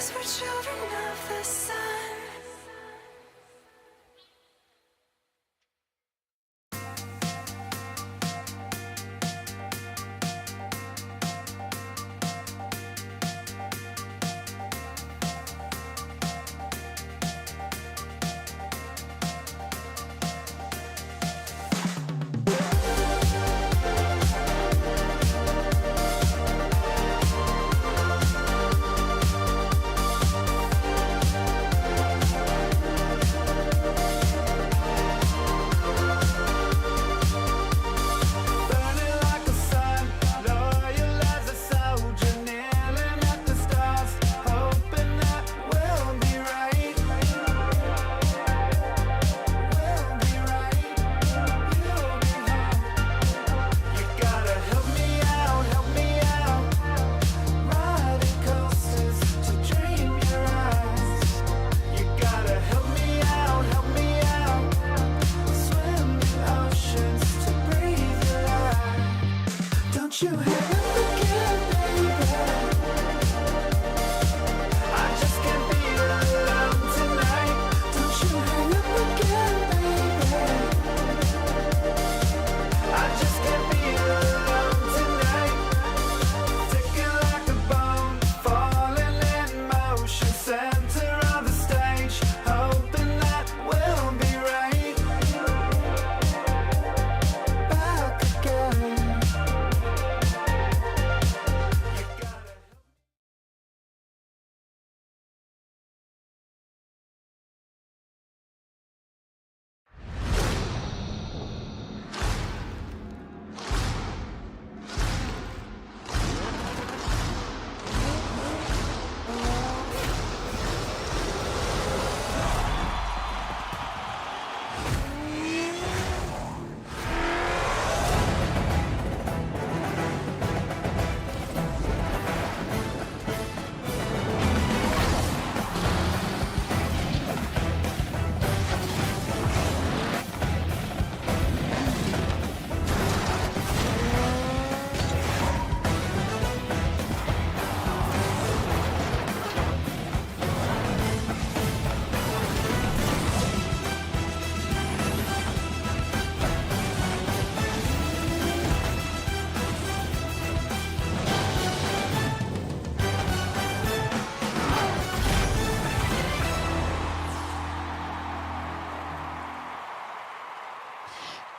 'cause we're children of the sun.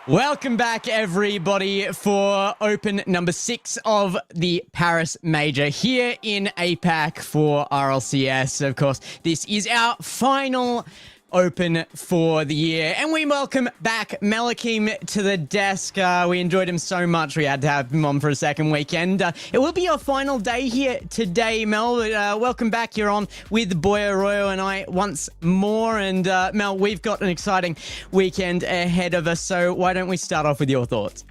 Welcome back, everybody, for Open number 6 of the Paris Major here in Apac for RLCS. Of course, this is our final Open for the year, and we welcome back Malakim to the desk. We enjoyed him so much we had to have him on for a second weekend. It will be our final day here today, Mel. Welcome back. You're on with Boy Arroyo and I once more, and Mel, we've got an exciting weekend ahead of us, so why don't we start off with your thoughts?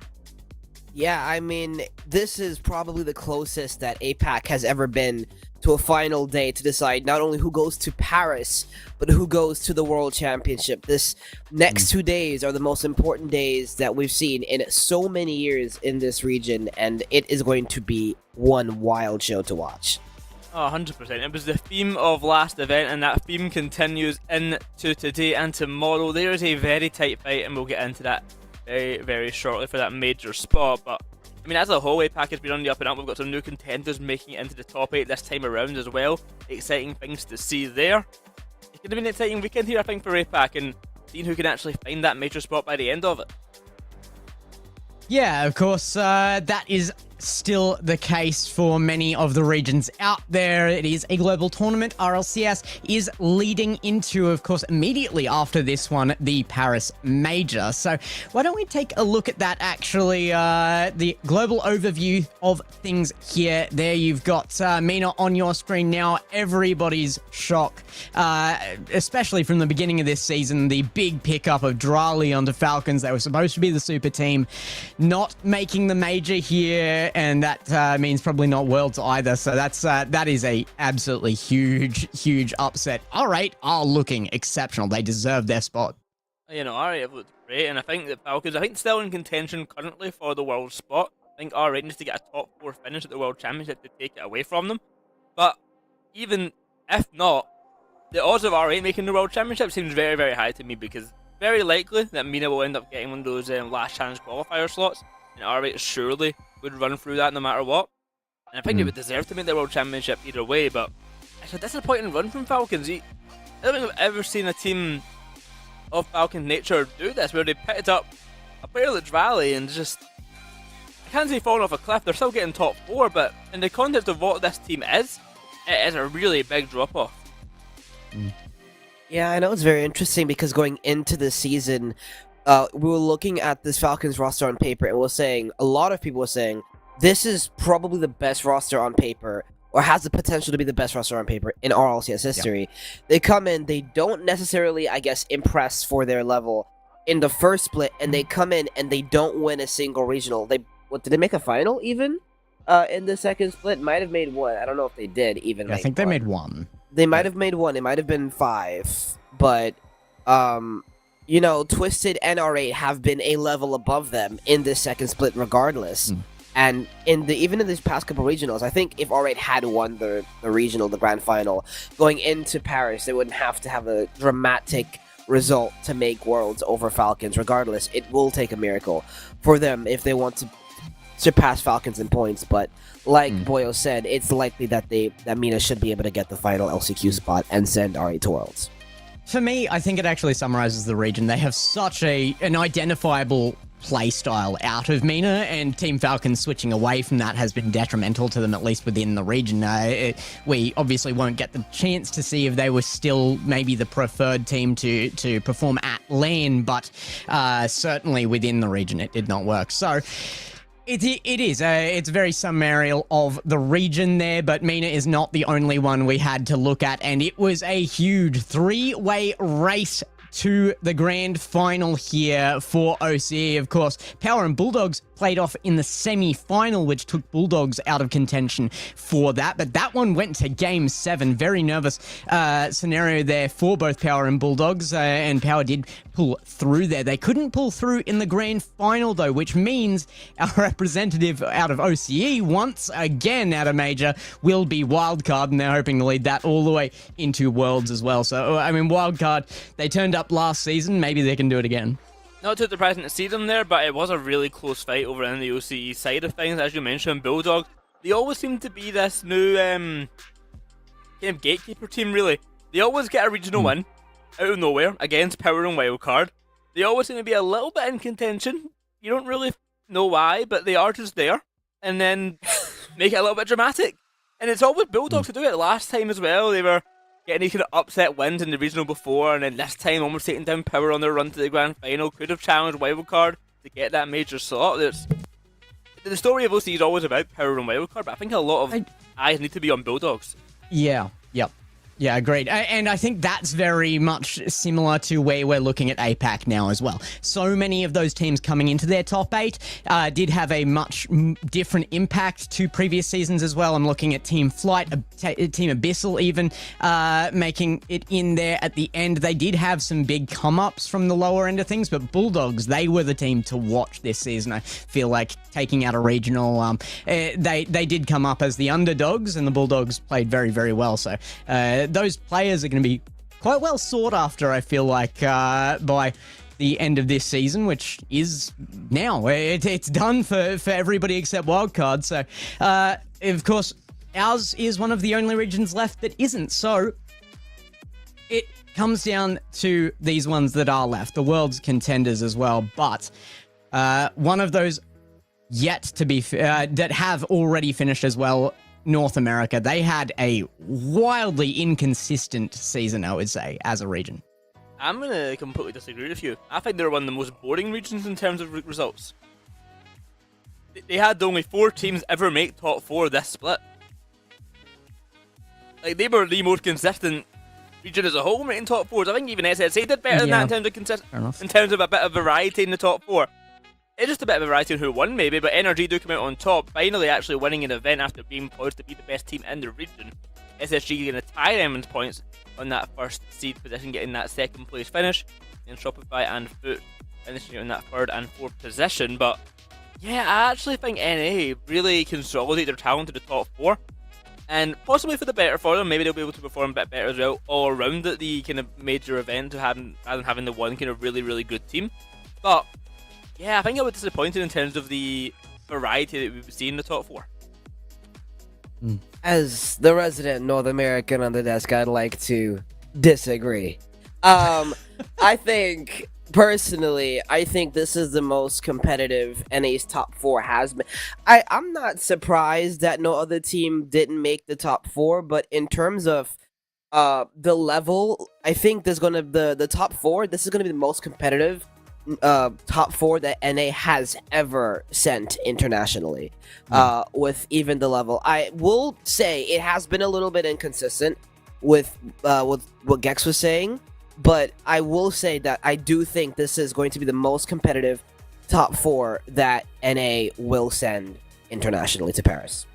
Yeah, I mean, this is probably the closest that APAC has ever been to a final day to decide not only who goes to Paris, but who goes to the World Championship. This next 2 days are the most important days that we've seen in so many years in this region, and it is going to be one wild show to watch. Oh, 100%. It was the theme of last event, and that theme continues into today and tomorrow. There is a very tight fight, and we'll get into that very, very shortly for that major spot. But I mean, as a whole, APAC has been on the up and up. We've got some new contenders making it into the top 8 this time around as well. Exciting things to see there. It's going to be an exciting weekend here, I think, for APAC, and seeing who can actually find that major spot by the end of it. Yeah, of course, that is still the case for many of the regions out there. It is a global tournament. RLCS is leading into, of course, immediately after this one, the Paris Major. So why don't we take a look at that, actually, the global overview of things here. There you've got Mina on your screen now. Everybody's shock, especially from the beginning of this season, the big pickup of Drali onto Falcons. They were supposed to be the super team, not making the major here, and that means probably not Worlds either. So that is a absolutely huge upset. R8 are looking exceptional. They deserve their spot. You know, R8 have looked great, and I think that Falcons, still in contention currently for the world spot. I think R8 needs to get a top 4 finish at the World Championship to take it away from them. But even If not, the odds of R8 making the World Championship seems very, very high to me, because very likely that Mina will end up getting one of those last chance qualifier slots, and R8 surely would run through that no matter what. And I think they would deserve to make the World Championship either way, but it's a disappointing run from Falcons. I don't think I've ever seen a team of Falcon nature do this, where they picked up a player like Rally and just, I can't say falling off a cliff, they're still getting top 4, but in the context of what this team is, it is a really big drop off. Yeah, I know it's very interesting because going into the season, we were looking at this Falcons roster on paper and a lot of people were saying, this is probably the best roster on paper, or has the potential to be the best roster on paper in RLCS history. Yeah. They come in, they don't necessarily, I guess, impress for their level in the first split, and they come in and they don't win a single regional. Did they make a final even? In the second split? Might have made one. I don't know if they did even. Yeah, I think they made one. They might have made one. It might have been 5. But, Twisted and R8 have been a level above them in this second split regardless. And even in these past couple regionals, I think if R8 had won the regional, the grand final, going into Paris, they wouldn't have to have a dramatic result to make Worlds over Falcons. Regardless, it will take a miracle for them if they want to surpass Falcons in points. But like Boyo said, it's likely that Mina should be able to get the final LCQ spot and send R8 to Worlds. For me, I think it actually summarizes the region. They have such an identifiable playstyle out of Mina, and Team Falcon switching away from that has been detrimental to them, at least within the region. We obviously won't get the chance to see if they were still maybe the preferred team to perform at LAN, but certainly within the region it did not work. So it's very summarial of the region there, but Mina is not the only one we had to look at, and it was a huge 3-way race to the grand final here for OCE. Of course, Power and Bulldogs played off in the semi-final, which took Bulldogs out of contention for that, but that one went to Game 7. Very nervous scenario there for both Power and Bulldogs, and Power did pull through there. They couldn't pull through in the grand final, though, which means our representative out of OCE, once again at a major, will be Wildcard, and they're hoping to lead that all the way into Worlds as well. So, I mean, Wildcard, they turned up last season. Maybe they can do it again. Not too surprising to see them there, but it was a really close fight over in the OCE side of things. As you mentioned, Bulldog, they always seem to be this new kind of gatekeeper team, really. They always get a regional win out of nowhere against Power and Wildcard. They always seem to be a little bit in contention. You don't really know why, but they are just there. And then make it a little bit dramatic. And it's always Bulldogs to do it. Last time as well, they were getting these kind of upset wins in the regional before, and then this time almost taking down Power on their run to the grand final. Could have challenged Wildcard to get that major slot. The story of OC is always about Power and Wildcard, but I think a lot of eyes need to be on Bulldogs. Yeah, yep. Yeah, agreed. And I think that's very much similar to where we're looking at Apac now as well. So many of those teams coming into their top 8 did have a much different impact to previous seasons as well. I'm looking at Team Flight, Team Abyssal even, making it in there at the end. They did have some big come-ups from the lower end of things, but Bulldogs, they were the team to watch this season. I feel like taking out a regional, they did come up as the underdogs, and the Bulldogs played very, very well. So those players are going to be quite well sought after, I feel like, by the end of this season, which is now. It's done for everybody except Wildcard. So, of course, ours is one of the only regions left that isn't. So, it comes down to these ones that are left, the world's contenders as well. But one of those yet to be, that have already finished as well, North America, they had a wildly inconsistent season, I would say, as a region. I'm going to completely disagree with you. I think they're one of the most boring regions in terms of results. They had only 4 teams ever make top 4 this split. Like, they were the most consistent region as a whole making top 4s. I think even SSA did better than that in terms of a bit of variety in the top 4. It's just a bit of a variety on who won, maybe, but NRG do come out on top, finally actually winning an event after being poised to be the best team in the region. SSG going to tie them in points on that first seed position, getting that second place finish, and Shopify and Foot finishing in that 3rd and 4th position. But yeah, I actually think NA really consolidate their talent to the top 4, And possibly for the better for them, maybe they'll be able to perform a bit better as well all around at the kind of major event rather than having the one kind of really, really good team. But yeah, I think I was disappointed in terms of the variety that we've seen in the top 4. As the resident North American on the desk, I'd like to disagree. I think, personally, this is the most competitive NA's top 4 has been. I'm not surprised that no other team didn't make the top 4, but in terms of the level, I think there's gonna the top 4. This is gonna be the most competitive top 4 that NA has ever sent internationally. With even the level, I will say it has been a little bit inconsistent with what Gex was saying, but I will say that I do think this is going to be the most competitive top 4 that NA will send internationally to Paris.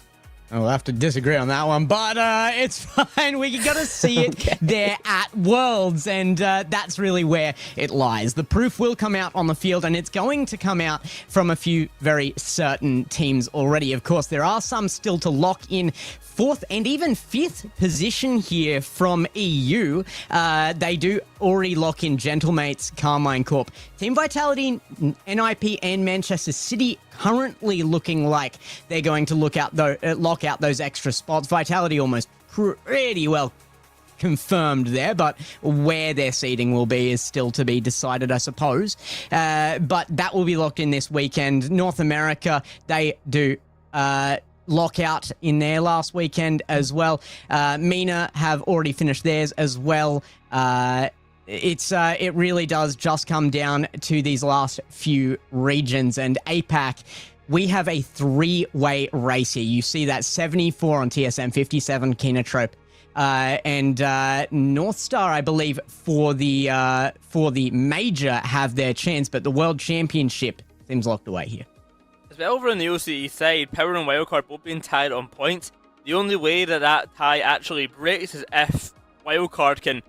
I'll have to disagree on that one, but it's fine. We got to see it there at Worlds, and that's really where it lies. The proof will come out on the field, and it's going to come out from a few very certain teams already. Of course, there are some still to lock in 4th and even 5th position here from EU. They do already lock in Gentlemates, Carmine Corp, Team Vitality, NIP, and Manchester City currently looking like they're going to lock out those extra spots. Vitality almost pretty well confirmed there, but where their seeding will be is still to be decided, I suppose. But that will be locked in this weekend. North America, they do lockout in their last weekend as well. MENA have already finished theirs as well. It really does just come down to these last few regions, and APAC, we have a 3-way race here. You see that 74 on TSM, 57 Kinotrope, and North Star, I believe, for the major have their chance, but the World Championship seems locked away here. As well, over on the OCE side, Power and Wildcard both being tied on points. The only way that tie actually breaks is if Wildcard can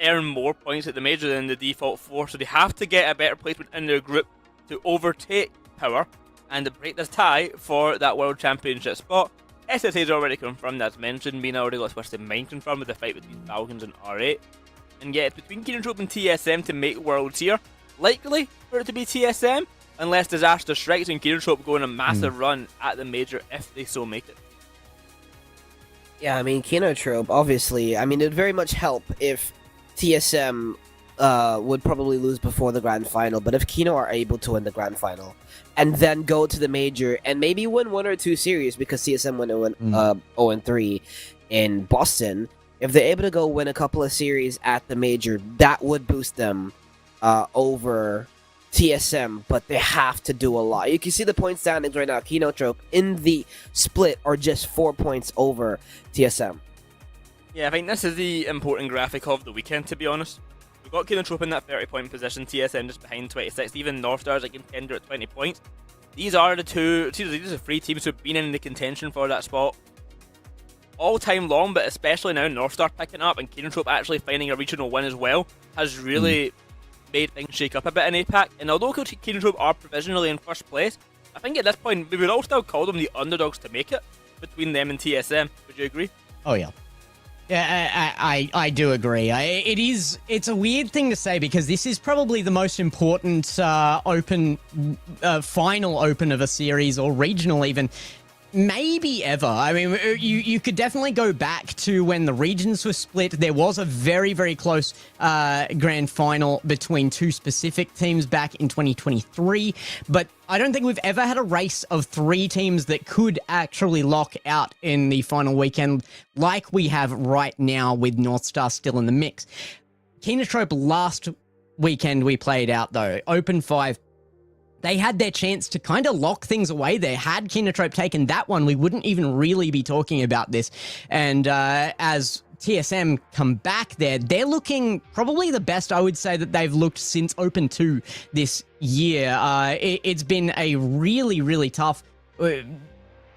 earn more points at the major than the default 4, so they have to get a better placement in their group to overtake Power and to break this tie for that World Championship spot. SSA is already confirmed, as mentioned. Mina already got Twisted Mind confirmed with the fight between Falcons and R8. And yet, between Kinotrope and TSM to make Worlds here, likely for it to be TSM, unless disaster strikes and Kinotrope go on a massive run at the major if they so make it. Yeah, I mean, Kinotrope, obviously, it would very much help if TSM would probably lose before the grand final, but if Kino are able to win the grand final and then go to the major and maybe win 1 or 2 series, because TSM went 0-3 in Boston, if they're able to go win a couple of series at the major, that would boost them over TSM, but they have to do a lot. You can see the point standings right now. Kinotrope in the split are just 4 points over TSM. Yeah, I think this is the important graphic of the weekend, to be honest. We've got Kinotrope in that 30-point position, TSM just behind 26, even North Stars a contender at 20 points. These are the 3 teams who've been in the contention for that spot all time long, but especially now North Star picking up and Kinotrope actually finding a regional win as well has really made things shake up a bit in APAC. And although Kinotrope are provisionally in first place, I think at this point we would all still call them the underdogs to make it between them and TSM. Would you agree? Oh yeah. Yeah, I do agree. It's a weird thing to say because this is probably the most important final open of a series or regional even, maybe ever. I mean, you could definitely go back to when the regions were split. There was a very, very close grand final between 2 specific teams back in 2023, but I don't think we've ever had a race of 3 teams that could actually lock out in the final weekend like we have right now with North Star still in the mix. Kinotrope last weekend we played out though, Open 5. They had their chance to kind of lock things away there. Had Kinotrope taken that one, we wouldn't even really be talking about this. And as TSM come back there, they're looking probably the best I would say that they've looked since Open 2 this year. It's been a really, really tough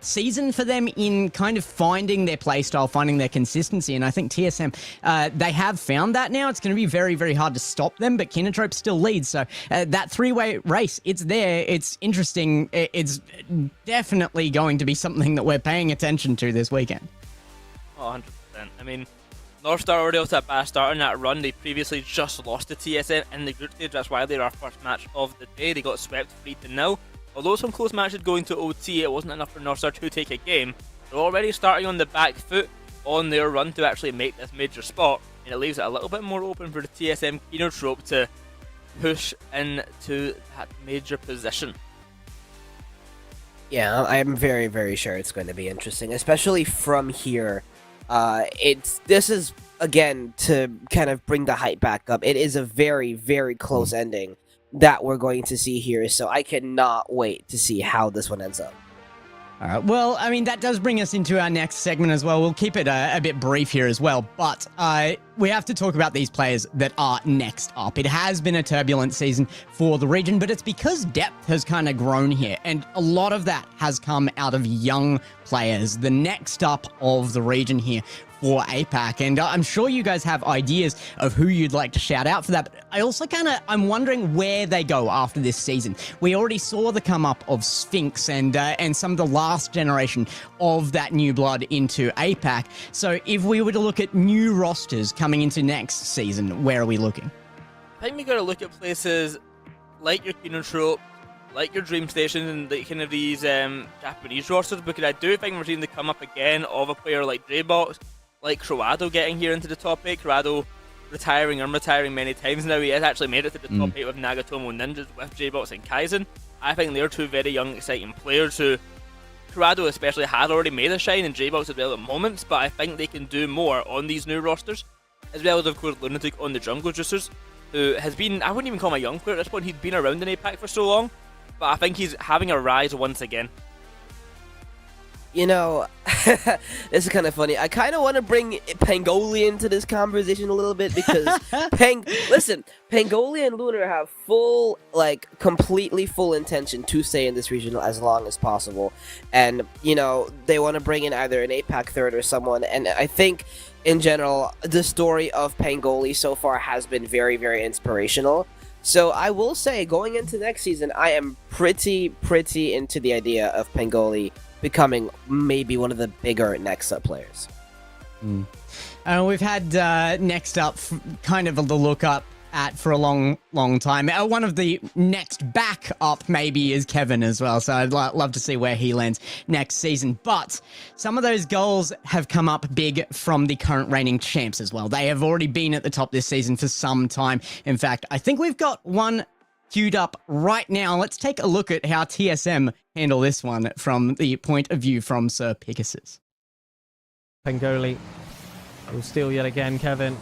season for them in kind of finding their playstyle, finding their consistency, and I think TSM, they have found that now. It's going to be very, very hard to stop them, but Kinotrope still leads, so that 3-way race, it's there, it's interesting, it's definitely going to be something that we're paying attention to this weekend. Oh, 100%. I mean, North Star already off to a bad start in that run. They previously just lost to TSM in the group stage. That's why they're our first match of the day. They got swept 3-0. Although some close matches going to OT, it wasn't enough for North Star to take a game. They're already starting on the back foot on their run to actually make this major spot, and it leaves it a little bit more open for the TSM Kinotrope to push into that major position. Yeah, I'm very, very sure it's going to be interesting, especially from here. This is, again, to kind of bring the hype back up. It is a very, very close ending that we're going to see here, so I cannot wait to see how this one ends up. All right. Well, I mean, that does bring us into our next segment as well. We'll keep it a bit brief here as well, but we have to talk about these players that are next up. It has been a turbulent season for the region, but it's because depth has kind of grown here, and a lot of that has come out of young players, the next up of the region here for Apac, and I'm sure you guys have ideas of who you'd like to shout out for that, but I also I'm wondering where they go after this season. We already saw the come up of Sphinx and some of the last generation of that new blood into Apac, so if we were to look at new rosters coming into next season, where are we looking? I think we got to look at places like your Kinotrope, like your Dream Station, and like kind of these Japanese rosters, because I do think we're seeing the come up again of a player like BBot, like Croado getting here into the top 8. Croado retiring and retiring many times now. He has actually made it to the top 8 with Nagatomo Ninjas, with J-Bots and Kaizen. I think they're two very young, exciting players who, Croado especially, has already made a shine, and J-Bots as well at moments, but I think they can do more on these new rosters, as well as, of course, Lunatic on the Jungle Juicers, who has been, I wouldn't even call him a young player at this point. He's been around in APAC for so long, but I think he's having a rise once again. You know, this is kind of funny. I kind of want to bring Pangoli into this conversation a little bit, because listen, Pangoli and Lunar have completely full intention to stay in this region as long as possible. And, you know, they want to bring in either an APAC third or someone. And I think, in general, the story of Pangoli so far has been very, very inspirational. So I will say, going into next season, I am pretty into the idea of Pangoli becoming maybe one of the bigger next up players. We've had next up kind of the look up at for a long time. One of the next back up maybe is Kevin as well, so I'd love to see where he lands next season. But some of those goals have come up big from the current reigning champs as well. They have already been at the top this season for some time. In fact, I think we've got one queued up right now. Let's take a look at how TSM handle this one from the point of view from Sir Pegasus. Pangoli will steal yet again, Kevin.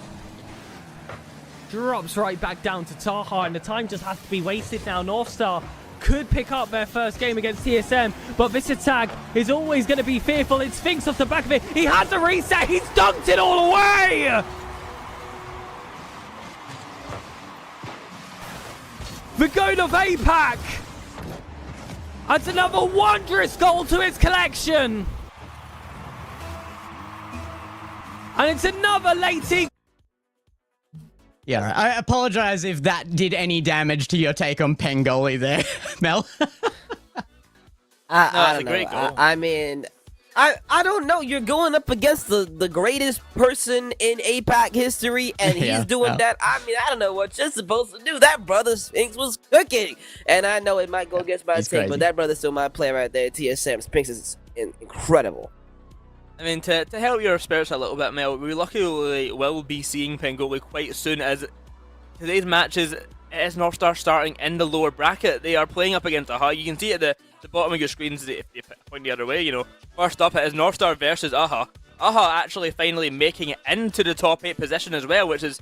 Drops right back down to Taha, and the time just has to be wasted now. North Star could pick up their first game against TSM, but this attack is always going to be fearful. It's Sphinx off the back of it. He has a reset. He's dunked it all away. The goal of Apac adds another wondrous goal to its collection. And it's another late. Yeah, I apologize if that did any damage to your take on Pangoli there, Mel. I don't a great know. goal. I mean, I don't know. You're going up against the greatest person in APAC history, and he's doing that. I mean, I don't know what you're supposed to do. That brother Sphinx was cooking. And I know it might go against my take, but that brother's still my player right there. TSM Sphinx is incredible. I mean, to help your spirits a little bit, Mel, we luckily will be seeing Pangoli quite soon, as today's matches is North Star starting in the lower bracket. They are playing up against Aha. You can see at the bottom of your screens, if you point the other way, you know, first up it is North Star versus Aha. Aha actually finally making it into the top 8 position as well, which is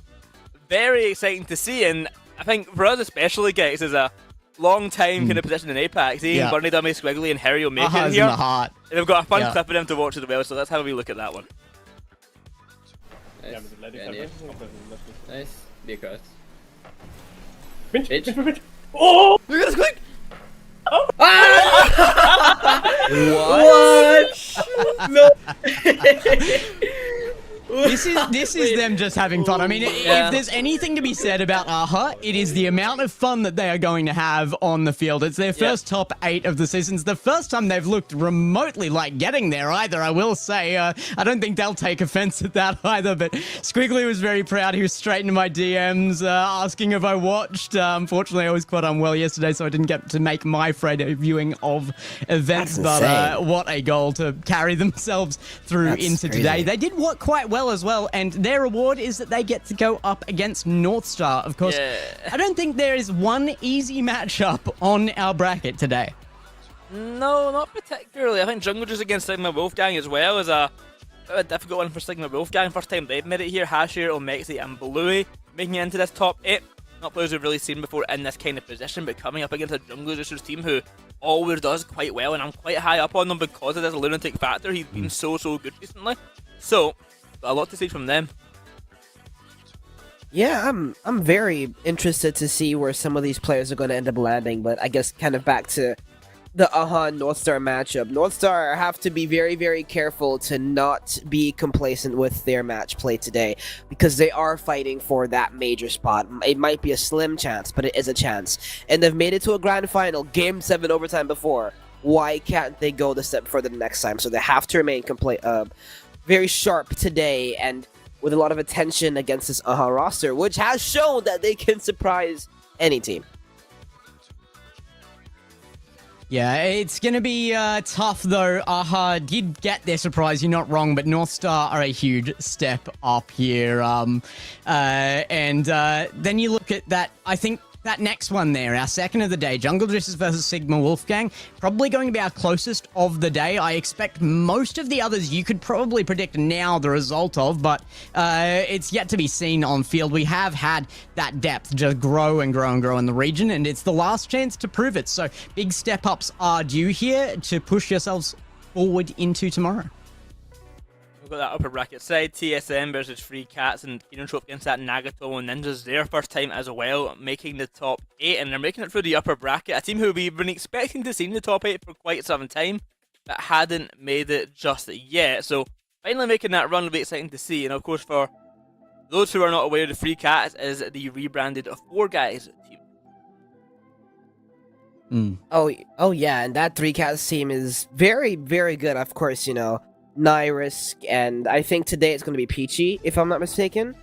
very exciting to see, and I think for us especially, guys, is a long time kind of position in APAC, seeing Bernie Dummy, Squiggly, and Harry make it here. In the heart. And we've got a fun clip of them to watch as well, so let's have a wee look at that one. Nice. Be cut. Pinch. Oh! Look at this quick! Oh. What? No! This is them just having fun. I mean, Yeah. if there's anything to be said about AHA, it is the amount of fun that they are going to have on the field. It's their first top 8 of the season. It's the first time they've looked remotely like getting there either, I will say. I don't think they'll take offense at that either, but Squiggly was very proud. He was straight into my DMs asking if I watched. Unfortunately, I was quite unwell yesterday, so I didn't get to make my Friday viewing of events, but what a goal to carry themselves through into today. They did work quite well as well, and their reward is that they get to go up against North Star. Of course, I don't think there is one easy matchup on our bracket today. No, not particularly. I think Jungle Juice against Sigma Wolfgang as well is a difficult one for Sigma Wolfgang. First time they've made it here. Hashir, Omexi and Bluey making it into this top 8. Not players we've really seen before in this kind of position, but coming up against a Jungle Juicers team who always does quite well, and I'm quite high up on them because of this lunatic factor. He's been so good recently. So, a lot to see from them. Yeah, I'm very interested to see where some of these players are going to end up landing, but I guess kind of back to the AHA North Star matchup. North Star have to be very, very careful to not be complacent with their match play today, because they are fighting for that major spot. It might be a slim chance, but it is a chance. And they've made it to a grand final, Game 7 overtime before. Why can't they go the step further the next time? So they have to remain very sharp today, and with a lot of attention against this AHA roster, which has shown that they can surprise any team. Yeah, it's going to be tough, though. AHA did get their surprise, you're not wrong, but North Star are a huge step up here. And then you look at that, I think that next one there, our second of the day, Jungle Juicers versus Sigma Wolfgang, probably going to be our closest of the day. I expect most of the others you could probably predict now the result of, but it's yet to be seen on field. We have had that depth just grow and grow and grow in the region, and it's the last chance to prove it. So big step-ups are due here to push yourselves forward into tomorrow. We've got that upper bracket side, TSM versus Free Cats, and Kinotrope against that Nagato and Ninjas, their first time as well, making the top 8, and they're making it through the upper bracket, a team who we've been expecting to see in the top 8 for quite some time, but hadn't made it just yet, so finally making that run will be exciting to see. And of course, for those who are not aware, the Free Cats is the rebranded Four Guys team. Oh yeah, and that 3 Cats team is very, very good. Of course, you know, Nyrisk, and I think today it's going to be Peachy, if I'm not mistaken.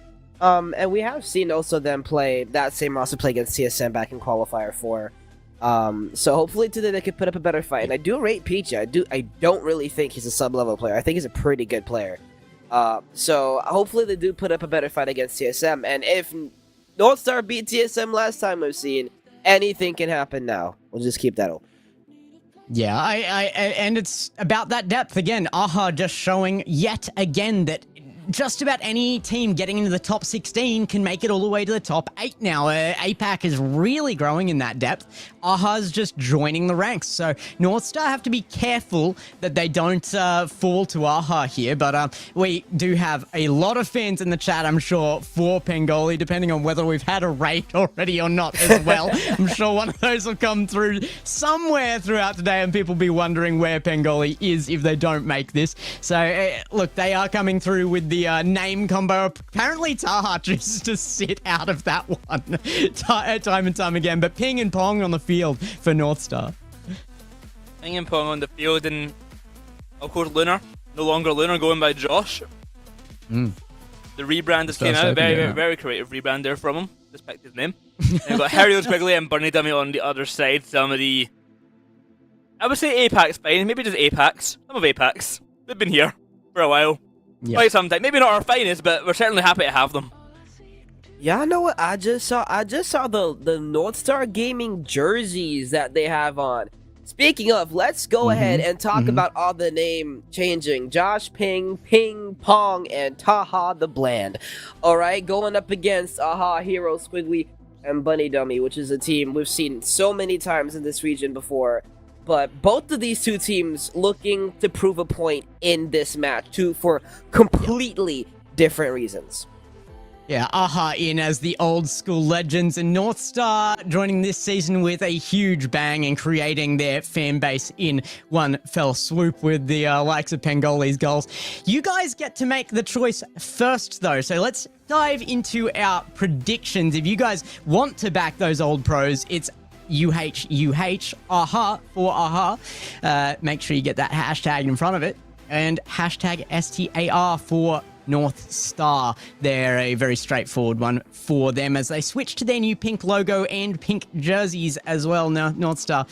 And we have seen also them play that same roster play against TSM back in Qualifier 4. So hopefully today they could put up a better fight. And I do rate Peachy. I don't really think he's a sub-level player. I think he's a pretty good player. So hopefully they do put up a better fight against TSM. And if North Star beat TSM last time we've seen, anything can happen now. We'll just keep that open. Yeah, and it's about that depth again. AHA just showing yet again that just about any team getting into the top 16 can make it all the way to the top 8 now. Apac is really growing in that depth. AHA's just joining the ranks. So North Star have to be careful that they don't fall to AHA here. But we do have a lot of fans in the chat, I'm sure, for Pengoli, depending on whether we've had a rate already or not as well. I'm sure one of those will come through somewhere throughout today, and people will be wondering where Pengoli is if they don't make this. So look, they are coming through with the name combo. Apparently Taha chooses to sit out of that one time and time again, but Ping and Pong on the field for North Star. Ping and Pong on the field, and of course Lunar, no longer Lunar, going by Josh. The rebrand has came out, very creative rebrand there from him. Just picked his name. And we've got Harrios Quigley and Bunny Dummy on the other side. Some of the, I would say Apac's fine, maybe just Apacs. Some of Apacs. They've been here for a while. Yeah. Quite some time. Maybe not our finest, but we're certainly happy to have them. Yeah, I know what I just saw. I just saw the North Star Gaming jerseys that they have on. Speaking of, let's go ahead and talk about all the name changing. Josh Ping, Ping Pong, and Taha the Bland. Alright, going up against AHA, Hero, Squiggly, and Bunny Dummy, which is a team we've seen so many times in this region before. But both of these two teams looking to prove a point in this match, too, for completely different reasons. Yeah, Aha in as the old school legends, and North Star joining this season with a huge bang and creating their fan base in one fell swoop with the likes of Pangoli's goals. You guys get to make the choice first, though, so let's dive into our predictions. If you guys want to back those old pros, it's UHUH, AHA for AHA. Make sure you get that hashtag in front of it, and hashtag STAR for North Star. They're a very straightforward one for them as they switch to their new pink logo and pink jerseys as well. Now, North Star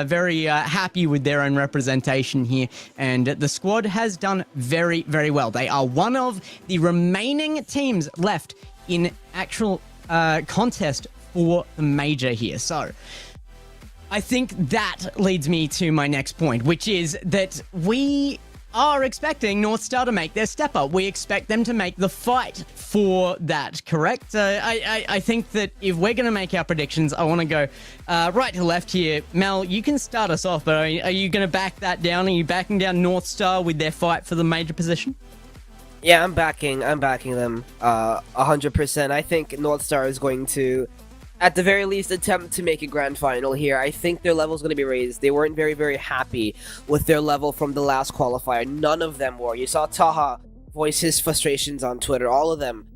very happy with their own representation here, and the squad has done very, very well. They are one of the remaining teams left in actual contest for the major here. So I think that leads me to my next point, which is that we are expecting North Star to make their step up. We expect them to make the fight for that, correct? I think that if we're going to make our predictions, I want to go right to left here. Mel, you can start us off, but are you going to back that down? Are you backing down North Star with their fight for the major position? Yeah, I'm backing them 100%. I think North Star is going to, at the very least, attempt to make a grand final here. I think their level is going to be raised. They weren't very, very happy with their level from the last qualifier. None of them were. You saw Taha voice his frustrations on Twitter. All of them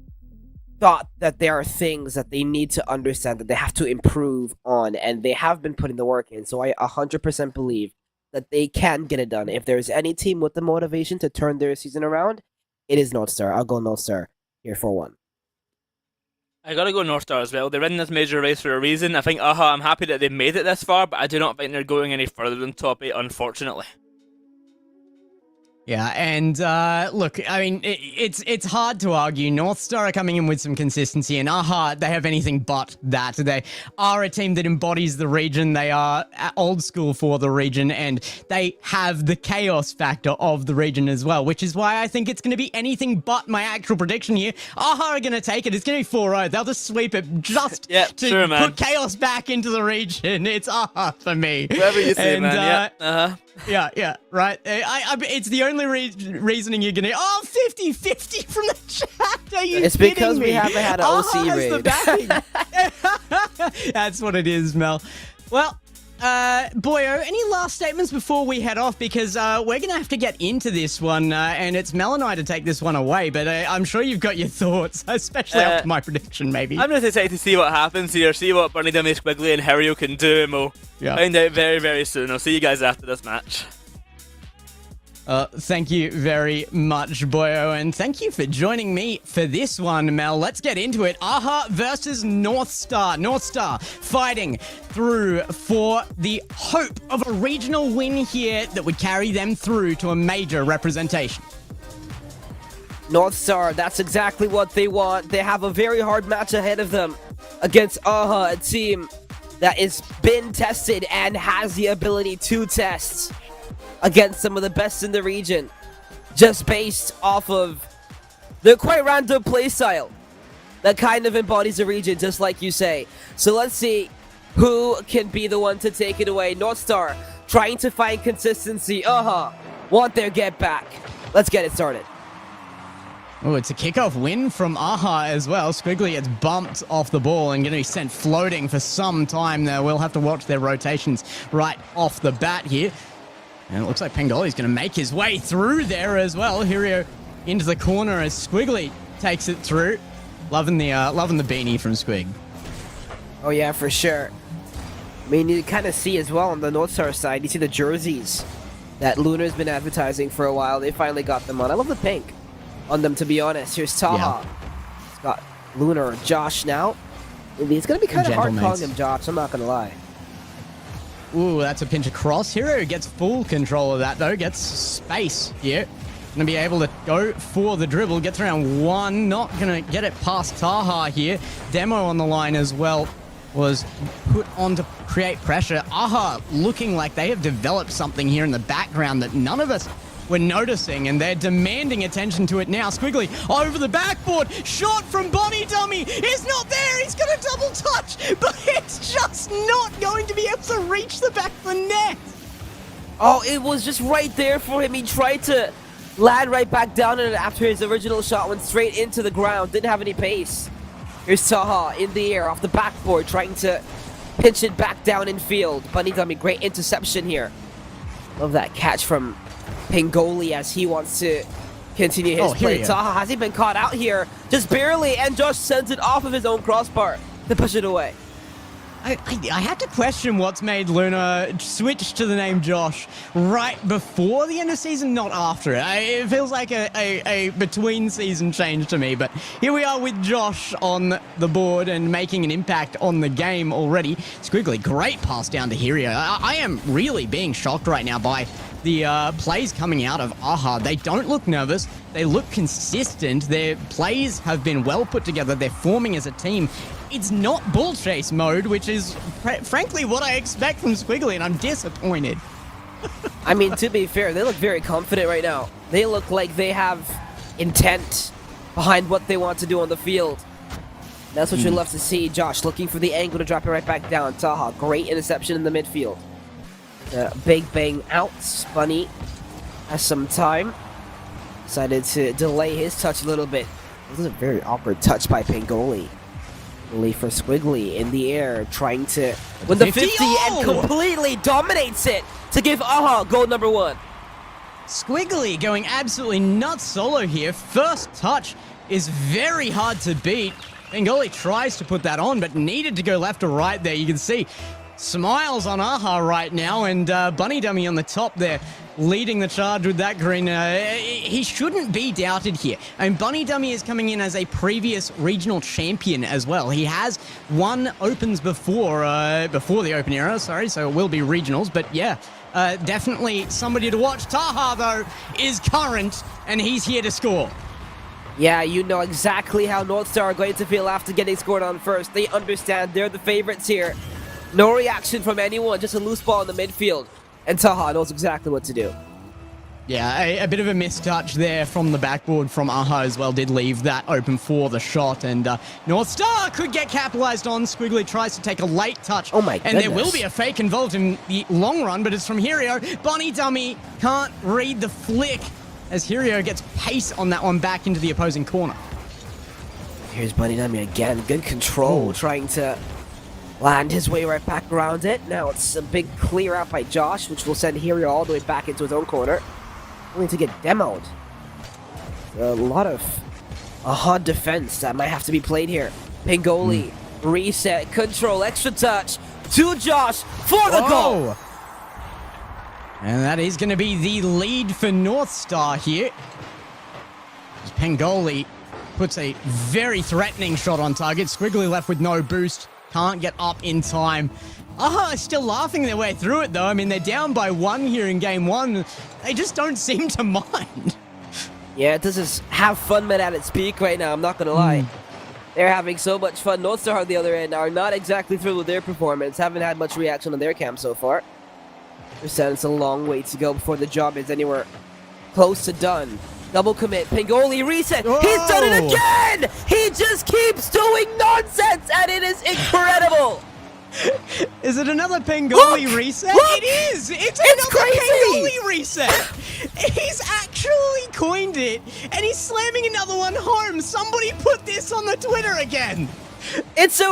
thought that there are things that they need to understand, that they have to improve on, and they have been putting the work in. So I 100% believe that they can get it done. If there's any team with the motivation to turn their season around, it is North Star. I'll go North Star here for one. I gotta go North Star as well. They're in this major race for a reason. I think AHA, I'm happy that they made it this far, but I do not think they're going any further than top 8, unfortunately. Yeah, and look, I mean, it's hard to argue. North Star are coming in with some consistency, and AHA, they have anything but that. They are a team that embodies the region. They are old school for the region, and they have the chaos factor of the region as well, which is why I think it's going to be anything but my actual prediction here. AHA are going to take it. It's going to be 4-0. They'll just sweep it just to put chaos back into the region. It's AHA for me. Whatever you say, man. Yeah, right. It's the only reasoning you're gonna. Oh, 50-50 from the chat. Are you It's kidding because me? we haven't had an OC raid. The backing. That's what it is, Mel. Well, Boyo, any last statements before we head off? Because we're gonna have to get into this one, and it's Mel and I to take this one away. But I'm sure you've got your thoughts, especially after my prediction, maybe. I'm just excited to see what happens here, see what Bernie Dummy Squiggly and Hario can do, and we'll find out very, very soon. I'll see you guys after this match. Thank you very much, Boyo, and thank you for joining me for this one, Mel. Let's get into it. AHA versus North Star. North Star fighting through for the hope of a regional win here that would carry them through to a major representation. North Star, that's exactly what they want. They have a very hard match ahead of them against AHA, a team that has been tested and has the ability to test against some of the best in the region, just based off of their quite random playstyle that kind of embodies the region, just like you say. So let's see who can be the one to take it away. North Star trying to find consistency. Want their get back. Let's get it started. Oh, it's a kickoff win from AHA as well. Squiggly gets bumped off the ball and going to be sent floating for some time there. We'll have to watch their rotations right off the bat here. And it looks like Pangoli's going to make his way through there as well. Hirio into the corner as Squiggly takes it through. Loving the beanie from Squig. Oh yeah, for sure. I mean, you kind of see as well on the North Star side, you see the jerseys that Lunar's been advertising for a while. They finally got them on. I love the pink on them, to be honest. Here's Taha. It's got Lunar or Josh now. It's going to be kind of hard calling him Josh, I'm not going to lie. Ooh, that's a pinch across. Hero gets full control of that, though. Gets space here. Going to be able to go for the dribble. Gets around one. Not going to get it past Taha here. Demo on the line as well was put on to create pressure. AHA looking like they have developed something here in the background that none of us were noticing, and they're demanding attention to it now. Squiggly over the backboard. Shot from Bonnie Dummy. He's not there. He's got a double touch, but it's just not going to be able to reach the back of the net. Oh, it was just right there for him. He tried to land right back down and after his original shot went straight into the ground. Didn't have any pace. Here's Taha in the air off the backboard trying to pinch it back down in field. Bunny Dummy, great interception here. Love that catch from Pingoli as he wants to continue his play. Taha, has he been caught out here? Just barely, and Josh sends it off of his own crossbar to push it away. I had to question what's made Luna switch to the name Josh right before the end of season, not after it. It feels like a between-season change to me, but here we are with Josh on the board and making an impact on the game already. Squiggly, great pass down to Hirio. I am really being shocked right now by the plays coming out of AHA. They don't look nervous. They look consistent. Their plays have been well put together. They're forming as a team. It's not bull chase mode, which is frankly what I expect from Squiggly, and I'm disappointed. I mean, to be fair, they look very confident right now. They look like they have intent behind what they want to do on the field. That's what you love to see. Josh looking for the angle to drop it right back down. Taha, great interception in the midfield. Big bang out. Bunny has some time. Decided to delay his touch a little bit. This is a very awkward touch by Pingoli. For Squiggly in the air, trying to win the 50 and completely dominates it to give AHA goal number 1. Squiggly going absolutely nuts solo here. First touch is very hard to beat. Pingoli tries to put that on, but needed to go left or right there. You can see smiles on AHA right now, and Bunny Dummy on the top there, leading the charge with that green. He shouldn't be doubted here. And Bunny Dummy is coming in as a previous regional champion as well. He has won opens before the open era, sorry, so it will be regionals, but yeah. Definitely somebody to watch. Taha, though, is current, and he's here to score. Yeah, you know exactly how Northstar are going to feel after getting scored on first. They understand they're the favorites here. No reaction from anyone, just a loose ball in the midfield. And Taha knows exactly what to do. Yeah, a bit of a mistouch there from the backboard from AHA as well did leave that open for the shot, and Northstar could get capitalized on. Squiggly tries to take a late touch. Oh my goodness. And there will be a fake involved in the long run, but it's from Hirio. Bunny Dummy can't read the flick as Hirio gets pace on that one back into the opposing corner. Here's Bunny Dummy again. Good control, trying to land his way right back around it. Now it's a big clear out by Josh, which will send Hirio all the way back into his own corner. Only to get demoed. A lot of hard defense that might have to be played here. Pingoli, reset, control, extra touch to Josh for the goal. And that is going to be the lead for Northstar here. As Pingoli puts a very threatening shot on target. Squiggly left with no boost. Can't get up in time. AHA is still laughing their way through it, though. I mean, they're down by 1 here in game 1. They just don't seem to mind. Yeah, this is have fun men at its peak right now, I'm not going to lie. They're having so much fun. Northstar on the other end are not exactly thrilled with their performance. Haven't had much reaction on their camp so far. They're saying it's a long way to go before the job is anywhere close to done. Double commit. Pingoli reset. Whoa. He's done it again! He just keeps doing nonsense, and it is incredible! Is it another Pingoli reset? Look! It is! It's another crazy! Pingoli reset! He's actually coined it, and he's slamming another one home. Somebody put this on the Twitter again. It's a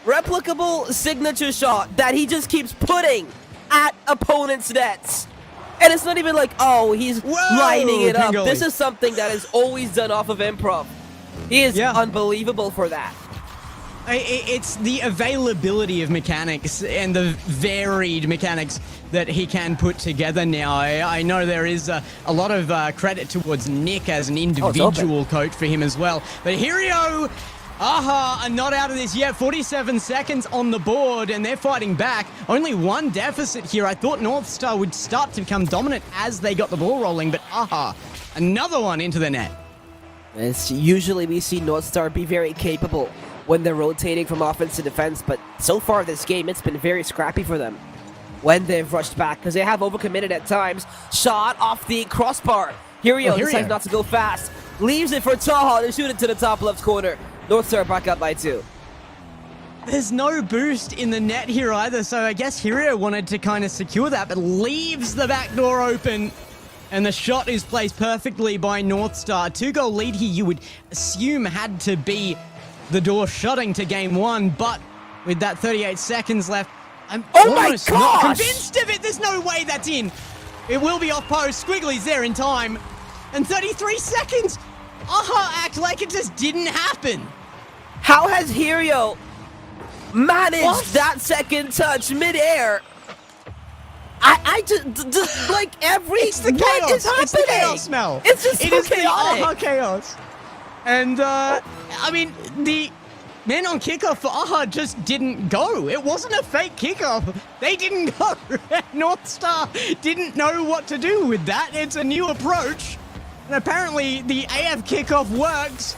replicable signature shot that he just keeps putting at opponents' nets. And it's not even like, oh, he's lining it up. This is something that is always done off of improv. He is unbelievable for that. It's the availability of mechanics and the varied mechanics that he can put together now. I know there is a lot of credit towards Nick as an individual coach for him as well. But Hirio, AHA are not out of this yet. 47 seconds on the board, and they're fighting back. Only one deficit here. I thought Northstar would start to become dominant as they got the ball rolling, but AHA, another one into the net. It's usually we see Northstar be very capable when they're rotating from offense to defense, but so far this game, it's been very scrappy for them when they've rushed back, because they have overcommitted at times. Shot off the crossbar. Hirio decides not to go fast. Leaves it for Taha to shoot it to the top left corner. Northstar back up by 2. There's no boost in the net here either, so I guess Hirio wanted to kind of secure that, but leaves the back door open. And the shot is placed perfectly by Northstar. 2-goal lead here, you would assume had to be the door shutting to game one, but with that 38 seconds left, I'm almost not convinced of it. There's no way that's in. It will be off post. Squiggly's there in time. And 33 seconds. Act like it just didn't happen. How has Hirio managed that second touch midair? I just like every It's the what chaos. is happening? It's the chaos smell. It's just It so is chaotic. the AHA chaos. And I mean, the man on kickoff for AHA just didn't go. It wasn't a fake kickoff. They didn't go. Northstar didn't know what to do with that. It's a new approach. And apparently the AF kickoff works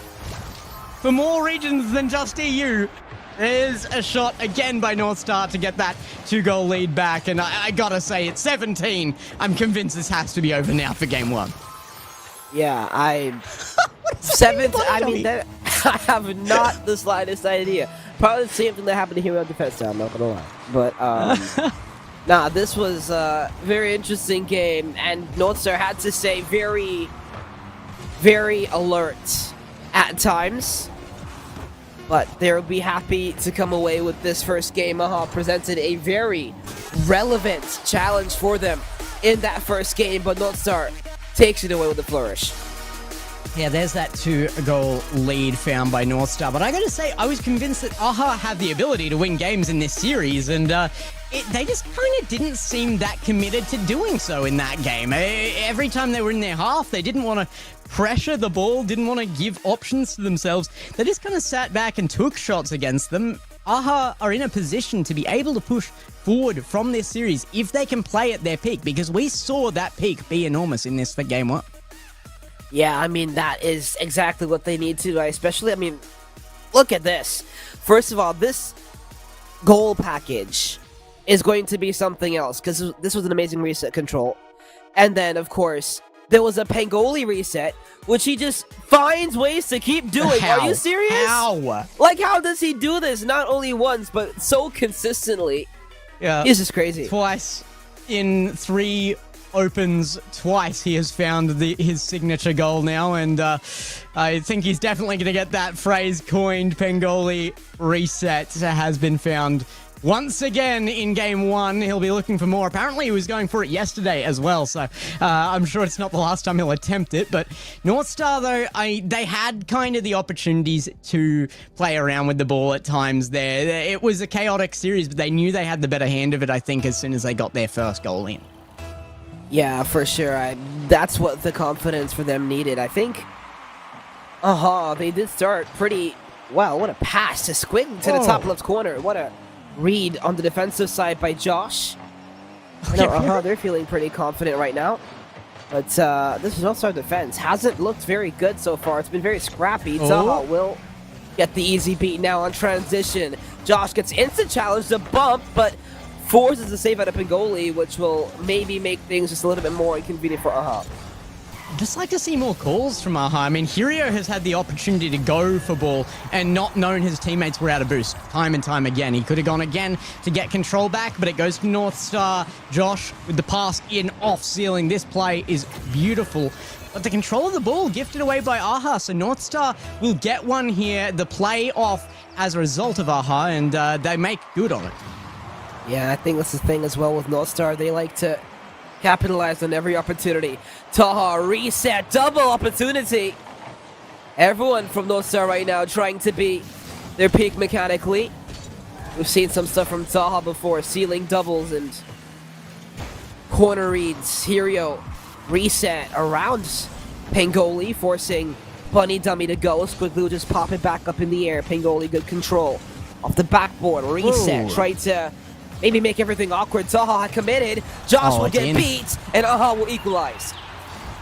for more regions than just EU. There's a shot again by Northstar to get that 2-goal lead back. And I gotta say, it's 17. I'm convinced this has to be over now for game one. Yeah, I seventh. I mean, I have not the slightest idea. Probably the same thing that happened to Hero Defense. I'm not gonna lie, but nah, this was a very interesting game, and Northstar had to stay very, very alert at times. But they'll be happy to come away with this first game. Presented a very relevant challenge for them in that first game, but Northstar takes it away with a flourish. Yeah, there's that 2-goal lead found by Northstar. But I gotta say, I was convinced that AHA had the ability to win games in this series, and they just kind of didn't seem that committed to doing so in that game. Every time they were in their half, they didn't want to pressure the ball, didn't want to give options to themselves. They just kind of sat back and took shots against them. AHA are in a position to be able to push forward from this series if they can play at their peak, because we saw that peak be enormous in this for game one. Yeah, I mean, that is exactly what they need to do, especially, I mean, look at this. First of all, this goal package is going to be something else, because this was an amazing reset control. And then, of course, there was a Pangoli reset, which he just finds ways to keep doing. How? Are you serious? How? Like, how does he do this? Not only once, but so consistently. Yeah. It's just crazy. Twice in 3 opens, twice he has found his signature goal now, and I think he's definitely going to get that phrase coined. Pangoli reset has been found once again in game one. He'll be looking for more. Apparently he was going for it yesterday as well, so I'm sure it's not the last time he'll attempt it. But Northstar, though, they had kind of the opportunities to play around with the ball at times there. It was a chaotic series, but they knew they had the better hand of it, I think, as soon as they got their first goal in. Yeah, for sure. That's what the confidence for them needed, I think. They did start pretty well. What a pass to Squig to the top left corner. What a read on the defensive side by Josh. I know, they're feeling pretty confident right now. But this is also our defense. Hasn't looked very good so far. It's been very scrappy. Zaha will get the easy beat now on transition. Josh gets instant challenge to bump, but forces a save out of Pangoli, which will maybe make things just a little bit more inconvenient for AHA. Just like to see more calls from AHA. I mean, Hirio has had the opportunity to go for ball and not known his teammates were out of boost time and time again. He could have gone again to get control back, but it goes to Northstar. Josh with the pass in off ceiling. This play is beautiful. But the control of the ball gifted away by AHA, so Northstar will get one here. The play off as a result of AHA, and they make good on it. Yeah, I think that's the thing as well with Northstar. They like to capitalize on every opportunity. Taha reset, double opportunity. Everyone from Northstar right now trying to be their peak mechanically. We've seen some stuff from Taha before, ceiling doubles and corner reads. Hirio reset around Pangoli, forcing Bunny Dummy to go. Squiggly will just pop it back up in the air. Pangoli, good control. Off the backboard, reset, try to maybe make everything awkward. Taha committed. Josh will get beat, and AHA will equalize.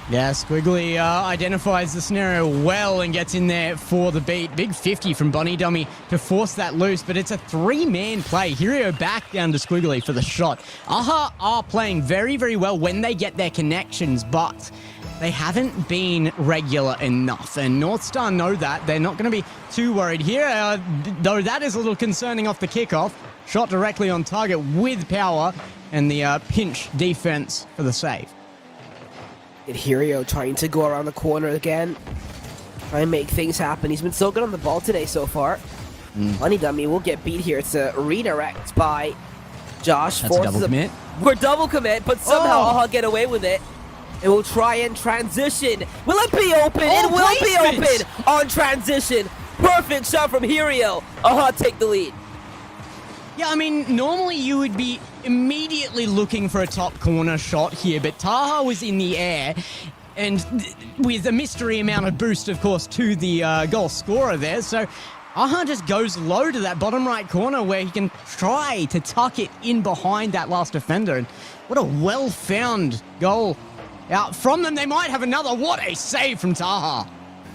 Yeah, Squiggly identifies the scenario well and gets in there for the beat. Big 50 from Bunny Dummy to force that loose, but it's a 3-man play. Hirio back down to Squiggly for the shot. AHA are playing very, very well when they get their connections, but they haven't been regular enough, and Northstar know that. They're not going to be too worried here, though that is a little concerning off the kickoff. Shot directly on target with power, and the pinch defense for the save. And Hirio trying to go around the corner again. Try and make things happen. He's been so good on the ball today so far. Bunny Dummy will get beat here. It's a redirect by Josh. That's a double commit. We're double commit, but somehow Aha get away with it. And we'll try and transition. Will it be open? It will be open on transition. Perfect shot from Hirio. Aha take the lead. Yeah, I mean, normally you would be immediately looking for a top corner shot here, but Taha was in the air, and with a mystery amount of boost, of course, to the goal scorer there, so Aha just goes low to that bottom right corner where he can try to tuck it in behind that last defender, and what a well-found goal out from them. They might have another. What a save from Taha.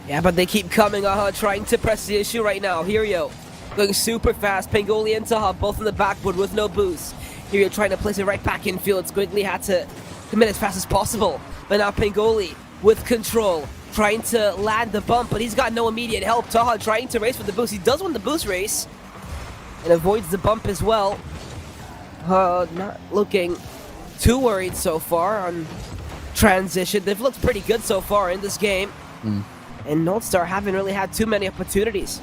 Yeah, but they keep coming. Aha trying to press the issue right now. Hirio going super fast. Pangoli and Taha both on the backboard with no boost. Hirio trying to place it right back in field. Squiggly had to commit as fast as possible. But now Pangoli with control, trying to land the bump, but he's got no immediate help. Taha trying to race with the boost. He does win the boost race and avoids the bump as well. Not looking too worried so far on transition. They've looked pretty good so far in this game. And Northstar haven't really had too many opportunities.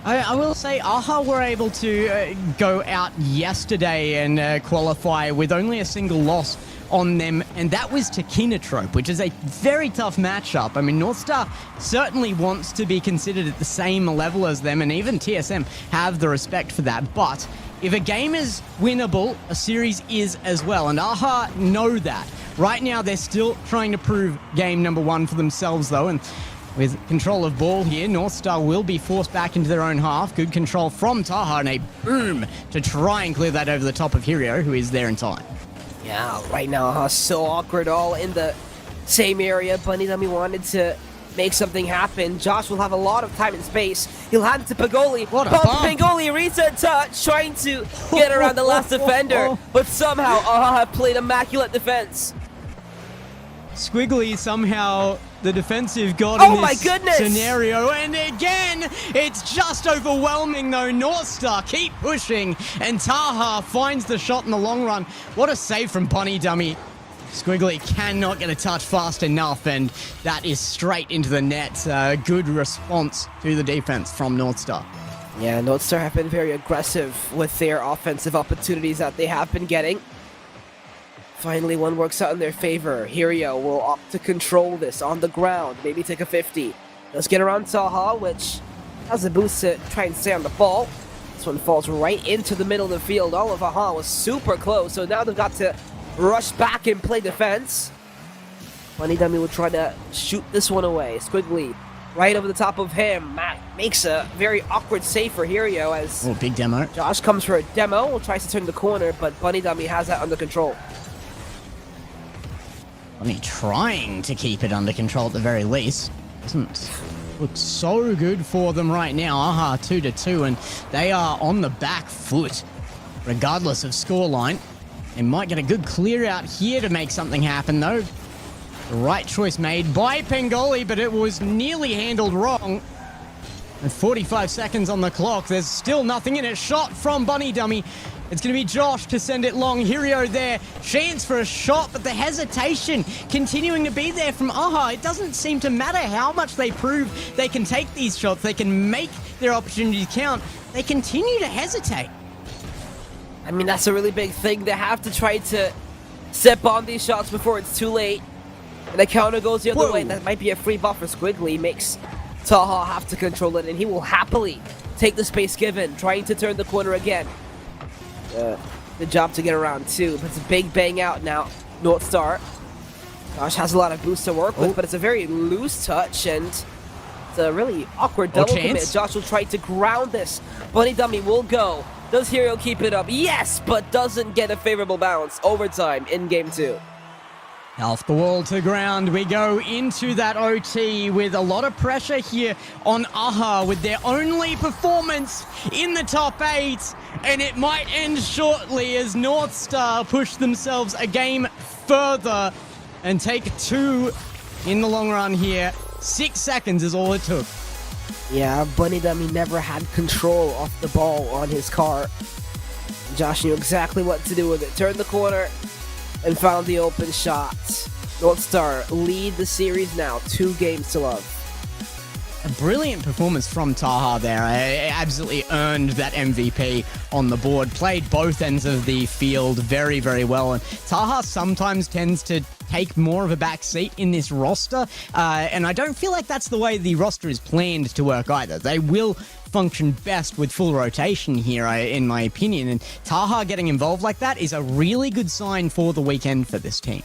I will say, Aha were able to go out yesterday and qualify with only a single loss on them, and that was to Kinotrope, which is a very tough matchup. I mean, Northstar certainly wants to be considered at the same level as them, and even TSM have the respect for that. But if a game is winnable, a series is as well, and Aha know that. Right now, they're still trying to prove game number one for themselves, though, and with control of ball here, Northstar will be forced back into their own half. Good control from Taha and a boom to try and clear that over the top of Hirio, who is there in time. Yeah, right now, so awkward, all in the same area. Bunny Dummy wanted to make something happen. Josh will have a lot of time and space. He'll hand it to Pagoli. What a bump. bump. Pagoli reset touch, trying to get around the last defender, but somehow Aha have played immaculate defense. Squiggly somehow the defensive got Oh in my this goodness! scenario, and again it's just overwhelming though. Northstar keep pushing, and Taha finds the shot in the long run. What a save from Bunny Dummy. Squiggly cannot get a touch fast enough, and that is straight into the net. Good response to the defense from Northstar. Yeah, Northstar have been very aggressive with their offensive opportunities that they have been getting. Finally, one works out in their favor. Hirio will opt to control this on the ground, maybe take a 50. Let's get around Taha, which has a boost to try and stay on the ball. This one falls right into the middle of the field. All of Aha was super close, so now they've got to rush back and play defense. Bunny Dummy will try to shoot this one away. Squiggly right over the top of him. Matt makes a very awkward save for Hirio as Big demo. Josh comes for a demo, tries to turn the corner, but Bunny Dummy has that under control. Bunny trying to keep it under control at the very least. Doesn't look so good for them right now. Aha 2-2, and they are on the back foot regardless of scoreline. They might get a good clear out here to make something happen though. The right choice made by Pangoli, but it was nearly handled wrong. With 45 seconds on the clock, there's still nothing in it. Shot from Bunny Dummy. It's going to be Josh to send it long. Hirio there. Chance for a shot, but the hesitation continuing to be there from Aha. It doesn't seem to matter how much they prove they can take these shots. They can make their opportunities count. They continue to hesitate. I mean, that's a really big thing. They have to try to step on these shots before it's too late. And the counter goes the other way. That might be a free buff for Squiggly. Makes Taha have to control it, and he will happily take the space given, trying to turn the corner again. Good job to get around too, but it's a big bang out now. Northstar. Josh has a lot of boost to work with, but it's a very loose touch, and it's a really awkward double commit. Josh will try to ground this. Bunny Dummy will go. Does Hirio keep it up? Yes, but doesn't get a favorable bounce. Overtime in game 2. Off the wall to ground, we go into that OT with a lot of pressure here on Aha with their only performance in the top 8, and it might end shortly as Northstar push themselves a game further and take 2 in the long run here. 6 seconds is all it took. Yeah, Bunny Dummy never had control of the ball on his car. Josh knew exactly what to do with it. Turned the corner and found the open shot. North Star lead the series now, 2 games to love. A brilliant performance from Taha there. Absolutely earned that MVP on the board. Played both ends of the field very, very well. And Taha sometimes tends to take more of a back seat in this roster. And I don't feel like that's the way the roster is planned to work either. They will function best with full rotation here, in my opinion. And Taha getting involved like that is a really good sign for the weekend for this team.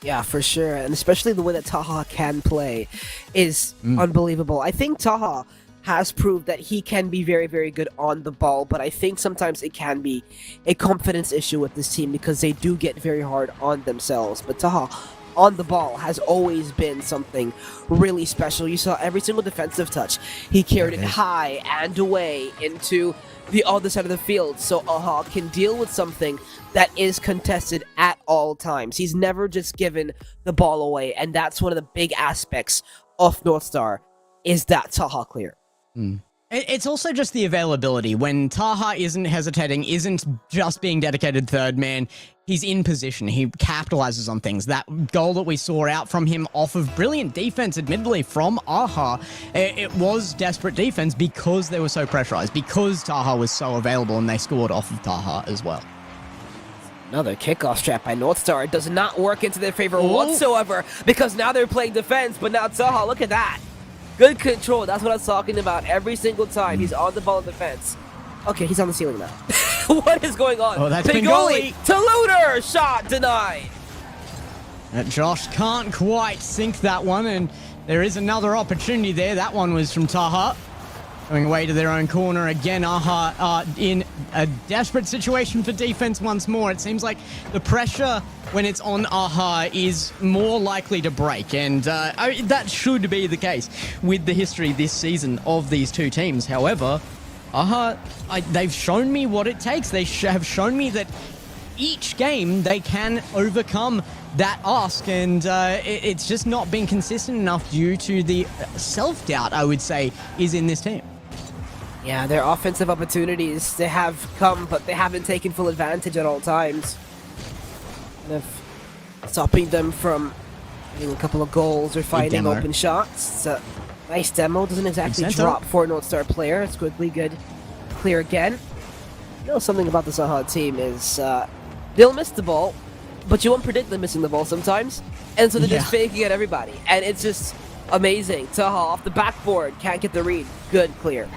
Yeah, for sure. And especially the way that Taha can play is unbelievable. I think Taha has proved that he can be very, very good on the ball, but I think sometimes it can be a confidence issue with this team because they do get very hard on themselves. But Taha on the ball has always been something really special. You saw every single defensive touch. He carried it high and away into the other side of the field, so Aha can deal with something that is contested at all times. He's never just given the ball away, and that's one of the big aspects of North Star, is that Taha clear. It's also just the availability. When Taha isn't hesitating, isn't just being dedicated third man, he's in position. He capitalizes on things. That goal that we saw out from him off of brilliant defense, admittedly, from Aha, it was desperate defense because they were so pressurized, because Taha was so available, and they scored off of Taha as well. Another kickoff strap by North Star. It does not work into their favor whatsoever, because now they're playing defense, but now Taha, look at that. Good control. That's what I was talking about every single time. He's on the ball in defense. Okay, he's on the ceiling now. What is going on? Oh, that's Pingoli to Looter! Shot denied! Josh can't quite sink that one, and there is another opportunity there. That one was from Taha. Going away to their own corner again. Aha in a desperate situation for defense once more. It seems like the pressure when it's on Aha is more likely to break, and that should be the case with the history this season of these two teams. However, Aha, they've shown me what it takes. They have shown me that each game they can overcome that ask, and it's just not been consistent enough due to the self-doubt, I would say, is in this team. Yeah, their offensive opportunities, they have come, but they haven't taken full advantage at all times. Kind of stopping them from getting a couple of goals or finding open shots. It's a nice demo. Doesn't exactly drop for a North Star player. It's quickly good. Clear again. You know, something about this Aha team is they'll miss the ball, but you won't predict them missing the ball sometimes. And so they're just faking at everybody. And it's just amazing. Taha off the backboard. Can't get the read. Good clear.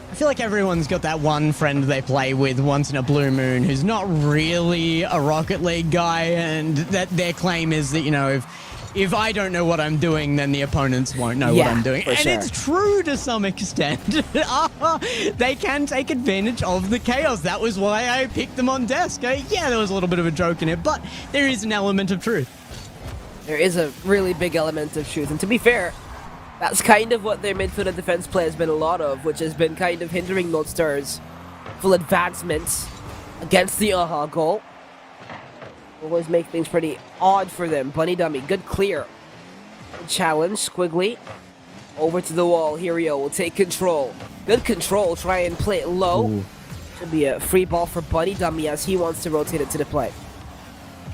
I feel like everyone's got that one friend they play with once in a blue moon who's not really a Rocket League guy, and that their claim is that, you know, if I don't know what I'm doing, then the opponents won't know what I'm doing. And it's true to some extent. They can take advantage of the chaos. That was why I picked them on desk. Yeah, there was a little bit of a joke in it, but there is an element of truth. There is a really big element of truth, and to be fair, that's kind of what their midfield and defense play has been a lot of, which has been kind of hindering North Star's full advancements against the Aha goal. Always make things pretty odd for them. Bunny dummy, good clear. Good challenge, Squiggly. Over to the wall, Hirio will take control. Good control, try and play it low. Ooh. Should be a free ball for Bunny dummy as he wants to rotate it to the play.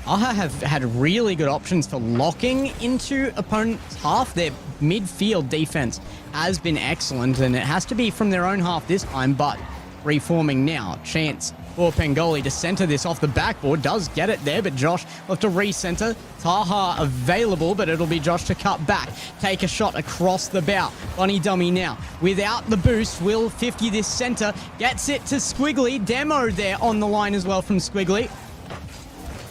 Aha have had really good options for locking into opponents' half. Their midfield defense has been excellent, and it has to be from their own half this time, but reforming now. Chance for Pengoli to center this off the backboard. Does get it there, but Josh will have to recenter. Taha available, but it'll be Josh to cut back. Take a shot across the bow. Bunny dummy now. Without the boost, will 50 this center. Gets it to Squiggly. Demo there on the line as well from Squiggly.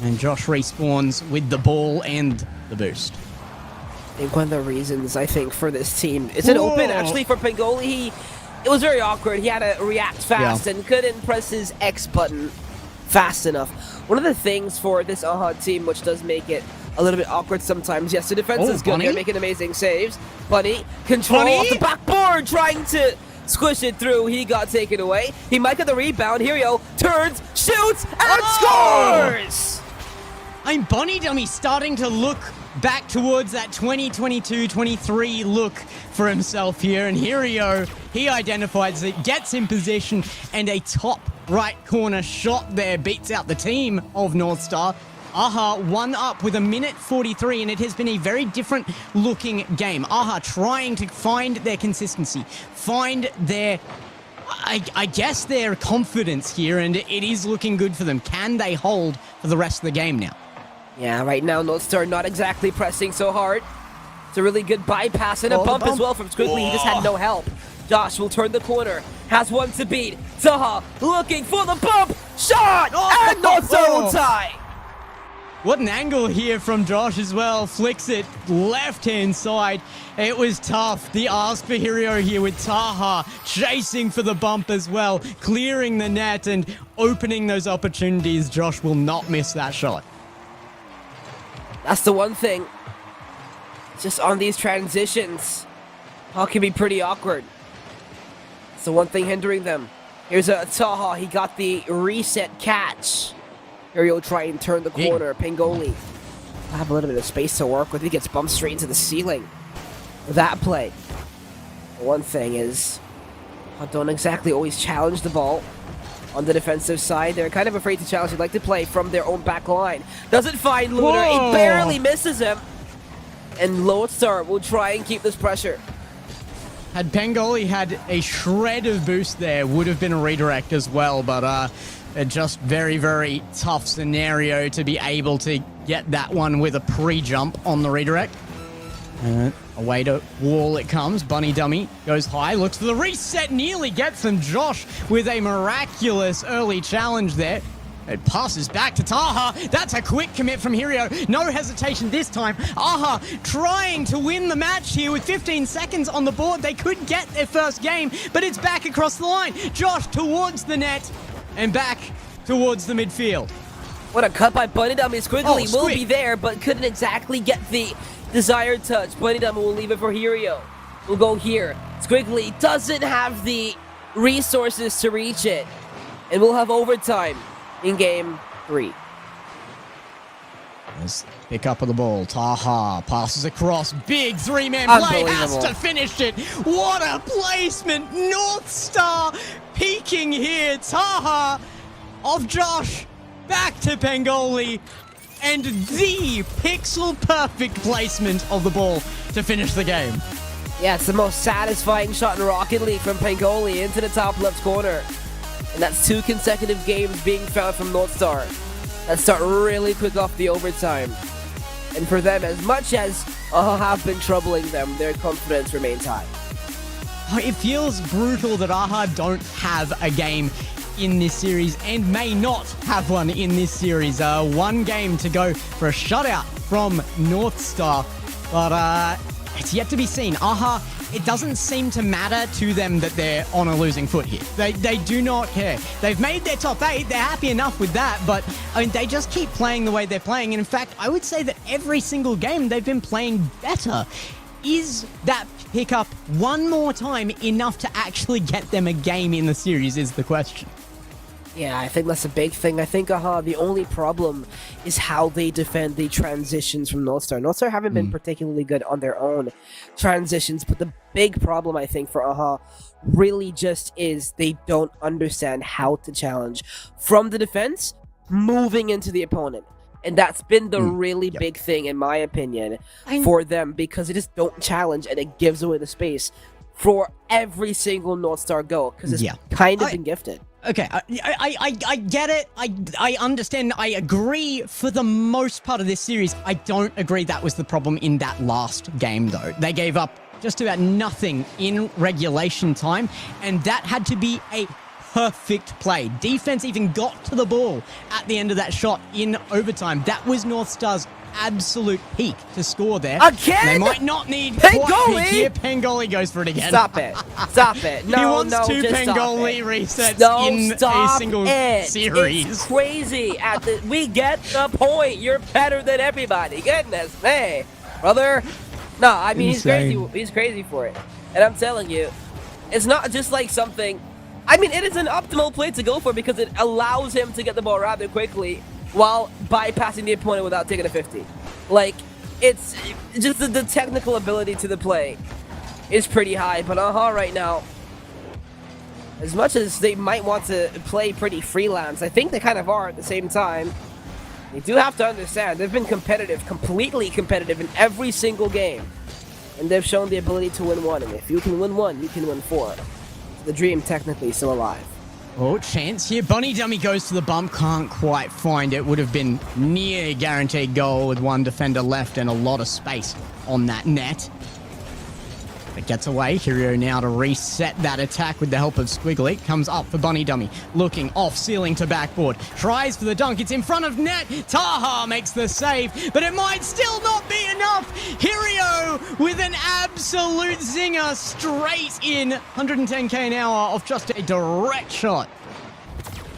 And Josh respawns with the ball and the boost. I think one of the reasons, I think, for this team is it open, actually, for Pengoli. It was very awkward. He had to react fast and couldn't press his X button fast enough. One of the things for this Aha team, which does make it a little bit awkward sometimes, yes, the defense is good. They're making amazing saves. Bunny, control off the backboard, trying to squish it through. He got taken away. He might get the rebound. Hirio turns, shoots, and scores! I'm Bunny Dummy starting to look back towards that 2022-23 look for himself here. And Hirio, he identifies it, gets in position, and a top right corner shot there beats out the team of North Star. Aha one up with 1:43, and it has been a very different looking game. Aha trying to find their consistency, find their, I guess, their confidence here, and it is looking good for them. Can they hold for the rest of the game now? Yeah, right now Northstar not exactly pressing so hard. It's a really good bypass and a bump as well from Squiggly. He just had no help. Josh will turn the corner, has one to beat. Taha looking for the bump, shot, and Northstar will tie. What an angle here from Josh as well. Flicks it left-hand side. It was tough. The ask for hero here with Taha chasing for the bump as well, clearing the net and opening those opportunities. Josh will not miss that shot. That's the one thing. Just on these transitions, how can be pretty awkward. It's the one thing hindering them. Here's a Taha. He got the reset catch. Here he'll try and turn the corner. Pangoli. I have a little bit of space to work with. He gets bumped straight into the ceiling. That play. The one thing is, I don't exactly always challenge the ball. On the defensive side, they're kind of afraid to challenge. They like to play from their own back line. Doesn't find Lunar. He barely misses him. And Lodestar will try and keep this pressure. Had Pangoli had a shred of boost there, would have been a redirect as well, but just very, very tough scenario to be able to get that one with a pre-jump on the redirect. Away to wall it comes. Bunny Dummy goes high, looks for the reset, nearly gets them. Josh with a miraculous early challenge there. It passes back to Taha. That's a quick commit from Hero. No hesitation this time. Aha trying to win the match here with 15 seconds on the board. They could get their first game, but it's back across the line. Josh towards the net and back towards the midfield. What a cut by Bunny Dummy. Squiggly will Squig. be there, but couldn't exactly get the desired touch. Bunny Dummy will leave it for Hero. We'll go here. Squiggly doesn't have the resources to reach it. And we'll have overtime in game 3. Let's pick up of the ball. Taha passes across. Big three-man play. Has to finish it. What a placement. North Star peaking here. Taha off Josh. Back to Pangoli. And the pixel-perfect placement of the ball to finish the game. Yeah, it's the most satisfying shot in Rocket League from Pangoli into the top left corner. And that's 2 consecutive games being found from Northstar. Let's start really quick off the overtime. And for them, as much as have been troubling them, their confidence remains high. It feels brutal that AHA don't have a game in this series and may not have one in this series. One game to go for a shutout from Northstar, but it's yet to be seen. AHA, it doesn't seem to matter to them that they're on a losing foot here. They do not care. They've made their top 8. They're happy enough with that, but I mean, they just keep playing the way they're playing. And in fact, I would say that every single game they've been playing better. Is that pickup one more time enough to actually get them a game in the series is the question. Yeah, I think that's a big thing. I think the only problem is how they defend the transitions from Northstar. Northstar haven't been particularly good on their own transitions, but the big problem, I think, for AHA really just is they don't understand how to challenge from the defense moving into the opponent. And that's been the really big thing, in my opinion, for them, because they just don't challenge and it gives away the space for every single Northstar goal, because it's kind of been gifted. Okay, I get it. I understand. I agree for the most part of this series. I don't agree that was the problem in that last game, though. They gave up just about nothing in regulation time, and that had to be a perfect play. Defense even got to the ball at the end of that shot in overtime. That was Northstar's absolute peak to score there. Again? They might not need Pangoli! quite peak here. Pangoli goes for it again. Stop it. Stop it. No, he wants no, 2 just Pangoli resets no, in a single series. It's crazy. We get the point. You're better than everybody. Goodness me. Brother. No, I mean, Insane. he's crazy. He's crazy for it. And I'm telling you, it's not just like something... I mean, it is an optimal play to go for because it allows him to get the ball rather quickly while bypassing the opponent without taking a 50. Like, it's just the technical ability to the play is pretty high. But right now, as much as they might want to play pretty freelance, I think they kind of are at the same time. You do have to understand, they've been competitive, completely competitive in every single game. And they've shown the ability to win one. And if you can win one, you can win four. The dream technically still alive. Oh, chance here. Bunny Dummy goes to the bump. Can't quite find it. Would have been near guaranteed goal with one defender left and a lot of space on that net. It gets away. Hirio now to reset that attack with the help of Squiggly. Comes up for Bunny Dummy. Looking off ceiling to backboard. Tries for the dunk. It's in front of net. Taha makes the save, but it might still not be enough. Hirio with an absolute zinger straight in. 110k an hour off just a direct shot.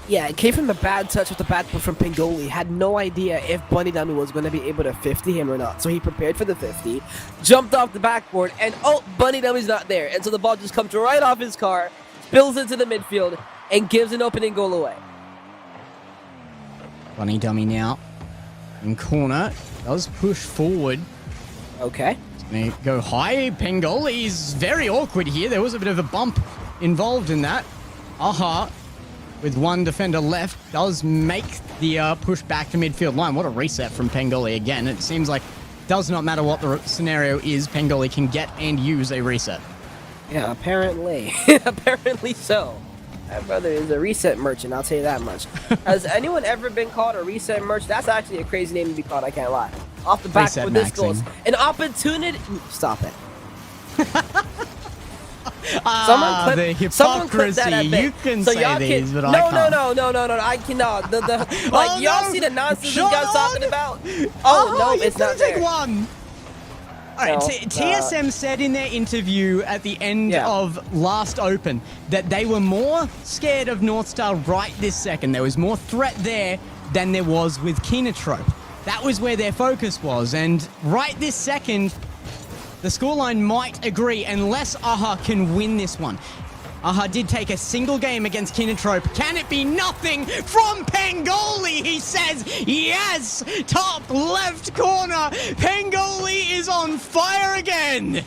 Yeah, it came from the bad touch with the backboard from Pingoli. Had no idea if Bunny Dummy was going to be able to 50 him or not. So he prepared for the 50, jumped off the backboard, and oh, Bunny Dummy's not there. And so the ball just comes right off his car, spills into the midfield, and gives an opening goal away. Bunny Dummy now in corner. Does push forward. Okay. Gonna go high. Pengoli's very awkward here. There was a bit of a bump involved in that. Aha. With one defender left, does make the push back to midfield line. What a reset from Pengoli again. It seems like does not matter what the scenario is, Pengoli can get and use a reset. Yeah, apparently. Apparently so. That brother is a reset merchant, I'll tell you that much. Has anyone ever been called a reset merchant? That's actually a crazy name to be called, I can't lie. Off the back Reset with this maxing. goal. An opportunity. Stop it. The hypocrisy. You can say these, but I can't. No, I cannot. Like, Oh, y'all no. see the nonsense Shut this guy's on. talking about? Oh, no, you it's not take there. one. All right, No, TSM said in their interview at the end of last Open that they were more scared of Northstar right this second. There was more threat there than there was with Kinotrope. That was where their focus was, and right this second, the scoreline might agree unless Aha can win this one. Aha did take a single game against Kinotrope. Can it be nothing from Pengoli? He says yes! Top left corner. Pengoli is on fire again.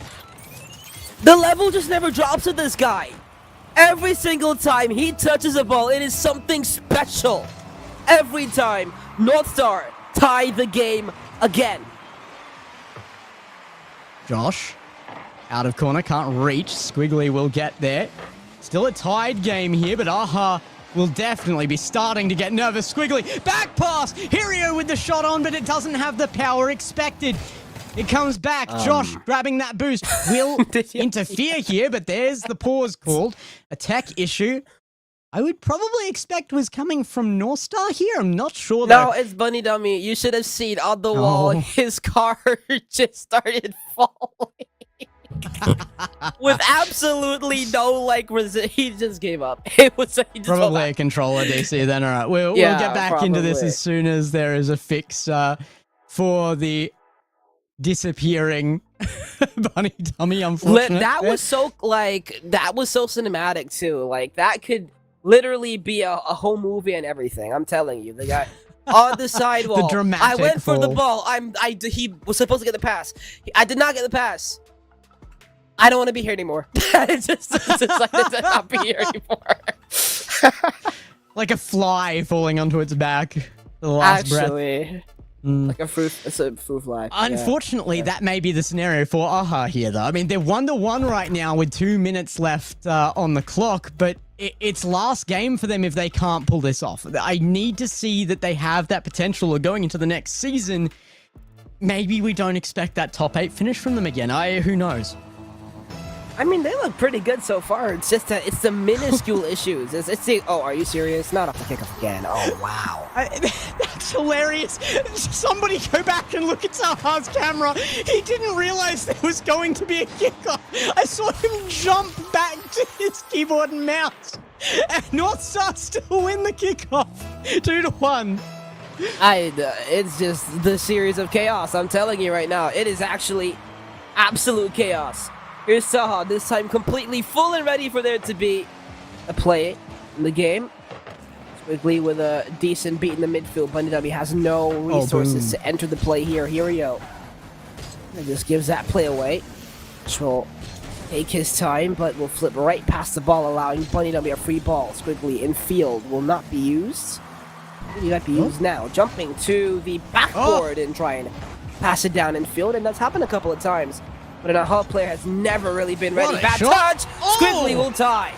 The level just never drops with this guy. Every single time he touches a ball, it is something special. Every time, Northstar tie the game again. Josh, out of corner, can't reach. Squiggly will get there. Still a tied game here, but Aha will definitely be starting to get nervous. Squiggly, back pass! Hirio with the shot on, but it doesn't have the power expected. It comes back. Josh grabbing that boost. Will interfere here, but there's the pause called. A tech issue. I would probably expect was coming from Northstar here. I'm not sure though. No, it's Bunny Dummy. You should have seen on the wall, his car just started falling. With absolutely no, like, he just gave up. It was he just Probably a controller DC then. All right, we'll get back into this probably. as soon as there is a fix for the disappearing Bunny Dummy, unfortunately. That was so cinematic too. Like, that could literally be a whole movie and everything. I'm telling you, the guy on the sidewall. dramatic I went for the fall. ball. He was supposed to get the pass. I did not get the pass. I don't want to be here anymore. it's just decided to not be here anymore. Like a fly falling onto its back. The last breath. Actually, like a fruit fly. Unfortunately, that may be the scenario for Aha here, though. I mean, they're 1-1 right now with 2 minutes left on the clock, but it's last game for them if they can't pull this off. I need to see that they have that potential of going into the next season. Maybe we don't expect that top 8 finish from them again. Who knows? I mean, they look pretty good so far. It's just that it's the minuscule issues. It's the, oh, are you serious? Not off the kickoff again. Oh, wow. That's hilarious. Somebody go back and look at Zaha's camera. He didn't realize there was going to be a kickoff. I saw him jump back to his keyboard and mouse. And Northstar still win the kickoff. 2-1. It's just the series of chaos. I'm telling you right now. It is actually absolute chaos. Here's Saha, this time completely full and ready for there to be a play in the game. Squiggly with a decent beat in the midfield. Bunny Dummy has no resources to enter the play here. Here we go. And just gives that play away. Which will take his time, but will flip right past the ball, allowing Bunny Dummy a free ball. Squiggly in field will not be used. He might be used now. Jumping to the backboard and trying to pass it down in field, and that's happened a couple of times. But an AHA player has never really been ready. What a Bad shot. touch! Oh! Squiggly will tie.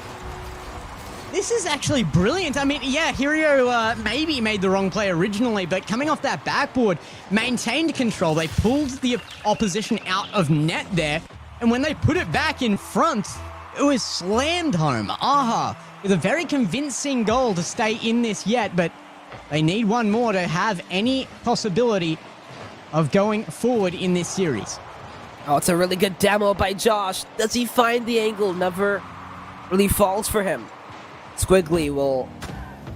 This is actually brilliant. I mean, yeah, Hirio maybe made the wrong play originally, but coming off that backboard, maintained control. They pulled the opposition out of net there, and when they put it back in front, it was slammed home. AHA with a very convincing goal to stay in this yet, but they need one more to have any possibility of going forward in this series. Oh, it's a really good demo by Josh. Does he find the angle? Never really falls for him. Squiggly will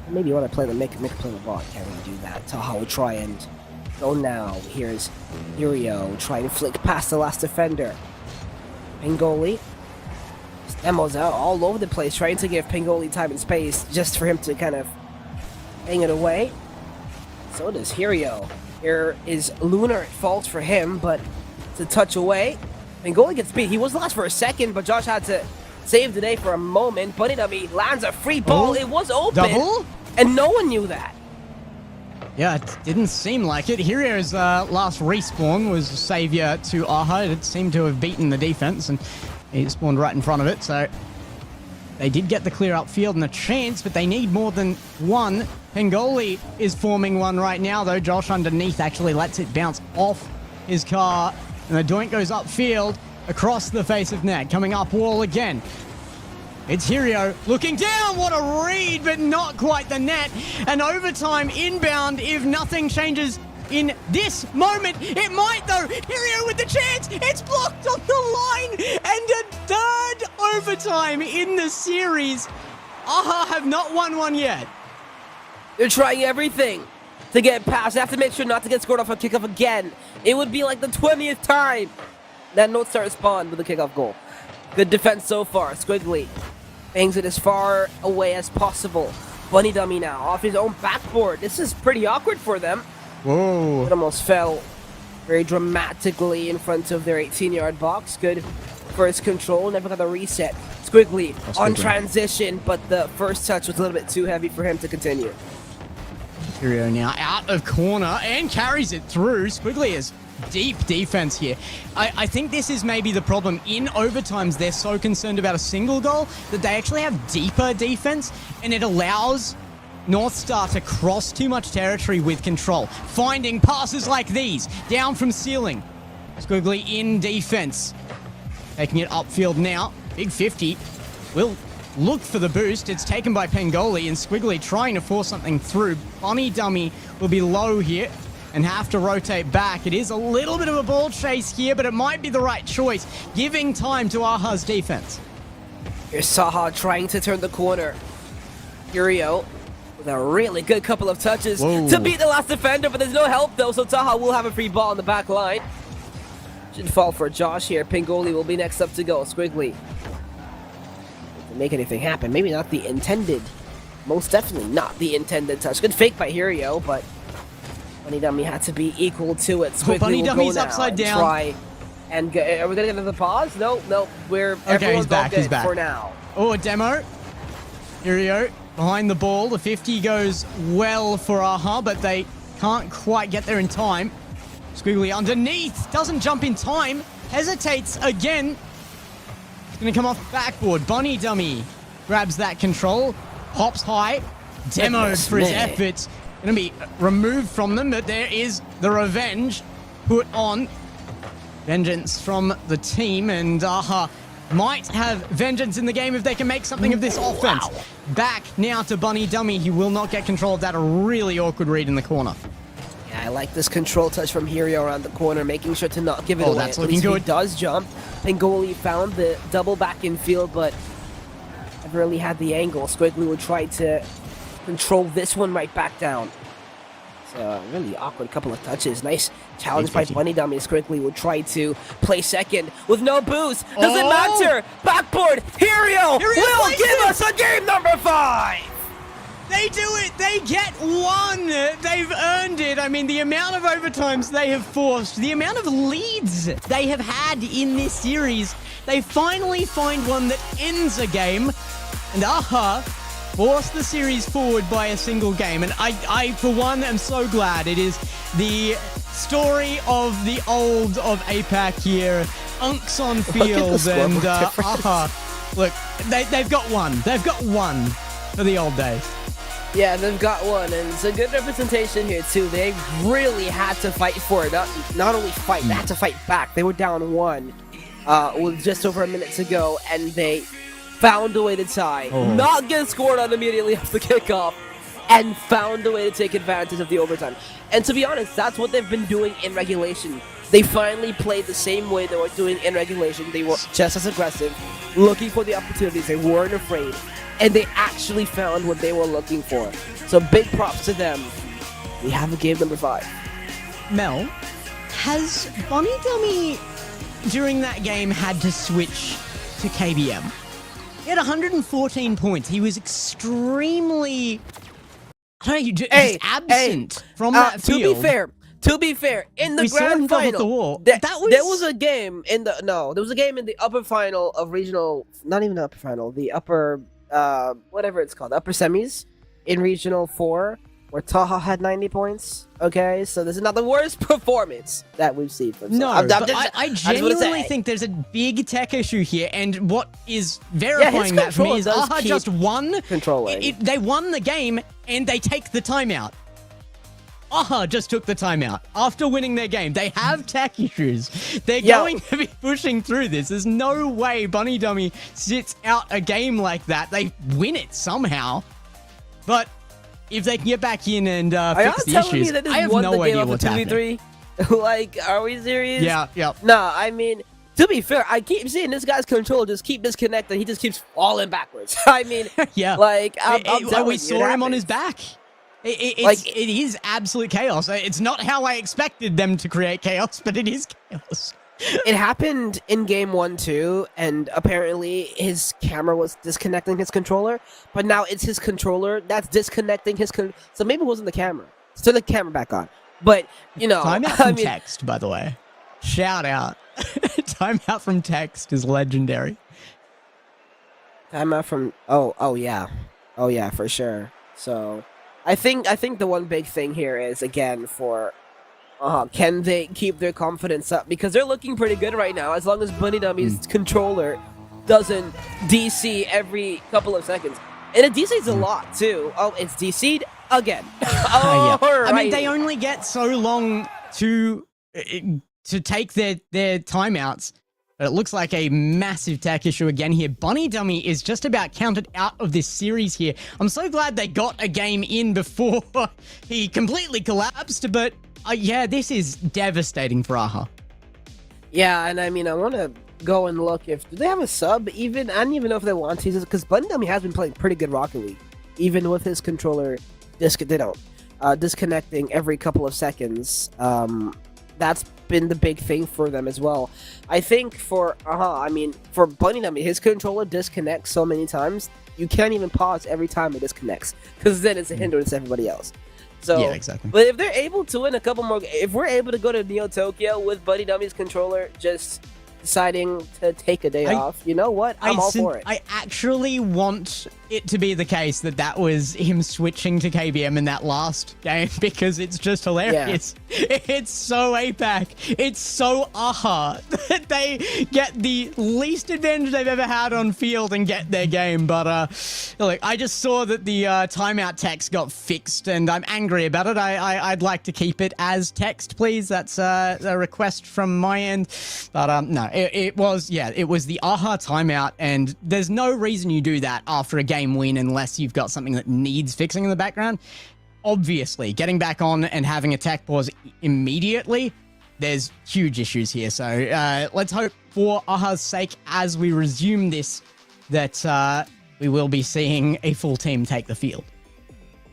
maybe want to play the make a play the bot. Can't really do that. Taha will try and go now. Here's Irio trying to flick past the last defender. Pingoli. Demos out all over the place, trying to give Pingoli time and space just for him to kind of hang it away. So does Hirio. Here is Lunar. It falls for him, but it's a touch away. Pingoli gets beat. He was lost for a second, but Josh had to save the day for a moment. Bunny Dummy lands a free ball. Oh, it was open. double? And no one knew that. Yeah, it didn't seem like it. Hirio's last respawn was a savior to AHA. It seemed to have beaten the defense, and he spawned right in front of it, so they did get the clear upfield and a chance, but they need more than one. Pengoli is forming one right now, though. Josh underneath actually lets it bounce off his car, and the doink goes upfield across the face of net. Coming up wall again. It's Hirio looking down. What a read, but not quite the net. And overtime inbound if nothing changes in this moment. It might, though. Hirio with the chance. It's blocked on the line. And a third overtime in the series. AHA have not won one yet. They're trying everything to get past. They have to make sure not to get scored off a kickoff again. It would be like the 20th time that North Star spawned with a kickoff goal. Good defense so far. Squiggly bangs it as far away as possible. Bunny Dummy now off his own backboard. This is pretty awkward for them. Whoa. It almost fell very dramatically in front of their 18-yard box. Good first control. Never got the reset. Squiggly on transition, but the first touch was a little bit too heavy for him to continue. Hirio now out of corner and carries it through. Squiggly is deep defense here. I think this is maybe the problem. In overtimes, they're so concerned about a single goal that they actually have deeper defense, and it allows North Star to cross too much territory with control. Finding passes like these, down from ceiling. Squiggly in defense. Taking it upfield now. Big 50 will look for the boost. It's taken by Pengoli, and Squiggly trying to force something through. Bunny Dummy will be low here and have to rotate back. It is a little bit of a ball chase here, but it might be the right choice, giving time to AHA's defense. Here's Saha trying to turn the corner. Curio with a really good couple of touches to beat the last defender, but there's no help though, so Taha will have a free ball on the back line. Should fall for Josh here. Pingoli will be next up to go. Squiggly. To make anything happen. Maybe not the intended. Most definitely not the intended touch. Good fake by Hirio, but Bunny Dummy had to be equal to it. Squiggly Bunny will Dummy's go now upside and down. try and go. Are we gonna get another pause? No. We're Okay, he's everyone's all back. good He's back for now. Oh, a demo. Hirio behind the ball. The 50 goes well for AHA, but they can't quite get there in time. Squiggly underneath. Doesn't jump in time. Hesitates again. It's going to come off backboard. Bunny Dummy grabs that control. Hops high. Demoed for his efforts. Going to be removed from them, but there is the revenge put on. Vengeance from the team, and AHA might have vengeance in the game if they can make something of this offense. Back now to Bunny Dummy. He will not get control of that. A really awkward read in the corner. Yeah, I like this control touch from Hirio around the corner, making sure to not give it away. That's At looking least good. He does jump. Pingoli found the double back in field, but never really had the angle. Squiggly would try to control this one right back down. So really awkward couple of touches. Nice challenge by Bunny Dummy. Squiggly would try to play second with no boost. Doesn't matter. Backboard. Hirio will give us a game number 5. They do it! They get one! They've earned it! I mean, the amount of overtimes they have forced, the amount of leads they have had in this series, they finally find one that ends a game, and AHA force the series forward by a single game. And I for one, am so glad it is the story of the old of Apac here. Unks on field and look, they've got one. They've got one for the old days. Yeah, they've got one, and it's a good representation here too. They really had to fight for it. Not only fight, they had to fight back. They were down 1 with just over a minute to go, and they found a way to tie. Not get scored on immediately after the kickoff, and found a way to take advantage of the overtime. And to be honest, that's what they've been doing in regulation. They finally played the same way they were doing in regulation. They were just as aggressive, looking for the opportunities. They weren't afraid. And they actually found what they were looking for. So big props to them. We have a game number 5. Mel, has Bonnie Dummy during that game had to switch to KBM? He had 114 points. He was extremely, I don't know, just absent from that field. To be fair, in the grand final, there was a game in the upper final of regional, not even the upper final, the upper whatever it's called, upper semis in Regional 4, where Taha had 90 points. Okay, so this is not the worst performance that we've seen from I genuinely think there's a big tech issue here, and what is verifying that for me is Aha just won. They won the game, and they take the timeout. Aha just took the timeout after winning their game. They have tech issues. They're going to be pushing through this. There's no way Bunny Dummy sits out a game like that. They win it somehow. But if they can get back in and fix the issues, I have no idea what's happening. Like, are we serious? Yeah. Nah, I mean, to be fair, I keep seeing this guy's controller just keep disconnected. He just keeps falling backwards. I mean, yeah. Like, we saw him on his back. It is absolute chaos. It's not how I expected them to create chaos, but it is chaos. It happened in game 1 too, and apparently his camera was disconnecting his controller, but now it's his controller that's disconnecting his so maybe it wasn't the camera. So turn the camera back on. But, you know, timeout from text, by the way. Shout out. Timeout from text is legendary. Timeout from oh yeah, for sure. So I think the one big thing here is, again, for can they keep their confidence up, because they're looking pretty good right now, as long as Bunny Dummy's controller doesn't DC every couple of seconds. And it DC's a lot too. Oh, it's DC'd again. Yeah. I mean, they only get so long to take their timeouts. But it looks like a massive tech issue again here. Bunny Dummy is just about counted out of this series here. I'm so glad they got a game in before he completely collapsed, but yeah, this is devastating for Aha. Yeah, and I mean, I want to go and look do they have a sub even? I don't even know if they want to, because Bunny Dummy has been playing pretty good Rocket League, even with his controller disconnecting every couple of seconds. That's been the big thing for them as well. I think for for Bunny Dummy, his controller disconnects so many times, you can't even pause every time it disconnects, because then it's a hindrance to everybody else. So, yeah, exactly. But if they're able to win a couple more, if we're able to go to Neo Tokyo with Bunny Dummy's controller just deciding to take a day off, you know what? I'm all for it. I actually want it to be the case that was him switching to KBM in that last game, because it's just hilarious. Yeah. It's so Apac. It's so Aha that they get the least advantage they've ever had on field and get their game. But look, I just saw that the timeout text got fixed, and I'm angry about it. I'd like to keep it as text, please. That's a request from my end. But no, it was the Aha timeout, and there's no reason you do that after a game win unless you've got something that needs fixing in the background. Obviously, getting back on and having a tech pause immediately, there's huge issues here. So let's hope for Aha's sake, as we resume this, that we will be seeing a full team take the field.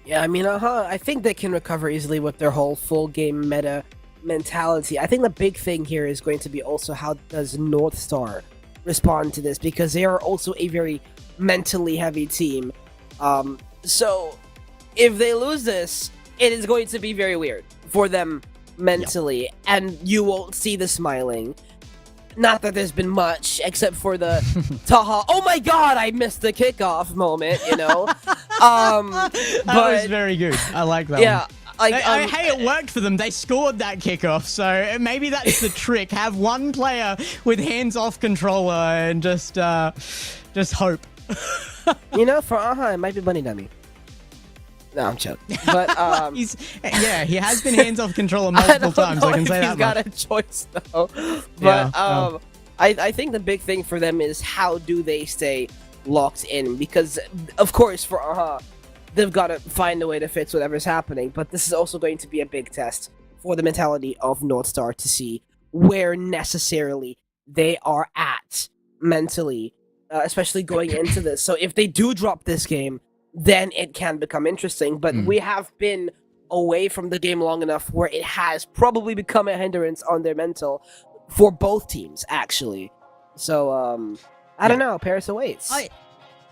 Yeah, I mean, I think they can recover easily with their whole full game meta mentality. I think the big thing here is going to be also how does North Star respond to this, because they are also a very mentally heavy team. So if they lose this, it is going to be very weird for them mentally, and you won't see the smiling. Not that there's been much, except for the Taha, oh my god, I missed the kickoff moment, you know? That was but very good. I like that yeah, one. like Hey, it worked for them. They scored that kickoff, so maybe that's the trick. Have one player with hands-off controller and just hope. you know, for it might be Bunny Dummy. No, I'm joking. But he has been hands-off controller multiple times. I can say that he's got much. a choice though. But Yeah, well. I think the big thing for them is how do they stay locked in, because of course for they've got to find a way to fix whatever's happening, but this is also going to be a big test for the mentality of North Star to see where necessarily they are at mentally, especially going into this. So if they do drop this game, then it can become interesting, but we have been away from the game long enough where it has probably become a hindrance on their mental for both teams, actually. So, I don't know. Paris awaits.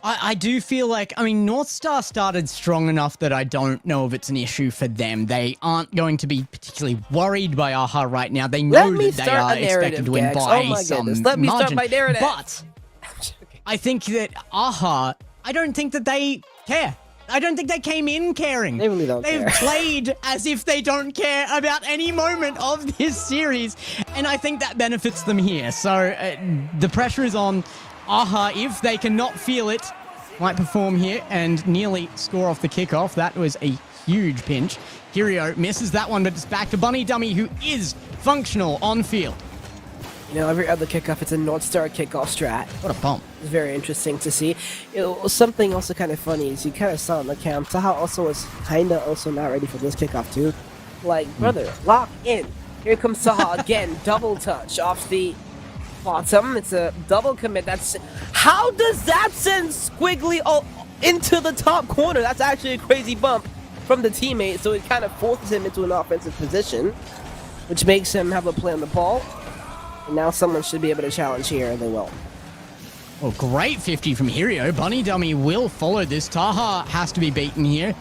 I do feel like, I mean, North Star started strong enough that I don't know if it's an issue for them. They aren't going to be particularly worried by AHA right now. They know that they are expected to win by some Let me margin. start my narrative. But I think that AHA, I don't think that they care. I don't think they came in caring. They really don't They've care. played as if they don't care about any moment of this series, and I think that benefits them here. So the pressure is on AHA. If they cannot feel it, might perform here and nearly score off the kickoff. That was a huge pinch. Kirio misses that one, but it's back to Bunny Dummy, who is functional on field. You know, every other kickoff, it's a North Star kickoff strat. What a bump. It's very interesting to see. Something also kind of funny is you kind of saw in the camp, Taha also was kind of also not ready for this kickoff too. Like, brother, lock in. Here comes Taha again, double touch off the bottom. It's a double commit. How does that send Squiggly into the top corner? That's actually a crazy bump from the teammate, so it kind of forces him into an offensive position, which makes him have a play on the ball. And now someone should be able to challenge here, and they will. Well, great 50 from Hirio. Bunny Dummy will follow this. Taha has to be beaten here.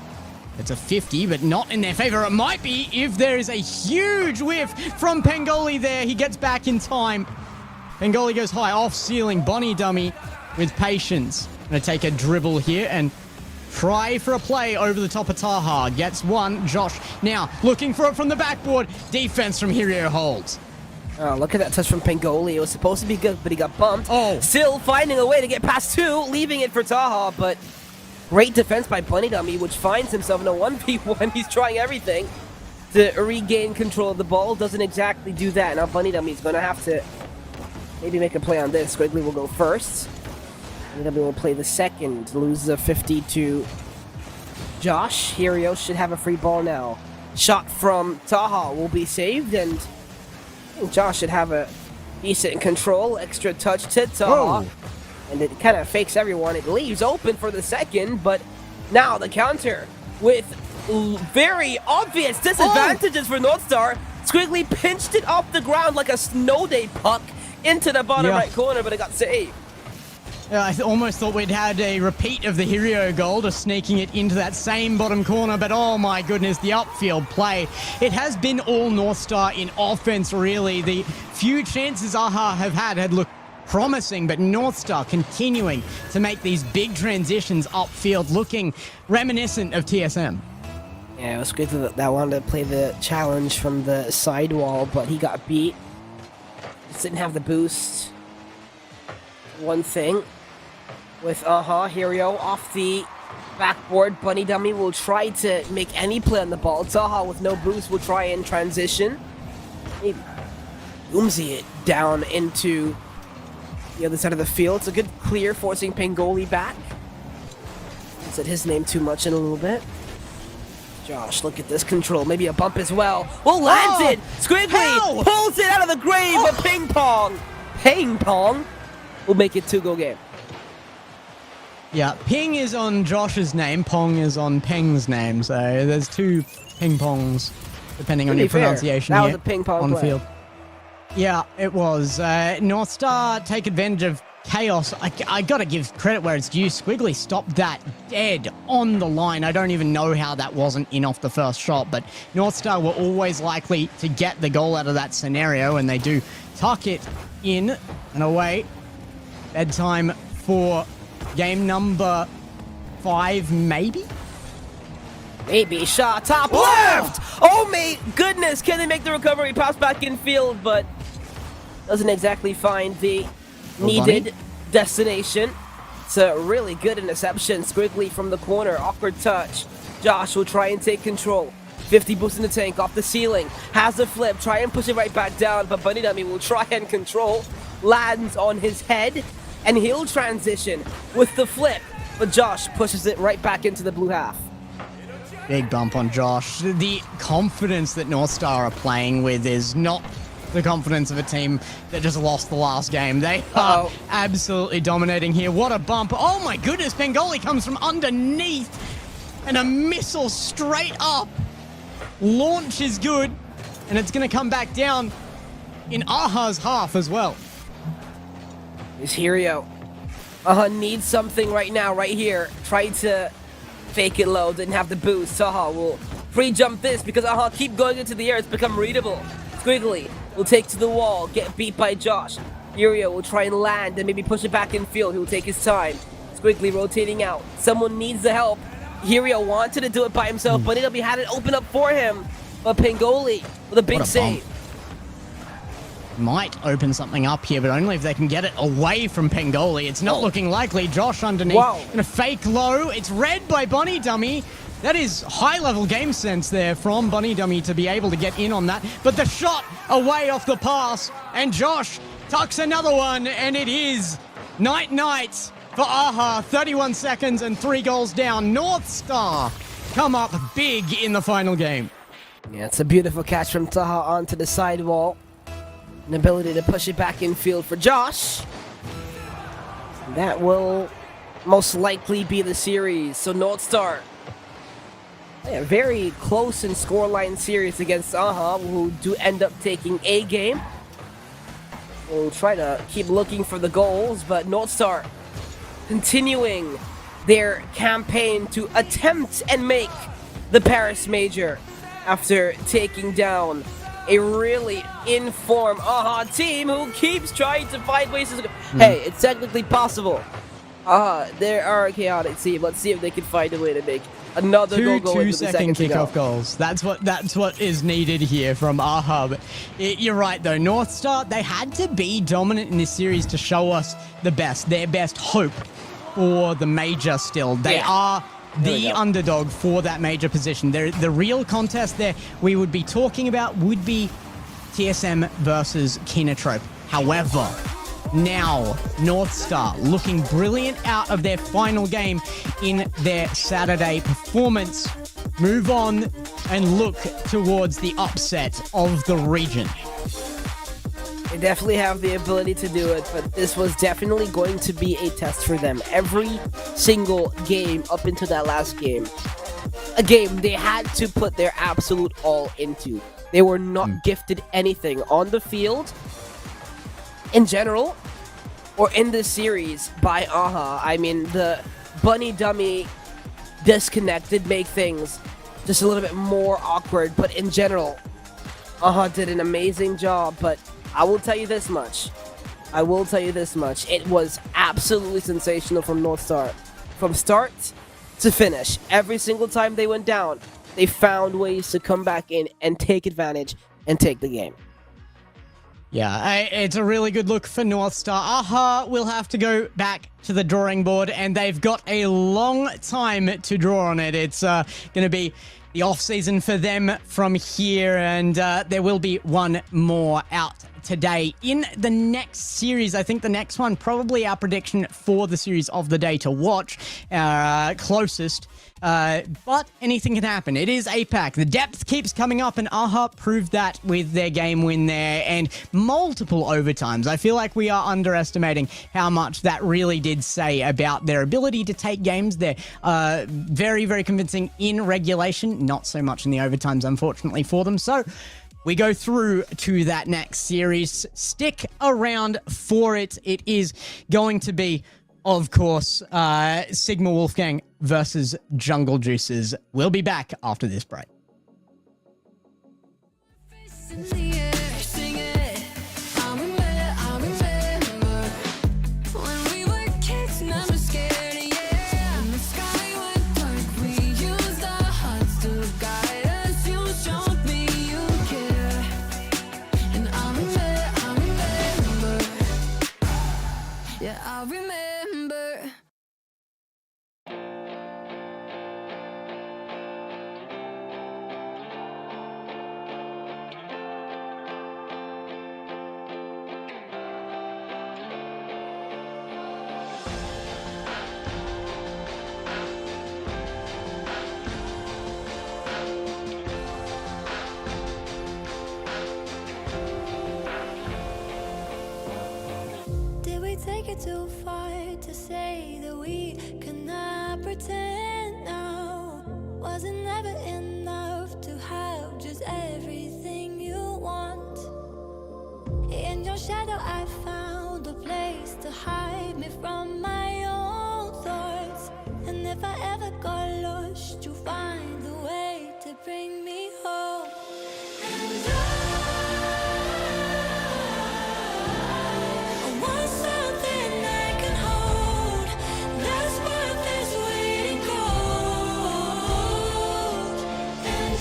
It's a 50, but not in their favor. It might be if there is a huge whiff from Pengoli there. He gets back in time. Pengoli goes high off ceiling. Bunny Dummy with patience. Gonna take a dribble here and try for a play over the top of Taha. Gets one. Josh now looking for it from the backboard. Defense from Hirio holds. Oh, look at that touch from Pengoli. It was supposed to be good, but he got bumped. Oh. Still finding a way to get past two, leaving it for Taha, but great defense by Bunny Dummy, which finds himself in a 1v1. He's trying everything to regain control of the ball. Doesn't exactly do that. Now Bunny Dummy's going to have to maybe make a play on this. Squiggly will go first. Bunny Dummy will play the second. Loses a 50 to Josh. Hirio should have a free ball now. Shot from Taha will be saved, and Josh should have a decent control. Extra touch to Taha. And it kind of fakes everyone. It leaves open for the second, but now the counter with very obvious disadvantages for North Star. Squiggly pinched it off the ground like a snow day puck into the bottom right corner, but it got saved. I almost thought we'd had a repeat of the Hirio goal, just sneaking it into that same bottom corner, but oh my goodness, the upfield play. It has been all North Star in offense, really. The few chances AHA have had looked promising, but North Star continuing to make these big transitions upfield, looking reminiscent of TSM. Yeah, it was good that wanted to play the challenge from the sidewall, but he got beat. Just didn't have the boost. One thing with Hirio off the backboard. Bunny Dummy will try to make any play on the ball. Taha with no boost will try and transition. He boomsy it down into the other side of the field. It's a good clear, forcing Pengoli back. I said his name too much in a little bit. Josh, look at this control. Maybe a bump as well. Oh, lands it! Squiggly pulls it out of the grave, but ping pong will make it 2-goal game. Yeah, Ping is on Josh's name, Pong is on Peng's name, so there's two ping pongs, depending on your pronunciation that here was a ping pong on play. field. Yeah, it was. North Star take advantage of chaos. I gotta give credit where it's due. Squiggly stopped that dead on the line. I don't even know how that wasn't in off the first shot, but North Star were always likely to get the goal out of that scenario, and they do tuck it in and away. Bedtime for game number 5, maybe? Maybe shot top left. Oh my goodness, can they make the recovery? Pass back in field, but doesn't exactly find the needed destination. It's a really good interception. Squiggly from the corner, awkward touch. Josh will try and take control. 50 boost in the tank off the ceiling. Has the flip, try and push it right back down, but Bunny Dummy will try and control. Lands on his head, and he'll transition with the flip, but Josh pushes it right back into the blue half. Big bump on Josh. The confidence that North Star are playing with is not the confidence of a team that just lost the last game. They are absolutely dominating here. What a bump. Oh my goodness, Pengoli comes from underneath, and a missile straight up. Launch is good, and it's going to come back down in Aha's half as well. Is Hirio. Needs something right now, right here. Tried to fake it low, didn't have the boost. Taha will pre-jump this because keep going into the air. It's become readable. Squiggly will take to the wall, get beat by Josh. Hirio will try and land and maybe push it back in field. He will take his time. Squiggly rotating out. Someone needs the help. Hirio wanted to do it by himself, but he had it open up for him. But Pengoli with a big save. Might open something up here, but only if they can get it away from Pengoli. It's not looking likely. Josh underneath. Gonna fake low. It's read by Bunny Dummy. That is high-level game sense there from Bunny Dummy to be able to get in on that. But the shot away off the pass, and Josh tucks another one, and it is night-night for Aha. 31 seconds and 3 goals down. North Star come up big in the final game. Yeah, it's a beautiful catch from Taha onto the sidewall. An ability to push it back in field for Josh. That will most likely be the series. So North Star, very close in scoreline series against Aha, who do end up taking a game. We'll try to keep looking for the goals, but North Star continuing their campaign to attempt and make the Paris Major after taking down a really in-form Aha team who keeps trying to find ways to... Hey, it's technically possible. They are a chaotic team. Let's see if they can find a way to make another goal into the second kickoff goals. That's what is needed here from Aha. But you're right though. North Star, they had to be dominant in this series to show us their best hope for the major still. They are the underdog for that major position. The real contest there we would be talking about would be TSM versus Kinotrope. However, now North Star looking brilliant out of their final game in their Saturday performance. Move on and look towards the upset of the region. They definitely have the ability to do it, but this was definitely going to be a test for them. Every single game up into that last game, a game they had to put their absolute all into. They were not gifted anything on the field, in general, or in this series by Aha. I mean, the Bunny Dummy disconnect did make things just a little bit more awkward, but in general, Aha did an amazing job, but I will tell you this much. It was absolutely sensational from North Star. From start to finish, every single time they went down, they found ways to come back in and take advantage and take the game. Yeah, it's a really good look for North Star. Aha will have to go back to the drawing board, and they've got a long time to draw on it. It's going to be the off-season for them from here, and there will be one more out today in the next series. I think the next one, probably our prediction for the series of the day to watch, closest. But anything can happen. It is Apac. The depth keeps coming up, and Aha proved that with their game win there and multiple overtimes. I feel like we are underestimating how much that really did say about their ability to take games. They're very, very convincing in regulation, not so much in the overtimes, unfortunately, for them. So we go through to that next series. Stick around for it. It is going to be, of course, Sigma Wolfgang versus Jungle Juices. We'll be back after this break. When we were kids, never scared, yeah. And the sky pretend now. Was it never enough to have just everything you want? In your shadow I found a place to hide me from my own thoughts. And if I ever got lost, you find a way to bring me home. And I want something I can hold. That's worth this waiting cold. And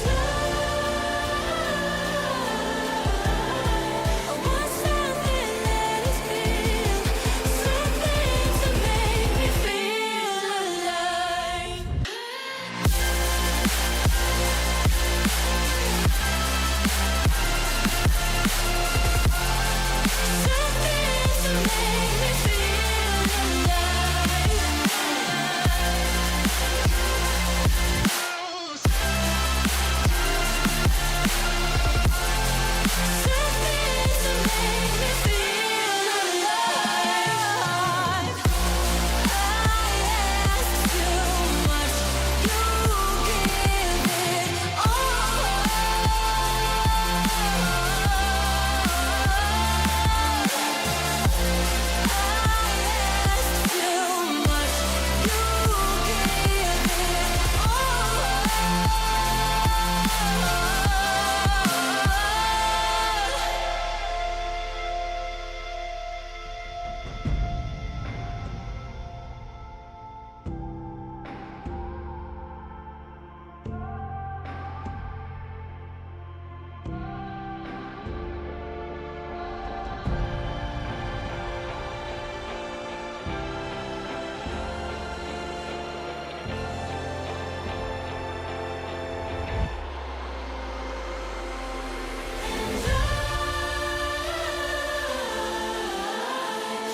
I want something that is real, something to make me feel alive.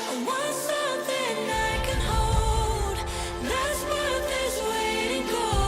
I want something I can hold. That's worth this waiting cold.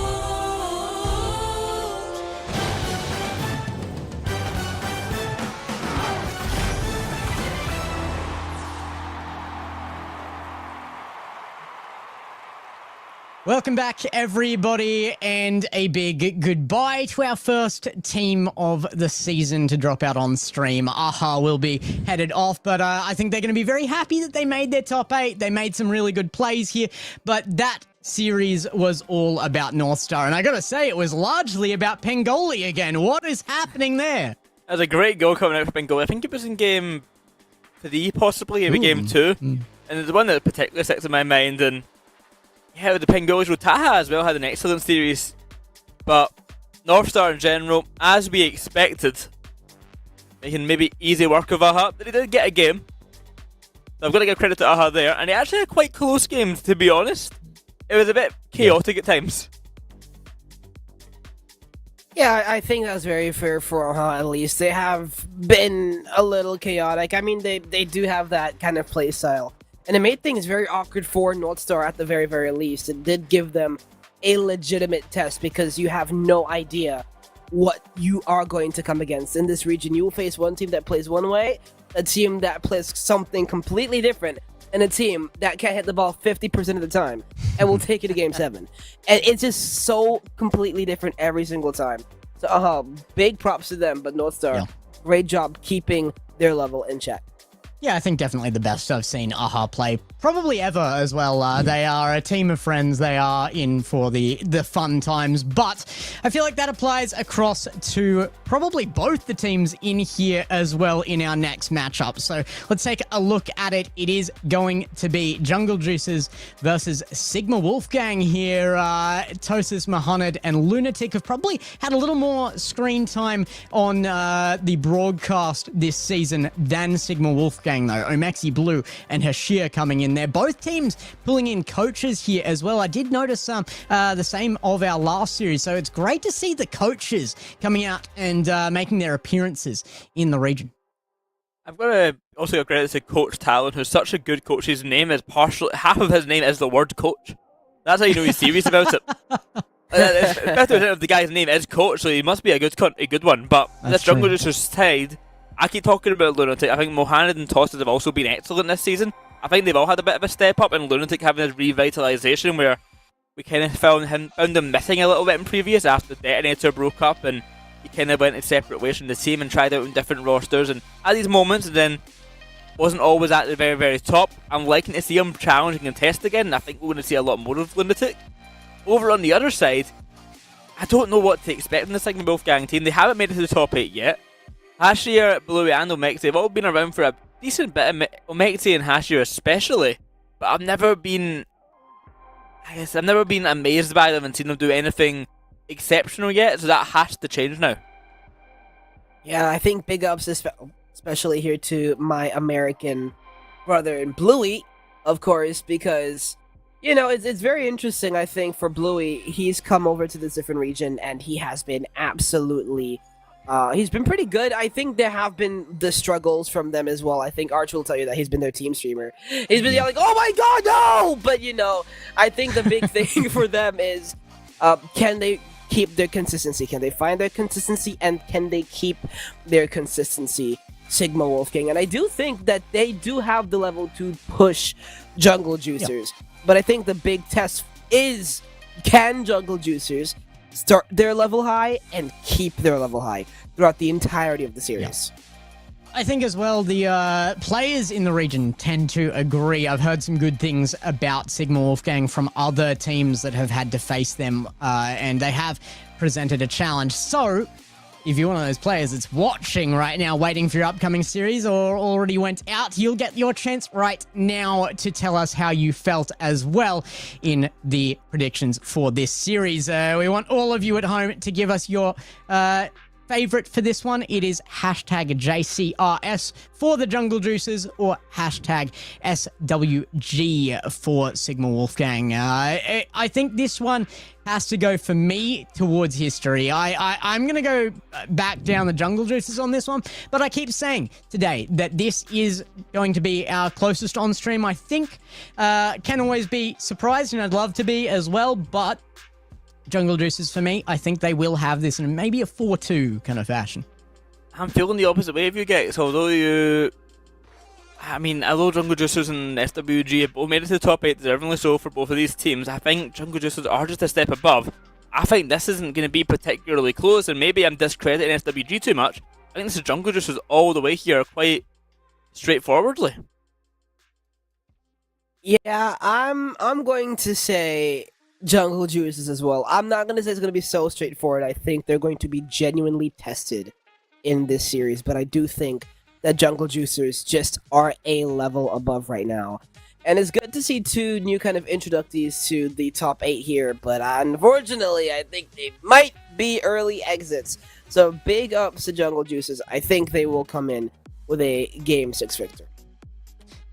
Welcome back, everybody, and a big goodbye to our first team of the season to drop out on stream. Aha will be headed off, but I think they're going to be very happy that they made their top 8. They made some really good plays here, but that series was all about North Star, and I gotta say, it was largely about Pengoli again. What is happening there? That was a great goal coming out for Bengal. I think it was in game 3, possibly, maybe game 2. And there's one that particularly sticks in my mind, and yeah, the Bengalis Rotaha as well had an excellent series. But North Star in general, as we expected, making maybe easy work of Aha. They did get a game. So I've got to give credit to Aha there. And it actually had quite close games, to be honest. It was a bit chaotic at times. Yeah, I think that's very fair for Aha, at least. They have been a little chaotic. I mean, they do have that kind of play style. And it made things very awkward for North Star at the very, very least. It did give them a legitimate test because you have no idea what you are going to come against. In this region, you will face one team that plays one way, a team that plays something completely different, and a team that can't hit the ball 50% of the time and will take you to Game 7. And it's just so completely different every single time. So, big props to them, but North Star, great job keeping their level in check. Yeah, I think definitely the best I've seen Aha play probably ever as well. They are a team of friends. They are in for the fun times, but I feel like that applies across to probably both the teams in here as well in our next matchup. So let's take a look at it. It is going to be Jungle Juices versus Sigma Wolfgang here. Tosis, Mohamed, and Lunatic have probably had a little more screen time on the broadcast this season than Sigma Wolfgang, though. Omexi Blue and Hashir coming in there. Both teams pulling in coaches here as well. I did notice the same of our last series, so it's great to see the coaches coming out and making their appearances in the region. I've got to also give credit to Coach Talon, who's such a good coach. His name is half of his name is the word coach. That's how you know he's serious about it. 50% of the guy's name is coach, so he must be a good one. But this Jungle Juicers tied. I keep talking about Lunatic. I think Mohamed and Tosses have also been excellent this season. I think they've all had a bit of a step up, and Lunatic having his revitalization where we kind of found him missing a little bit in previous after Detonator broke up and he kind of went in separate ways from the team and tried out in different rosters and at these moments then wasn't always at the very, very top. I'm liking to see him challenge and contest again, and I think we're going to see a lot more of Lunatic. Over on the other side, I don't know what to expect from the Sigma Wolfgang team. They haven't made it to the top 8 yet. Hashir, Bluey and Omexi have all been around for a decent bit, Omexi and Hashir especially, but I've never been amazed by them and seen them do anything exceptional yet, so that has to change now. Yeah, I think big ups, especially here to my American brother and Bluey, of course, because, you know, it's very interesting, I think, for Bluey. He's come over to this different region, and he has been absolutely... he's been pretty good. I think there have been the struggles from them as well. I think Arch will tell you that he's been their team streamer. He's been yelling, "Oh my god, no!" But, you know, I think the big thing for them is, can they keep their consistency? Can they find their consistency? And can they keep their consistency, Sigma Wolfgang? And I do think that they do have the level to push Jungle Juicers. Yep. But I think the big test is, can Jungle Juicers start their level high and keep their level high throughout the entirety of the series? Yep. I think as well, the players in the region tend to agree. I've heard some good things about Sigma Wolfgang from other teams that have had to face them, and they have presented a challenge. So, if you're one of those players that's watching right now, waiting for your upcoming series, or already went out, you'll get your chance right now to tell us how you felt as well in the predictions for this series. We want all of you at home to give us your favorite for this one. It is hashtag JCRS for the Jungle Juicers or hashtag SWG for Sigma Wolfgang. I think this one has to go for me towards history. I'm going to go back down the Jungle Juicers on this one, but I keep saying today that this is going to be our closest on stream. I think can always be surprised, and I'd love to be as well, but Jungle Juicers for me, I think they will have this in maybe a 4-2 kind of fashion. I'm feeling the opposite way of you guys, although although Jungle Juicers and SWG have both made it to the top 8, deservingly so for both of these teams, I think Jungle Juicers are just a step above. I think this isn't going to be particularly close, and maybe I'm discrediting SWG too much. I think this is Jungle Juicers all the way here, quite straightforwardly. Yeah, I'm going to say Jungle Juicers as well. I'm not going to say it's going to be so straightforward. I think they're going to be genuinely tested in this series, but I do think that Jungle Juicers just are a level above right now. And it's good to see two new kind of introductees to the top 8 here, but unfortunately, I think they might be early exits. So big ups to Jungle Juicers. I think they will come in with a Game 6 victory.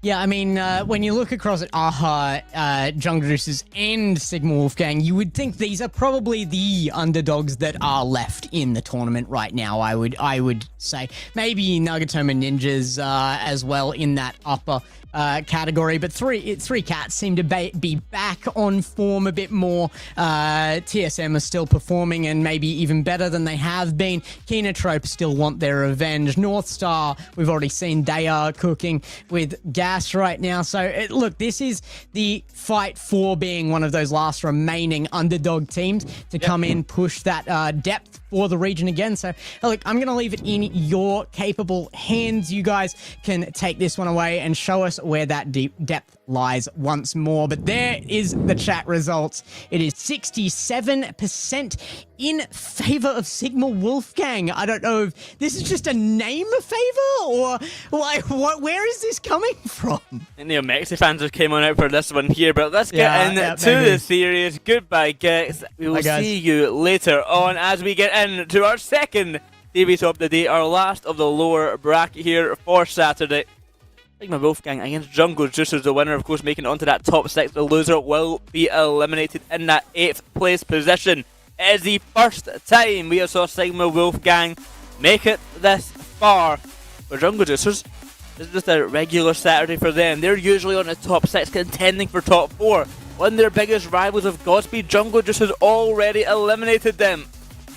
Yeah, I mean, when you look across at AHA, Jungle Juicers, and Sigma Wolfgang, you would think these are probably the underdogs that are left in the tournament right now, I would say. Maybe Nagatomo Ninjas as well in that upper category, but three cats seem to be back on form a bit more. TSM are still performing and maybe even better than they have been. Kenotrope still want their revenge. North Star, we've already seen they are cooking with gas right now. So look, this is the fight for being one of those last remaining underdog teams to come in, push that depth for the region again. So look, I'm going to leave it in your capable hands. You guys can take this one away and show us where that deep depth lies once more. But there is the chat results. It is 67% in favor of Sigma Wolfgang. I don't know if this is just a name favor or like where is this coming from? And the Omexi fans have came on out for this one here, but let's get into the series. Goodbye, guys. We will see you later on as we get into our second TV Top of the Day, our last of the lower bracket here for Saturday. Sigma Wolfgang against Jungle Juicers, the winner, of course, making it onto that top 6. The loser will be eliminated in that 8th place position. It is the first time we have saw Sigma Wolfgang make it this far. For Jungle Juicers, this is just a regular Saturday for them. They're usually on the top 6 contending for top 4. When their biggest rivals of Godspeed, Jungle Juicers already eliminated them.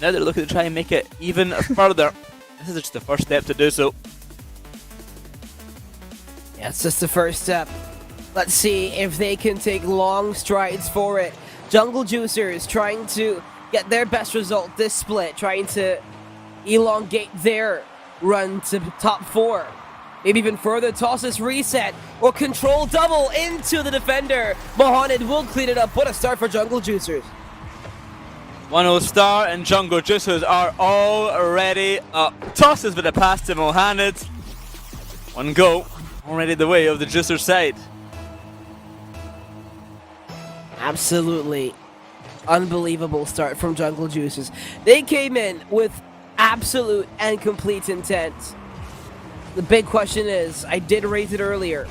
Now they're looking to try and make it even further. This is just the first step to do so. Yeah, it's just the first step. Let's see if they can take long strides for it. Jungle Juicers trying to get their best result this split, trying to elongate their run to top 4. Maybe even further, toss this reset, or control double into the defender. Mohamed will clean it up. What a start for Jungle Juicers. 1-0 Star and Jungle Juicers are already up. Tosses with a pass to Mohamed. 1 goal, already the way of the Juicers side. Absolutely unbelievable start from Jungle Juicers. They came in with absolute and complete intent. The big question is, I did raise it earlier,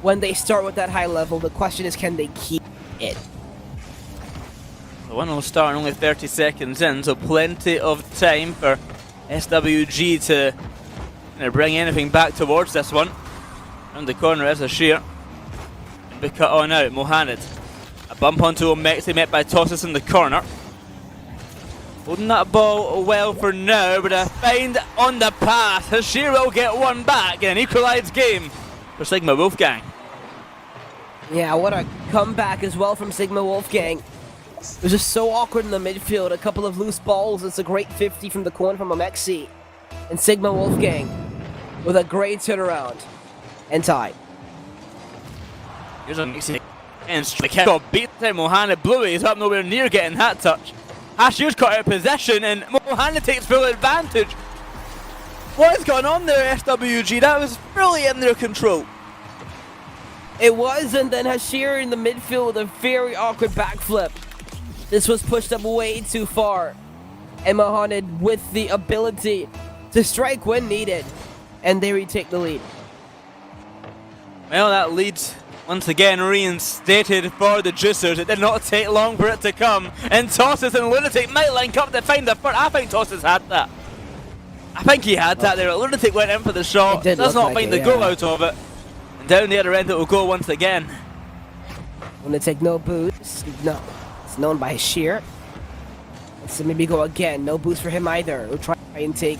when they start with that high level, the question is, can they keep it? The 1-0 Star and only 30 seconds in, so plenty of time for SWG to bring anything back towards this one. Around the corner is a sheer. Be cut on out, Mohamed. A bump onto Omexi, met by Tossis in the corner. Holding that ball well for now, but a find on the pass. Hashir will get one back in an equalised game for Sigma Wolfgang. Yeah, what a comeback as well from Sigma Wolfgang. It was just so awkward in the midfield. A couple of loose balls. It's a great 50 from the corner from Omexi. And Sigma Wolfgang with a great turnaround and tie. Here's Omexi. And got beat him. Mohamed Bluey is up nowhere near getting that touch. Hashir's caught out of possession and Mohamed takes full advantage. What is going on there, SWG? That was really in their control. It was, and then Hashir in the midfield with a very awkward backflip. This was pushed up way too far. And Mohamed with the ability to strike when needed. And they retake the lead. Well, that leads once again reinstated for the Juicers. It did not take long for it to come. And Tossis and Lunatic might link up to find the first. I think Tossis had that. I think he had that there. Lunatic went in for the shot. Does not find the goal out of it. And down the other end it will go once again. Lunatic no boost. No. It's known by Sheer. So maybe go again. No boost for him either. We'll try and take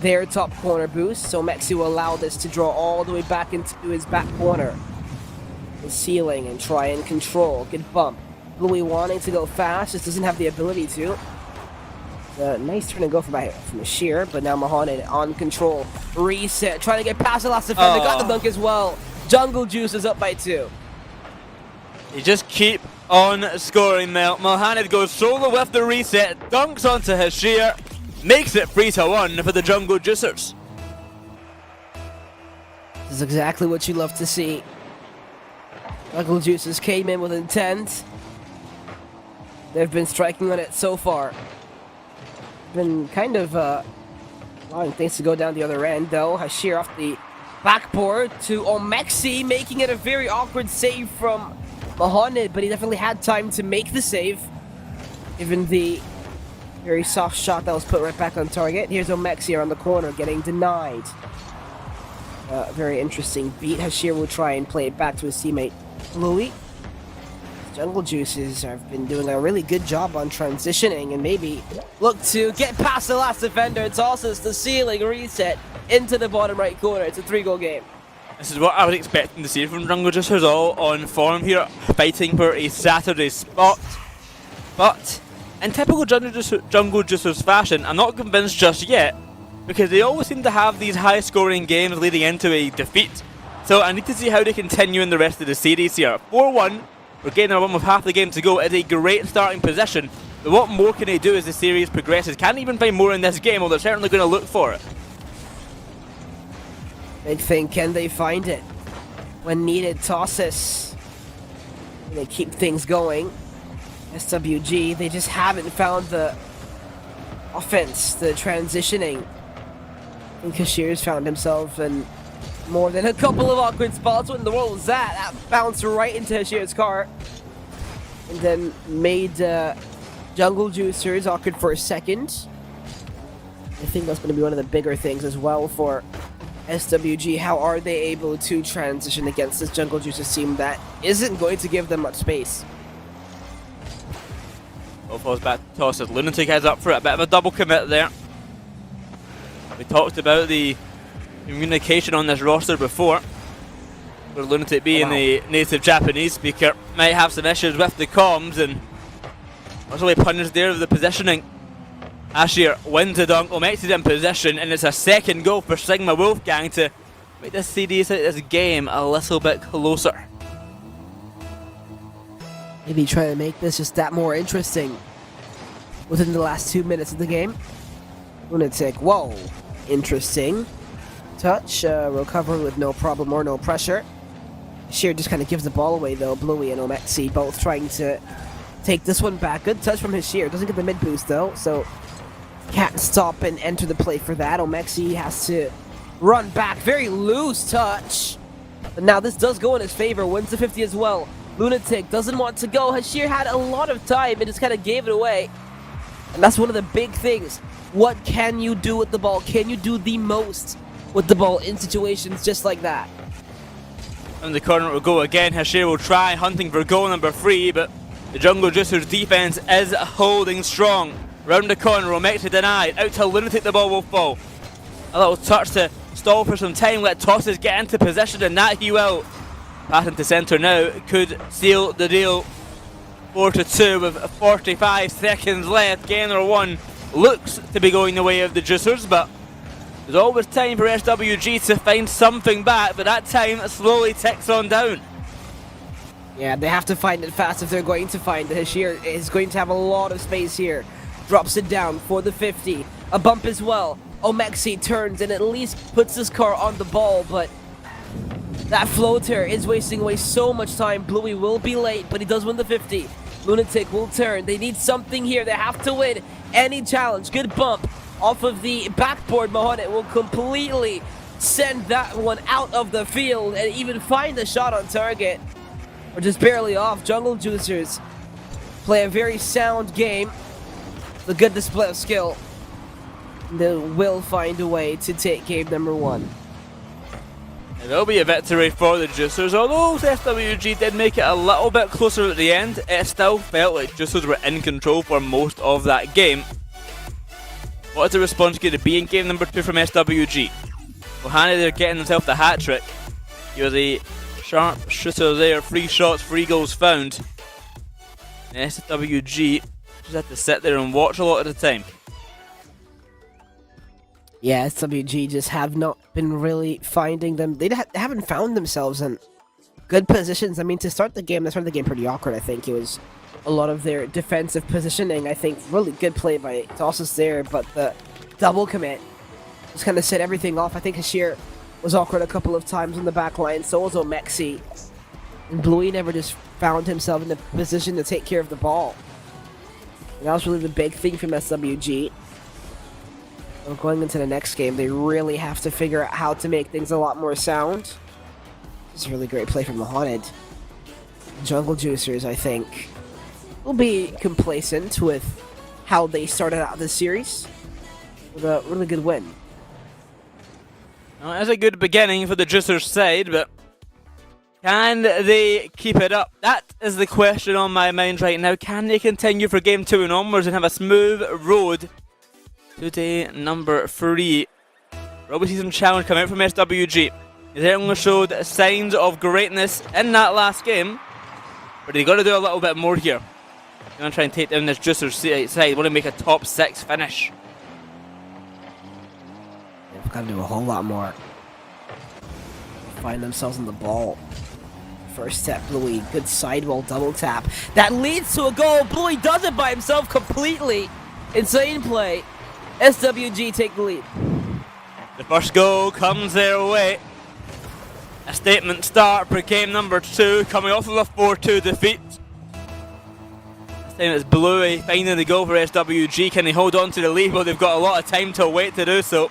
their top corner boost. So Mexi will allow this to draw all the way back into his back corner. The ceiling and try and control. Good bump. Bluey wanting to go fast, just doesn't have the ability to. Nice turn and go from Sheer, but now Mohamed on control. Reset, trying to get past the last defender. Got the dunk as well. Jungle Juice is up by 2. You just keep on scoring, Mel. Mohamed goes solo with the reset, dunks onto Hashir, makes it 3-1 for the Jungle Juicers. This is exactly what you love to see. Jungle Juicers came in with intent. They've been striking on it so far. Been kind of allowing things to go down the other end, though. Hashir off the backboard to Omexi, making it a very awkward save from Mohamed, but he definitely had time to make the save, given the very soft shot that was put right back on target. Here's Omexi around the corner, getting denied. Very interesting beat. Hashir will try and play it back to his teammate Louis. Jungle Juices have been doing a really good job on transitioning and maybe look to get past the last defender. It's also the ceiling reset into the bottom right corner. It's a 3-goal game. This is what I was expecting to see from Jungle Juicers, all on form here, fighting for a Saturday spot. But in typical Jungle Juicers fashion, I'm not convinced just yet, because they always seem to have these high-scoring games leading into a defeat. So I need to see how they continue in the rest of the series here. 4-1, we're getting a run with half the game to go. It's a great starting position, but what more can they do as the series progresses? Can't even find more in this game, well they're certainly going to look for it. Big thing, can they find it? When needed, Tossis. They keep things going. SWG, they just haven't found the offense, the transitioning. I think Hashir's found himself in more than a couple of awkward spots. What in the world was that? That bounced right into Hashir's car. And then made Jungle Juicers awkward for a second. I think that's going to be one of the bigger things as well for SWG. How are they able to transition against this Jungle Juicers team that isn't going to give them much space? Ball falls back to Tossis. Lunatic heads up for it. A bit of a double commit there. We talked about the communication on this roster before, where Lunatic being a native Japanese speaker might have some issues with the comms, and Possibly punished there with the positioning. Ashir wins the dunk, Omexy's in position, and it's a second goal for Sigma Wolfgang to make this this game a little bit closer. Maybe try to make this just that more interesting within the last 2 minutes of the game. Lunatic, whoa, interesting. Touch, recovery with no problem or no pressure. Sheer just kind of gives the ball away though. Bluey and Omexy both trying to take this one back. Good touch from Hashir. Doesn't get the mid boost though, so can't stop and enter the play for that. Omexy has to run back. Very loose touch. But now this does go in his favor. Wins the 50 as well. Lunatic doesn't want to go. Hashir had a lot of time and just kind of gave it away. And that's one of the big things. What can you do with the ball? Can you do the most with the ball in situations just like that? And the corner will go again. Hashir will try hunting for goal number 3, but the Jungle Juicers defense is holding strong. Round the corner, Omexy denied. Out to Lunatic, the ball will fall. A little touch to stall for some time. Let Tosses get into position, and that he will. Pass into centre now could seal the deal. 4-2 with 45 seconds left. Game number 1 looks to be going the way of the Juicers, but there's always time for SWG to find something back, but that time slowly ticks on down. Yeah, they have to find it fast if they're going to find it. Hashir is going to have a lot of space here. Drops it down for the 50. A bump as well. Omexy turns and at least puts his car on the ball, but that floater is wasting away so much time. Bluey will be late, but he does win the 50. Lunatic will turn. They need something here. They have to win any challenge. Good bump off of the backboard. Mahoney will completely send that one out of the field and even find a shot on target. Or just barely off. Jungle Juicers play a very sound game. A good display of skill. They will find a way to take game number 1. It will be a victory for the Juicers, although SWG did make it a little bit closer at the end. It still felt like Juicers were in control for most of that game. What is the response going to be in game number 2 from SWG? Well, Hanny, they're getting themselves the hat-trick. He was a sharp shooter there, 3 shots, 3 goals found. And SWG just had to sit there and watch a lot of the time. Yeah, SWG just have not been really finding them. They haven't found themselves in good positions. I mean, to start the game, they started the game pretty awkward, I think. It was a lot of their defensive positioning. I think really good play by Tosses there, but the double commit just kind of set everything off. I think Hashir was awkward a couple of times on the back line. So was Omexy. And Bluey never just found himself in the position to take care of the ball. And that was really the big thing from SWG. Well, going into the next game, they really have to figure out how to make things a lot more sound. This is a really great play from the Haunted. Jungle Juicers, I think, will be complacent with how they started out this series. With a really good win. Well, it's a good beginning for the Juicers side, but can they keep it up? That is the question on my mind right now. Can they continue for game 2 and onwards and have a smooth road to day number 3? We'll see some challenge come out from SWG. They certainly showed signs of greatness in that last game, but they got to do a little bit more here. They're going to try and take down this Juicers side. Want to make a top 6 finish. They've got to do a whole lot more. Find themselves on the ball. First step, Bluey. Good sidewall double tap. That leads to a goal. Bluey does it by himself completely. Insane play. SWG take the lead. The first goal comes their way. A statement start for game number 2, coming off of a 4-2 defeat. This time it's Bluey finding the goal for SWG. Can they hold on to the lead? Well, they've got a lot of time to wait to do so.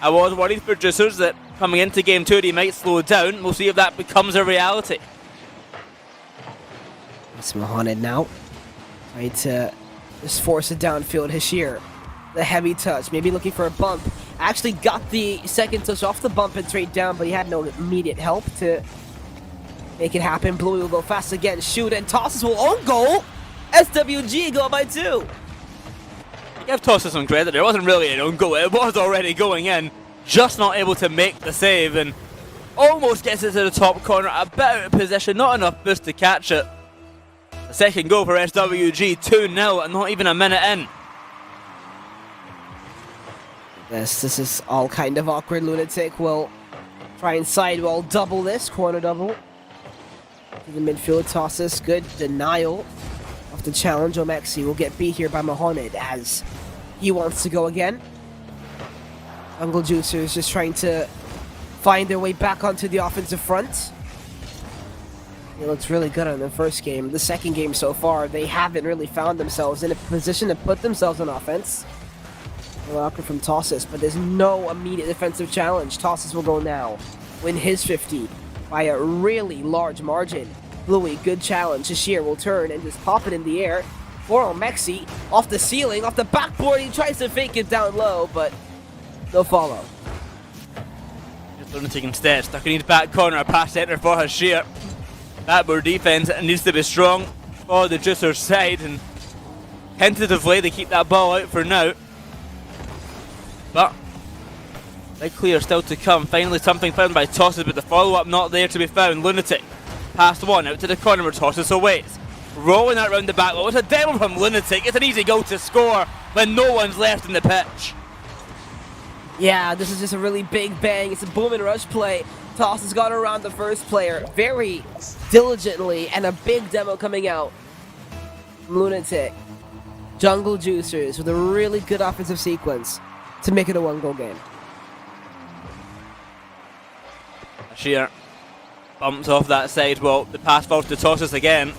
I was worried for Juicers that coming into game 2 they might slow down. We'll see if that becomes a reality. It's Mahoned now. Trying to just force it downfield. Hashir, the heavy touch, maybe looking for a bump. Actually got the second touch off the bump and straight down, but he had no immediate help to make it happen. Bluey will go fast again, shoot, and Tosses will own goal. SWG go by 2. Give Tosses some credit. There wasn't really an own goal. It was already going in. Just not able to make the save and almost gets it to the top corner. A bit out of position. Not enough boost to catch it. The second goal for SWG, 2-0, and not even a minute in. This is all kind of awkward. Lunatic will try and sidewall double this, corner double. To the midfield, tosses, good denial of the challenge. Omexi will get beat here by Mohamed as he wants to go again. Jungle Juicers just trying to find their way back onto the offensive front. It looks really good on the first game. The second game so far, they haven't really found themselves in a position to put themselves on offense. Awkward from Tossis, but there's no immediate defensive challenge. Tossis will go now, win his 50 by a really large margin. Bluey, good challenge. Shashir will turn and just pop it in the air for Omexi. Off the ceiling, off the backboard, he tries to fake it down low, but no follow. Lunatic instead, stuck in his back corner, a pass center for Hashir. Backboard defense needs to be strong for the Juicers side, and tentatively they keep that ball out for now. But big clear still to come. Finally something found by Tosses, but the follow-up not there to be found. Lunatic past one out to the corner where Tosses awaits. Rolling that round the back. Oh, it's a demo from Lunatic. It's an easy goal to score when no one's left in the pitch. Yeah, this is just a really big bang. It's a boom and rush play. Toss has got around the first player very diligently, and a big demo coming out. Lunatic. Jungle Juicers with a really good offensive sequence to make it a one-goal game. Sheer bumps off that side. Well, the pass falls to Tosses again.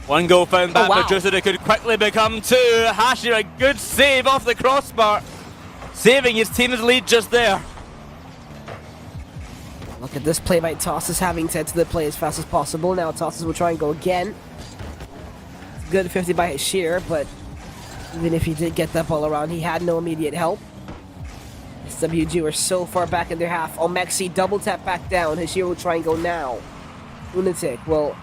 One goal found back by Juicer. It could quickly become two. Hashir, a good save off the crossbar, saving his team's lead just there. Look at this play by Tosses, having to enter the play as fast as possible. Now Tosses will try and go again. Good 50 by Hashir, but even if he did get that ball around, he had no immediate help. SWG are so far back in their half. Omexi double tap back down. Hashir will try and go now. Lunatic will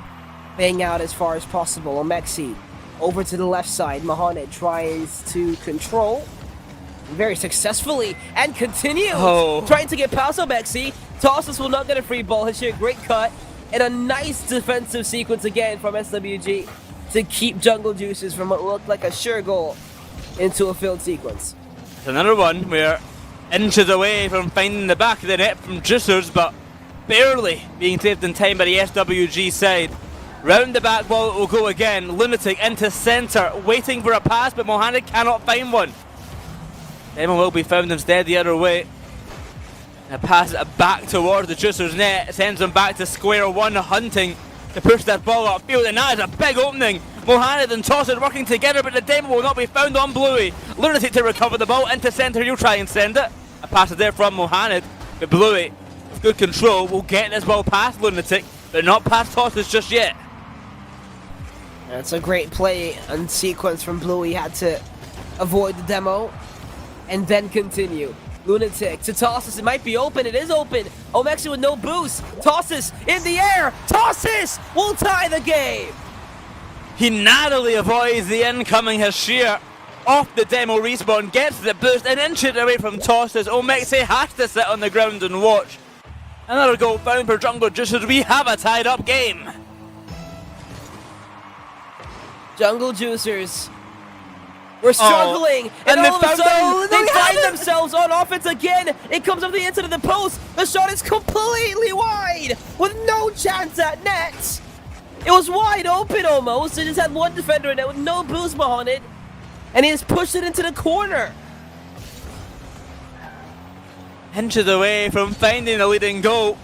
bang out as far as possible. Omexi over to the left side. Mohamed tries to control very successfully and continues trying to get past Omexi. Tosses will not get a free ball. Hashir, great cut and a nice defensive sequence again from SWG to keep Jungle Juicers from what looked like a sure goal into a field sequence. It's another one where inches away from finding the back of the net from Juicers, but barely being saved in time by the SWG side. Round the back ball it will go again. Lunatic into centre, waiting for a pass, but Mohamed cannot find one. Demo will be found instead the other way. And a pass back towards the Juicers net, sends them back to square one, hunting to push that ball upfield, and that is a big opening. Mohamed and Tosser working together, but the demo will not be found on Bluey. Lunatic to recover the ball into centre, he'll try and send it. A pass is there from Mohamed, but Bluey, with good control, will get this ball past Lunatic, but not past Tosser just yet. That's a great play and sequence from Bluey. He had to avoid the demo and then continue. Lunatic to Tosses. It might be open. It is open. Omexi with no boost. Tosses in the air. Tosses will tie the game. He narrowly avoids the incoming Hashir. Off the demo respawn, gets the boost and inches away from Tosses. Omexi has to sit on the ground and watch. Another goal found for Jungle Juicers. We have a tied up game. Jungle Juicers were struggling, and all of a sudden they find themselves on offense again. It comes up the inside of the post. The shot is completely wide with no chance at net. It was wide open almost. They just had one defender in it with no boost behind it, and he just pushed it into the corner. Inches away from finding a leading goal,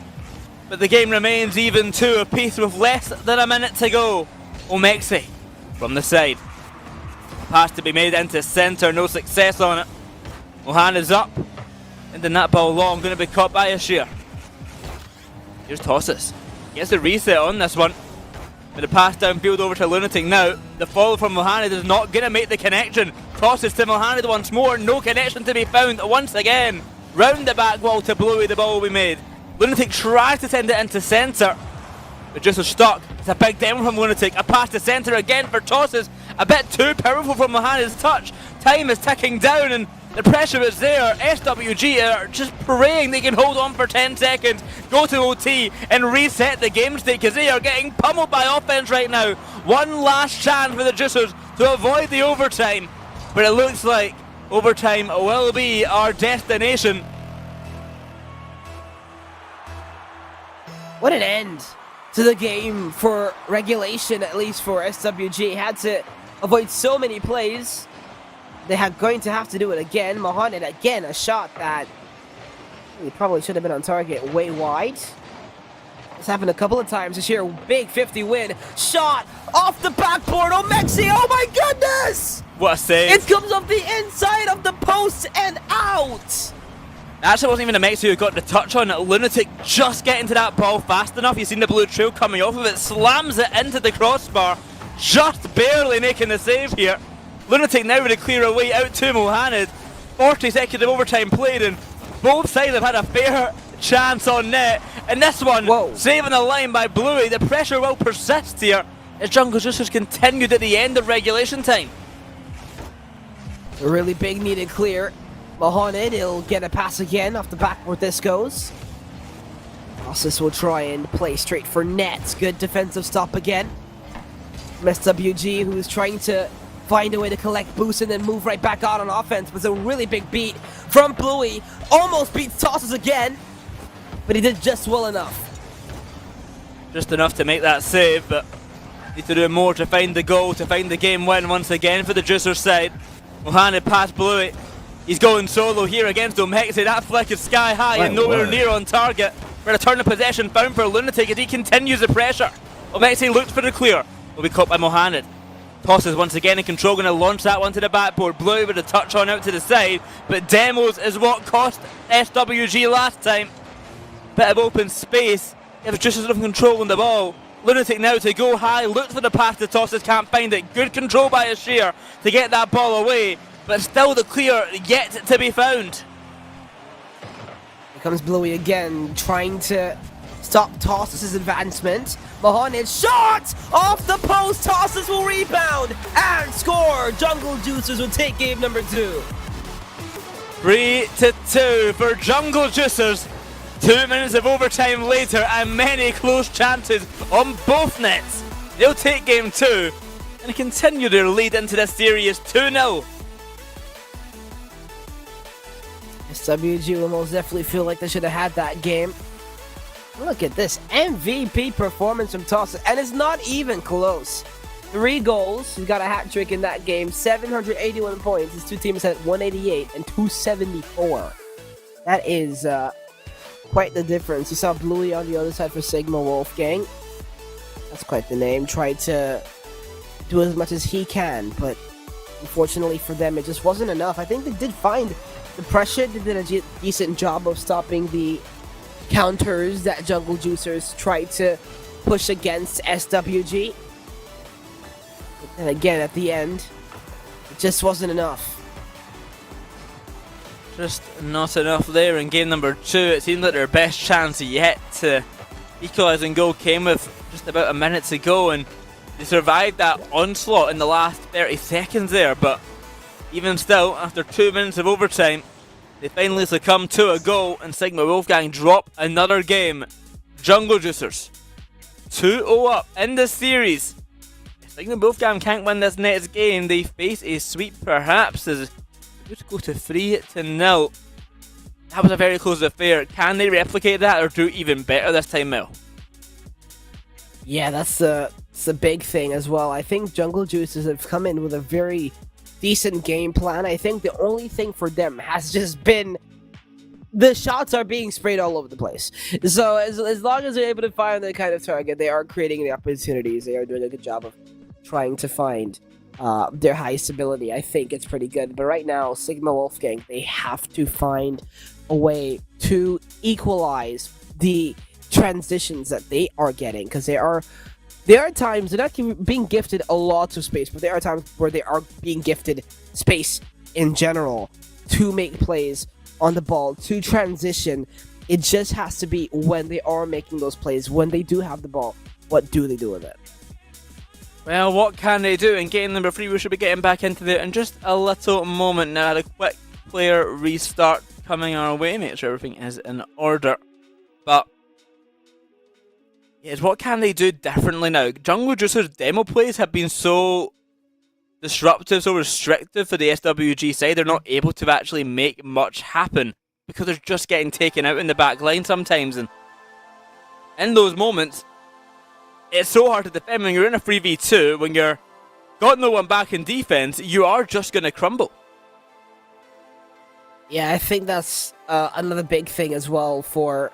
but the game remains even 2 apiece with less than a minute to go. Omexi from the side. Pass to be made into centre, no success on it. Mohan is up, and then that ball long, going to be caught by Ashir. Here's Tosses. Gets the reset on this one. With the pass downfield over to Lunatic now. The follow from Mohamed is not going to make the connection. Tosses to Mohamed once more, no connection to be found once again. Round the back wall to Bluey, the ball will be made. Lunatic tries to send it into centre, but just is stuck. It's a big demo from Lunatic. A pass to centre again for Tosses. A bit too powerful from Mohana's touch. Time is ticking down, and The pressure is there. SWG are just praying they can hold on for 10 seconds, go to OT, and reset the game state because they are getting pummeled by offense right now. One last chance for the Juicers to avoid the overtime, but it looks like overtime will be our destination. What an end to the game for regulation, at least for SWG. Had to avoid so many plays. They are going to have to do it again. Mohamed again, a shot that he probably should have been on target, way wide. It's happened a couple of times this year. Big 50 win. Shot off the backboard. Omexi, oh my goodness! What a save. It comes off the inside of the post and out. Actually, it wasn't even a Mexi who got the touch on it. Lunatic just getting to that ball fast enough. You've seen the blue trail coming off of it. Slams it into the crossbar. Just barely making the save here. Lunatic now with a clear away out to Mohamed. 40 seconds of overtime played, and both sides have had a fair chance on net. And this one, saving the line by Bluey. The pressure will persist here as Jungle Juicers continued at the end of regulation time. A really big needed clear. Mohamed, he'll get a pass again off the backboard. This goes. Ossis will try and play straight for net. Good defensive stop again. SWG, who's trying to find a way to collect boost and then move right back out on offense. Was a really big beat from Bluey. Almost beats Tosses again, but he did just well enough. Just enough to make that save, but need to do more to find the goal, to find the game win once again for the Juicers side. Mohamed past Bluey. He's going solo here against Omexi. That flick is sky high and nowhere near on target. For a turn of possession found for Lunatic as he continues the pressure. Omexi looks for the clear. Will be caught by Mohamed. Tosses once again in control, going to launch that one to the backboard. Blue with a touch on out to the side, but Demos is what cost SWG last time. Bit of open space, if just enough control on the ball. Lunatic now to go high, looks for the pass to Tosses, can't find it. Good control by Ashir to get that ball away, but still the clear yet to be found. Here comes Bluey again, trying to stop Tosses' advancement. Mohamed shot off the post. Tosses will rebound and score. Jungle Juicers will take game number 2. 3-2 for Jungle Juicers. 2 minutes of overtime later and many close chances on both nets. They'll take game 2 and continue their lead into this series 2-0. SWG will most definitely feel like they should have had that game. Look at this MVP performance from Tosses, and it's not even close. 3 goals. He got a hat trick in that game. 781 points. His two teams had 188 and 274. That is quite the difference. You saw Bluey on the other side for Sigma Wolfgang. That's quite the name. Tried to do as much as he can, but unfortunately for them, it just wasn't enough. I think they did find the pressure. They did a decent job of stopping the counters that Jungle Juicers tried to push against SWG. And again, at the end, it just wasn't enough. Just not enough there in game number 2. It seemed like their best chance yet to equalise and goal came with just about a minute to go, and they survived that onslaught in the last 30 seconds there, but even still, after 2 minutes of overtime, they finally succumb to a goal, and Sigma Wolfgang drop another game. Jungle Juicers 2-0 up in this series. If Sigma Wolfgang can't win this next game, they face a sweep perhaps, as they just go to 3-0. That was a very close affair. Can they replicate that or do even better this time, Mel? Yeah, that's the big thing as well. I think Jungle Juicers have come in with a very decent game plan. I think the only thing for them has just been the shots are being sprayed all over the place. So as long as they're able to find the kind of target, they are creating the opportunities. They are doing a good job of trying to find their highest ability. I think it's pretty good. But right now, Sigma Wolfgang, they have to find a way to equalize the transitions that they are getting, because there are times they're not being gifted a lot of space, but there are times where they are being gifted space in general to make plays on the ball, to transition. It just has to be when they are making those plays, when they do have the ball, what do they do with it? Well, what can they do? In game number 3, we should be getting back into there in just a little moment now. I had a quick player restart coming our way. Make sure everything is in order. But yes, what can they do differently now? Jungle Juicer's demo plays have been so disruptive, so restrictive for the SWG side. They're not able to actually make much happen because they're just getting taken out in the back line sometimes. And in those moments, it's so hard to defend when you're in a 3v2, when you're got no one back in defense, you are just going to crumble. Yeah, I think that's another big thing as well for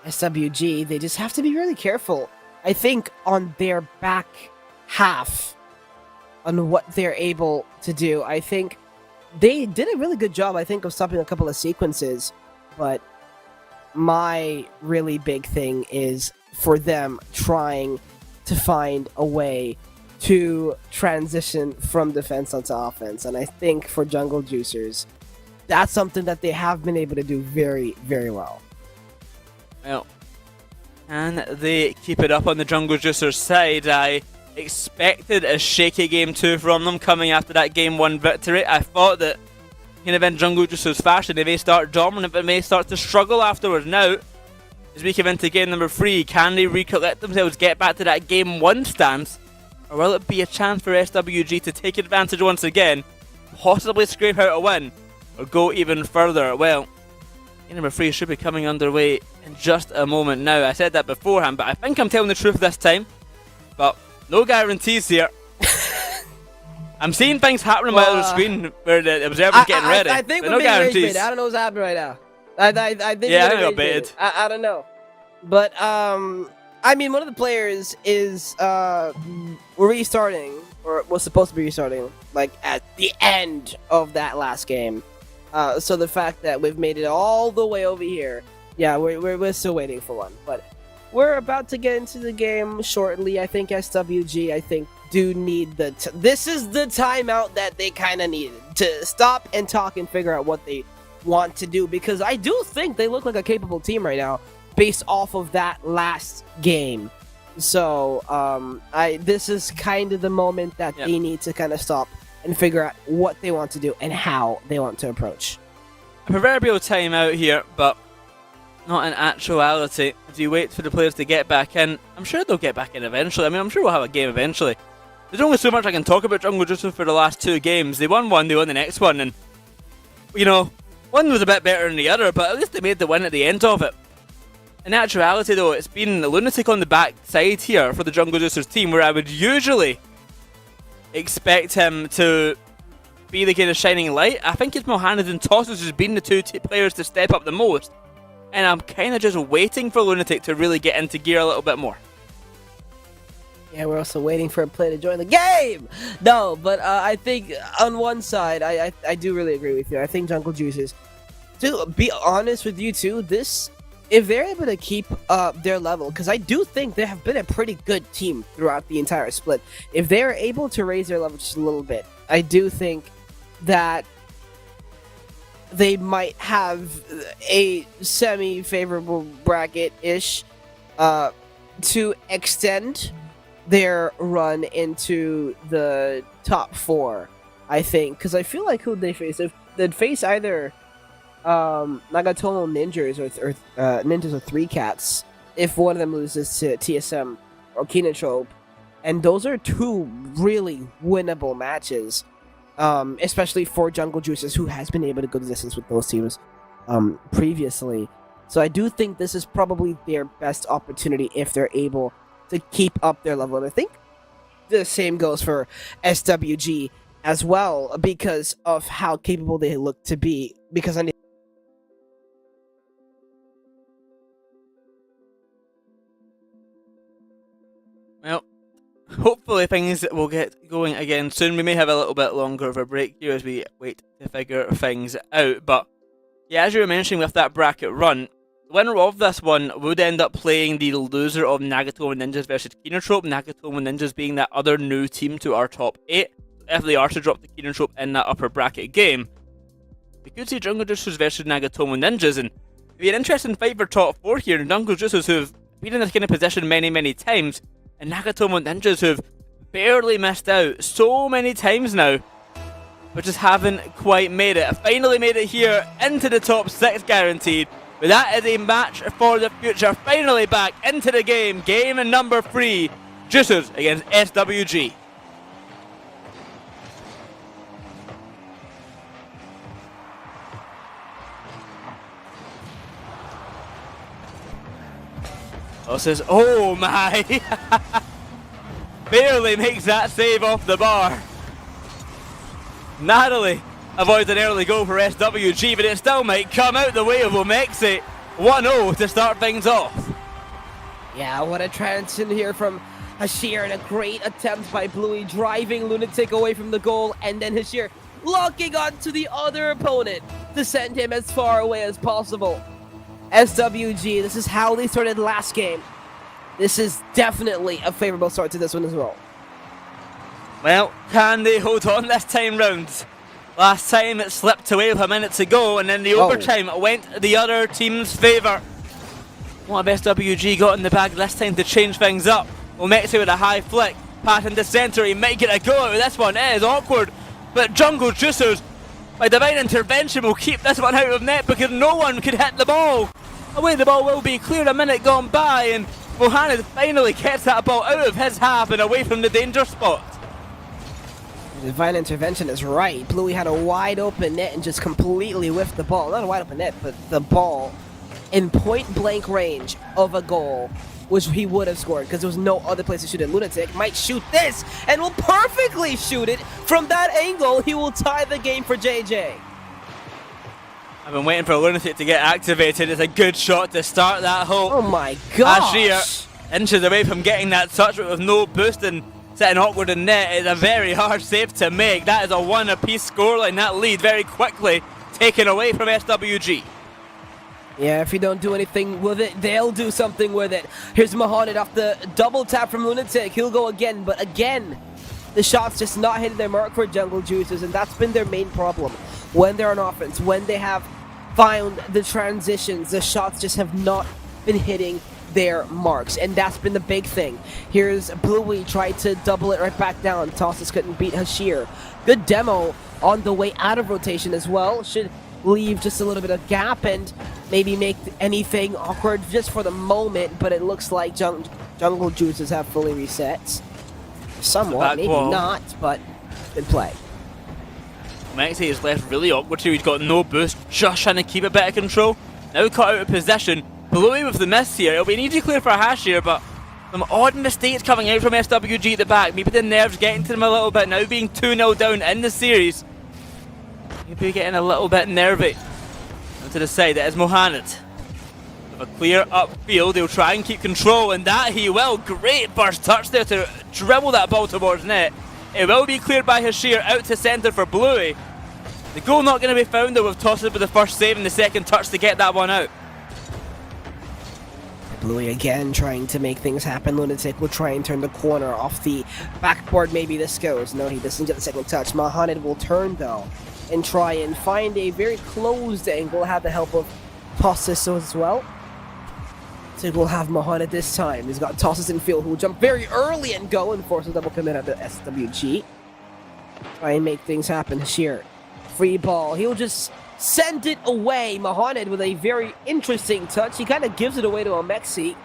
SWG. They just have to be really careful. I think on their back half, on what they're able to do, I think they did a really good job, I think, of stopping a couple of sequences. But my really big thing is for them trying to find a way to transition from defense onto offense. And I think for Jungle Juicers, that's something that they have been able to do very, very well. Well, can they keep it up on the Jungle Juicers side? I expected a shaky game 2 from them coming after that game 1 victory. I thought that kind of in Jungle Juicers fashion, they may start dominant but may start to struggle afterwards. Now, as we come into game number 3, can they recollect themselves, get back to that game 1 stance? Or will it be a chance for SWG to take advantage once again, possibly scrape out a win, or go even further? Well, game number 3 should be coming underway in just a moment now. I said that beforehand, but I think I'm telling the truth this time. But no guarantees here. I'm seeing things happening on my other screen where the observer's getting ready. I think but we're no being guarantees. I don't know what's happening right now. I think Yeah, we're I got being baited. I don't know. But, I mean, one of the players is restarting, or was supposed to be restarting, like, at the end of that last game. So the fact that we've made it all the way over here, yeah, we're still waiting for one. But we're about to get into the game shortly. I think SWG, do need this is the timeout that they kind of needed to stop and talk and figure out what they want to do, because I do think they look like a capable team right now based off of that last game. So this is kind of the moment that they need to kind of stop and figure out what they want to do and how they want to approach. A proverbial timeout here, but not in actuality. As you wait for the players to get back in, I'm sure they'll get back in eventually. I mean, I'm sure we'll have a game eventually. There's only so much I can talk about Jungle Juicers for the last 2 games. They won one, they won the next one, and, you know, one was a bit better than the other, but at least they made the win at the end of it. In actuality, though, it's been a lunatic on the back side here for the Jungle Juicers team, where I would usually expect him to be the kind of shining light. I think it's Mohamed and Tosses who's been the 2 players to step up the most, and I'm kind of just waiting for Lunatic to really get into gear a little bit more. Yeah, we're also waiting for a player to join the game! No, but I think on one side, I do really agree with you. I think Jungle Juicers, to be honest with you too, if they're able to keep their level, because I do think they have been a pretty good team throughout the entire split. If they're able to raise their level just a little bit, I do think that they might have a semi-favorable bracket-ish to extend their run into the top 4, I think. Because I feel like who'd they face? They'd face either Nagatomo Ninjas or Ninjas or 3 Cats if one of them loses to TSM or Kinotrope. And those are 2 really winnable matches. Especially for Jungle Juicers, who has been able to go the distance with those teams previously. So I do think this is probably their best opportunity if they're able to keep up their level. And I think the same goes for SWG as well, because of how capable they look to be. Because Well, hopefully things will get going again soon. We may have a little bit longer of a break here as we wait to figure things out. But yeah, as you were mentioning with that bracket run, the winner of this one would end up playing the loser of Nagatomo Ninjas versus Kinotrope. Nagatomo Ninjas being that other new team to our top 8. If they are to drop the Kinotrope in that upper bracket game, we could see Jungle Juicers versus Nagatomo Ninjas, and it'd be an interesting fight for top 4 here. And Jungle Juicers, who've been in this kind of position many times, and Nagatomo Ninjas, who've barely missed out so many times now. but just haven't quite made it. Finally made it here into the top 6 guaranteed. But that is a match for the future. Finally back into the game. Game number 3. Juicers against SWG. Says, oh my! Barely makes that save off the bar. Narrowly avoids an early goal for SWG, but it still might come out the way of Omexi. 1-0 to start things off. Yeah, what a transition here from Hashir, and a great attempt by Bluey, driving Lunatic away from the goal, and then Hashir locking onto the other opponent to send him as far away as possible. SWG, this is how they started last game. This is definitely a favorable start to this one as well. Well, can they hold on this time round? Last time it slipped away with a minute to go, and then the overtime went the other team's favour. What have SWG got in the bag this time to change things up? Omexi with a high flick, pass into centre, he might get a go out of this one. It is awkward, but Jungle Juicers, by divine intervention, will keep this one out of net because no one could hit the ball. Away the ball will be clear, a minute gone by, and Mohamed finally gets that ball out of his half and away from the danger spot. Divine intervention is right. Bluey had a wide open net and just completely whiffed the ball. Not a wide open net, but the ball in point blank range of a goal, which he would have scored because there was no other place to shoot it. Lunatic might shoot this and will perfectly shoot it from that angle. He will tie the game for JJ. I've been waiting for Lunatic to get activated. It's a good shot to start that hole. Oh my gosh. Ashir inches away from getting that touch, but with no boost and sitting awkward in net. It's a very hard save to make. That is a 1-apiece scoreline. That lead very quickly taken away from SWG. Yeah, if you don't do anything with it, they'll do something with it. Here's Mohamed off the double tap from Lunatic. He'll go again, but again, the shots just not hitting their mark for Jungle Juicers, and that's been their main problem. When they're on offense, when they have found the transitions, the shots just have not been hitting their marks, and that's been the big thing. Here's Bluey, tried to double it right back down. Tosses couldn't beat Hashir. Good demo on the way out of rotation as well. Should leave just a little bit of gap and maybe make anything awkward just for the moment, but it looks like Jungle Juicers have fully reset. Somewhat, maybe not, but good play. Omexi is left really awkward too. He's got no boost, just trying to keep a bit of control. Now caught out of position. Bluey with the miss here. It'll be an easy clear for a hash here, but some odd mistakes coming out from SWG at the back. Maybe the nerves getting to them a little bit now, being 2-0 down in the series. Maybe getting a little bit nervy. And to the side, it is Mohamed. With a clear upfield, he'll try and keep control, and that he will. Great burst touch there to dribble that ball towards net. It will be cleared by Hashir out to centre for Bluey. The goal not going to be found though with tosses with the first save and the second touch to get that one out. Bluey again trying to make things happen. Lunatic will try and turn the corner off the backboard. Maybe this goes. No, he doesn't get the second touch. Mohamed will turn though and try and find a very closed angle. Have the help of Tosses as well. So we'll have Mohamed this time. He's got Tosses in field who will jump very early and go and force a double commit at the SWG. Try and make things happen. Hashir, free ball. He'll just send it away. Mohamed with a very interesting touch. He kind of gives it away to Omexi.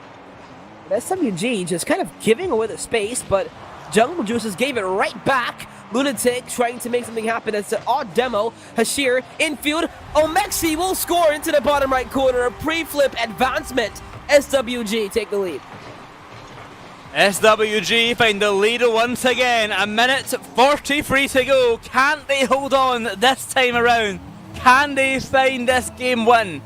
SWG just kind of giving away the space, but Jungle Juicers gave it right back. Lunatic trying to make something happen. It's an odd demo. Hashir infield. Omexi will score into the bottom right corner. A pre-flip advancement. SWG take the lead. SWG find the lead once again. A minute 43 to go. Can't they hold on this time around? Can they find this game win?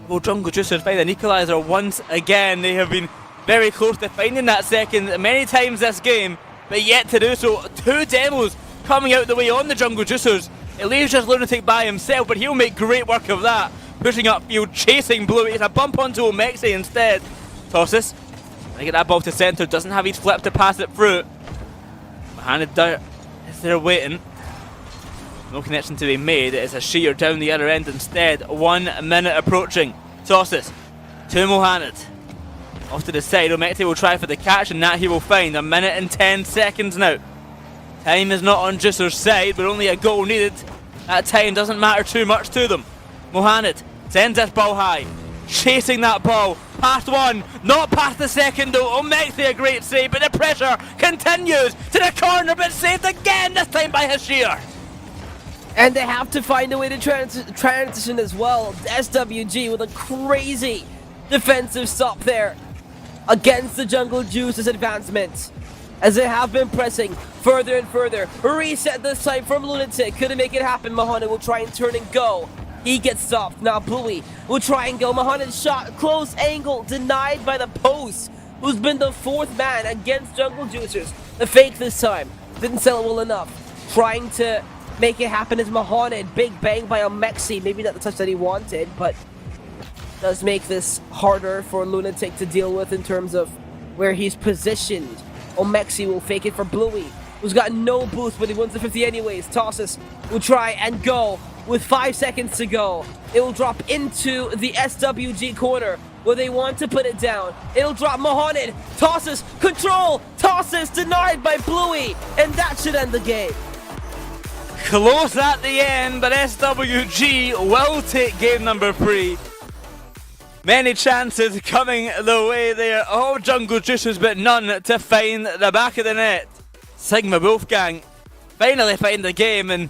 Will Jungle Juicers find an equaliser once again? They have been very close to finding that second many times this game, but yet to do so. Two demos coming out the way on the Jungle Juicers. It leaves just Lunatic by himself, but he'll make great work of that. Pushing upfield, chasing Bluey. It's a bump onto Omexi instead. Tosses. I get that ball to centre. Doesn't have his flip to pass it through. Mohamed is there waiting. No connection to be made. It is a sheer down the other end instead. 1 minute approaching. Tosses to Mohamed. Off to the side. Omexi will try for the catch, and that he will find. A minute and 10 seconds now. Time is not on Juicer's side, but only a goal needed. That time doesn't matter too much to them. Mohamed sends this ball high, chasing that ball. Past one, not past the second though. Omexi a great save, but the pressure continues to the corner, but saved again, this time by Hashir. And they have to find a way to transition as well. SWG with a crazy defensive stop there against the Jungle Juice's advancement, as they have been pressing further and further. Reset this time from Lunatic. Couldn't make it happen. Mahana will try and turn and go. He gets stopped. Now Bluey will try and go. Mahana's shot, close angle, denied by the post, who's been the fourth man against Jungle Juicers. The fake this time. Didn't sell it well enough. Trying to make it happen is Mahana. Big bang by Omexi. Maybe not the touch that he wanted, but does make this harder for Lunatic to deal with in terms of where he's positioned. Omexi will fake it for Bluey, who's got no boost, but he wins the 50 anyways. Tosses will try and go with 5 seconds to go. It will drop into the SWG corner where they want to put it down. It'll drop Mohamed. Tosses, control, tosses, denied by Bluey, and that should end the game. Close at the end, but SWG will take game number 3. Many chances coming the way there. All Jungle Juices, but none to find the back of the net. Sigma Wolfgang finally find the game, and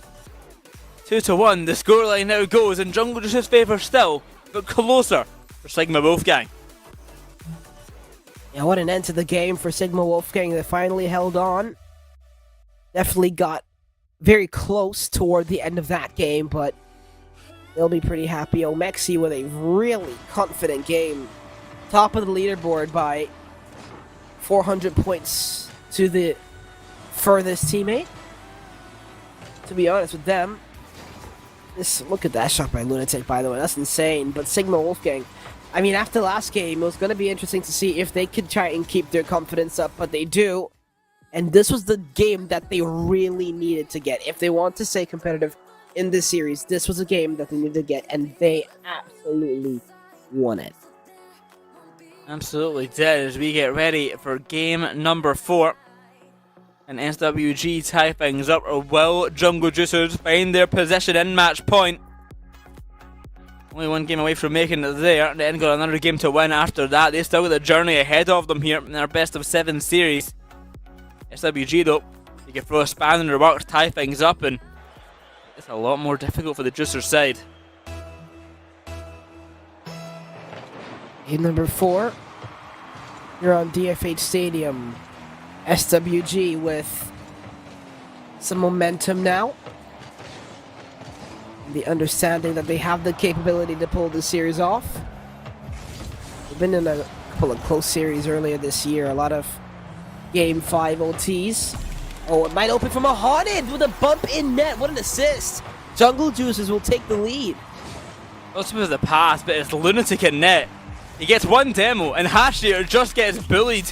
2-1. The scoreline now goes in Jungle Juice's favour still, but closer for Sigma Wolfgang. Yeah, what an end to the game for Sigma Wolfgang. They finally held on. Definitely got very close toward the end of that game, but they'll be pretty happy. Omexi with a really confident game. Top of the leaderboard by 400 points to the furthest teammate. To be honest with them, look at that shot by Lunatic, by the way. That's insane. But Sigma Wolfgang, I mean, after last game, it was going to be interesting to see if they could try and keep their confidence up, but they do. And this was the game that they really needed to get. If they want to stay competitive in this series, this was a game that they needed to get, and they absolutely won it. Absolutely did, as we get ready for game number 4. And SWG tie things up, or will Jungle Juicers find their position in match point? Only one game away from making it there, then got another game to win after that. They still got the journey ahead of them here in their best of 7 series. SWG though, they can throw a span in their works, tie things up, and it's a lot more difficult for the Juicers side. Game number 4. You're on DFH Stadium. SWG with some momentum now. The understanding that they have the capability to pull the series off. They've been in a couple of close series earlier this year. A lot of Game 5 OTs. Oh, it might open from a haunted with a bump in net. What an assist. Jungle Juicers will take the lead. Also with the pass, but it's Lunatic in net. He gets one demo, and Hashir just gets bullied.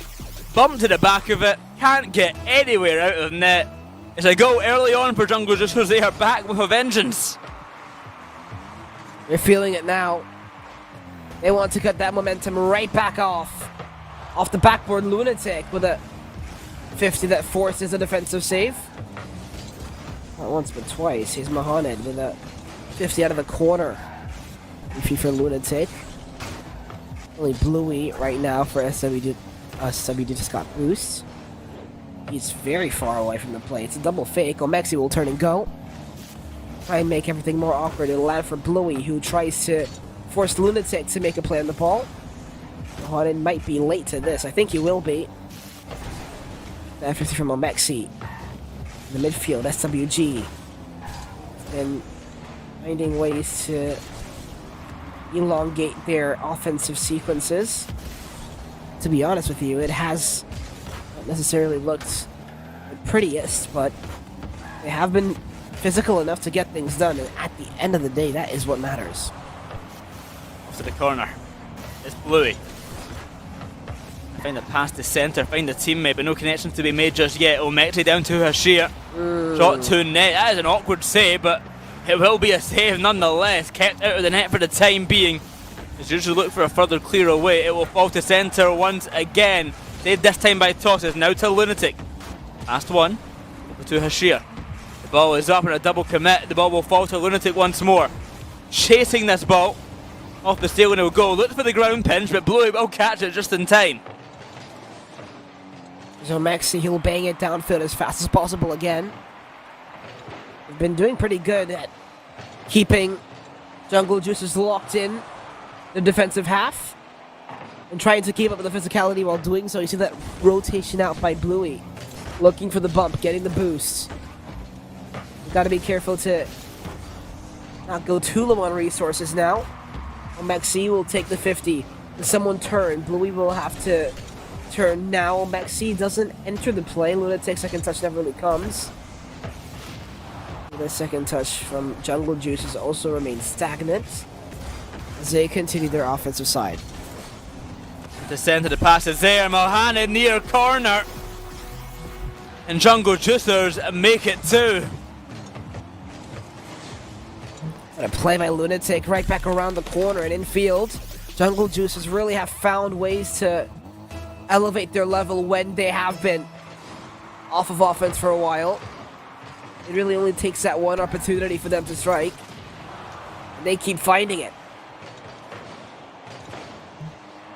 Bumped to the back of it. Can't get anywhere out of net. It's a goal early on for Jungle Juicers. They are back with a vengeance. They're feeling it now. They want to cut that momentum right back off. Off the backboard, Lunatic with a 50 that forces a defensive save. Not once, but twice. He's Mohamed with a 50 out of the corner. Beefy for Lunatic. Only Bluey right now for SWG. SWG just got boost. He's very far away from the play. It's a double fake. Omexi will turn and go. Try and make everything more awkward. It'll land for Bluey, who tries to force Lunatic to make a play on the ball. Mohamed might be late to this. I think he will be. That 50 from Omexi. In the midfield, SWG. And finding ways to elongate their offensive sequences. To be honest with you, it has not necessarily looked the prettiest, but they have been physical enough to get things done, and at the end of the day, that is what matters. Off to the corner. It's Bluey. Find it past the centre, find a teammate, but no connections to be made just yet. Omexi down to Hashir. Shot to net. That is an awkward save, but it will be a save nonetheless. Kept out of the net for the time being. As usually look for a further clear away. It will fall to centre once again. Saved this time by Tosses. Now to Lunatic. Past one. to Hashir. The ball is up in a double commit. The ball will fall to Lunatic once more. Chasing this ball. Off the steal and it will go. Looks for the ground pinch, but Bluey will catch it just in time. So Maxi, he'll bang it downfield as fast as possible again. They've been doing pretty good at keeping Jungle Juicers locked in the defensive half and trying to keep up with the physicality while doing so. You see that rotation out by Bluey, looking for the bump, getting the boost. You've got to be careful to not go too low on resources now. Maxi will take the 50. Does someone turn? Bluey will have to turn now. Maxi doesn't enter the play. Lunatic's second touch never really comes. The second touch from Jungle Juices also remains stagnant as they continue their offensive side. The centre of the pass is there. Mohamed near corner. And Jungle Juicers make it 2. And a play by Lunatic right back around the corner and infield. Jungle Juicers really have found ways to elevate their level when they have been off of offense for a while. It really only takes that one opportunity for them to strike. And they keep finding it.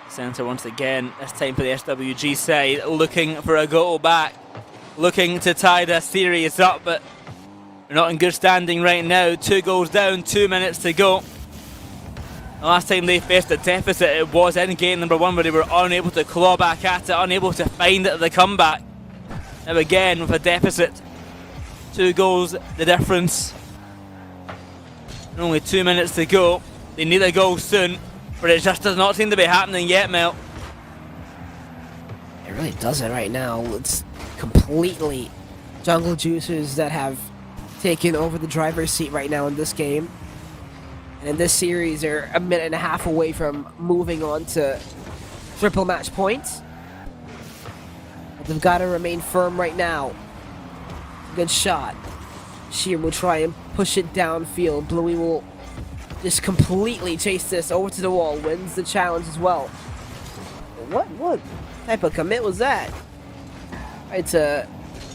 Centre once again, this time for the SWG side, looking for a goal back. Looking to tie this series up, but we're not in good standing right now. 2 goals down, 2 minutes to go. The last time they faced a deficit, it was in game number 1 where they were unable to claw back at it, unable to find the comeback. Now again with a deficit. 2 goals, the difference. And only 2 minutes to go. They need a goal soon, but it just does not seem to be happening yet, Mel. It really doesn't right now. It's completely Jungle Juicers that have taken over the driver's seat right now in this game. And in this series, they're a minute and a half away from moving on to triple match points. But they've got to remain firm right now. Good shot. Sheer will try and push it downfield. Bluey will just completely chase this over to the wall. Wins the challenge as well. What type of commit was that? Tried to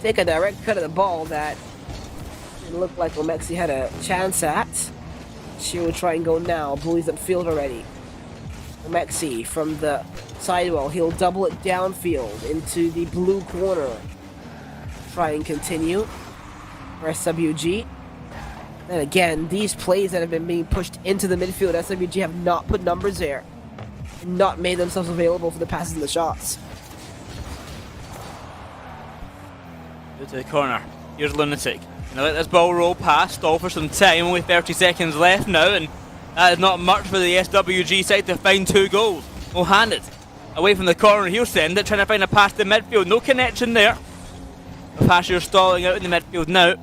take a direct cut of the ball that it looked like Omexi had a chance at. She will try and go now. Bluey's upfield already. Omexi from the sidewall. He'll double it downfield into the blue corner. Try and continue for SWG. And again, these plays that have been being pushed into the midfield, SWG have not put numbers there. And not made themselves available for the passes and the shots. Go to the corner. Here's Lunatic. Gonna let this ball roll past, stall for some time, only 30 seconds left now, and that is not much for the SWG side to find 2 goals. Mohamed, away from the corner, he'll send it, trying to find a pass to midfield, no connection there. The pass here stalling out in the midfield now.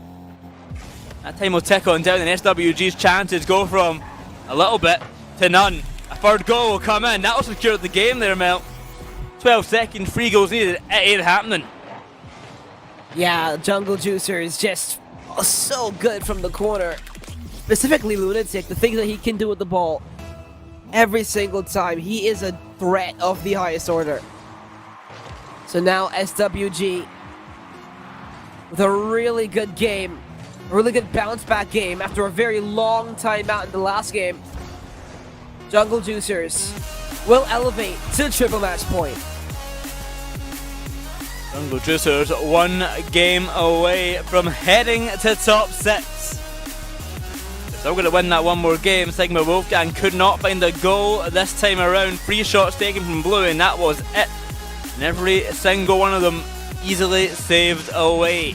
That time will tick on down, and SWG's chances go from a little bit to none. A third goal will come in, that will secure the game there, Mel. 12 seconds, 3 goals needed, it ain't happening. Yeah, Jungle Juicer is just so good from the corner. Specifically Lunatic, the things that he can do with the ball. Every single time, he is a threat of the highest order. So now SWG with a really good game. A really good bounce back game after a very long time out in the last game. Jungle Juicers will elevate to the triple match point. Jungle Juicers 1 game away from heading to top 6. They're still going to win that one more game. Sigma Wolfgang could not find a goal this time around. 3 shots taken from Blue, and that was it. And every single one of them easily saved away.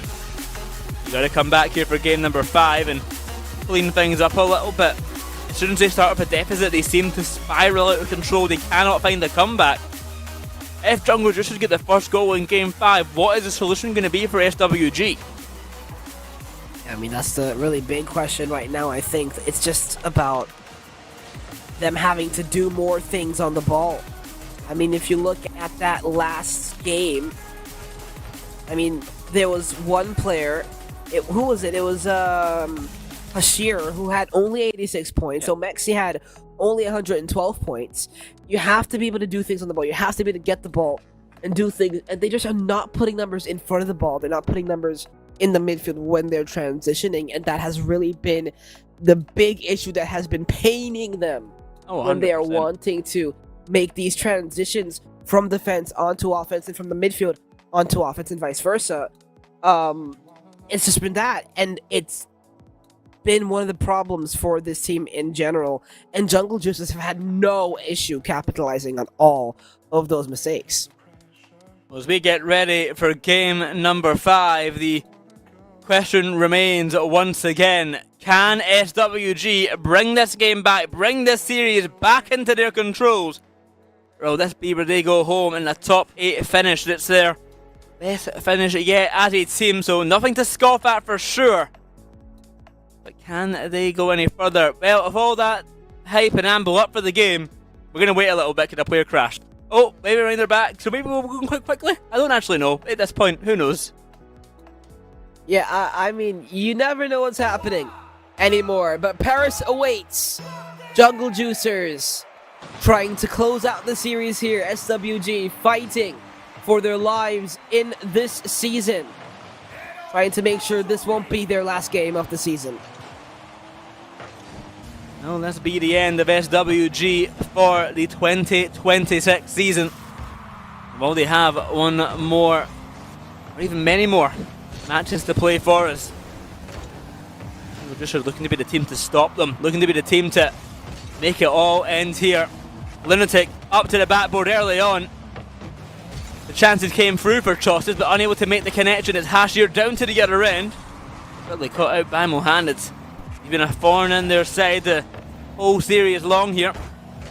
You got to come back here for game number 5 and clean things up a little bit. As soon as they start up a deficit, they seem to spiral out of control. They cannot find a comeback. If Jungle Juicers get the first goal in game 5, what is the solution going to be for SWG? I mean, that's the really big question right now. I think it's just about them having to do more things on the ball. I mean, if you look at that last game, I mean, there was one player. Who was it? It was Hashir, who had only 86 points. So Mexi had only 112 points. You have to be able to do things on the ball. You have to be able to get the ball and do things. And they just are not putting numbers in front of the ball. They're not putting numbers in the midfield when they're transitioning, and that has really been the big issue that has been paining them when they are 100%. wanting to make these transitions from defense onto offense and from the midfield onto offense and vice versa. It's just been that, and it's been one of the problems for this team in general, and Jungle Juices have had no issue capitalizing on all of those mistakes. As we get ready for game number 5, the question remains once again, can SWG bring this game back, bring this series back into their controls? Or will this be where they go home in a top 8 finish? That's their best finish yet as a team, so nothing to scoff at for sure. But can they go any further? Well, with all that hype and amble up for the game, we're going to wait a little bit because the player crashed. Oh, maybe around their back, so maybe we'll go quite quickly? I don't actually know. At this point, who knows? Yeah, I mean, you never know what's happening anymore, but Paris awaits. Jungle Juicers trying to close out the series here. SWG fighting for their lives in this season, trying to make sure this won't be their last game of the season. Well, this be the end of SWG for the 2026 season. Well, they have one more, or even many more, matches to play for us. We're just looking to be the team to stop them, looking to be the team to make it all end here. Lunatic up to the backboard early on. The chances came through for Tosses, but unable to make the connection. It's Hashir down to the other end. Really caught out by Mohamed. He's been a thorn in their side the whole series long here.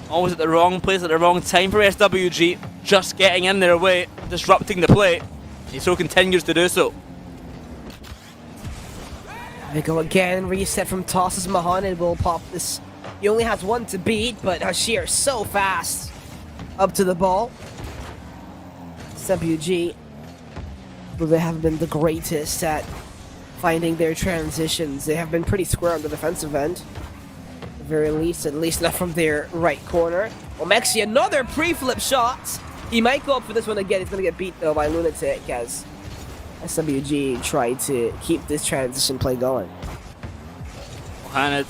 Always at the wrong place at the wrong time for SWG. Just getting in their way, disrupting the play. He so continues to do so. There we go again, reset from Tosses. Mohamed will pop this. He only has one to beat, but Hashir so fast up to the ball. SWG, but they haven't been the greatest at finding their transitions. They have been pretty square on the defensive end, at the very least, at least not from their right corner. Omexi, another pre-flip shot. He might go up for this one again. He's going to get beat though by Lunatic as SWG tried to keep this transition play going. Mohamed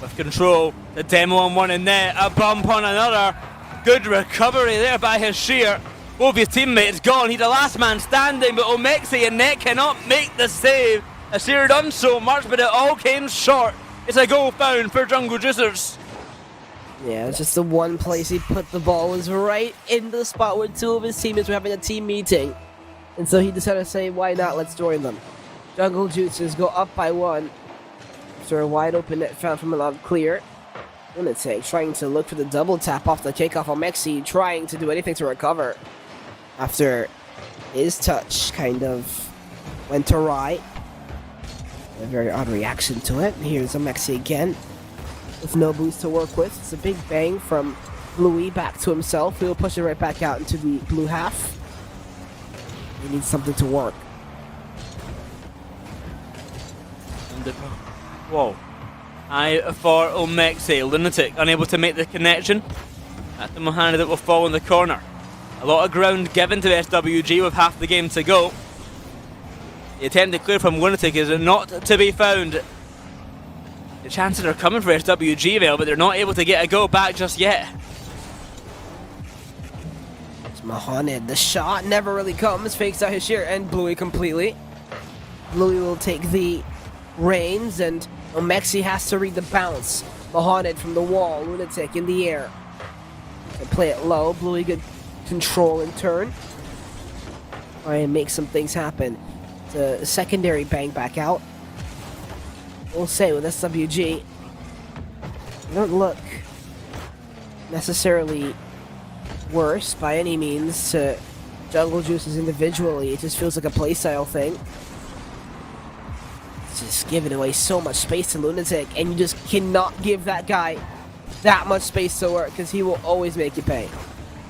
with control, the demo on one in net, a bump on another. Good recovery there by Hashir. Both his teammates gone, he's the last man standing, but Omexi and net cannot make the save. Hashir done so much, but it all came short. It's a goal found for Jungle Juicers. Yeah, it's just the one place he put the ball was right in the spot where two of his teammates were having a team meeting. And so he decided to say, why not, let's join them. Jungle Juicers go up by 1. After a wide open net found from a lot of clear. Lunatic trying to look for the double tap off the kickoff. Omexi trying to do anything to recover after his touch kind of went awry. A very odd reaction to it. Here's Omexi again with no boost to work with. It's a big bang from Bluey back to himself. He'll push it right back out into the blue half. He needs something to work. Whoa. Eye for Omexi. Lunatic unable to make the connection. At the Mohamed that will fall in the corner. A lot of ground given to SWG with half the game to go. The attempt to clear from Lunatic is not to be found. The chances are coming for SWG though, but they're not able to get a go back just yet. It's Mohamed. The shot never really comes. Fakes out Hashir and Bluey completely. Bluey will take the reins and Omexi has to read the bounce. Mohamed from the wall. Lunatic in the air. They play it low. Bluey good control and turn. Try and make some things happen. It's a secondary bang back out. We'll say with SWG, they don't look necessarily worse by any means to Jungle Juices individually. It just feels like a playstyle thing. It's just giving away so much space to Lunatic, and you just cannot give that guy that much space to work because he will always make you pay.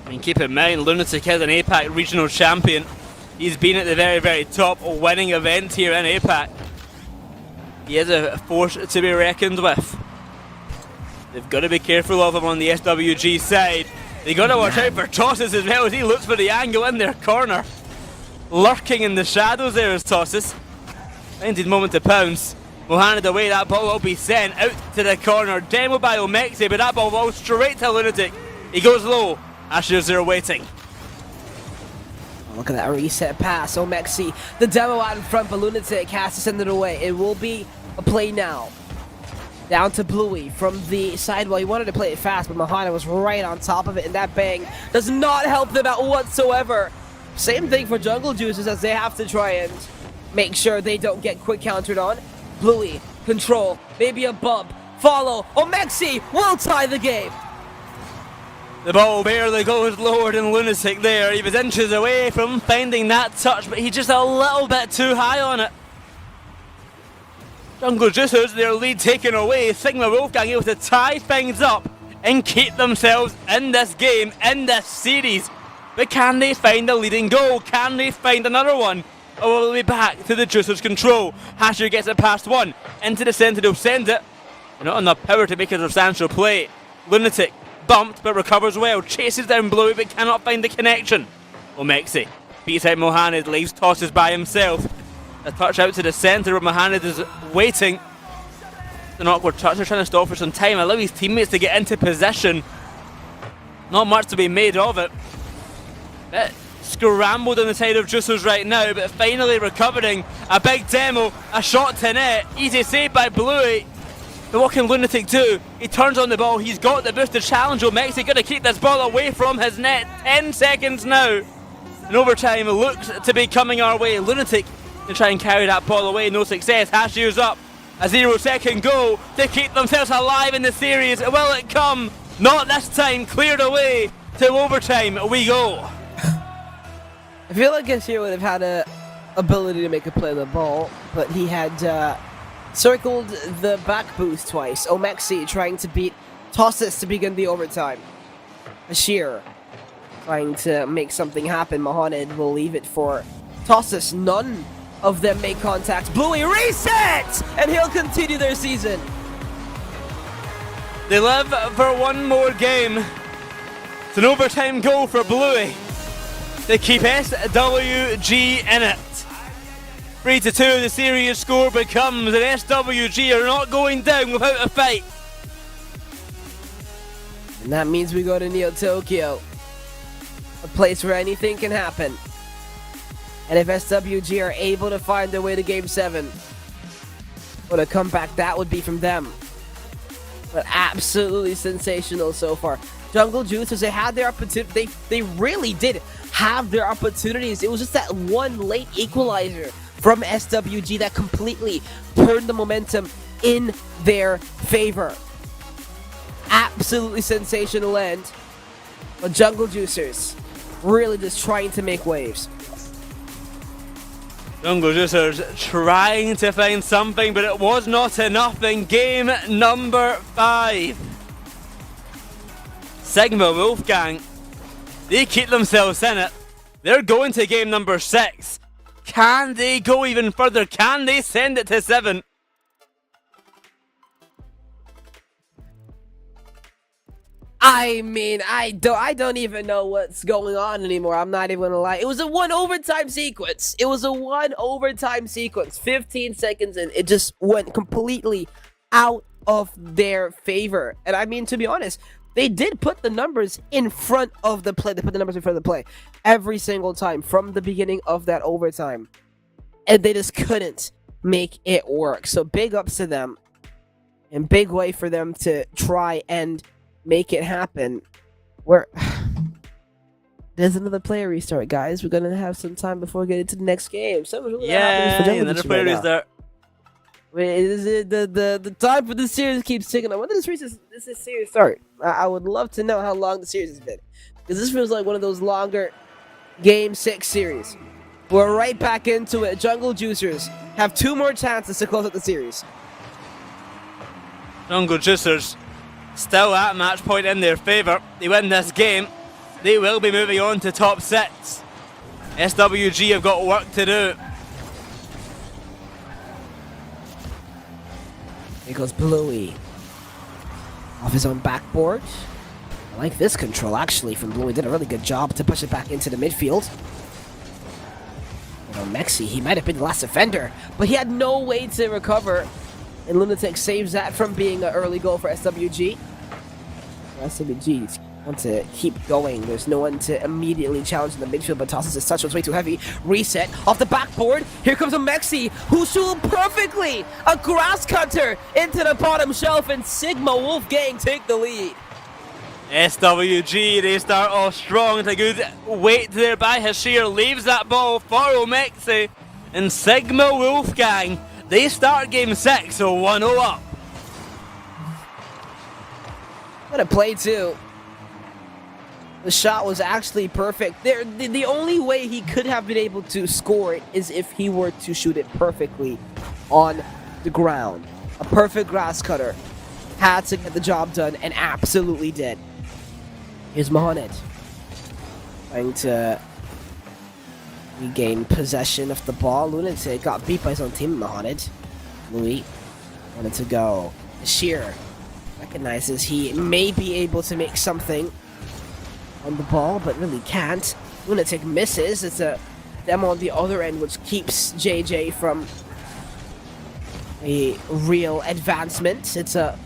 I mean, keep in mind, Lunatic is an Apac regional champion. He's been at the very, very top of winning events here in Apac. He is a force to be reckoned with. They've got to be careful of him on the SWG side. They got to watch out for Tosses as well as he looks for the angle in their corner. Lurking in the shadows there is Tosses. Finding moment to pounce. Mohamed away, that ball will be sent out to the corner. Demo by Omexi, but that ball rolls straight to Lunatic. He goes low. Ashes are waiting. Look at that reset pass. Omexi, the demo out in front, but Lunatic has to send it away. It will be a play now. Down to Bluey from the side. Well, he wanted to play it fast, but Mahana was right on top of it, and that bang does not help them out whatsoever. Same thing for Jungle Juices, as they have to try and make sure they don't get quick countered on. Bluey, control, maybe a bump, follow. Omexi will tie the game. The ball barely goes lower than Lunatic there. He was inches away from finding that touch, but he's just a little bit too high on it. Jungle Juicers, their lead taken away. Sigma Wolfgang able to tie things up and keep themselves in this game, in this series. But can they find a leading goal? Can they find another one? Or will they be back to the Juicers' control? Hasher gets it past one. Into the centre, they'll send it. They're not enough power to make a substantial play. Lunatic bumped but recovers well. Chases down Bluey but cannot find the connection. Omexi beats out Mohamed, leaves tosses by himself. A touch out to the centre where Mohamed is waiting. An awkward touch, they're trying to stop for some time, allow his teammates to get into position. Not much to be made of it. Bit scrambled on the side of Juicers right now, but finally recovering. A big demo, a shot to net, easy save by Bluey. But what can Lunatic do? He turns on the ball, he's got the boost to challenge Omexi, gonna keep this ball away from his net. 10 seconds now. And overtime looks to be coming our way. Lunatic to try and carry that ball away, no success. Hashiers up, a 0-second goal to keep themselves alive in the series. Will it come? Not this time, cleared away to overtime we go. I feel like Hashir would have had a ability to make a play on the ball, but he had circled the back boost twice. Omexi trying to beat Tossis to begin the overtime. Hashir trying to make something happen. Mohamed will leave it for Tossis. None of them make contact. Bluey resets! And he'll continue their season. They live for one more game. It's an overtime goal for Bluey. They keep SWG in it. 3-2, the series score becomes, and SWG are not going down without a fight. And that means we go to Neo Tokyo. A place where anything can happen. And if SWG are able to find their way to Game 7, what a comeback that would be from them. But absolutely sensational so far. Jungle Juicers, they had their opportunity. They really did have their opportunities. It was just that one late equalizer from SWG that completely turned the momentum in their favor. Absolutely sensational end. But Jungle Juicers really just trying to make waves. Jungle Juicers trying to find something, but it was not enough in game number 5. Sigma Wolfgang, they keep themselves in it. They're going to game number 6. Can they go even further? Can they send it to 7? I mean, I don't even know what's going on anymore. I'm not even gonna lie. It was a one overtime sequence. 15 seconds and it just went completely out of their favor. And I mean, to be honest, they did put the numbers in front of the play. They put the numbers in front of the play every single time from the beginning of that overtime. And they just couldn't make it work. So big ups to them. And big way for them to try and make it happen. There's another player restart, guys. We're gonna have some time before we get into the next game. Really another player restart. The time for this series keeps ticking on. When did this series start? I would love to know how long the series has been, because this feels like one of those longer Game 6 series. We're right back into it. Jungle Juicers have 2 more chances to close out the series. Jungle Juicers still at match point in their favour. They win this game, they will be moving on to top 6. SWG have got work to do. Here goes Bluey. Off his own backboard. I like this control actually from Bluey. Did a really good job to push it back into the midfield. But Mexi, he might have been the last defender, but he had no way to recover. And Lunatic saves that from being an early goal for SWG. SWG want to keep going. There's no one to immediately challenge in the midfield, but tosses his touch was way too heavy. Reset off the backboard. Here comes a Mexi who shoot perfectly. A grass cutter into the bottom shelf, and Sigma Wolfgang take the lead. SWG, they start off strong. It's a good weight there by Hashir. Leaves that ball for Omexi. And Sigma Wolfgang, they start game 6, so 1-0 up. What a play too. The shot was actually perfect. The only way he could have been able to score it is if he were to shoot it perfectly on the ground. A perfect grass cutter. Had to get the job done and absolutely did. Here's Mohamed. Trying to regain possession of the ball. Lunatic got beat by his own team, Mohamed. Louis wanted to go. Sheer recognizes he may be able to make something on the ball, but really can't. Lunatic misses. It's a demo on the other end, which keeps JJ from a real advancement. It's a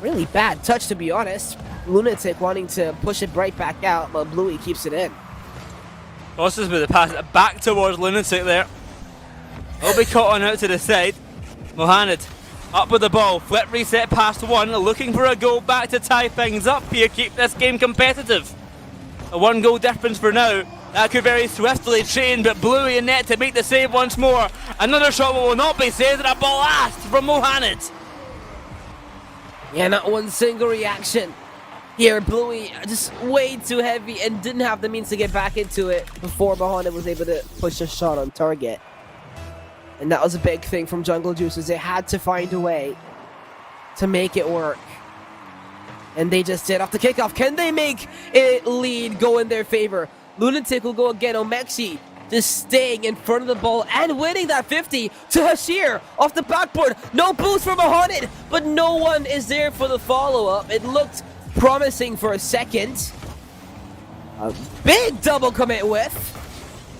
really bad touch, to be honest. Lunatic wanting to push it right back out, but Bluey keeps it in. Tosses with the pass back towards Lunatic there. He'll be caught on out to the side. Mohamed up with the ball, flip reset past one, looking for a goal back to tie things up here, keep this game competitive. A 1-goal difference for now. That could very swiftly change, but Bluey in net to make the save once more. Another shot will not be saved, and a blast from Mohamed. Yeah, not one single reaction. Here, Bluey just way too heavy and didn't have the means to get back into it before Mohamed was able to push a shot on target. And that was a big thing from Jungle Juices. They had to find a way to make it work. And they just did off the kickoff. Can they make it lead go in their favor? Lunatic will go again. Omexi just staying in front of the ball and winning that 50 to Hashir off the backboard. No boost for Mohamed, but no one is there for the follow-up. It looked promising for a second. A big double commit whiff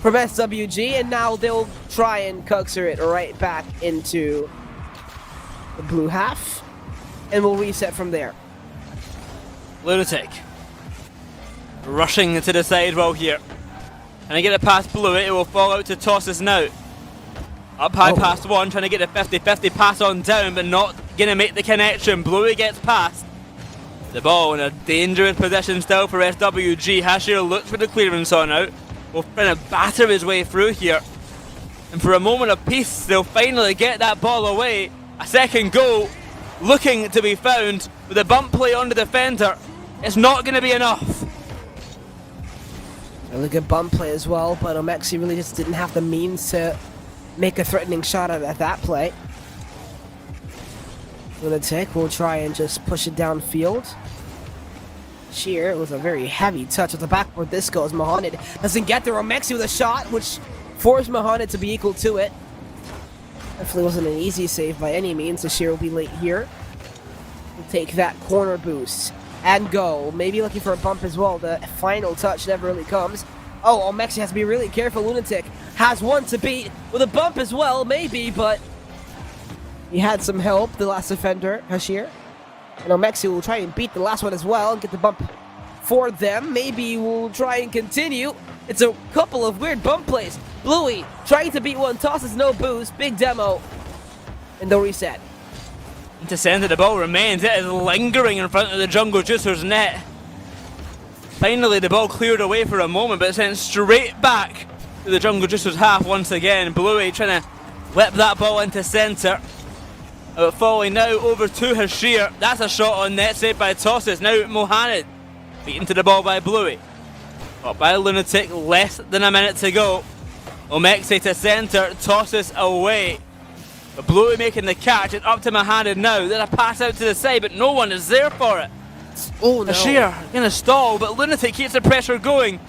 from SWG, and now they'll try and coaxer it right back into the blue half, and we'll reset from there. Lunatic rushing into the sidewall here. Trying to get it past Bluey, it will fall out to Tosses now. Up high past one, trying to get a 50-50 pass on down, but not going to make the connection. Bluey gets past. The ball in a dangerous position still for SWG. Hashir looks for the clearance on out. Will try to batter his way through here. And for a moment of peace, they'll finally get that ball away. A second goal looking to be found with a bump play on the defender. It's not going to be enough. Really good bump play as well, but Omexi really just didn't have the means to make a threatening shot at that play. Lunatic will try and just push it downfield. Sheer, it was a very heavy touch at the backboard. This goes. Mohamed doesn't get there. Omexi with a shot, which forced Mohamed to be equal to it. Definitely wasn't an easy save by any means. So Sheer will be late here. We'll take that corner boost and go. Maybe looking for a bump as well. The final touch never really comes. Oh, Omexi has to be really careful. Lunatic has one to beat with a bump as well, maybe, but he had some help, the last defender, Hashir. And Omexi will try and beat the last one as well and get the bump for them. Maybe we'll try and continue. It's a couple of weird bump plays. Bluey trying to beat one, tosses no boost, big demo, and they'll reset. To send it, the ball remains. It is lingering in front of the Jungle Juicers net. Finally, the ball cleared away for a moment, but sent straight back to the Jungle Juicers half once again. Bluey trying to whip that ball into centre. Falling now over to Hashir. That's a shot on net saved by Tosses. Now Mohamed beaten to the ball by Bluey. Caught by Lunatic, less than a minute to go. Omexi to centre, Tosses away. But Bluey making the catch. It's up to Mohamed now. Then a pass out to the side, but no one is there for it. Oh no. Hashir gonna stall, but Lunatic keeps the pressure going.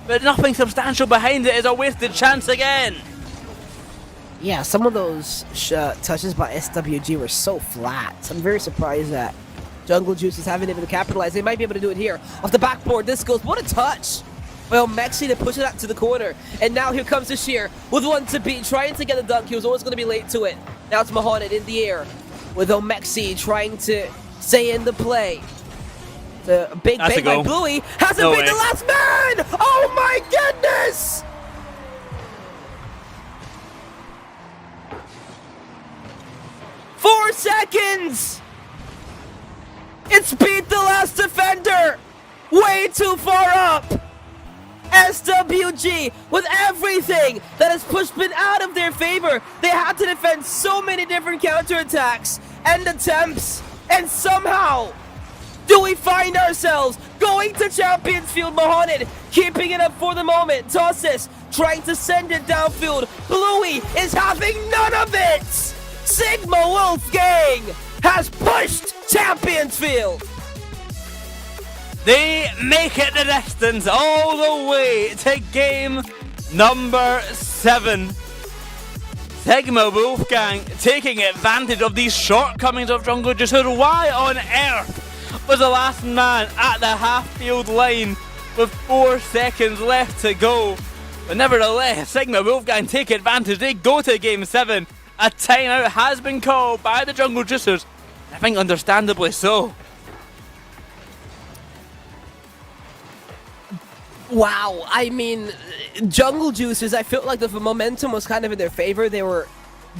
But nothing substantial behind it. Is a wasted chance again. Yeah, some of those touches by SWG were so flat. So I'm very surprised that Jungle Juices haven't been able to capitalize. They might be able to do it here. Off the backboard, this goes. What a touch Well, Mexi to push it out to the corner. And now here comes the Sheer with one to beat, trying to get a dunk. He was always going to be late to it. Now it's Mahonet in the air with Omexi trying to stay in the play. The big bang by Bluey hasn't been the last man! Oh my goodness! Four seconds! It's beat the last defender! Way too far up! SWG, with everything that has been out of their favor, they had to defend so many different counterattacks and attempts, and somehow do we find ourselves going to Champions Field. Mahonet keeping it up for the moment. Tosses trying to send it downfield. Bluey is having none of it. Sigma Wolfgang has pushed Champions Field. They make it the distance all the way to game number 7. Sigma Wolfgang taking advantage of these shortcomings of Jungle Juicer. Why on earth was the last man at the half-field line with 4 seconds left to go? But nevertheless, Sigma Wolfgang take advantage. They go to game 7. A timeout has been called by the Jungle Juicers. I think understandably so. Wow, I mean, Jungle Juicers, I felt like the momentum was kind of in their favor. They were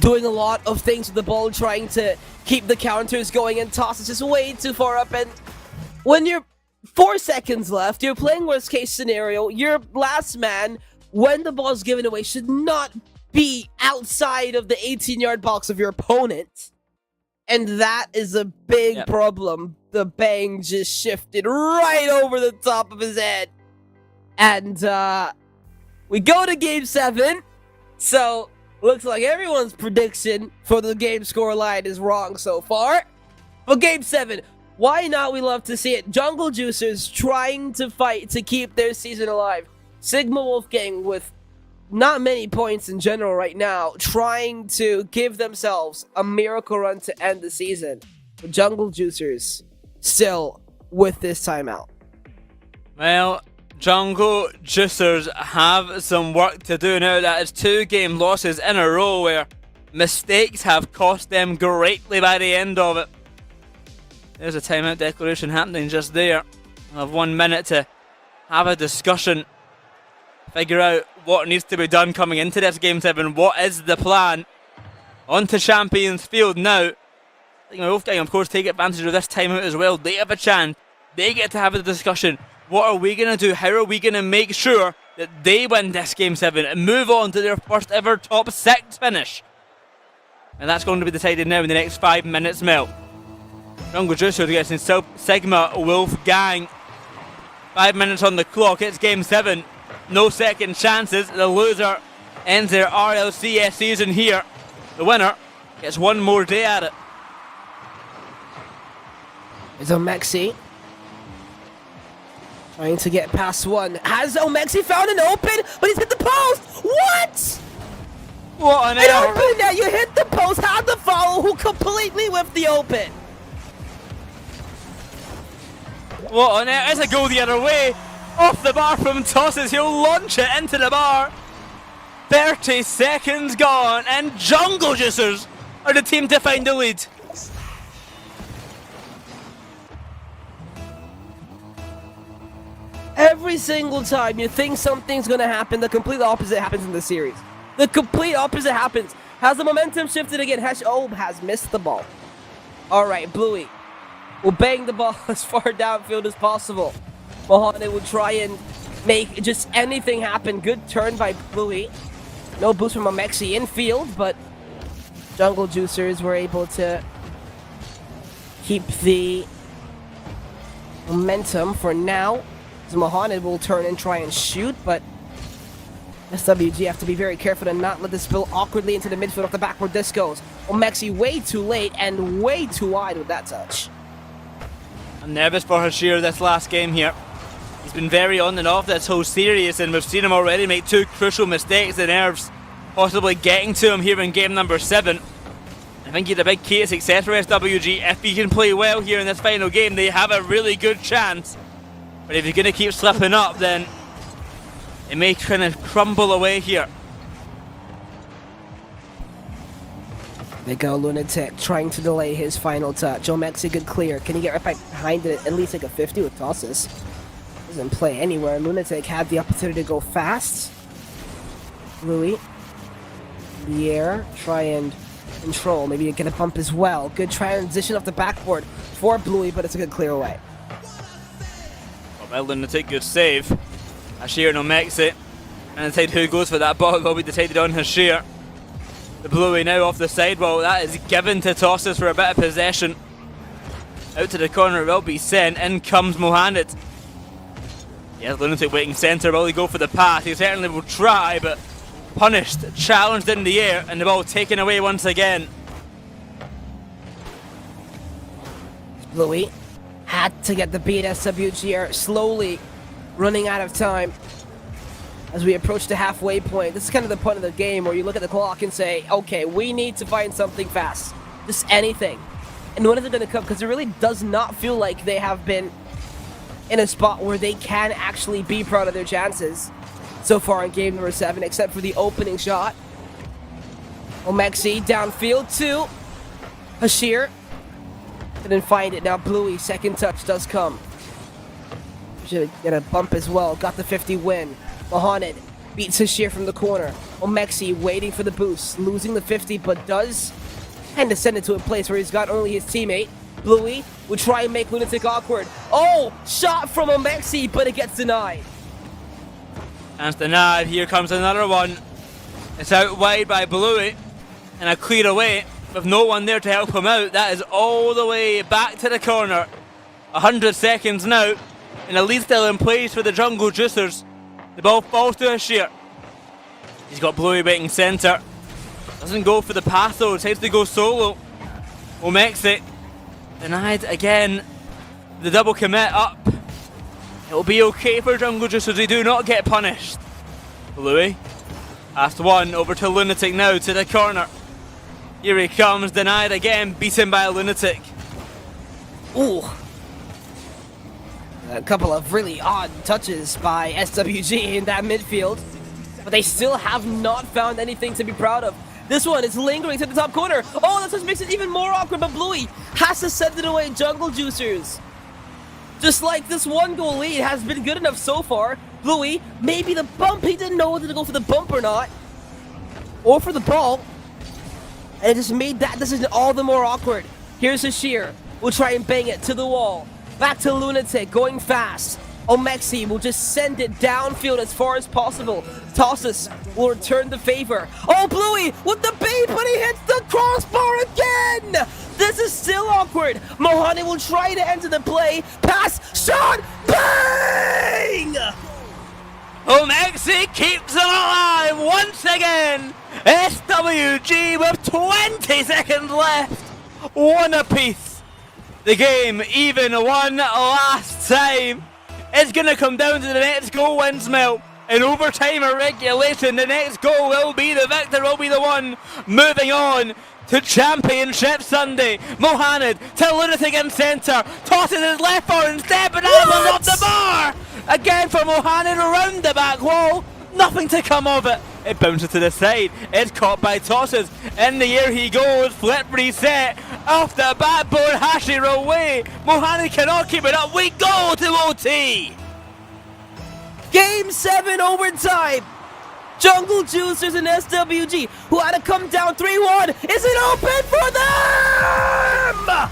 doing a lot of things with the ball, trying to keep the counters going, and Toss is just way too far up. And when you're 4 seconds left, you're playing worst case scenario, your last man, when the ball's given away, should not be outside of the 18-yard box of your opponent. And that is a big problem. The bang just shifted right over the top of his head. And we go to game 7. So looks like everyone's prediction for the game score line is wrong so far. But game 7, why not? We love to see it. Jungle Juicers trying to fight to keep their season alive. Sigma Wolfgang with not many points in general right now, trying to give themselves a miracle run to end the season. But Jungle Juicers still with this timeout. Well, Jungle Juicers have some work to do now. That is 2 game losses in a row where mistakes have cost them greatly by the end of it. There's a timeout declaration happening just there. We'll have 1 minute to have a discussion, figure out what needs to be done coming into this game 7. What is the plan? On to Champions Field now. Wolfgang, of course, take advantage of this timeout as well. They have a chance. They get to have a discussion. What are we going to do? How are we going to make sure that they win this game 7 and move on to their first ever top 6 finish? And that's going to be decided now in the next 5 minutes, Mel. Jungle Juicer gets in Sigma Wolfgang. 5 minutes on the clock. It's game 7. No second chances. The loser ends their RLCS season here. The winner gets 1 more day at it. It's Omexi trying to get past one. Has Omexi found an open? But he's hit the post! What? What on An earth? open net! You hit the post, had the follow, who completely whiffed the open. What on earth? It's a goal the other way. Off the bar from Tosses. He'll launch it into the bar. 30 seconds gone, and Jungle Juicers are the team to find the lead. Every single time you think something's gonna happen, the complete opposite happens in the series. The complete opposite happens. Has the momentum shifted again? Has missed the ball. Alright, Bluey will bang the ball as far downfield as possible. Mahonet will try and make just anything happen. Good turn by Bluey. No boost from Omexi infield, but Jungle Juicers were able to keep the momentum for now. Mahonet will turn and try and shoot, but SWG have to be very careful to not let this spill awkwardly into the midfield off the back where this goes. Omexi way too late and way too wide with that touch. I'm nervous for Hashir this last game here. He's been very on and off this whole series, and we've seen him already make 2 crucial mistakes. The nerves possibly getting to him here in game number 7. I think he's a big key to success for SWG. If he can play well here in this final game, they have a really good chance. But if he's going to keep slipping up, then It may kind of crumble away here. They go Lunatic, trying to delay his final touch. Omexi good clear. Can he get right back behind it? At least like a 50 with tosses. Doesn't play anywhere. Lunatic had the opportunity to go fast. Louis. In the air. Try and control. Maybe get a bump as well. Good transition off the backboard for Bluey, but it's a good clear away. Oh, well, Lunatic, good save. Hashir and Omexi. And decide who goes for that ball will be decided on Hashir. The Bluey now off the sidewall. That is given to Tosses for a bit of possession. Out to the corner will be sent. In comes Mohamed. Yes, Lunatic waiting centre. Will he go for the pass? He certainly will try, but punished, challenged in the air, and the ball taken away once again. Bluey had to get the beat. SWG slowly running out of time. As we approach the halfway point, this is kind of the point of the game where you look at the clock and say, okay, we need to find something fast. Just anything. And when is it going to come? Because it really does not feel like they have been in a spot where they can actually be proud of their chances so far in game number 7, except for the opening shot. Omexi downfield to Hashir. Didn't find it. Now Bluey, second touch does come. Should get a bump as well. Got the 50 win. Mohamed beats Hashir from the corner. Omexi waiting for the boost, losing the 50, but does kind of send it to a place where he's got only his teammate. Bluey will try and make Lunatic awkward. Oh, shot from Omexi, but it gets denied. And it's denied. Here comes another one. It's out wide by Bluey, and a clear away with no one there to help him out. That is all the way back to the corner. 100 seconds now, and a lead still in place for the Jungle Juicers. The ball falls to Hashir. He's got Bluey waiting centre. Doesn't go for the pass though, decides to go solo. Omexi denied again. The double commit up. It'll be okay for Jungle Juicers, they do not get punished. Bluey, last one, over to Lunatic now, to the corner. Here he comes, denied again, beaten by Lunatic. Ooh. A couple of really odd touches by SWG in that midfield, but they still have not found anything to be proud of. This one is lingering to the top corner. Oh, that just makes it even more awkward, but Bluey has to send it away. Jungle Juicers, just like this one goal lead has been good enough so far. Bluey, maybe the bump, he didn't know whether to go for the bump or not, or for the ball, and it just made that decision all the more awkward. Here's Hashir, we'll try and bang it to the wall. Back to Lunatic, going fast. Omexi will just send it downfield as far as possible. Tosses will return the favor. Oh, Bluey with the bait, but he hits the crossbar again! This is still awkward. Mohani will try to enter the play. Pass, shot, bang! Omexi keeps it alive once again. SWG with 20 seconds left. One apiece. The game even one last time. It's going to come down to the next goal, Winsmill. In overtime or regulation, the next goal will be the victor, will be the one moving on to Championship Sunday. Mohamed to Lunatic in centre. Tosses his left foot instead, but that off the bar. Again for Mohamed around the back wall. Nothing to come of it. It bounces to the side. It's caught by Tosses. In the air he goes. Flip reset. Off the backboard. Hashir away. Mohamed cannot keep it up. We go to OT. Game 7 overtime. Jungle Juicers and SWG, who had to come down 3-1. Is it open for them?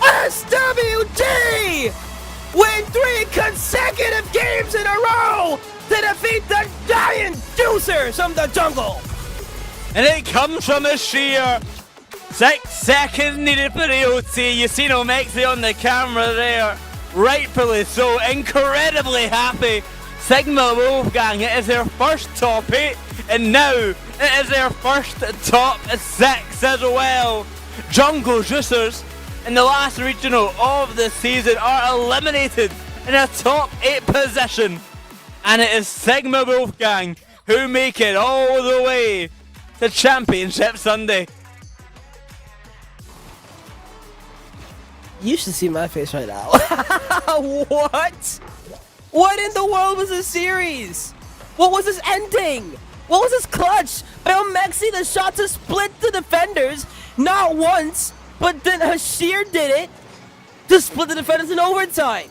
SWG win 3 consecutive games in a row to defeat the giant Juicers from the jungle. And it comes from Hashir. 6 seconds needed for the OT. You see Omexi on the camera there. Rightfully so. Incredibly happy. Sigma Wolfgang, it is their first top 8, and now it is their first top 6 as well. Jungle Juicers in the last regional of the season are eliminated in a top 8 position, and it is Sigma Wolfgang who make it all the way to Championship Sunday. You should see my face right now. What? What in the world was this series? What was his ending? What was his clutch? By Omexi, the shot to split the defenders, not once, but then Hashir did it to split the defenders in overtime.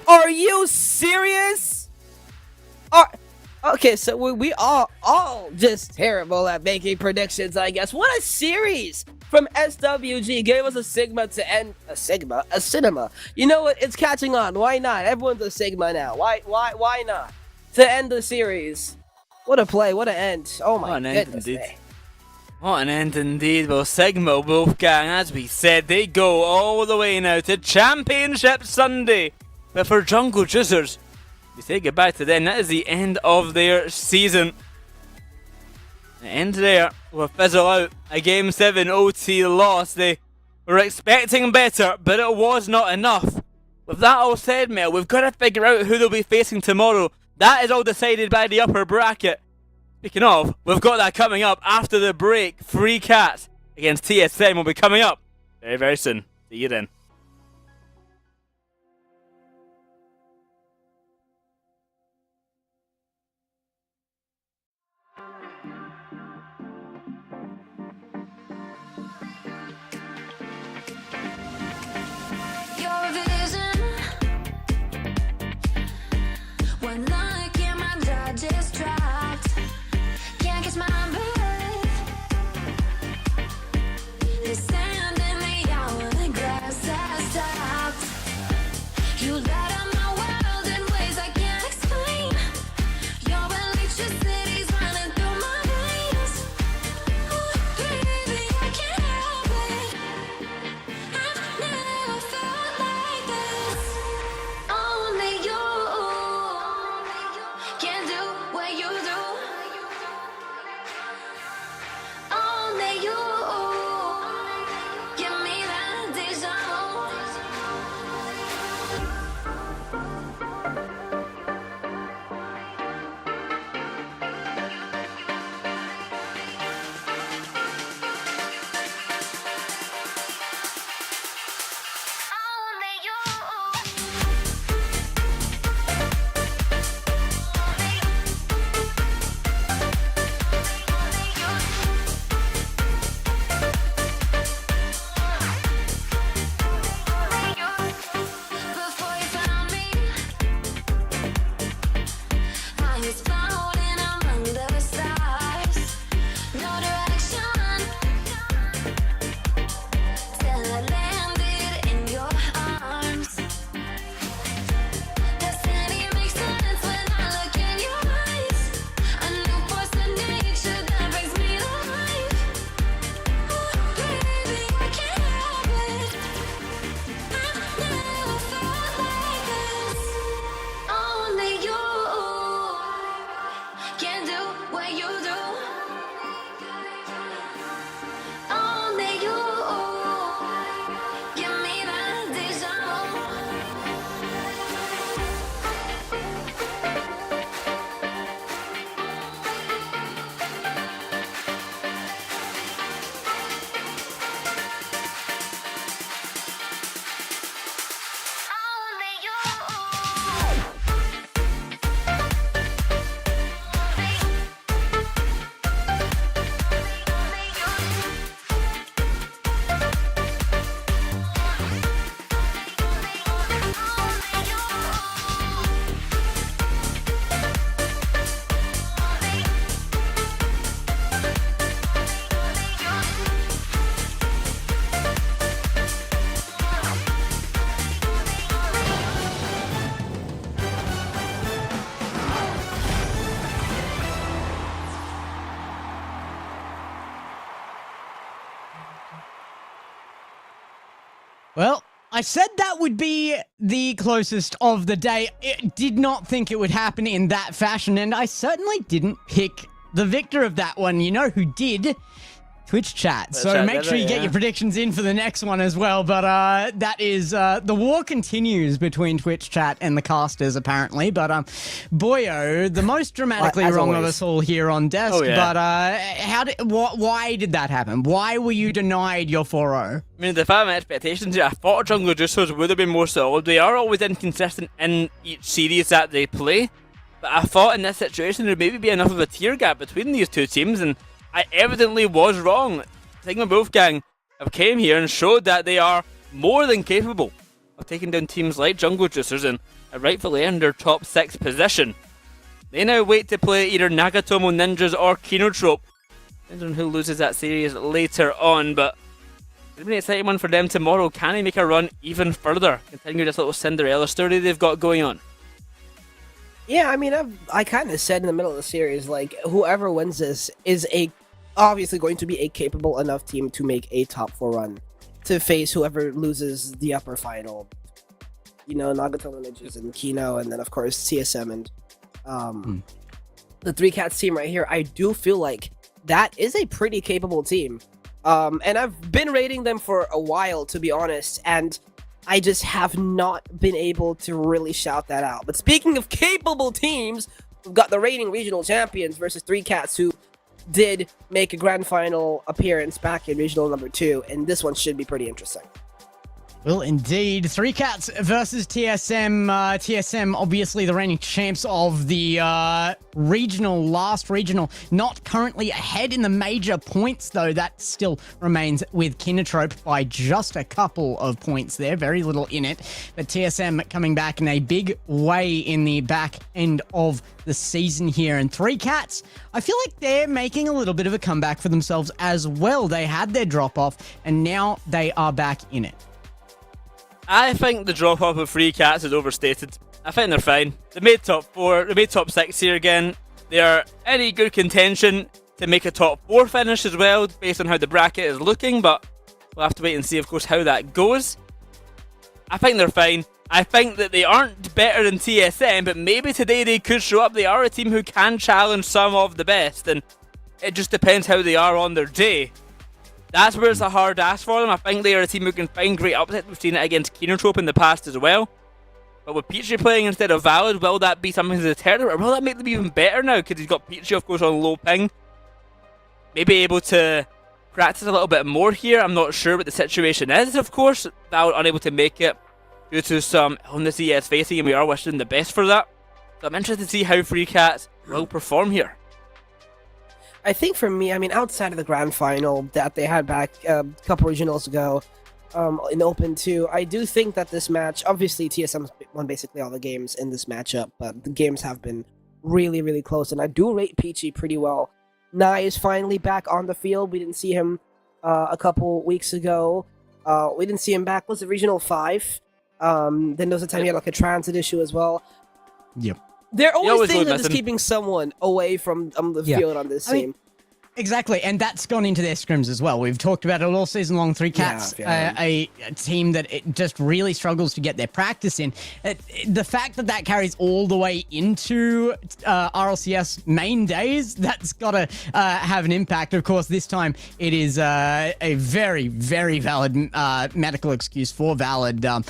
Are you serious? Okay, so we all just terrible at making predictions, I guess. What a series from SWG. Gave us a Sigma to end a cinema. You know what? It's catching on. Why not? Everyone's a Sigma now. Why not? To end the series. What a play, what an end. Oh my goodness. What an end indeed. Well, Sigma Wolfgang, as we said, they go all the way now to Championship Sunday. But for Jungle Juicers, we say goodbye to them. That is the end of their season. The end there will fizzle out. A Game 7 OT loss. They were expecting better, but it was not enough. With that all said, Mel, we've got to figure out who they'll be facing tomorrow. That is all decided by the upper bracket. Speaking of, we've got that coming up after the break. Free Cats against TSM will be coming up very, very soon. See you then. Your vision, when look in my jaw distract, can't catch my breath. The sand in the hourglass has stopped. You light up my world in ways I can't explain. Your electricity's running through my veins. Oh, baby, I can't help it. I've never felt like this. Only you can do what you do. Only you give me that deja vu. Only Before you found me, I was floating among the stars. No direction till I landed in your arms. Destiny makes sense when I look in your eyes. A new force of nature that brings me to life. Oh, baby, I can't help it. I've never felt like this. Only you can do what you do. Only you give me that deja vu. Only you. Well, I said that would be the closest of the day. I did not think it would happen in that fashion, and I certainly didn't pick the victor of that one. You know who did? Twitch chat. So chat, make sure you get your predictions in for the next one as well. But that is the war continues between Twitch chat and the casters apparently. But Boyo, the most dramatically As wrong of always. us all here on desk. Oh, yeah. But why did that happen? Why were you denied your 4-0? I mean, the fan expectations here, I thought Jungle Juicers would have been more solid. They are always inconsistent in each series that they play. But I thought in this situation there would maybe be enough of a tier gap between these two teams, and I evidently was wrong. Sigma Wolfgang have came here and showed that they are more than capable of taking down teams like Jungle Juicers and have rightfully earned their top 6 position. They now wait to play either Nagatomo Ninjas or Kinotrope. Depends on who loses that series later on, but it'll be an exciting one for them tomorrow. Can they make a run even further? Continue this little Cinderella story they've got going on. Yeah, I mean, I kind of said in the middle of the series, like, whoever wins this is obviously going to be a capable enough team to make a top 4 run to face whoever loses the upper final. You know, Nagatomo Ninjas and Kino, and then of course CSM and the Three Cats team right here. I do feel like that is a pretty capable team. And I've been rating them for a while, to be honest, and I just have not been able to really shout that out. But speaking of capable teams, we've got the reigning regional champions versus Three Cats, who did make a grand final appearance back in regional number 2, and this one should be pretty interesting. Well, indeed. Three Cats versus TSM. TSM, obviously the reigning champs of the last regional. Not currently ahead in the major points, though. That still remains with Kinotrope by just a couple of points there. Very little in it. But TSM coming back in a big way in the back end of the season here. And Three Cats, I feel like they're making a little bit of a comeback for themselves as well. They had their drop-off, and now they are back in it. I think the drop-off of Three Cats is overstated. I think they're fine. They made top 4, they made top 6 here again. They are any good contention to make a top 4 finish as well, based on how the bracket is looking, but we'll have to wait and see, of course, how that goes. I think they're fine. I think that they aren't better than TSM, but maybe today they could show up. They are a team who can challenge some of the best, and it just depends how they are on their day. That's where it's a hard ask for them. I think they are a team who can find great upsets. We've seen it against Kinotrope in the past as well. But with Peachy playing instead of Valid, will that be something to deter them? Or will that make them even better now? Because he's got Peachy, of course, on low ping. Maybe able to practice a little bit more here. I'm not sure what the situation is, of course. Valid unable to make it due to some illness he is facing, and we are wishing the best for that. So I'm interested to see how Three Cats will perform here. I think for me, I mean, outside of the grand final that they had back a couple regionals ago in Open 2, I do think that this match, obviously TSM won basically all the games in this matchup, but the games have been really, really close, and I do rate Peachy pretty well. Nai is finally back on the field. We didn't see him a couple weeks ago. We didn't see him back, was it Regional 5? Then there was a time he had like a transit issue as well. Yep. There are always things that is missing. keeping someone away from the field on this team. Exactly, and that's gone into their scrims as well. We've talked about it all season long. Three Cats, a team that it just really struggles to get their practice in. The fact that that carries all the way into RLCS main days, that's got to have an impact. Of course, this time it is a very, very valid medical excuse for Valid. Our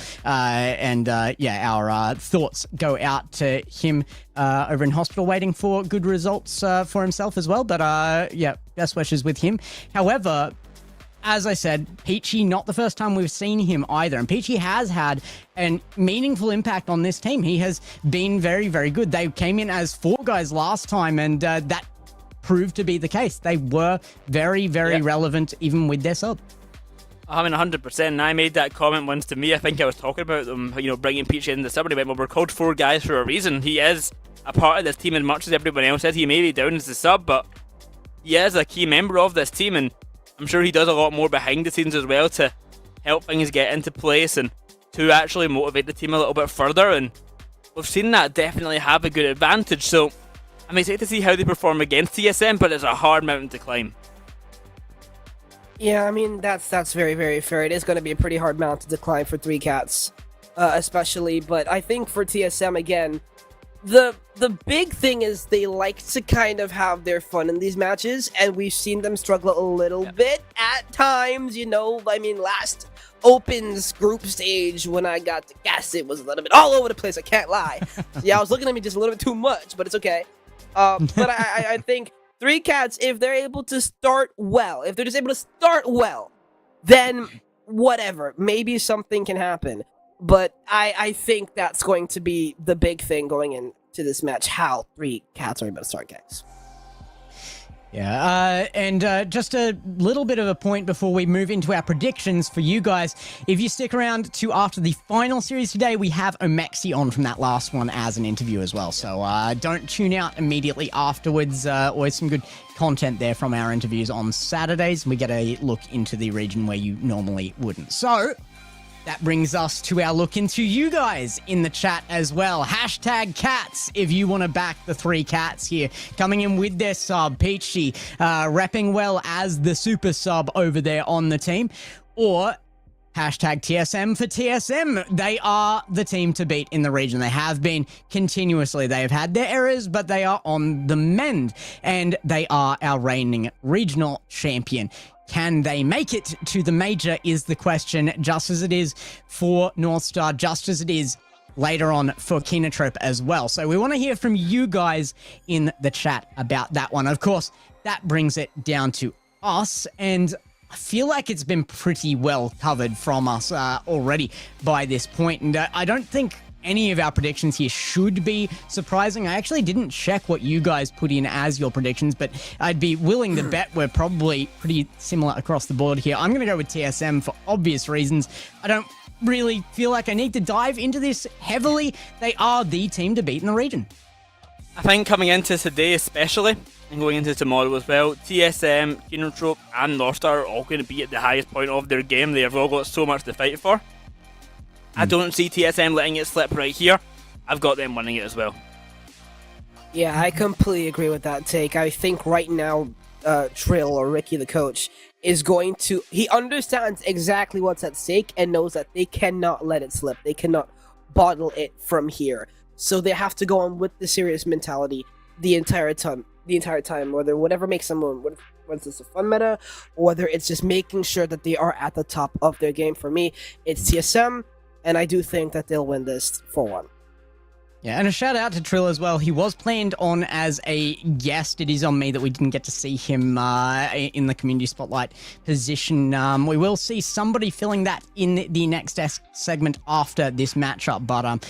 thoughts go out to him over in hospital waiting for good results for himself as well. But best wishes with him. However, as I said, Peachy, not the first time we've seen him either. And Peachy has had a meaningful impact on this team. He has been very, very good. They came in as 4 guys last time, and that proved to be the case. They were very, very relevant even with their sub. I mean, 100%. And I made that comment once to me. I think I was talking about them, bringing Peachy in the sub. And he went, well, we're called 4 guys for a reason. He is a part of this team as much as everyone else is. He may be down as the sub, but he is a key member of this team, and I'm sure he does a lot more behind the scenes as well to help things get into place and to actually motivate the team a little bit further, and we've seen that definitely have a good advantage. So I'm excited to see how they perform against TSM, but it's a hard mountain to climb. Yeah, I mean, that's very, very fair. It is going to be a pretty hard mountain to climb for Three Cats, especially, but I think for TSM, again, the big thing is they like to kind of have their fun in these matches, and we've seen them struggle a little bit at times, I mean, last Opens group stage when I got to guess, it was a little bit all over the place, I can't lie. Yeah, I was looking at me just a little bit too much, but it's okay. But I think Three Cats, if they're able to start well, if they're just able to start well, then whatever, maybe something can happen. But I think that's going to be the big thing going in to this match how 3 cats are about to start, guys. Yeah, and just a little bit of a point before we move into our predictions for you guys. If you stick around to after the final series today, we have Omexi on from that last one as an interview as well. So don't tune out immediately afterwards. Always some good content there from our interviews on Saturdays. We get a look into the region where you normally wouldn't. So that brings us to our look into you guys in the chat as well. Hashtag cats if you want to back the 3 cats here. Coming in with their sub, Peachy, repping well as the super sub over there on the team. Or hashtag TSM for TSM. They are the team to beat in the region. They have been continuously. They have had their errors, but they are on the mend. And they are our reigning regional champion. Can they make it to the major is the question, just as it is for Northstar, just as it is later on for Kinotrope as well. So we want to hear from you guys in the chat about that one. Of course, that brings it down to us, and I feel like it's been pretty well covered from us already by this point, and I don't think any of our predictions here should be surprising. I actually didn't check what you guys put in as your predictions, but I'd be willing to bet we're probably pretty similar across the board here. I'm going to go with TSM for obvious reasons. I don't really feel like I need to dive into this heavily. They are the team to beat in the region. I think coming into today especially, and going into tomorrow as well, TSM, Kinotrope and Northstar are all going to be at the highest point of their game. They have all got so much to fight for. I don't see TSM letting it slip right here. I've got them winning it as well. Yeah, I completely agree with that take. I think right now, Trill, or Ricky the coach, is going to... He understands exactly what's at stake and knows that they cannot let it slip. They cannot bottle it from here. So they have to go on with the serious mentality the entire time, whether whatever makes them win, whether it's a fun meta, or whether it's just making sure that they are at the top of their game. For me, it's TSM, and I do think that they'll win this 4-1. Yeah, and a shout out to Trill as well. He was planned on as a guest. It is on me that we didn't get to see him in the community spotlight position. We will see somebody filling that in the next segment after this matchup. But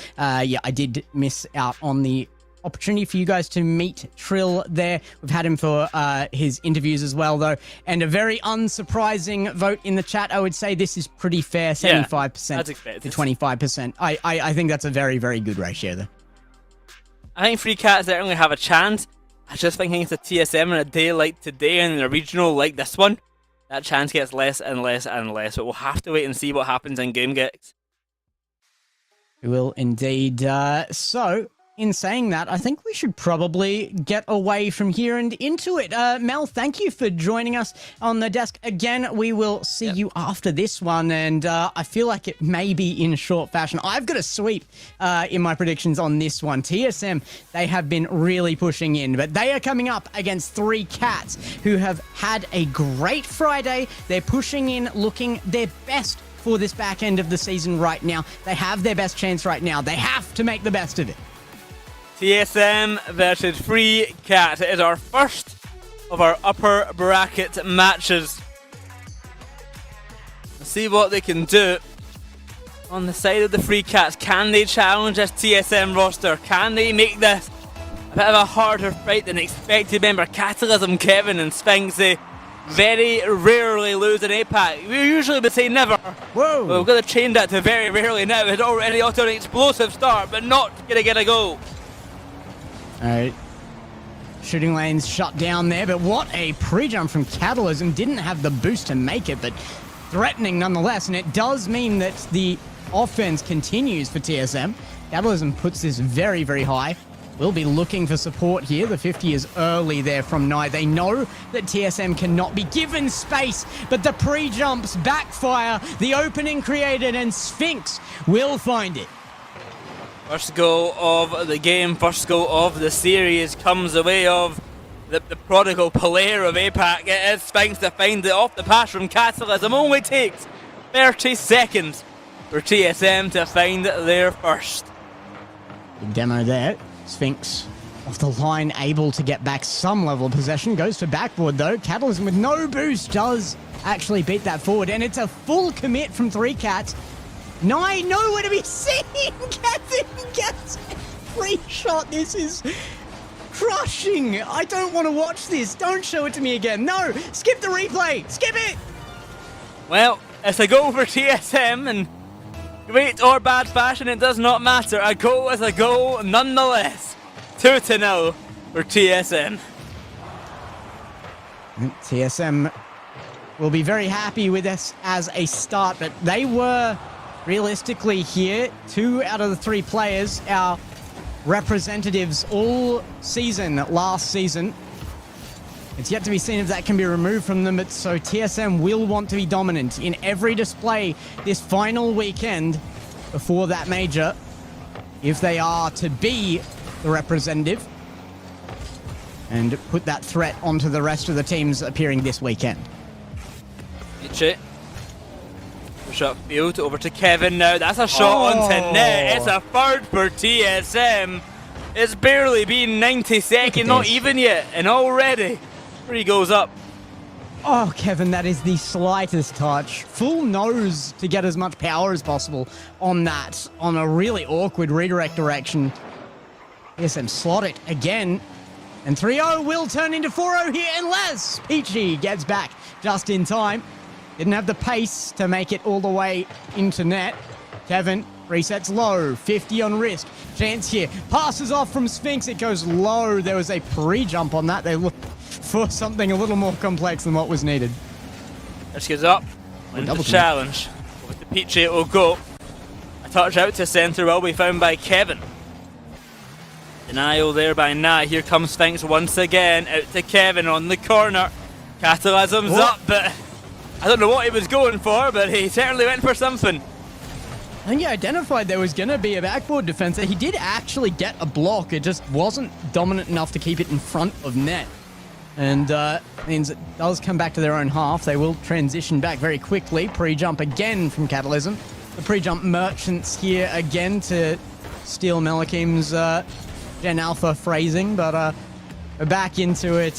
yeah, I did miss out on the opportunity for you guys to meet Trill there. We've had him for his interviews as well, though. And a very unsurprising vote in the chat. I would say this is pretty fair, 75% to 25%. I think that's a very, very good ratio, though. I think 3 cats certainly have a chance. I just think it's a TSM in a day like today and in a regional like this one, that chance gets less and less and less. But we'll have to wait and see what happens in game gets. We will indeed. So, in saying that, I think we should probably get away from here and into it. Mel, thank you for joining us on the desk. Again, we will see you after this one, and I feel like it may be in short fashion. I've got a sweep in my predictions on this one. TSM, they have been really pushing in, but they are coming up against 3 cats who have had a great Friday. They're pushing in, looking their best for this back end of the season right now. They have their best chance right now. They have to make the best of it. TSM versus 3 cats. It is our first of our upper bracket matches. Let's see what they can do. On the side of the 3 cats, can they challenge this TSM roster? Can they make this a bit of a harder fight than expected? Remember, Catalysm, Kevin and Sphinx, they very rarely lose an Apac. We usually would say never. Whoa! But we've got to change that to very rarely now. It's already off to an explosive start, but not gonna get a goal. Alright. Shooting lanes shut down there, but what a pre-jump from Catalysm. Didn't have the boost to make it, but threatening nonetheless, and it does mean that the offense continues for TSM. Catalysm puts this very, very high. We'll be looking for support here. The 50 is early there from Nye. They know that TSM cannot be given space, but the pre-jumps backfire. The opening created, and Sphinx will find it. First goal of the game, first goal of the series comes the way of the prodigal player of Apac. It is Sphinx to find it off the pass from Catalysm. Only takes 30 seconds for TSM to find their first. Big demo there. Sphinx off the line, able to get back some level of possession. Goes to backboard though. Catalysm with no boost does actually beat that forward, and it's a full commit from 3 cats. Nye nowhere to be seen. Kevin gets it. free shot. This is crushing. I don't want to watch this. Don't show it to me again. No, skip the replay. Skip it. Well, it's a goal for TSM, and great or bad fashion, it does not matter. A goal is a goal nonetheless. 2-0 for TSM. TSM will be very happy with this as a start, but they were realistically here 2 out of the 3 players, our representatives all season, last season. It's yet to be seen if that can be removed from them, but so TSM will want to be dominant in every display this final weekend before that major, if they are to be the representative and put that threat onto the rest of the teams appearing this weekend. Push up field over to Kevin now. That's a shot onto net. It's a third for TSM. It's barely been 90 seconds, not even yet, and already 3 goes up. Oh, Kevin, that is the slightest touch. Full nose to get as much power as possible on that, on a really awkward redirect direction. TSM slot it again. And 3-0 will turn into 4-0 here unless Peachy gets back just in time. Didn't have the pace to make it all the way into net. Kevin resets low, 50 on risk. Chance here, passes off from Sphinx, it goes low. There was a pre-jump on that. They looked for something a little more complex than what was needed. This goes up, wins the challenge. With the Peachy it will go. A touch out to centre will be found by Kevin. Denial there by Nai. Here comes Sphinx once again, out to Kevin on the corner. Catalysm's up, but I don't know what he was going for, but he certainly went for something. I think he identified there was going to be a backboard defense. He did actually get a block. It just wasn't dominant enough to keep it in front of net. And means it does come back to their own half. They will transition back very quickly. Pre-jump again from Catalysm. The pre-jump merchants here again to steal Melakim's Gen Alpha phrasing, but we're back into it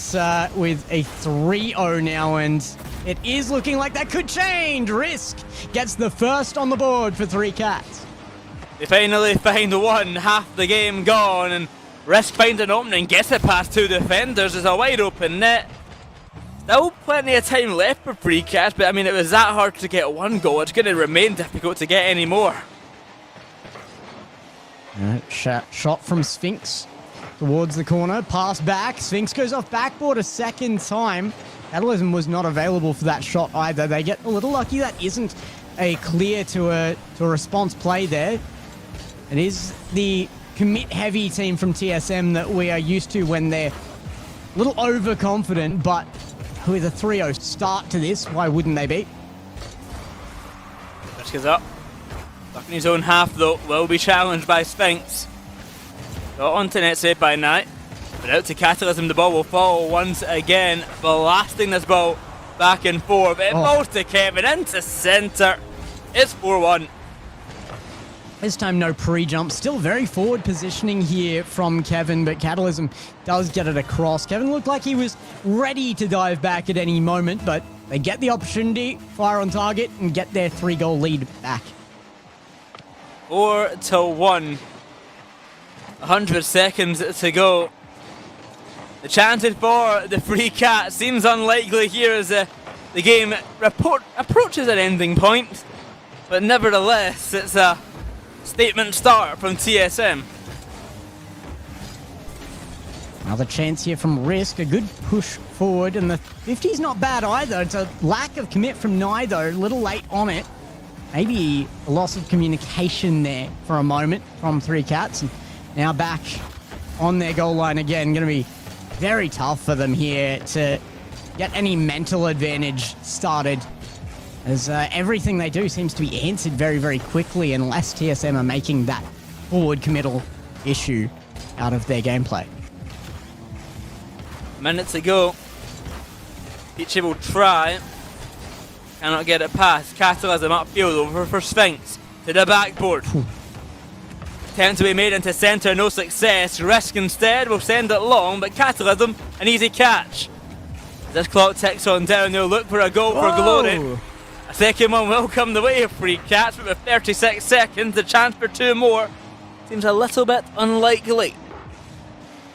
with a 3-0 now, and it is looking like that could change. Risk gets the first on the board for 3 Cats. They finally find one, half the game gone, and Risk finds an opening, gets it past 2 defenders. There's a wide open net. Still plenty of time left for 3 Cats, but I mean, it was that hard to get 1 goal. It's going to remain difficult to get any more. Shot from Sphinx towards the corner, pass back. Sphinx goes off backboard a second time. Catalysm was not available for that shot either. They get a little lucky that isn't a clear to a response play there. It is the commit-heavy team from TSM that we are used to when they're a little overconfident, but with a 3-0 start to this, why wouldn't they be? Risk is up. Back in his own half though, will be challenged by Sphinx. Got onto net saved by Knight. But out to Catalysm, the ball will fall once again, blasting this ball back and forth. It falls to Kevin, into centre. It's 4-1. This time no pre-jump, still very forward positioning here from Kevin, but Catalysm does get it across. Kevin looked like he was ready to dive back at any moment, but they get the opportunity, fire on target, and get their 3-goal lead back. 4-1. 100 seconds to go. The chances for the 3 Cats seems unlikely here as the game approaches an ending point. But nevertheless, it's a statement start from TSM. Another chance here from Risk, a good push forward, and the 50's not bad either. It's a lack of commit from Nye though, a little late on it. Maybe a loss of communication there for a moment from 3 Cats. And now back on their goal line again. Going to be very tough for them here to get any mental advantage started, as everything they do seems to be answered very, very quickly unless TSM are making that forward committal issue out of their gameplay. Minutes to go. Peachy will try. Cannot get it past. Catalysm upfield over for Sphinx. To the backboard. Attempt to be made into centre, no success. Risk instead will send it long, but Catalysm, an easy catch. This clock ticks on down, they'll look for a goal for glory. A second one will come the way of 3 Cats, but with 36 seconds, the chance for 2 more. seems a little bit unlikely.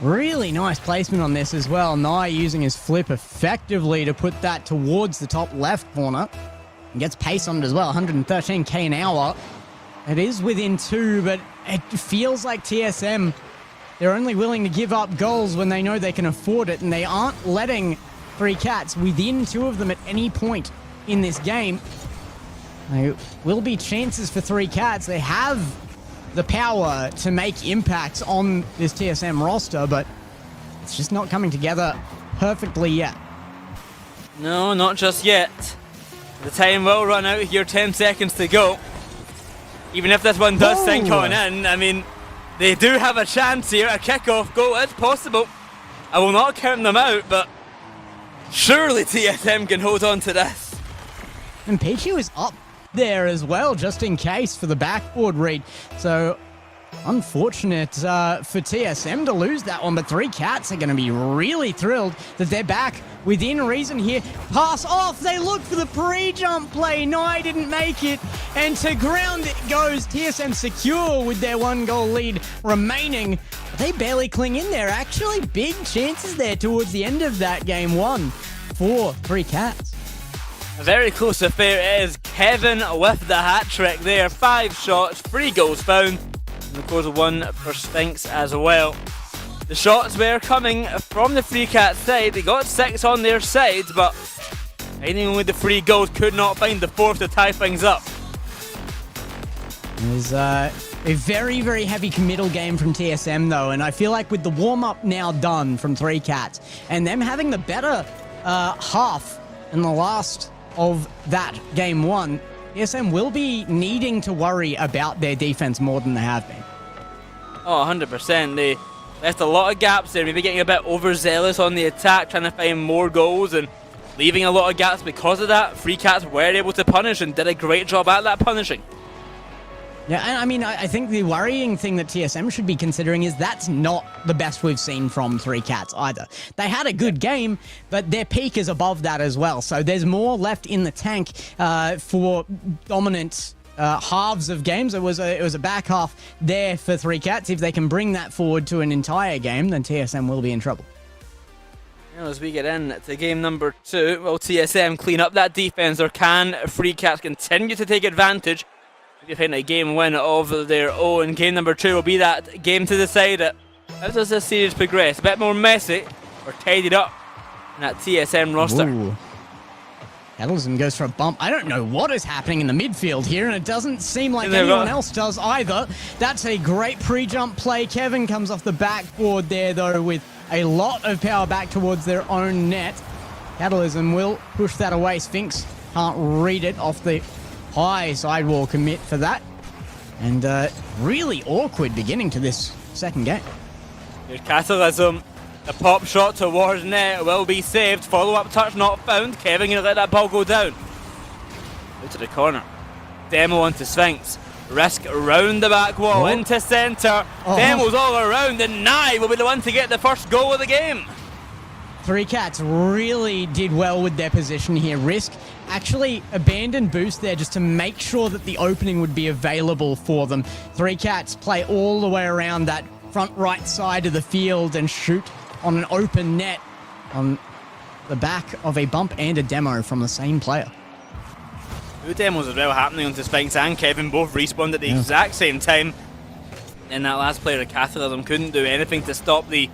Really nice placement on this as well. Nye using his flip effectively to put that towards the top left corner. And gets pace on it as well, 113k an hour. It is within 2, but it feels like TSM, they're only willing to give up goals when they know they can afford it, and they aren't letting 3 Cats within 2 of them at any point in this game. There will be chances for 3 Cats. They have the power to make impacts on this TSM roster, but it's just not coming together perfectly yet. No, not just yet. The time will run out here, 10 seconds to go. Even if this one does sink on in, I mean, they do have a chance here. A kickoff goal is possible. I will not count them out, but surely TSM can hold on to this. And Pichu is up there as well, just in case for the backboard read. So unfortunate for TSM to lose that one, but 3 Cats are going to be really thrilled that they're back within reason here. Pass off, they look for the pre-jump play. Nye didn't make it, and to ground it goes. TSM secure with their 1-goal lead remaining. They barely cling in there. Actually, big chances there towards the end of that game 1 for 3 Cats. A very close affair it is. Kevin with the hat-trick there. 5 shots, 3 goals found. And of course 1 for Sphinx as well. The shots were coming from the 3 Cats side. They got 6 on their side, but finding only the 3 goals, could not find the 4th to tie things up. There's a very, very heavy committal game from TSM though, and I feel like with the warm-up now done from 3 Cats, and them having the better half in the last of that game 1, TSM will be needing to worry about their defense more than they have been. Oh, 100%. They left a lot of gaps there, maybe getting a bit overzealous on the attack, trying to find more goals and leaving a lot of gaps because of that. 3 Cats were able to punish and did a great job at that punishing. Yeah, and I mean, I think the worrying thing that TSM should be considering is that's not the best we've seen from 3 Cats either. They had a good game, but their peak is above that as well. So there's more left in the tank for dominant halves of games. It was a back half there for 3 Cats. If they can bring that forward to an entire game, then TSM will be in trouble. Now, as we get in to game number 2, will TSM clean up that defense, or can 3 Cats continue to take advantage? Find a game win of their own. Game number 2 will be that game to decide it. How does this series progress? A bit more messy or tidied up in that TSM roster. Ooh. Edelson goes for a bump. I don't know what is happening in the midfield here, and it doesn't seem like anyone else does either. That's a great pre-jump play. Kevin comes off the backboard there, though, with a lot of power back towards their own net. Catalysm will push that away. Sphinx can't read it off the high sidewall commit for that. And really awkward beginning to this second game. Here's Catalysm. The pop shot towards net will be saved. Follow-up touch not found. Kevin gonna let that ball go down. Out to the corner. Demo onto Sphinx. Risk around the back wall into centre. Demos all around, and Nye will be the one to get the first goal of the game. 3 Cats really did well with their position here. Risk actually abandoned boost there just to make sure that the opening would be available for them. 3 Cats play all the way around that front right side of the field and shoot on an open net on the back of a bump and a demo from the same player. 2 demos as well happening onto Sphinx and Kevin, both respawned at the exact same time. And that last player of Catalysm couldn't do anything to stop the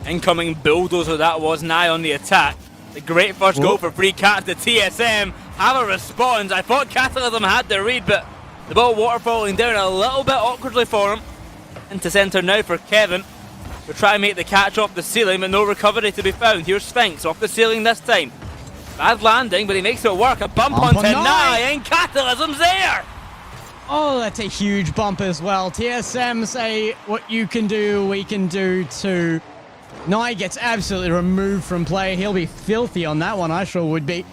incoming bulldozer that was Nye on the attack. The great first goal for 3 Cats. The TSM have a response. I thought Catalysm had the read, but the ball waterfalling down a little bit awkwardly for him. Into centre now for Kevin. We'll try and make the catch off the ceiling, but no recovery to be found. Here's Sphinx off the ceiling this time. Bad landing, but he makes it work. A bump onto Nye, and Catalysm's there! Oh, that's a huge bump as well. TSM say, what you can do, we can do too. Nye gets absolutely removed from play. He'll be filthy on that one, I sure would be.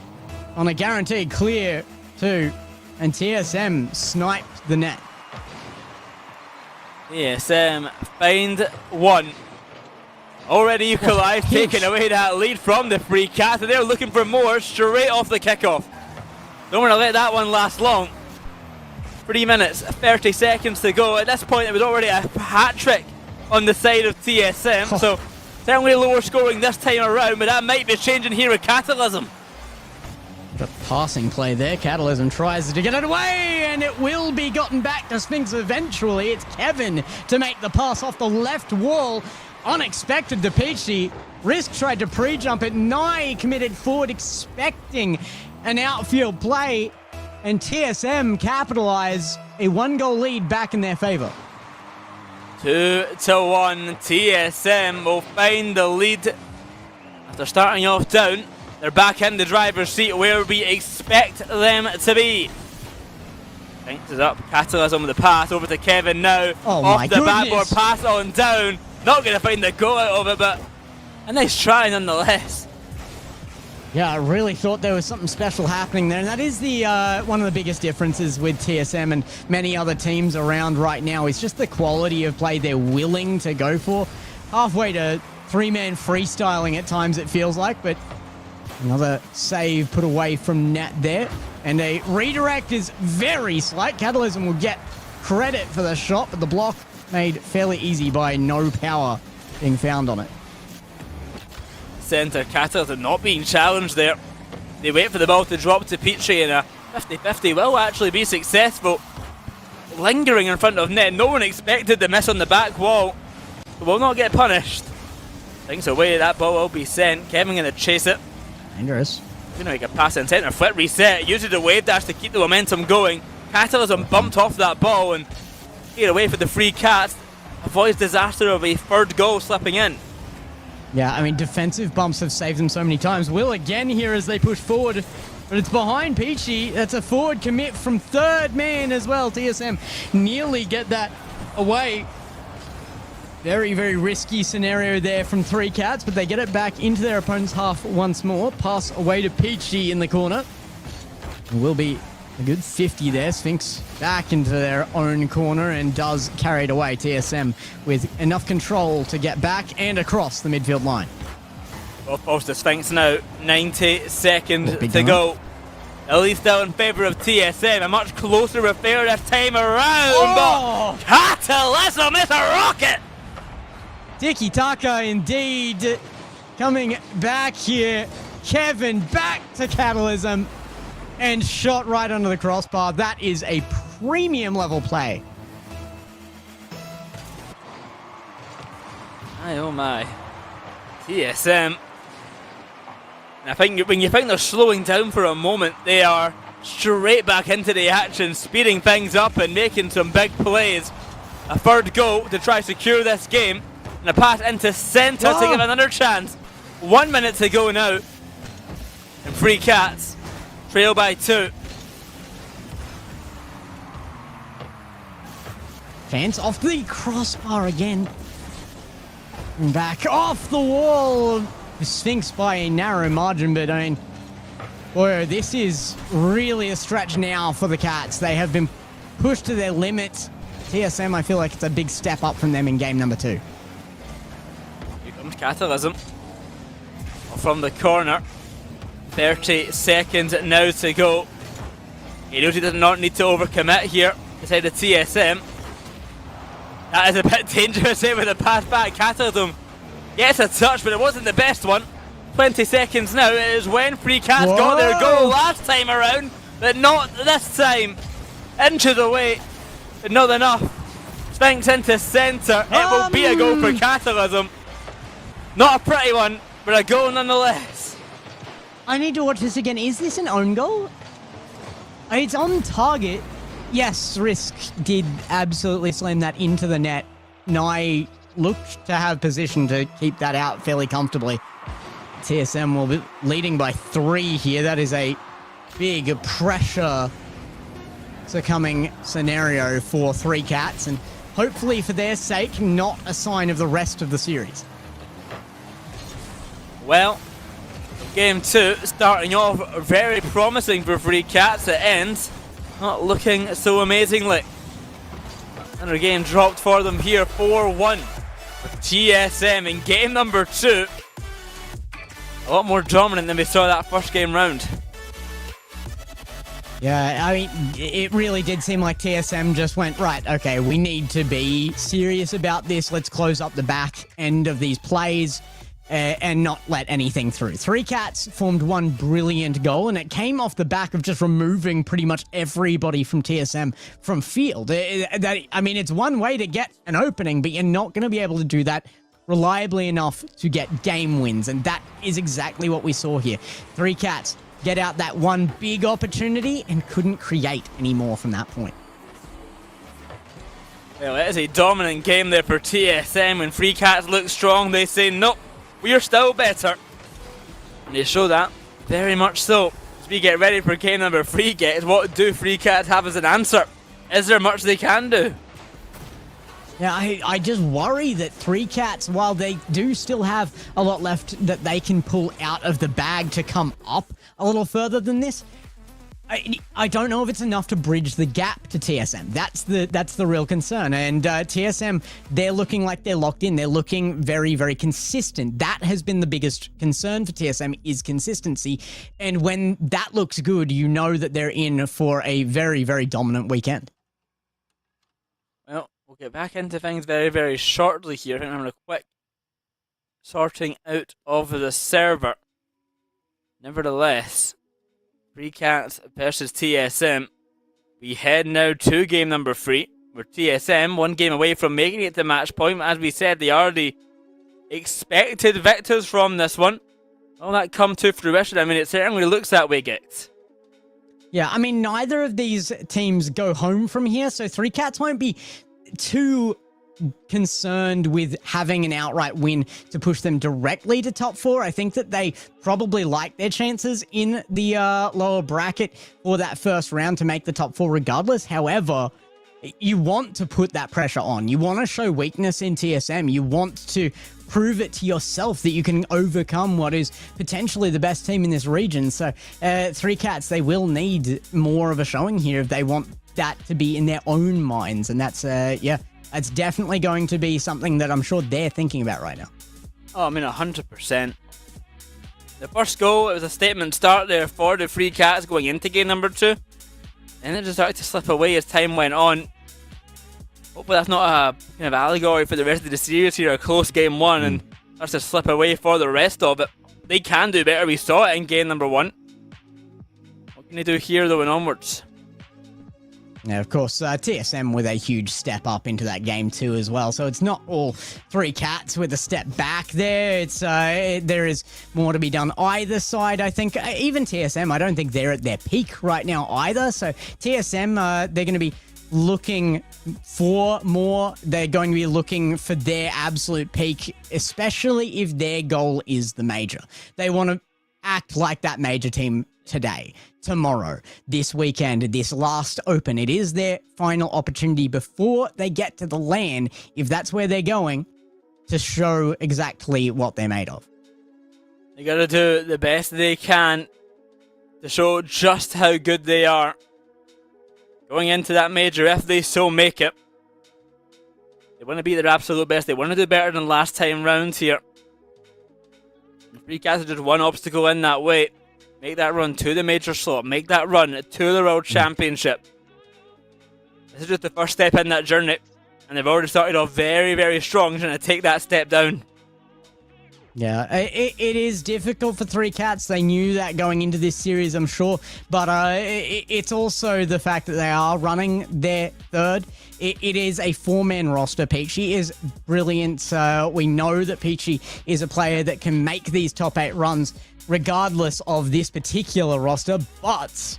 On a guaranteed clear too. And TSM sniped the net. TSM find 1. Already equalised, taking away that lead from the 3 Cats, and they're looking for more straight off the kickoff. Don't want to let that one last long. 3 minutes, 30 seconds to go. At this point, it was already a hat-trick on the side of TSM, so certainly lower scoring this time around, but that might be changing here with Catalysm. The passing play there. Catalysm tries to get it away, and it will be gotten back to Sphinx eventually. It's Kevin to make the pass off the left wall. Unexpected to Peachy. Risk tried to pre-jump it. Nye committed forward expecting an outfield play, and TSM capitalize a 1-goal lead back in their favor. 2-1. TSM will find the lead after starting off down. They're back in the driver's seat where we expect them to be. Sphinx is up. Catalysm with the pass over to Kevin now. Oh off my the goodness. backboard, pass on down. Not going to find the goal out of it, but a nice try nonetheless. Yeah, I really thought there was something special happening there, and that is the one of the biggest differences with TSM and many other teams around right now is just the quality of play they're willing to go for. Halfway to 3-man freestyling at times it feels like, but another save put away from net there, and a redirect is very slight. Catalysm will get credit for the shot, but the block made fairly easy by no power being found on it. Centre Catalysm not being challenged there. They wait for the ball to drop to Petrie, and a 50-50 will actually be successful. Lingering in front of net, no one expected the miss on the back wall. Will not get punished. Thinks away, that ball will be sent. Kevin gonna chase it. Dangerous. Gonna make a pass in centre, flip reset, uses the wave dash to keep the momentum going. Catalysm bumped off that ball and get away for the free Cats. Avoids disaster of a third goal slipping in. Yeah, I mean, defensive bumps have saved them so many times. Will again here as they push forward, but it's behind Peachy. That's a forward commit from third man as well. TSM nearly get that away. Very, very risky scenario there from 3 Cats, but they get it back into their opponent's half once more. Pass away to Peachy in the corner. It will be a good 50 there. Sphinx back into their own corner and does carry it away. TSM with enough control to get back and across the midfield line. Well, post to Sphinx now. 90 seconds Big to time. go. At least still in favour of TSM. A much closer affair this time around. Oh! But Catalysm is a rocket! Tiki Taka indeed. Coming back here. Kevin back to Catalysm and shot right under the crossbar. That is a premium level play. My oh my. TSM. And I think when you think they're slowing down for a moment, they are straight back into the action, speeding things up and making some big plays. A third goal to try secure this game. And a pass into centre to give another chance. 1 minute to go now. And 3 Cats trail by 2. Fans off the crossbar again. And back off the wall. The Sphinx by a narrow margin, but I mean, boy, this is really a stretch now for the Cats. They have been pushed to their limit. TSM, I feel like it's a big step up from them in game number 2. Here comes Catalysm. From the corner. 30 seconds now to go. He knows he does not need to overcommit here inside of TSM. That is a bit dangerous here with the pass back. Catalysm gets a touch, but it wasn't the best one. 20 seconds now. It is when 3 Cats got their goal last time around, but not this time. Inches away, but not enough. Sphinx into centre. It will be a goal for Catalysm. Not a pretty one, but a goal nonetheless. I need to watch this again. Is this an own goal? It's on target. Yes, Risk did absolutely slam that into the net. Nye looked to have position to keep that out fairly comfortably. TSM will be leading by 3 here. That is a big pressure succumbing scenario for 3 Cats, and hopefully for their sake, not a sign of the rest of the series. Well, game 2 starting off very promising for 3 Cats. It ends not looking so amazingly. Another game dropped for them here, 4-1 with TSM in game number 2. A lot more dominant than we saw that first game round. Yeah, I mean, it really did seem like TSM just went, right, okay, we need to be serious about this. Let's close up the back end of these plays and not let anything through. Three Cats formed one brilliant goal, and it came off the back of just removing pretty much everybody from TSM from field. I mean, it's one way to get an opening, but you're not going to be able to do that reliably enough to get game wins, and that is exactly what we saw here. Three Cats get out that one big opportunity and couldn't create any more from that point. Well, it is a dominant game there for TSM. When Free Cats look strong, they say, nope, we're still better. And they show that very much so. As we get ready for game number 3, what do Free Cats have as an answer? Is there much they can do? Yeah, I just worry that Three Cats, while they do still have a lot left that they can pull out of the bag to come up a little further than this, I don't know if it's enough to bridge the gap to TSM. That's the real concern. And TSM, they're looking like they're locked in. They're looking very, very consistent. That has been the biggest concern for TSM, is consistency. And when that looks good, you know that they're in for a very, very dominant weekend. Well, we'll get back into things very, very shortly here. I'm having a quick sorting out of the server. Nevertheless, Free Cats versus TSM. We head now to game number 3, where TSM, one game away from making it to match point. As we said, they are the expected victors from this one. Will that come to fruition? I mean, it certainly looks that way, Gex. Yeah, I mean, neither of these teams go home from here, so Three Cats won't be too concerned with having an outright win to push them directly to top 4. I think that they probably like their chances in the lower bracket for that first round to make the top 4 regardless. However, you want to put that pressure on. You want to show weakness in TSM. You want to prove it to yourself that you can overcome what is potentially the best team in this region. So Three Cats, they will need more of a showing here if they want that to be in their own minds. And that's, that's definitely going to be something that I'm sure they're thinking about right now. Oh, I mean, 100%. The first goal, it was a statement start there for the Free Cats going into game number 2. And it just started to slip away as time went on. Hopefully that's not a kind of allegory for the rest of the series here, a close game 1, and starts to slip away for the rest of it. They can do better, we saw it in game number 1. What can they do here though and onwards? Now, of course, TSM with a huge step up into that game 2 as well. So it's not all Three Cats with a step back there. It's there is more to be done either side, I think. Even TSM, I don't think they're at their peak right now either. So TSM, they're going to be looking for more. They're going to be looking for their absolute peak, especially if their goal is the major. They want to act like that major team today, tomorrow, this weekend, this last open. It is their final opportunity before they get to the LAN, if that's where they're going, to show exactly what they're made of. They gotta do the best they can to show just how good they are going into that major, if they so make it. They want to be their absolute best. They want to do better than last time round here. The Free Cats are just one obstacle in that way. Make that run to the major slot. Make that run to the World Championship. This is just the first step in that journey. And they've already started off very, very strong, trying to take that step down. Yeah, it is difficult for Three Cats. They knew that going into this series, I'm sure. But it's also the fact that they are running their third. It is a 4-man roster. Peachy is brilliant. We know that Peachy is a player that can make these top 8 runs regardless of this particular roster. But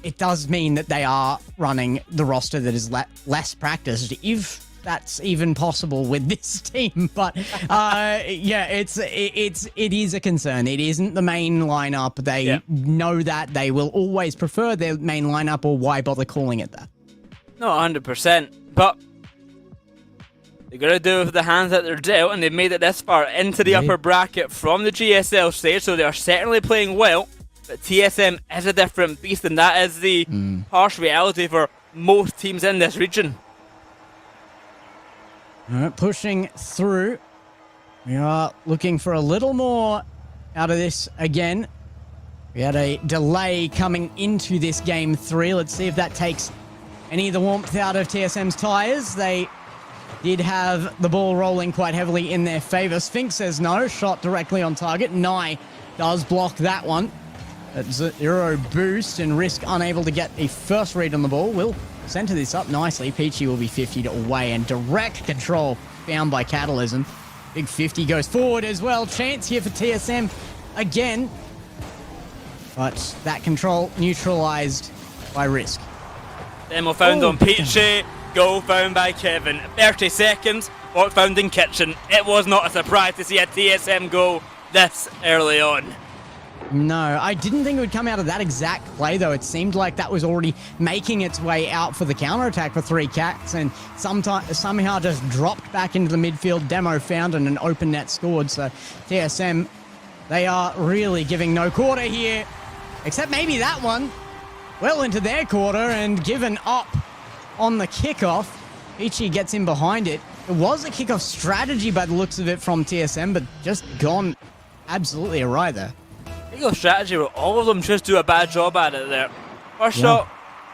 it does mean that they are running the roster that is less practiced, if that's even possible with this team. But yeah, it is a concern. It isn't the main lineup. They know that. They will always prefer their main lineup, or why bother calling it that? No, 100%. But they got to do with the hands that they're dealt, and they've made it this far into the upper bracket from the GSL stage, so they are certainly playing well. But TSM is a different beast, and that is the harsh reality for most teams in this region. Pushing through. We are looking for a little more out of this again. We had a delay coming into this game 3. Let's see if that takes any of the warmth out of TSM's tires. They did have the ball rolling quite heavily in their favor. Sphinx says no. Shot directly on target. Nye does block that one. At 0 boost, and Risk unable to get a first read on the ball. Will center this up nicely. Peachy will be 50'd away, and direct control found by Catalysm. Big 50 goes forward as well. Chance here for TSM again. But that control neutralized by Risk. Demo found on Peachy. Goal found by Kevin. 30 seconds. Bot found in Kitchen. It was not a surprise to see a TSM goal this early on. No, I didn't think it would come out of that exact play, though. It seemed like that was already making its way out for the counterattack for 3 Cats, and somehow just dropped back into the midfield. Demo found and an open net scored. So TSM, they are really giving no quarter here, except maybe that one. Well into their quarter and given up on the kickoff. Peachy gets in behind it. It was a kickoff strategy by the looks of it from TSM, but just gone absolutely awry there. Kickoff strategy where all of them just do a bad job at it there. First shot,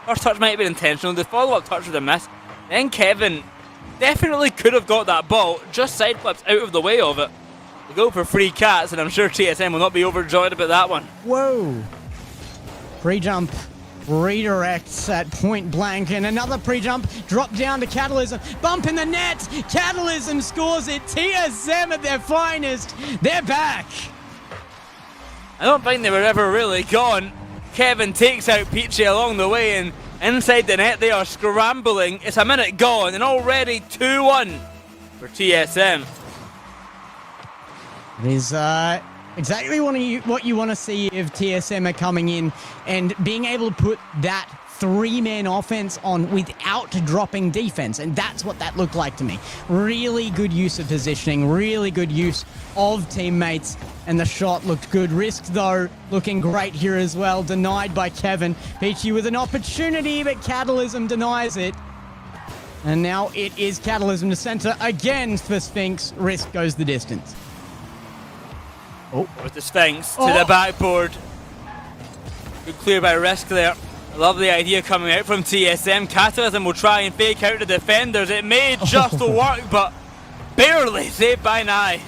first touch might have been intentional. The follow-up touch was a miss. Then Kevin definitely could have got that ball, just side flips out of the way of it. They go for 3 Cats, and I'm sure TSM will not be overjoyed about that one. Whoa. Pre-jump redirects at point blank, and another pre-jump drop down to Catalysm. Bump in the net. Catalysm scores it. TSM at their finest. They're back. I don't think they were ever really gone. Kevin takes out Peachy along the way, and inside the net they are scrambling. It's a minute gone, and already 2-1 for TSM. It is exactly what you want to see if TSM are coming in and being able to put that 3-man offense on without dropping defense, and that's what that looked like to me. Really good use of positioning, really good use of teammates, and the shot looked good. Risk, though, looking great here as well. Denied by Kevin. Peachy with an opportunity, but Catalysm denies it. And now it is Catalysm to center again for Sphinx. Risk goes the distance. With the Sphinx to the backboard. Good clear by Risk there. I love the idea coming out from TSM. Catalysm will try and fake out the defenders. It may just work, but barely saved by Nye.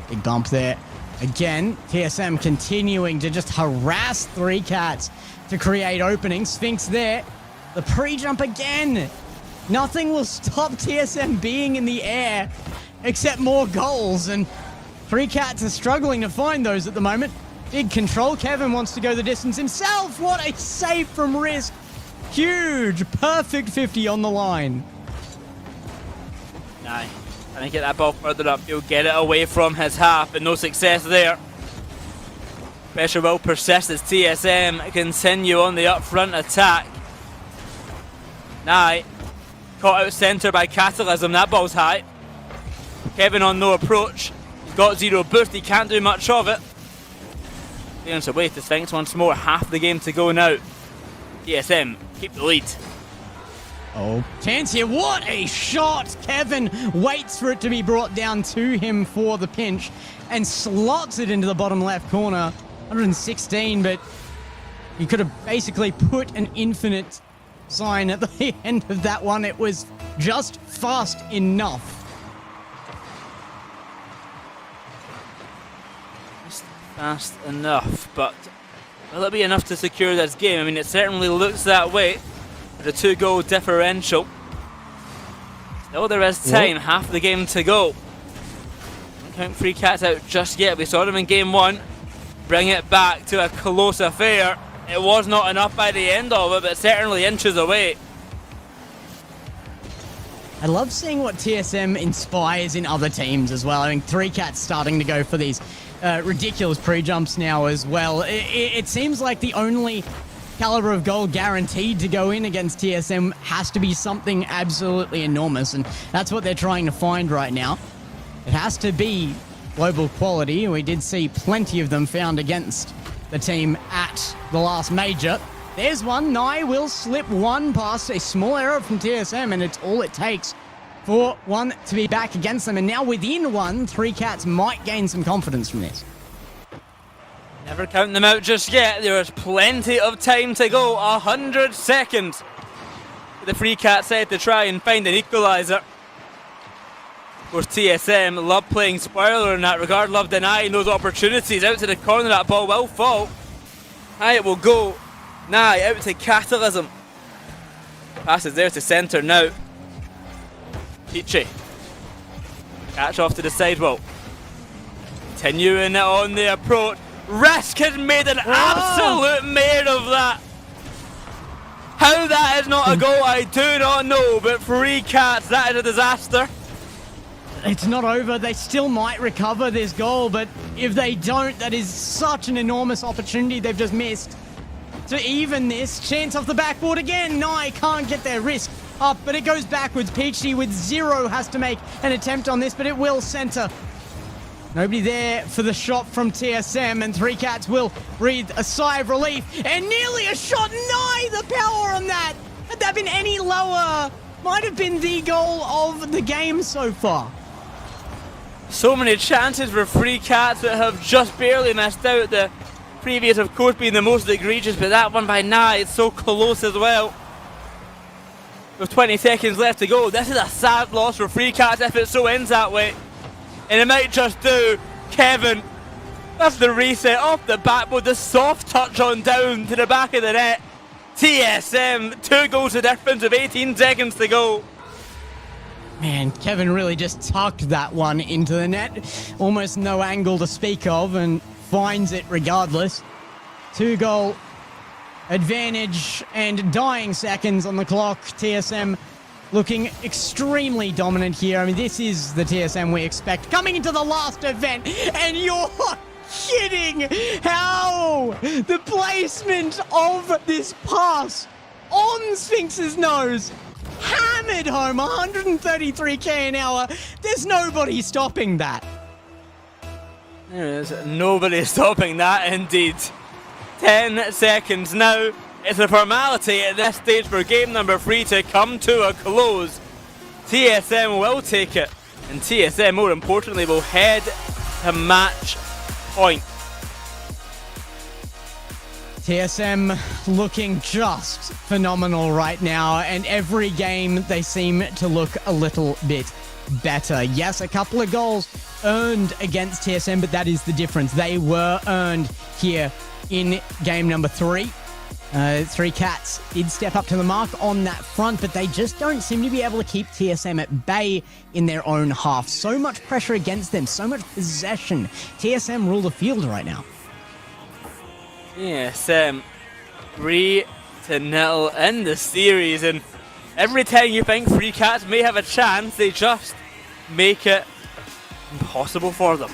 Big bump there. Again, TSM continuing to just harass 3 Cats to create openings. Sphinx there. The pre-jump again. Nothing will stop TSM being in the air except more goals, and 3 Cats are struggling to find those at the moment. Big control. Kevin wants to go the distance himself. What a save from Risk. Huge. Perfect 50 on the line. Nye trying to get that ball further upfield, get it away from his half, but no success there. Pressure will persist as TSM continue on the up front attack. Nye caught out centre by Catalysm. That ball's high. Kevin on no approach. He's got 0 boost. He can't do much of it. Clearance away to Sphinx once more. Half the game to go now. TSM keep the lead. Oh, chance here. What a shot. Kevin waits for it to be brought down to him for the pinch and slots it into the bottom left corner. 116, but you could have basically put an infinite sign at the end of that one. It was just fast enough. Just fast enough, but will it be enough to secure this game? I mean, it certainly looks that way. The 2-goal differential. Still there is time, half the game to go. Don't count 3 Cats out just yet. We saw them in game 1. Bring it back to a close affair. It was not enough by the end of it, but certainly inches away. I love seeing what TSM inspires in other teams as well. I mean, 3 Cats starting to go for these ridiculous pre-jumps now as well. It seems like the only caliber of goal guaranteed to go in against TSM has to be something absolutely enormous, and that's what they're trying to find right now. It has to be global quality, and we did see plenty of them found against the team at the last major. There's one. Nye will slip one past a small error from TSM, and it's all it takes for one to be back against them. And now within one, 3 Cats might gain some confidence from this. Never count them out just yet. There is plenty of time to go. 100 seconds. The Free Cat said to try and find an equaliser. Of course, TSM love playing spoiler in that regard, love denying those opportunities. Out to the corner, that ball will fall. High it will go. Nye out to Catalysm. Passes there to centre now. Peachy. Catch off to the sidewall. Continuing it on the approach. Risk has made an absolute mare of that. How that is not a goal, I do not know, but Free Cats, that is a disaster. It's not over. They still might recover this goal, but if they don't, that is such an enormous opportunity they've just missed. To even this, chance off the backboard again. Nye can't get their risk up, but it goes backwards. Peachy with 0 has to make an attempt on this, but it will center. Nobody there for the shot from TSM, and Three Cats will breathe a sigh of relief. And nearly a shot. Nye, the power on that. Had that been any lower, might have been the goal of the game so far. So many chances for Free Cats that have just barely missed out. The previous, of course, being the most egregious, but that one by Nye is so close as well. With 20 seconds left to go, this is a sad loss for Free Cats if it so ends that way. And it might just do. Kevin, that's the reset off the backboard, the soft touch on down to the back of the net. TSM, 2 goals of difference with 18 seconds to go. Man, Kevin really just tucked that one into the net. Almost no angle to speak of, and finds it regardless. 2-goal advantage and dying seconds on the clock. TSM looking extremely dominant here. I mean, this is the TSM we expect coming into the last event, and you're kidding how the placement of this pass on Sphinx's nose hammered home 133k an hour. There's nobody stopping that. There's nobody stopping that indeed. 10 seconds now. It's a formality at this stage for game number 3 to come to a close. TSM will take it, and TSM, more importantly, will head to match point. TSM looking just phenomenal right now, and every game they seem to look a little bit better. Yes, a couple of goals earned against TSM, but that is the difference. They were earned here in game number 3. Three Cats did step up to the mark on that front, but they just don't seem to be able to keep TSM at bay in their own half. So much pressure against them, so much possession. TSM rule the field right now. TSM 3-0 in the series, and every time you think Free Cats may have a chance, they just make it impossible for them.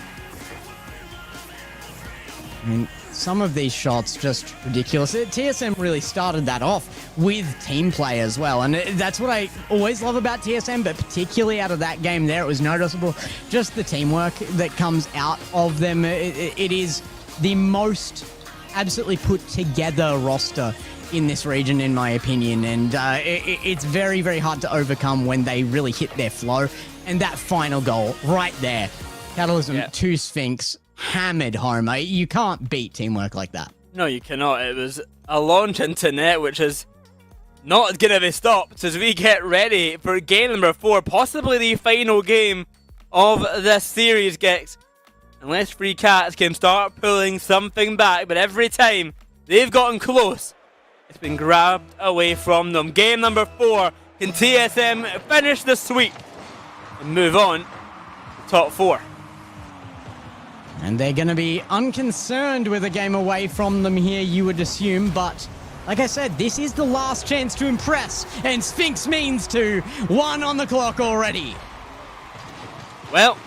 I mean, some of these shots just ridiculous. TSM really started that off with team play as well, and that's what I always love about TSM, but particularly out of that game there, it was noticeable just the teamwork that comes out of them. It is the most absolutely put together roster in this region, in my opinion, and it's very, very hard to overcome when they really hit their flow. And that final goal right there, Catalysm to Sphinx, hammered home. You can't beat teamwork like that. No, you cannot. It was a launch into net, which is not going to be stopped as we get ready for game number 4, possibly the final game of this series, Gex. Unless Free Cats can start pulling something back, but every time they've gotten close, it's been grabbed away from them. Game number 4, can TSM finish the sweep and move on to top 4? And they're going to be unconcerned with a game away from them here, you would assume. But like I said, this is the last chance to impress. And Sphinx means to. 1 on the clock already. Well,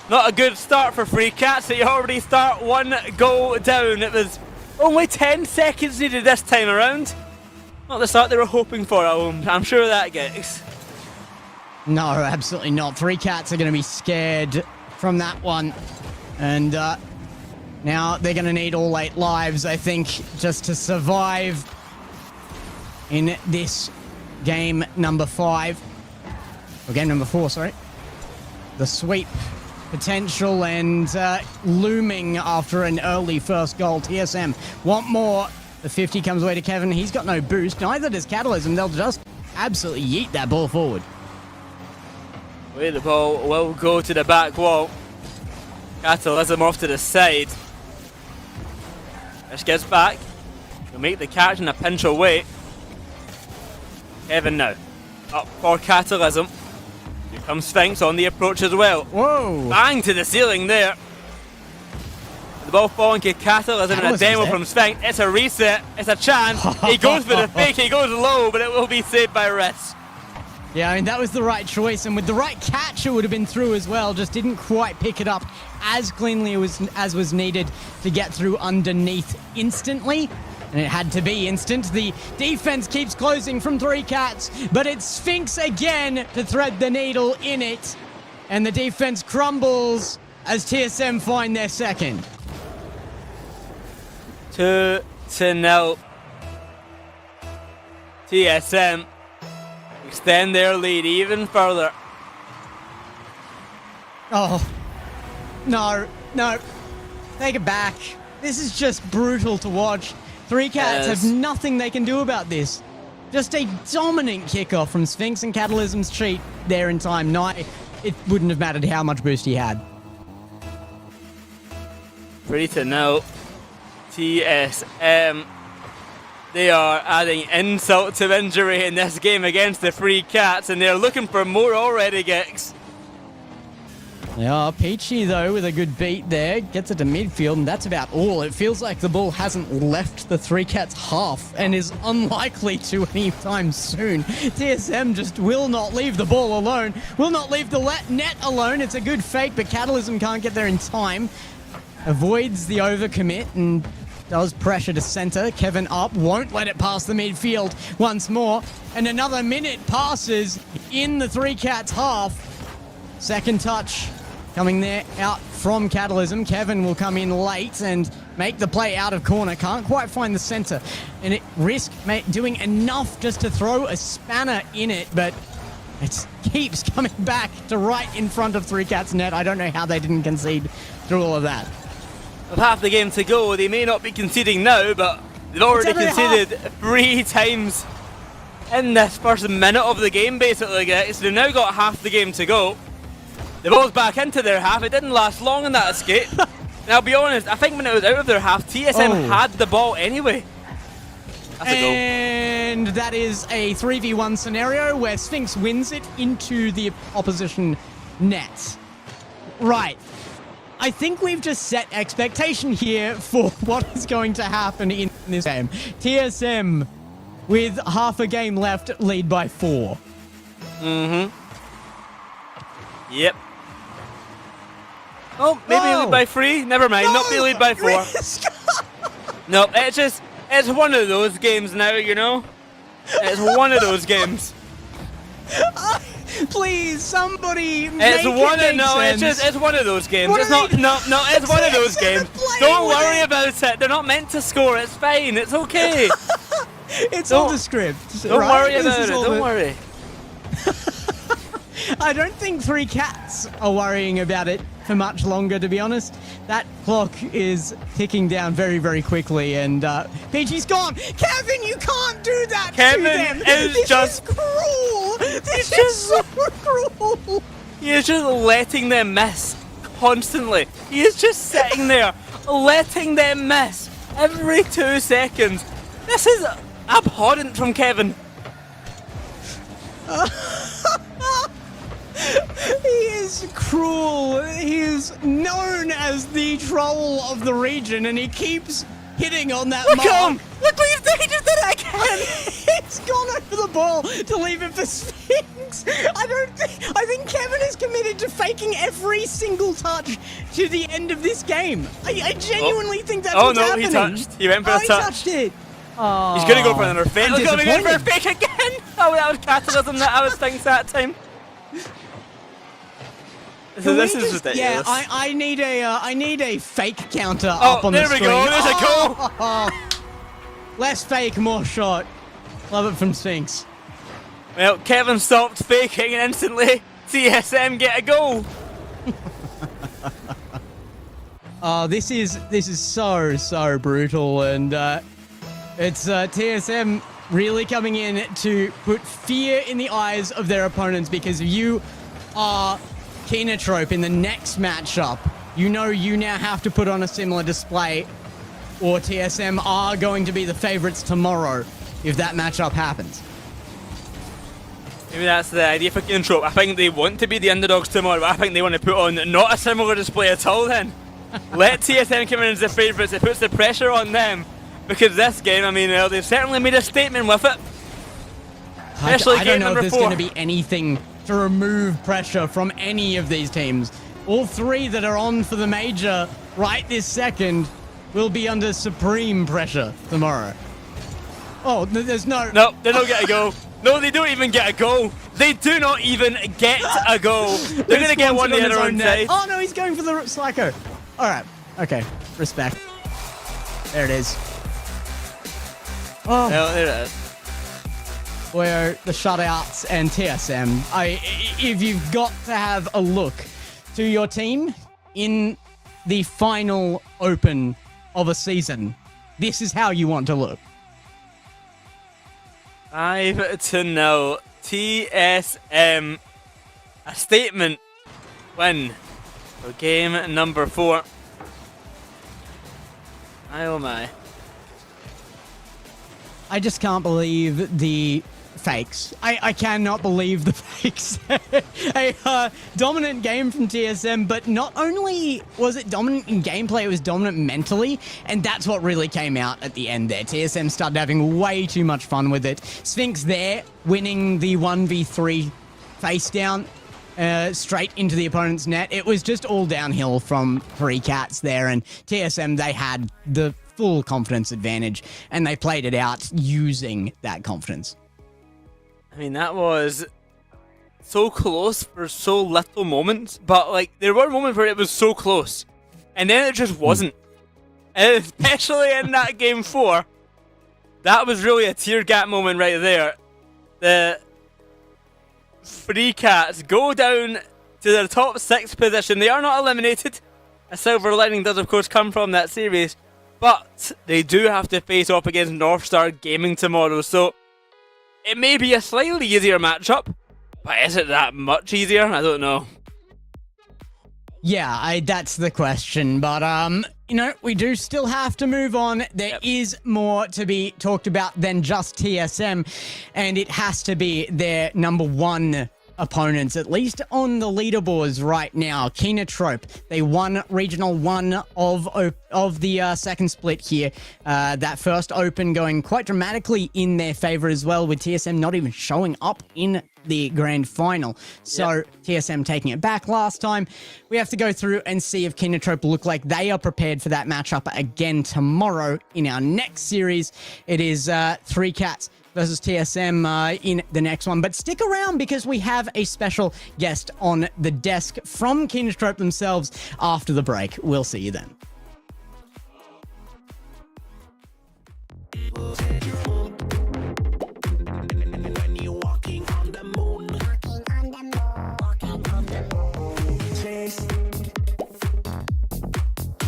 not a good start for Free Cats. They already start 1 goal down. It was only 10 seconds needed this time around. Not the start they were hoping for, I'm sure that gets. No, absolutely not. Three Cats are going to be scared from that one. And now they're going to need all 8 lives, I think, just to survive in this game number 5. Or game number 4, sorry. The sweep potential and looming after an early first goal. TSM want more. The 50 comes away to Kevin. He's got no boost. Neither does Catalysm. They'll just absolutely yeet that ball forward. Wait, the ball will go to the back wall. Catalysm off to the side. This gets back. He'll make the catch in a pinch away. Kevin now. Up for Catalysm. Here comes Sphinx on the approach as well. Whoa! Bang to the ceiling there. The ball falling to Catalysm and a demo from Sphinx. It's a reset. It's a chance. He goes for the fake. He goes low, but it will be saved by Riss. Yeah, I mean, that was the right choice, and with the right catch, it would have been through as well. Just didn't quite pick it up as cleanly as was needed to get through underneath instantly. And it had to be instant. The defense keeps closing from 3 Cats, but it's Sphinx again to thread the needle in it. And the defense crumbles as TSM find their second. 2-0. TSM extend their lead even further. Oh, no. Take it back. This is just brutal to watch. 3 Cats have nothing they can do about this. Just a dominant kickoff from Sphinx, and Catalysm's cheat there in time. No, it wouldn't have mattered how much boost he had. 3-0. TSM. They are adding insult to injury in this game against the 3 Cats, and they're looking for more already, Gex. Yeah, Peachy, though, with a good beat there, gets it to midfield, and that's about all. It feels like the ball hasn't left the 3 Cats half and is unlikely to anytime soon. TSM just will not leave the ball alone, will not leave the net alone. It's a good fake, but Catalysm can't get there in time. Avoids the overcommit and does pressure to center. Kevin up, won't let it pass the midfield once more. And another minute passes in the 3 Cats half. Second touch coming there out from Catalysm. Kevin will come in late and make the play out of corner. Can't quite find the center. And it risk doing enough just to throw a spanner in it, but it keeps coming back to right in front of 3 Cats net. I don't know how they didn't concede through all of that. With half the game to go, they may not be conceding now, but they've already conceded 3 times in this first minute of the game, basically, guys. They've now got half the game to go. The ball's back into their half. It didn't last long in that escape. And I'll be honest, I think when it was out of their half, TSM had the ball anyway. That's a goal. And that is a 3v1 scenario where Sphinx wins it into the opposition net. Right. I think we've just set expectation here for what is going to happen in this game. TSM, with half a game left, lead by 4. Yep. Oh, maybe lead by 3. Never mind. Not be lead by 4. No, it's one of those games now, you know? It's one of those games. Please, somebody It's make one it of make sense. it's one of those games. What It's are not they- no, it's one of those games. playing Don't with worry it. about it. They're not meant to score. It's fine. It's okay. It's all the script. Don't right? worry This about is it. all Don't the- worry. I don't think 3 Cats are worrying about it for much longer, to be honest. That clock is ticking down very, very quickly, and Peachy's gone. Kevin, you can't do that Kevin to them. is This just- is cruel. This is so cruel. He is just letting them miss constantly. He is just sitting there, letting them miss every 2 seconds. This is abhorrent from Kevin. He is cruel. He is known as the troll of the region, and he keeps hitting on that Look mark. at him! Look what he's done! He just did it again! He's gone over the ball to leave it for Sphinx. I think Kevin is committed to faking every single touch to the end of this game. I genuinely think that's what's happening. He touched. He went for a He touch. touched it. He's gonna go for another fake. I'm Look at him going for a disappointed. fake again! Oh, that was Catalysm that I was thinking that time. Can This we is just- ridiculous. Yeah, I need a fake counter Oh, up on the there we screen. go. There's a goal. Oh. Less fake, more shot. Love it from Sphinx. Well, Kevin stopped faking and instantly TSM get a goal. Oh, this is so brutal, and it's TSM really coming in to put fear in the eyes of their opponents, because if you are Kenotrope in the next matchup, you know you now have to put on a similar display, or TSM are going to be the favorites tomorrow if that matchup happens. Maybe that's the idea for Kenotrope. I think they want to be the underdogs tomorrow, but I think they want to put on not a similar display at all then. Let TSM come in as the favourites. It puts the pressure on them, because this game, I mean, they've certainly made a statement with it. Especially I don't game know if number there's 4. going to be anything to remove pressure from any of these teams. All 3 that are on for the major right this second will be under supreme pressure tomorrow. Oh, there's no... No, they don't get a goal. No, they don't even get a goal. They do not even get a goal. They're going to get one in their own side. Oh, no, he's going for the Psycho. All right. Okay. Respect. There it is. Oh, Well, there it is. where the shutouts and TSM. If you've got to have a look to your team in the final open of a season, this is how you want to look. 5-0. TSM. A statement win for game number 4. Oh my. I just can't believe the fakes. I cannot believe the fakes. A dominant game from TSM, but not only was it dominant in gameplay, it was dominant mentally, and that's what really came out at the end there. TSM started having way too much fun with it. Sphinx there, winning the 1v3 face down. Straight into the opponent's net. It was just all downhill from 3 cats there, and TSM, they had the full confidence advantage, and they played it out using that confidence. I mean, that was so close for so little moments, but like there were moments where it was so close, and then it just wasn't. And especially in that game 4, that was really a tear gap moment right there. The 3 cats go down to their top 6 position. They are not eliminated. A silver lining does, of course, come from that series, but they do have to face off against Northstar Gaming tomorrow, so it may be a slightly easier matchup, but is it that much easier? I don't know. Yeah, that's the question, but you know, we do still have to move on. There is more to be talked about than just TSM, and it has to be their number 1 opponents, at least on the leaderboards right now. Kenotrope, they won Regional 1 of the second split here. That first open going quite dramatically in their favor as well, with TSM not even showing up in the grand final. So TSM taking it back last time. We have to go through and see if Kenotrope look like they are prepared for that matchup again tomorrow in our next series. It is 3 cats versus TSM in the next one. But stick around, because we have a special guest on the desk from Kenotrope themselves after the break. We'll see you then.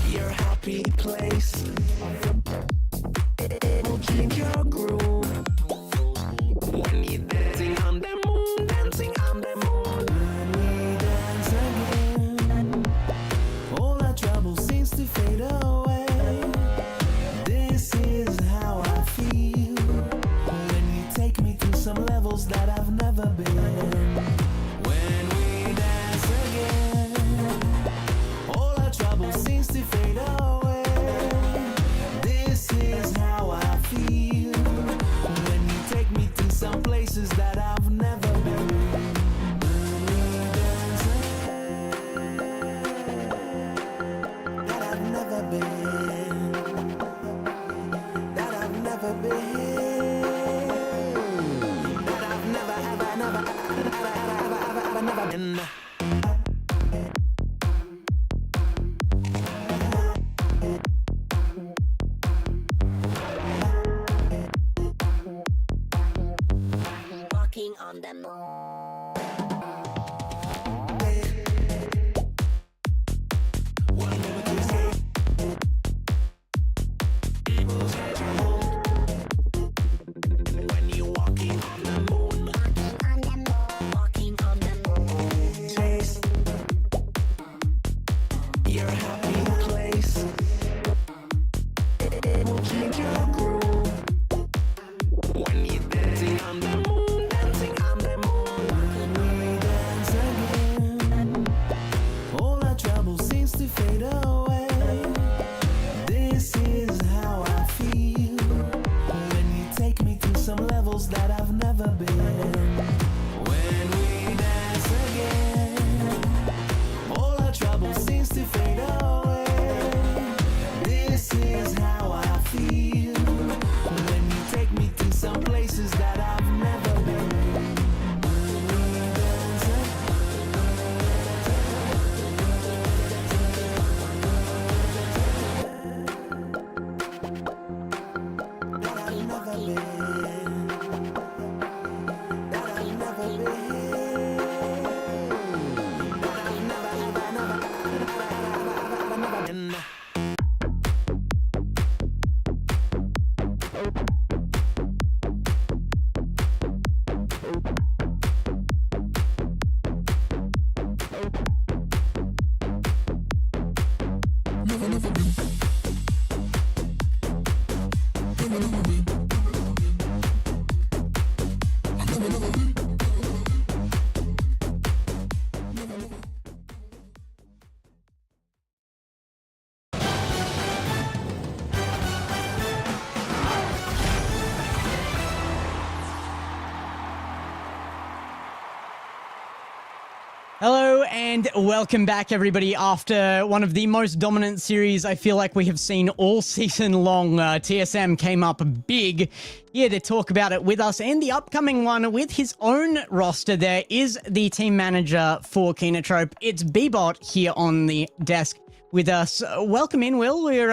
Your happy place. It will change your groove. When you're dancing on the moon, dancing on the moon. When we dance again, all our trouble seems to fade away. This is how I feel when you take me to some levels that I've never been. When we dance again, all our trouble seems to fade away. This is how I feel when you take me to some places that I've never been. When we dance again, that I've never been. That I've never been. That I've never been. Walking on the moon. Hello and welcome back, everybody. After one of the most dominant series I feel like we have seen all season long, TSM came up big here to talk about it with us, and the upcoming one with his own roster there is the team manager for Kenotrope. It's BBot here on the desk with us. Welcome in, Will. We're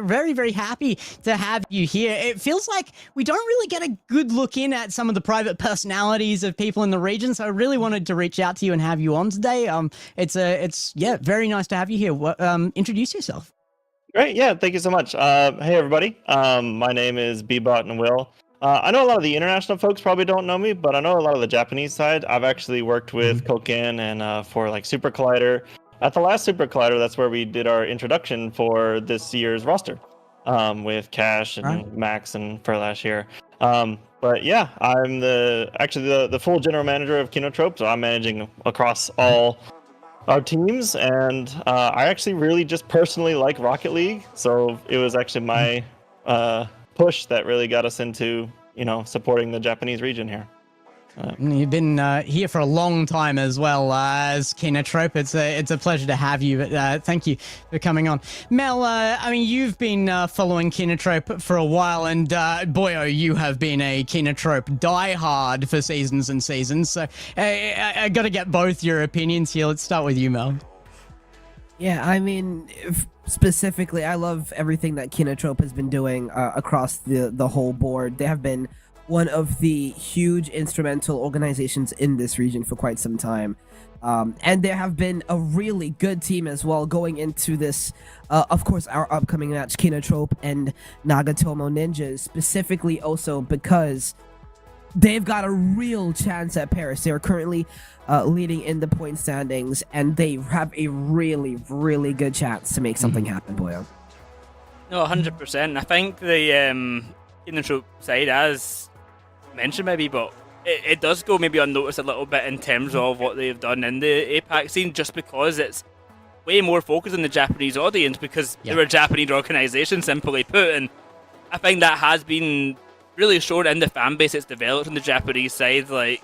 very, very happy to have you here. It feels like we don't really get a good look in at some of the private personalities of people in the region, so I really wanted to reach out to you and have you on today. It's very nice to have you here. Introduce yourself. Great, yeah, thank you so much. Hey, everybody. My name is BBot and Will. I know a lot of the international folks probably don't know me, but I know a lot of the Japanese side. I've actually worked with Koken and for like Super Collider. At the last Super Collider, that's where we did our introduction for this year's roster, with Cash and Max and Furlash here. But yeah, I'm the full general manager of Kenotrope, so I'm managing across all our teams, and I actually really just personally like Rocket League, so it was actually my push that really got us into supporting the Japanese region here. You've been here for a long time as well as Kenotrope. It's a pleasure to have you. Thank you for coming on. Mel, I mean, you've been following Kenotrope for a while, and boyo, you have been a Kenotrope diehard for seasons and seasons. So I got to get both your opinions here. Let's start with you, Mel. Yeah, I mean, specifically, I love everything that Kenotrope has been doing across the whole board. They have been one of the huge instrumental organizations in this region for quite some time. And they have been a really good team as well going into this, of course, our upcoming match, Kenotrope and Nagatomo Ninjas, specifically also because they've got a real chance at Paris. They are currently leading in the point standings, and they have a really, really good chance to make something happen, boyo. No, 100%. I think the Kenotrope side, as mentioned maybe, but it does go maybe unnoticed a little bit in terms of what they've done in the Apac scene, just because it's way more focused on the Japanese audience, because they're a Japanese organisation, simply put, and I think that has been really shown in the fan base it's developed on the Japanese side. Like,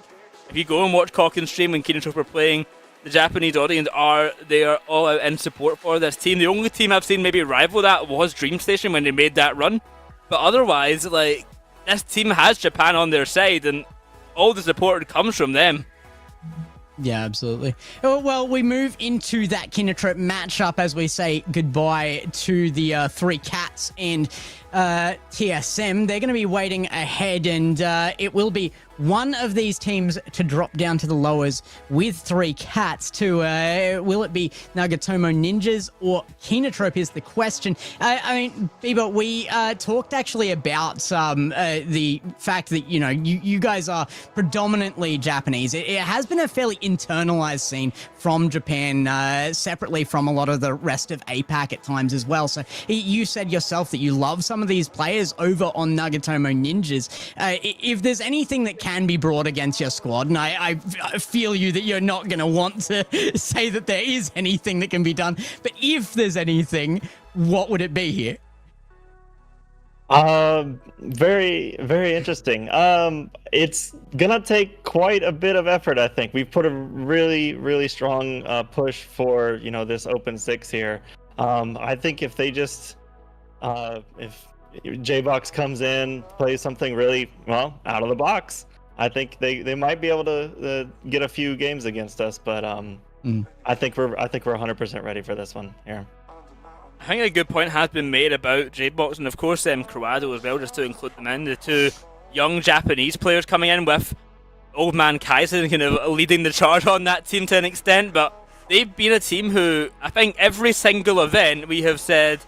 if you go and watch Koken's stream when Kenotrope are playing, the Japanese audience are all out in support for this team. The only team I've seen maybe rival that was Dream Station when they made that run, but otherwise, like, this team has Japan on their side, and all the support comes from them. Yeah, absolutely. Well, we move into that Kenotrope matchup as we say goodbye to the three cats and TSM. They're going to be waiting ahead, and it will be one of these teams to drop down to the lowers with three cats to will it be Nagatomo Ninjas or Kenotrope is the question. I mean, Biba, we talked actually about the fact that you guys are predominantly Japanese. It has been a fairly internalized scene from Japan, separately from a lot of the rest of APAC at times as well. So you said yourself that you love some of these players over on Nagatomo Ninjas. If there's anything that can be brought against your squad, and I feel you that you're not going to want to say that there is anything that can be done, but if there's anything, what would it be here? Very, very interesting. It's gonna take quite a bit of effort, I think. We've put a really, really strong push for, this open 6 here. I think if they just, if J-Box comes in, plays something really, out of the box, I think they might be able to get a few games against us, but I think we're 100% ready for this one here. I think a good point has been made about J-Box and of course Corrado as well, just to include them in. The two young Japanese players coming in with old man Kaisen kind of leading the charge on that team to an extent, but they've been a team who, I think every single event we have said,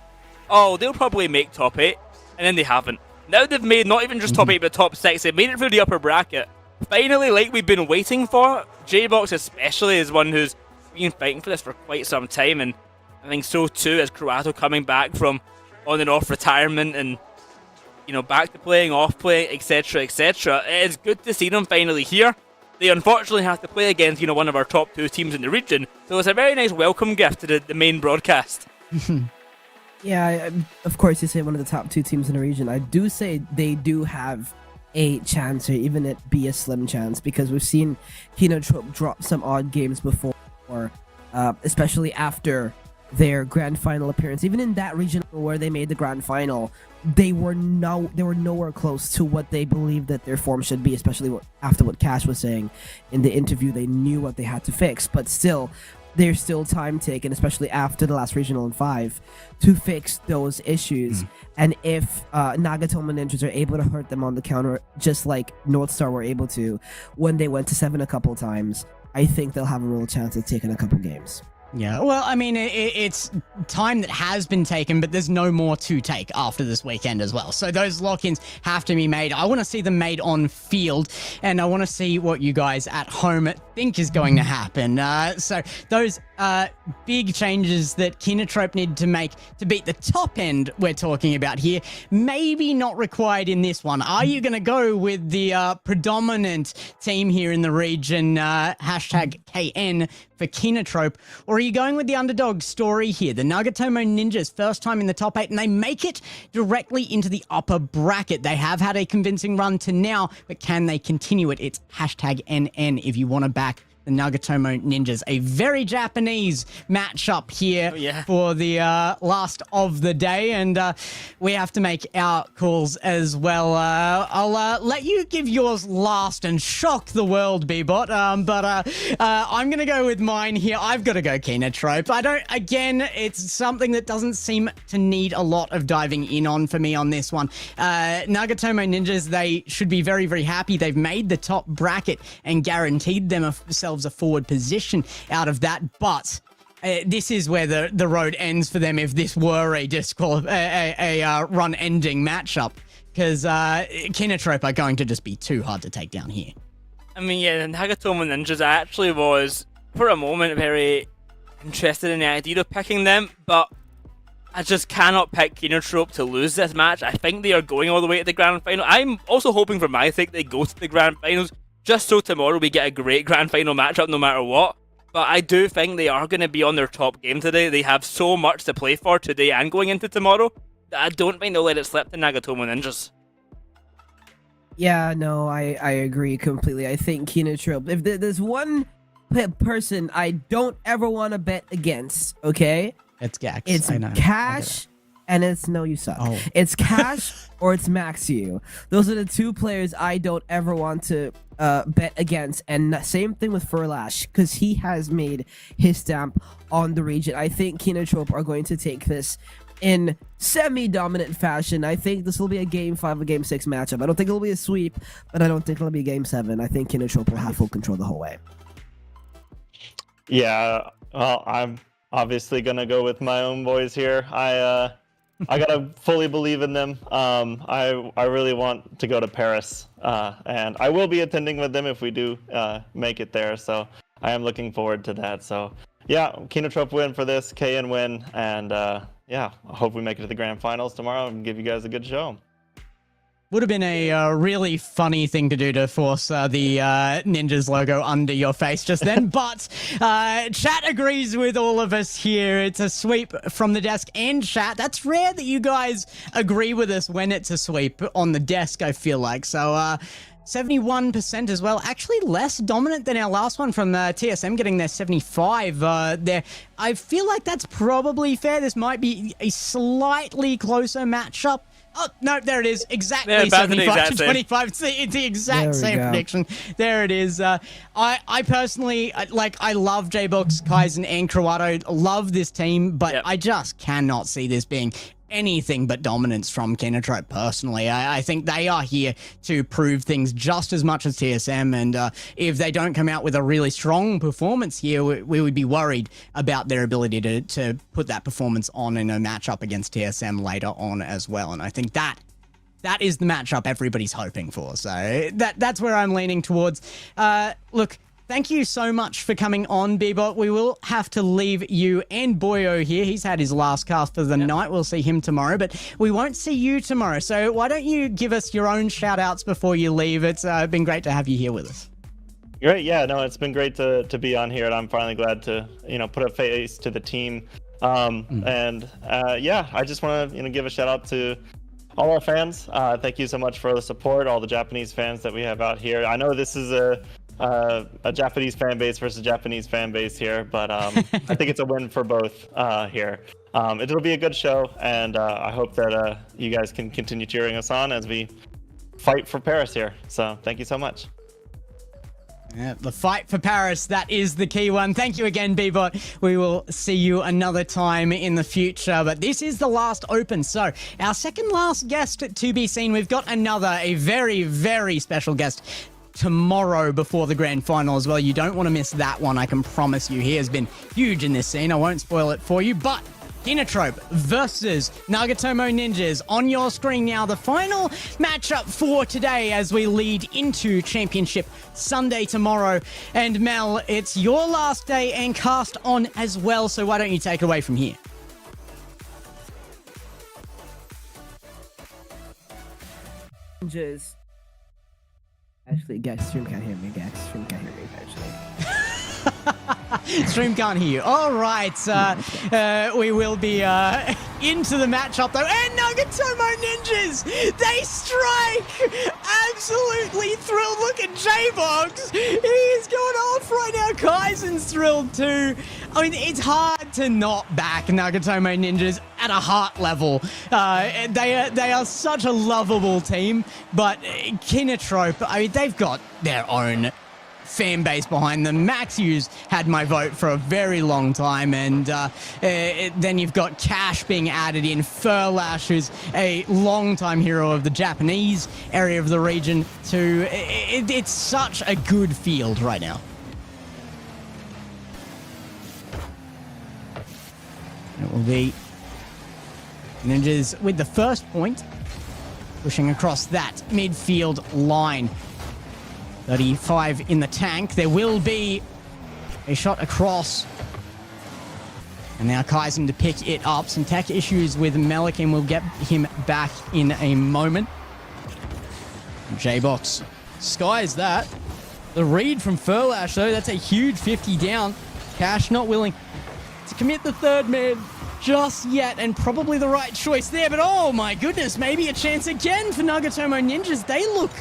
oh, they'll probably make top 8, and then they haven't. Now they've made not even just top 8 but top 6, they've made it through the upper bracket. Finally, like we've been waiting for, J-Box especially is one who's been fighting for this for quite some time, and I think so too is Croato coming back from on and off retirement and, you know, back to playing, off playing, etc, etc. It's good to see them finally here. They unfortunately have to play against, you know, one of our top 2 teams in the region, so it's a very nice welcome gift to the main broadcast. Yeah, of course you say one of the top 2 teams in the region. I do say they do have a chance, or even it be a slim chance, because we've seen Kinotrope drop some odd games before, especially after their grand final appearance. Even in that region where they made the grand final, they were nowhere close to what they believed that their form should be, especially after what Cash was saying in the interview. They knew what they had to fix, but still, there's still time taken, especially after the last regional in 5, to fix those issues. And if Nagatomo Ninjas are able to hurt them on the counter, just like North Star were able to when they went to 7 a couple times, I think they'll have a real chance of taking a couple games. Yeah, well, I mean, it's time that has been taken, but there's no more to take after this weekend as well. So those lock-ins have to be made. I want to see them made on field, and I want to see what you guys at home think is going to happen. So those big changes that Kinotrope need to make to beat the top end we're talking about here, maybe not required in this one. Are you going to go with the predominant team here in the region, hashtag KN for Kinotrope, or are you going with the underdog story here? The Nagatomo Ninjas, first time in the top 8, and they make it directly into the upper bracket. They have had a convincing run to now, but can they continue it? It's hashtag NN if you want to back the Nagatomo Ninjas. A very Japanese matchup here for the last of the day, and we have to make our calls as well. I'll let you give yours last and shock the world, BBot, but I'm going to go with mine here. I've got to go Kinotrope. Again, it's something that doesn't seem to need a lot of diving in on for me on this one. Nagatomo Ninjas, they should be very, very happy. They've made the top bracket and guaranteed themselves a forward position out of that, but this is where the road ends for them if this were a run-ending matchup, because Kinotrope are going to just be too hard to take down here. I mean, yeah, the Nagatomo Ninjas, I actually was, for a moment, very interested in the idea of picking them, but I just cannot pick Kinotrope to lose this match. I think they are going all the way to the grand final. I'm also hoping for my sake they go to the grand finals, just so tomorrow we get a great grand final matchup no matter what. But I do think they are going to be on their top game today. They have so much to play for today and going into tomorrow that I don't think they'll let it slip to Nagatomo Ninjas. Yeah, no, I agree completely. I think Kinotrope, if there's one person I don't ever want to bet against, okay? It's Gax. It's Cash, and it's No You Suck. Oh. It's Cash or it's Maxiu. Those are the 2 players I don't ever want to bet against. And same thing with Furlash, because he has made his stamp on the region. I think Kinotrope are going to take this in semi-dominant fashion. I think this will be a Game 5 or Game 6 matchup. I don't think it'll be a sweep, but I don't think it'll be Game 7. I think Kinotrope will have full control the whole way. Yeah, well, I'm obviously gonna go with my own boys here. I gotta fully believe in them. I really want to go to Paris, and I will be attending with them if we do make it there. So I am looking forward to that. So yeah, Kinotrope win for this, KN win, and yeah, I hope we make it to the grand finals tomorrow and give you guys a good show. Would have been a really funny thing to do to force the Ninjas logo under your face just then, but chat agrees with all of us here. It's a sweep from the desk and chat. That's rare that you guys agree with us when it's a sweep on the desk, I feel like. So 71% as well. Actually less dominant than our last one from TSM getting their 75 there. I feel like that's probably fair. This might be a slightly closer matchup. Oh, no, there it is. Exactly 75 to 25. It's the exact same prediction. There it is. I personally, I love J-Box, Kaizen, and Croato. Love this team, but I just cannot see this being anything but dominance from Kinotrope personally. I think they are here to prove things just as much as TSM, and if they don't come out with a really strong performance here, we would be worried about their ability to put that performance on in a matchup against TSM later on as well. And I think that is the matchup everybody's hoping for. So that's where I'm leaning towards. Look, thank you so much for coming on, BBot. We will have to leave you and Boyo here. He's had his last cast for the night. We'll see him tomorrow, but we won't see you tomorrow. So why don't you give us your own shout outs before you leave? It's been great to have you here with us. Great, yeah, no, it's been great to be on here, and I'm finally glad to put a face to the team. And I just want to give a shout out to all our fans. Thank you so much for the support, all the Japanese fans that we have out here. I know this is a Japanese fan base versus Japanese fan base here, but I think it's a win for both here. It'll be a good show, and I hope that you guys can continue cheering us on as we fight for Paris here. So thank you so much. Yeah, the fight for Paris, that is the key one. Thank you again, BBot. We will see you another time in the future, but this is the last open. So our second last guest to be seen. We've got a very, very special guest tomorrow before the grand final as well. You don't want to miss that one, I can promise you. He has been huge in this scene. I won't spoil it for you, but Kinotrope versus Nagatomo Ninjas on your screen now. The final matchup for today as we lead into Championship Sunday tomorrow. And Mel, it's your last day and cast on as well, so why don't you take it away from here? Ninjas. Actually, guys, stream can't hear me. Stream can't hear me, actually. Stream can't hear you. All right, we will be into the matchup though. And Nagatomo Ninjas, they strike! Absolutely thrilled. Look at J-Box. He's going off right now. Kaizen's thrilled too. I mean, it's hard to not back Nagatomo Ninjas at a heart level. They are such a lovable team, but Kinotrope, I mean, they've got their own fan base behind them. Max Hughes had my vote for a very long time, and then you've got Cash being added in, Furlash, who's a long-time hero of the Japanese area of the region, too. It's such a good field right now. It will be Ninjas with the first point, pushing across that midfield line. 35 in the tank. There will be a shot across. And now Kaizen to pick it up. Some tech issues with Melikin. We'll get him back in a moment. J-Box skies that. The read from Furlash, though, that's a huge 50 down. Cash not willing to commit the third man just yet, and probably the right choice there. But oh my goodness, maybe a chance again for Nagatomo Ninjas. They look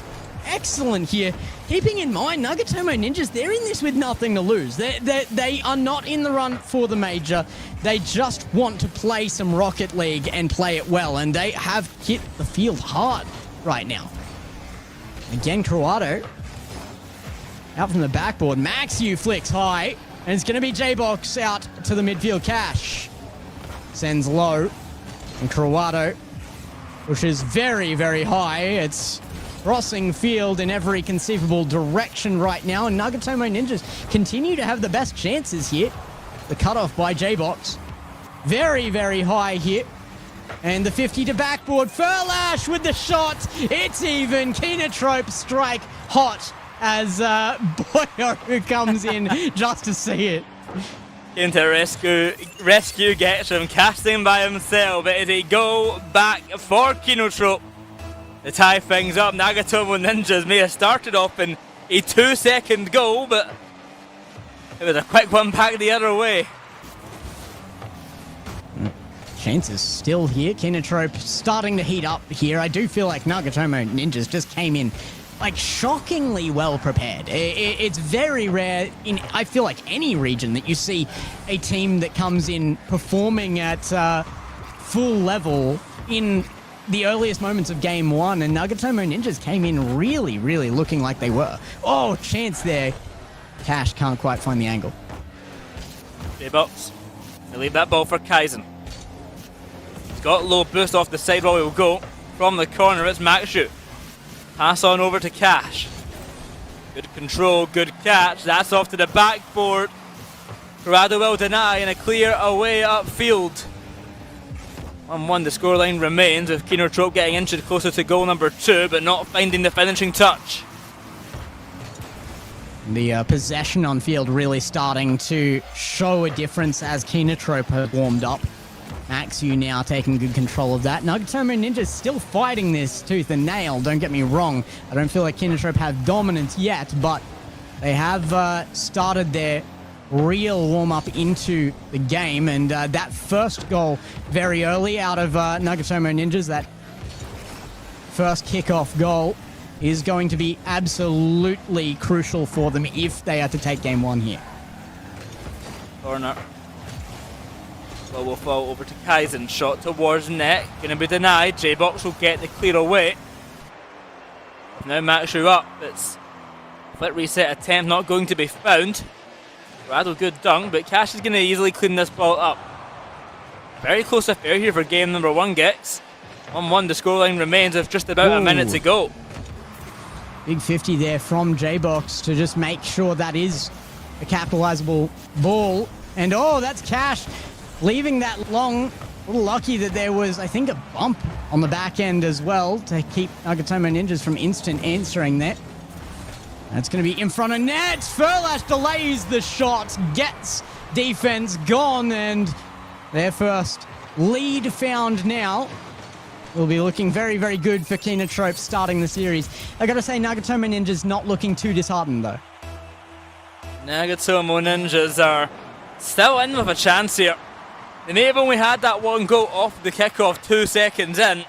excellent here. Keeping in mind, Nagatomo Ninjas, they're in this with nothing to lose. They are not in the run for the major. They just want to play some Rocket League and play it well, and they have hit the field hard right now. Again, Cruado out from the backboard. Maxiu flicks high, and it's going to be J-Box out to the midfield. Cash sends low, and Cruado pushes very, very high. It's crossing field in every conceivable direction right now, and Nagatomo Ninjas continue to have the best chances here. The cutoff by J-Box. Very, very high here. And the 50 to backboard. Furlash with the shot. It's even. Kinotrope strike hot as Boyo comes in just to see it. Into rescue gets him, casting by himself. It is a goal back for Kinotrope to tie things up. Nagatomo Ninjas may have started off in a 2-second goal, but it was a quick one back the other way. Chances still here. Kinotrope starting to heat up here. I do feel like Nagatomo Ninjas just came in like shockingly well prepared. It's very rare in, I feel like, any region that you see a team that comes in performing at full level in the earliest moments of game one, and Nagatomo Ninjas came in really, really looking like they were. Oh, chance there. Cash can't quite find the angle. BBot, they leave that ball for Kaizen. He's got low boost off the side while he'll go. From the corner, it's Maxu. Pass on over to Cash. Good control, good catch. That's off to the backboard. Corrado will deny, and a clear away upfield. 1-1 the scoreline remains, with Kinotrope getting inches closer to goal number 2, but not finding the finishing touch. The possession on field really starting to show a difference as Kinotrope has warmed up. Maxu now taking good control of that. Nagatomo Ninja's still fighting this tooth and nail, don't get me wrong. I don't feel like Kinotrope have dominance yet, but they have started their real warm-up into the game, and that first goal very early out of Nagatomo Ninjas, that first kickoff goal, is going to be absolutely crucial for them if they are to take game one here. Corner. Well, will fall over to Kaizen. Shot towards net. Gonna be denied. J-Box will get the clear away. Now Maxu up. It's flit reset attempt not going to be found. Rather good dunk, but Cash is gonna easily clean this ball up. Very close affair here for game number 1, Gex. 1-1, the scoreline remains with just about a minute to go. Big 50 there from J-Box to just make sure that is a capitalizable ball. And oh, that's Cash leaving that long. A little lucky that there was, I think, a bump on the back end as well to keep Nagatomo Ninjas from instant answering that. That's going to be in front of net. Furlash delays the shot, gets defense gone, and their first lead found now. Will be looking very, very good for Kinotrope starting the series. I gotta say, Nagatomo Ninjas not looking too disheartened though. Nagatomo Ninjas are still in with a chance here. They may have only had that one goal off the kickoff 2 seconds in.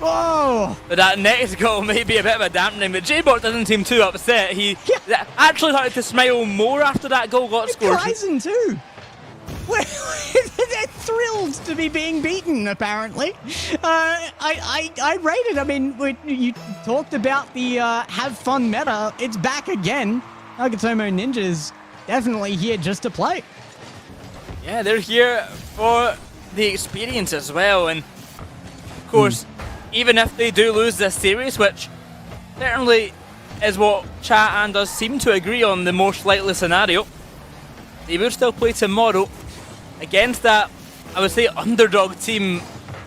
Whoa! But that next goal may be a bit of a dampening, but J-Bot doesn't seem too upset. He actually started to smile more after that goal got scored. Kaizen too. They're thrilled to be being beaten, apparently. I rate it. I mean, you talked about the have fun meta. It's back again. Nagatomo Ninjas definitely here just to play. Yeah, they're here for the experience as well. And, of course, even if they do lose this series, which certainly is what chat and us seem to agree on the most likely scenario, they will still play tomorrow against that, I would say, underdog team.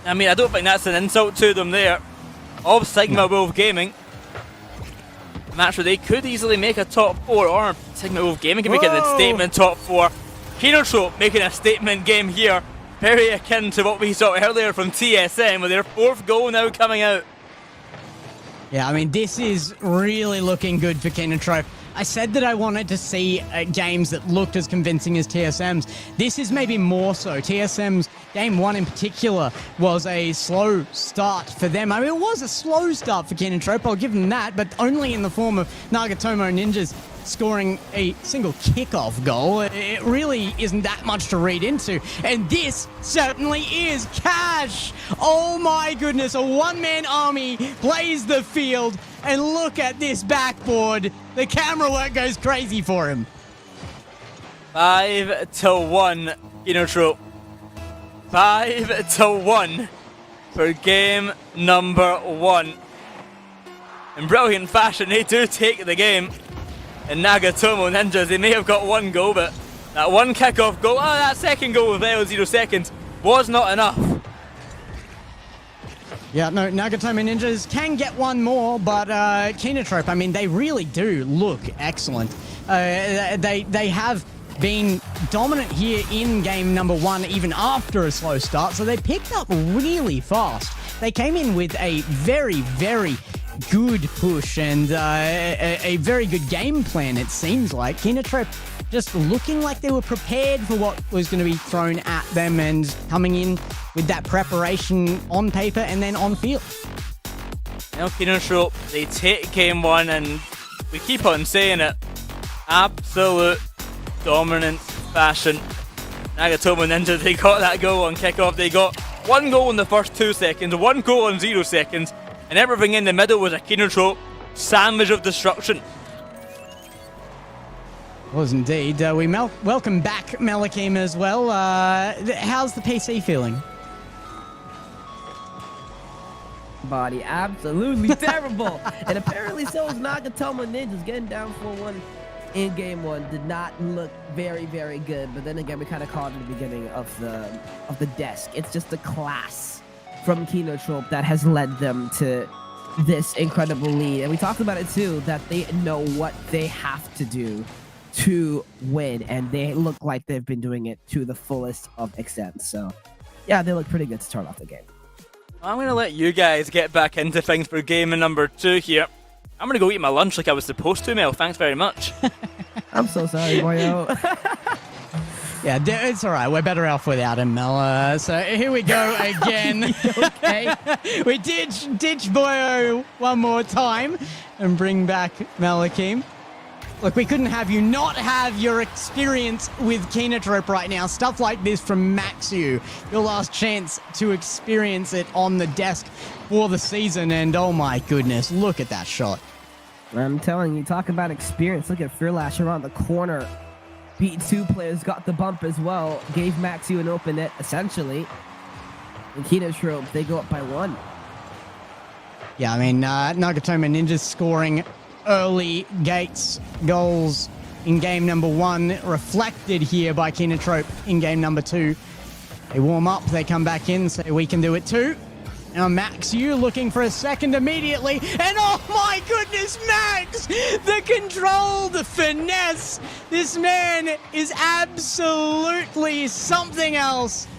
I mean, I don't think that's an insult to them there, of Sigma Wolf Gaming. A match where they could easily make a top 4, or Sigma Wolf Gaming can make it a statement top 4. Kinotrope making a statement game here, very akin to what we saw earlier from TSM with their 4th goal now coming out. Yeah, I mean, this is really looking good for Kinotrope. I said that I wanted to see games that looked as convincing as TSM's. This is maybe more so. TSM's game 1 in particular was a slow start for them. I mean, it was a slow start for Kinotrope, I'll give them that, but only in the form of Nagatomo Ninjas scoring a single kickoff goal. It really isn't that much to read into. And this certainly is Cash. Oh my goodness, a one-man army plays the field. And look at this backboard. The camera work goes crazy for him. 5-1, Kinotrope. 5-1 for game number 1. In brilliant fashion, they do take the game. And Nagatomo Ninjas, they may have got one goal, but that one kickoff goal, that second goal with 0 seconds was not enough. Yeah, no, Nagatomo Ninjas can get one more, but Kinotrope, I mean, they really do look excellent. They have been dominant here in game number 1, even after a slow start, so they picked up really fast. They came in with a very, very good push and a very good game plan, it seems like. Kinotrope just looking like they were prepared for what was going to be thrown at them and coming in with that preparation on paper and then on field. Now Kinotrope, they take game 1 and we keep on saying it. Absolute dominant fashion. Nagatomo Ninja, they got that goal on kickoff. They got one goal in the first 2 seconds, one goal in 0 seconds, and everything in the middle was a Kinotrope sandwich of destruction. Was indeed. We welcome back Melakim as well. How's the PC feeling? Body absolutely terrible, and apparently so is Nagatomo Ninjas. Getting down 4-1 in game 1 did not look very, very good. But then again, we kind of called it at the beginning of the desk. It's just the class from Kinotrope that has led them to this incredible lead. And we talked about it too, that they know what they have to do to win, and they look like they've been doing it to the fullest of extent. So yeah, they look pretty good to start off the game. I'm going to let you guys get back into things for game number 2 here. I'm going to go eat my lunch like I was supposed to, Mel. Thanks very much. I'm so sorry, Boyo. Yeah, it's all right. We're better off without him, Mel. So here we go again. Okay. We ditch Boyo one more time and bring back Malakim. Look, we couldn't have you not have your experience with Kinotrope right now. Stuff like this from Maxiu. Your last chance to experience it on the desk for the season. And oh my goodness, look at that shot. I'm telling you, talk about experience. Look at Fearlash around the corner. Beat 2 players got the bump as well. Gave Maxiu an open net, essentially. And Kinotrope, they go up by 1. Yeah, I mean, Nagatomo Ninjas scoring early gates goals in game number 1, reflected here by Kinotrope in game number 2. They warm up, they come back in, say we can do it too. Now Max, you looking for a second immediately, and oh my goodness, Max! The control, the finesse! This man is absolutely something else.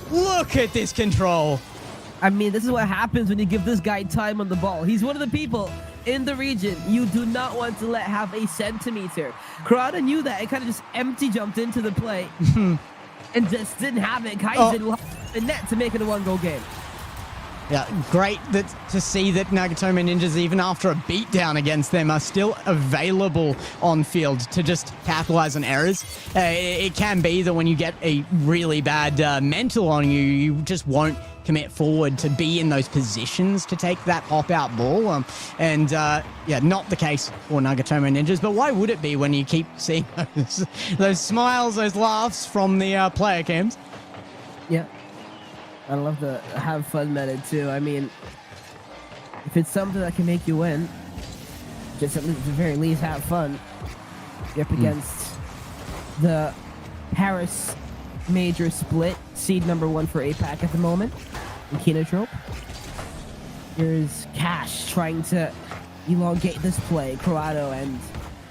Look at this control. I mean, this is what happens when you give this guy time on the ball. He's one of the people in the region you do not want to let have a centimeter. Kurata knew that and kind of just empty jumped into the play and just didn't have it. Kaizen lost the net to make it a 1-goal game. Yeah, great to see that Nagatomo Ninjas, even after a beatdown against them, are still available on field to just capitalize on errors. It can be that when you get a really bad mental on you, you just won't commit forward to be in those positions to take that pop-out ball. Yeah, not the case for Nagatomo Ninjas, but why would it be when you keep seeing those smiles, those laughs from the player cams? Yeah. I love the have fun method too. I mean, if it's something that can make you win, just at the very least have fun. You're up against the Paris major split, seed number 1 for Apac at the moment, in Kinotrope. Here's Cash trying to elongate this play. Corrado and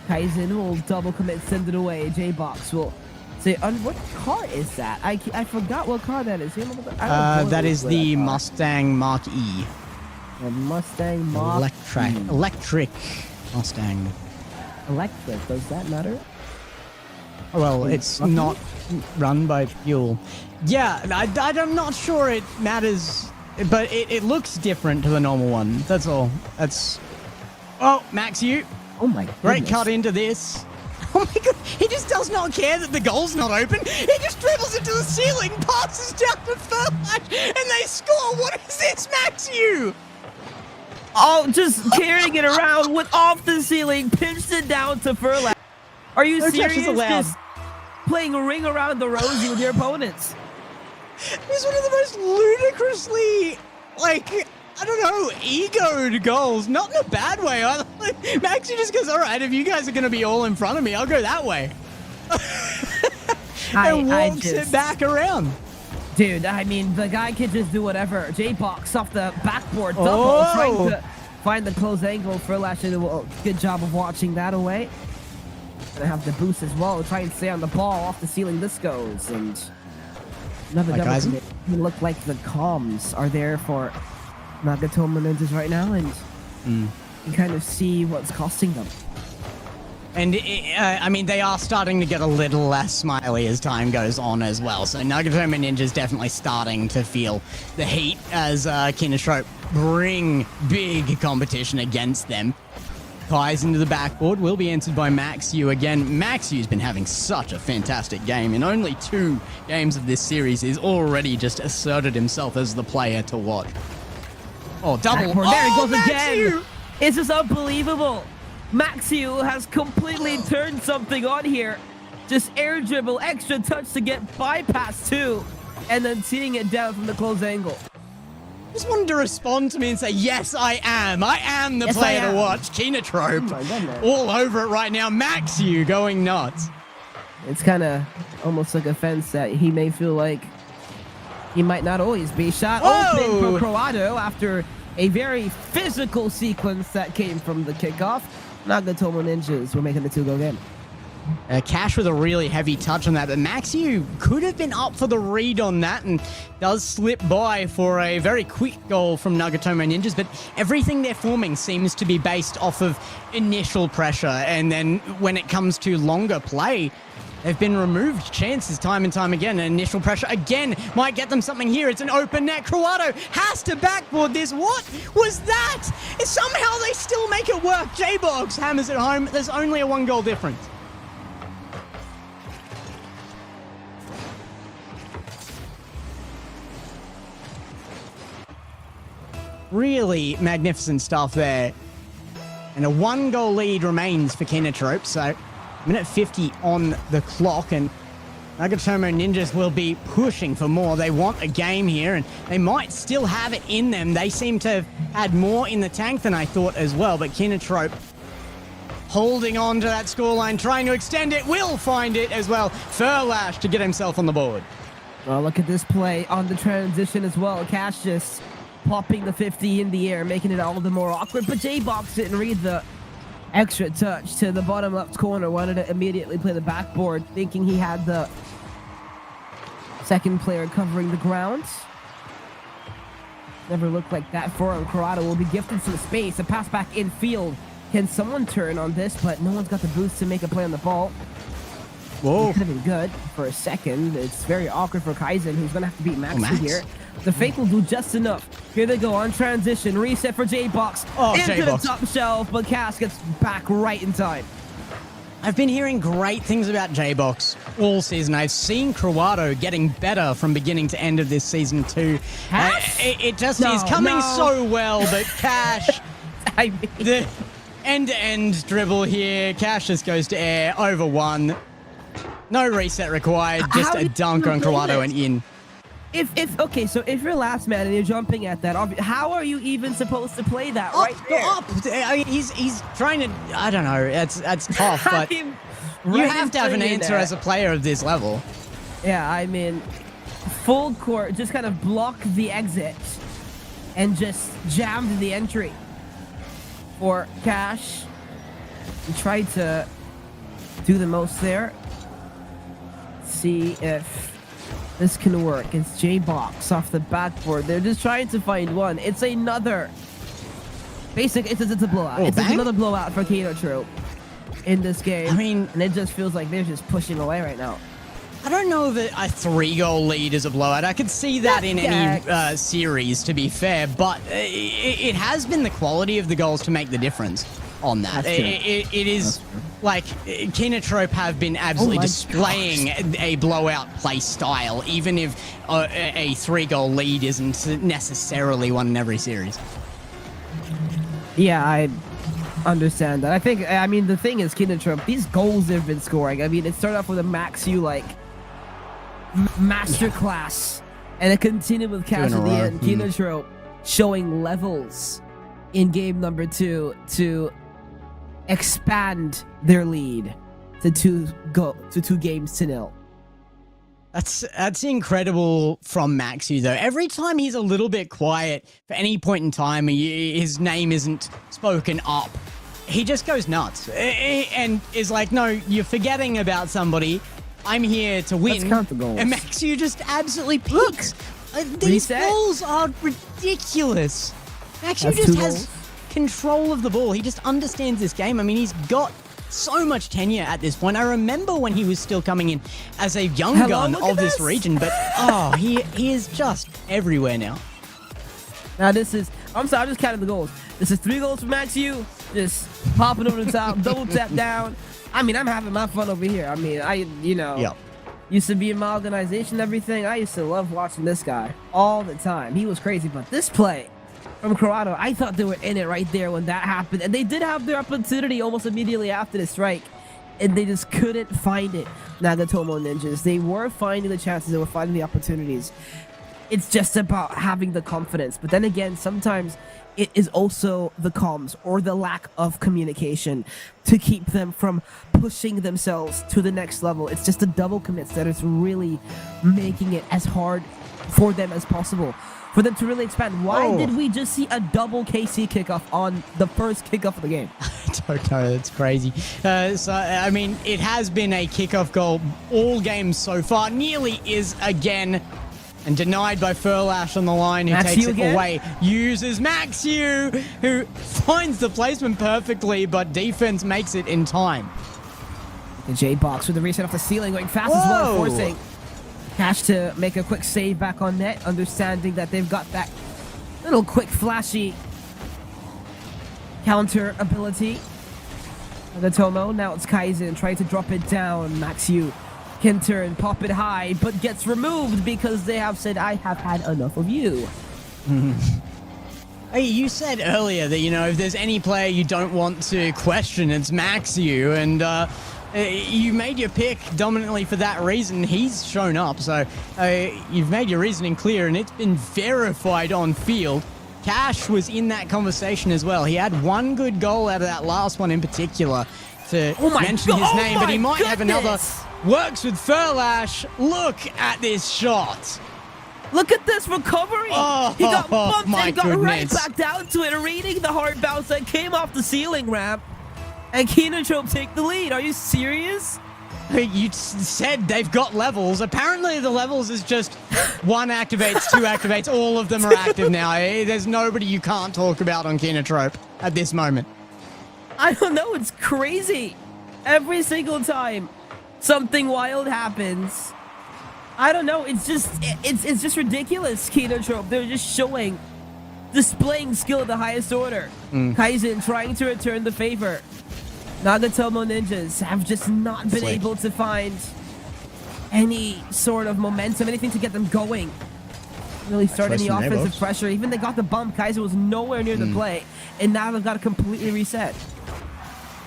Kaizen will double commit, send it away. J-Box will say, what car is that? I forgot what car that is. That is the Mustang Mark E. The Mustang Mark Electric Mustang. Electric, does that matter? Well, it's not run by fuel. Yeah, I'm not sure it matters, but it looks different to the normal one. That's all. That's... Oh, Max, you. Oh my goodness. Great cut into this. Oh my god, he just does not care that the goal's not open. He just dribbles into the ceiling, passes down to Furlash, and they score. What is this, Max, you? Oh, just carrying it around with off the ceiling, pinched it down to Furlash. Are you serious? Just playing a ring around the rosy with your opponents. It's one of the most ludicrously, like, I don't know, egoed goals. Not in a bad way. Maxi just goes, all right, if you guys are going to be all in front of me, I'll go that way. And walks it back around. Dude, I mean, the guy can just do whatever. J-Box off the backboard double, trying to find the close angle. Furlash did a good job of watching that away. Gonna have the boost as well, try and stay on the ball. Off the ceiling this goes, and another double commit. It look like the comms are there for Nagatomo Ninjas right now, and you kind of see what's costing them. And, I mean, they are starting to get a little less smiley as time goes on as well. So Nagatomo Ninja's definitely starting to feel the heat as Kinotrope bring big competition against them. Ties into the backboard, will be answered by Maxiu again. Maxiu's been having such a fantastic game. In only 2 games of this series, he's already just asserted himself as the player to watch. Oh, double. Backboard. There he goes Maxiu! again. It's just unbelievable. Maxiu has completely turned something on here. Just air dribble, extra touch to get bypass too, and then seeing it down from the close angle. Just wanted to respond to me and say, yes, I am. I am the player to watch. Kinotrope. All over it right now. Maxiu going nuts. It's kind of almost like a fence that he may feel like he might not always be shot. Open for Croato after a very physical sequence that came from the kickoff. Nagatomo Ninjas were making the 2-goal game. Cash with a really heavy touch on that, but Maxiu could have been up for the read on that and does slip by for a very quick goal from Nagatomo Ninjas, but everything they're forming seems to be based off of initial pressure, and then when it comes to longer play, they've been removed chances time and time again, and initial pressure again might get them something here. It's an open net. Cruado has to backboard this. What was that? Somehow they still make it work. J-Box hammers it home. There's only a 1-goal difference. Really magnificent stuff there. And a 1-goal lead remains for Kinatrope. So minute 50 on the clock, and Nagatomo Ninjas will be pushing for more. They want a game here, and they might still have it in them. They seem to have had more in the tank than I thought as well, but Kinatrope holding on to that scoreline, trying to extend it, will find it as well. Furlash to get himself on the board. Well, look at this play on the transition as well. Cash just popping the 50 in the air, making it all the more awkward, but J-Box didn't read the extra touch to the bottom left corner, wanted to immediately play the backboard, thinking he had the second player covering the ground. Never looked like that for him. Corrado will be gifted some space, a pass back infield. Can someone turn on this? But no one's got the boost to make a play on the ball. Whoa. It could have been good for a second. It's very awkward for Kaizen, who's going to have to beat Max here. The fake will do just enough. Here they go on transition. Reset for J-Box. Into J-Box. the top shelf, but Cass gets back right in time. I've been hearing great things about J-Box all season. I've seen Cruado getting better from beginning to end of this season too. It just is coming so well, but Cash, I mean, the end-to-end dribble here. Cash just goes to air over one. No reset required, just a dunk on Cruado and in. Okay, so if you're last man and you're jumping at that, how are you even supposed to play that right there? Up. I mean, he's trying to. I don't know. That's tough, but you have to have an answer as a player of this level. Yeah, I mean, full court, just kind of block the exit and just jammed the entry for Cash. He tried to do the most there. See if this can work. It's J-Box off the backboard. They're just trying to find one. It's another. It's a blowout. It's another blowout for Kinatrope in this game. I mean, and it just feels like they're just pushing away right now. I don't know that a 3-goal lead is a blowout. I could see that in any series, to be fair, but it has been the quality of the goals to make the difference on that. It is like Kinatrope have been absolutely displaying a blowout play style, even if a 3-goal lead isn't necessarily one in every series. Yeah, I understand that. I mean, the thing is, Kinatrope, these goals they've been scoring, I mean, it started off with a Maxiu, like, masterclass, and it continued with Cash at the end. Kinatrope showing levels in game number 2 to expand their lead to 2 games to 0. That's incredible from Maxiu, though. Every time he's a little bit quiet for any point in time, his name isn't spoken up, he just goes nuts and is like, no, you're forgetting about somebody. I'm here to win. Let's count the goals. And Maxiu just absolutely peaks. These goals are ridiculous. Maxiu just has control of the ball. He just understands this game. I mean, he's got so much tenure at this point. I remember when he was still coming in as a young gun of this region, but he is just everywhere now. Now this is, I'm sorry, I'm just counting the goals. This is 3 goals for Maxiu, just popping over the top, double tap down. I mean, I'm having my fun over here. I mean, used to be in my organization and everything. I used to love watching this guy all the time. He was crazy, but this play from Corrado, I thought they were in it right there when that happened. And they did have their opportunity almost immediately after the strike, and they just couldn't find it. Nagatomo Ninjas, they were finding the chances, they were finding the opportunities. It's just about having the confidence. But then again, sometimes it is also the comms or the lack of communication to keep them from pushing themselves to the next level. It's just the double commits that is really making it as hard for them as possible, for them to really expand. Why did we just see a double KC kickoff on the first kickoff of the game? I don't know. That's crazy. So, I mean, it has been a kickoff goal all games so far. Nearly is again. And denied by Furlash on the line, who takes it away. Uses Maxiu, who finds the placement perfectly, but defense makes it in time. The J-Box with the reset off the ceiling, going fast as well, forcing Cash to make a quick save back on net, understanding that they've got that little quick flashy counter ability. Nagatomo, now it's Kaizen trying to drop it down. Maxiu can turn, pop it high, but gets removed because they have said, I have had enough of you. Hey, you said earlier that, you know, if there's any player you don't want to question, it's Maxiu, and you made your pick dominantly for that reason. He's shown up, so you've made your reasoning clear, and it's been verified on field. Cash was in that conversation as well. He had one good goal out of that last one in particular to mention his name, but he might have another. Works with Furlash. Look at this shot. Look at this recovery. Oh, he got bumped and got right goodness. back down to it, reading the hard bounce that came off the ceiling ramp. And Kinotrope take the lead. Are you serious? You said they've got levels. Apparently the levels is just one activates, two activates. All of them are active now. There's nobody you can't talk about on Kinotrope at this moment. I don't know. It's crazy. Every single time something wild happens. I don't know. It's just ridiculous. Kinotrope. They're just displaying skill at the highest order. Kaizen trying to return the favor. Nagatomo Ninjas have just not been able to find any sort of momentum, anything to get them going. Really starting the offensive pressure. Even they got the bump. Kaizen was nowhere near the play, and now they've got to completely reset.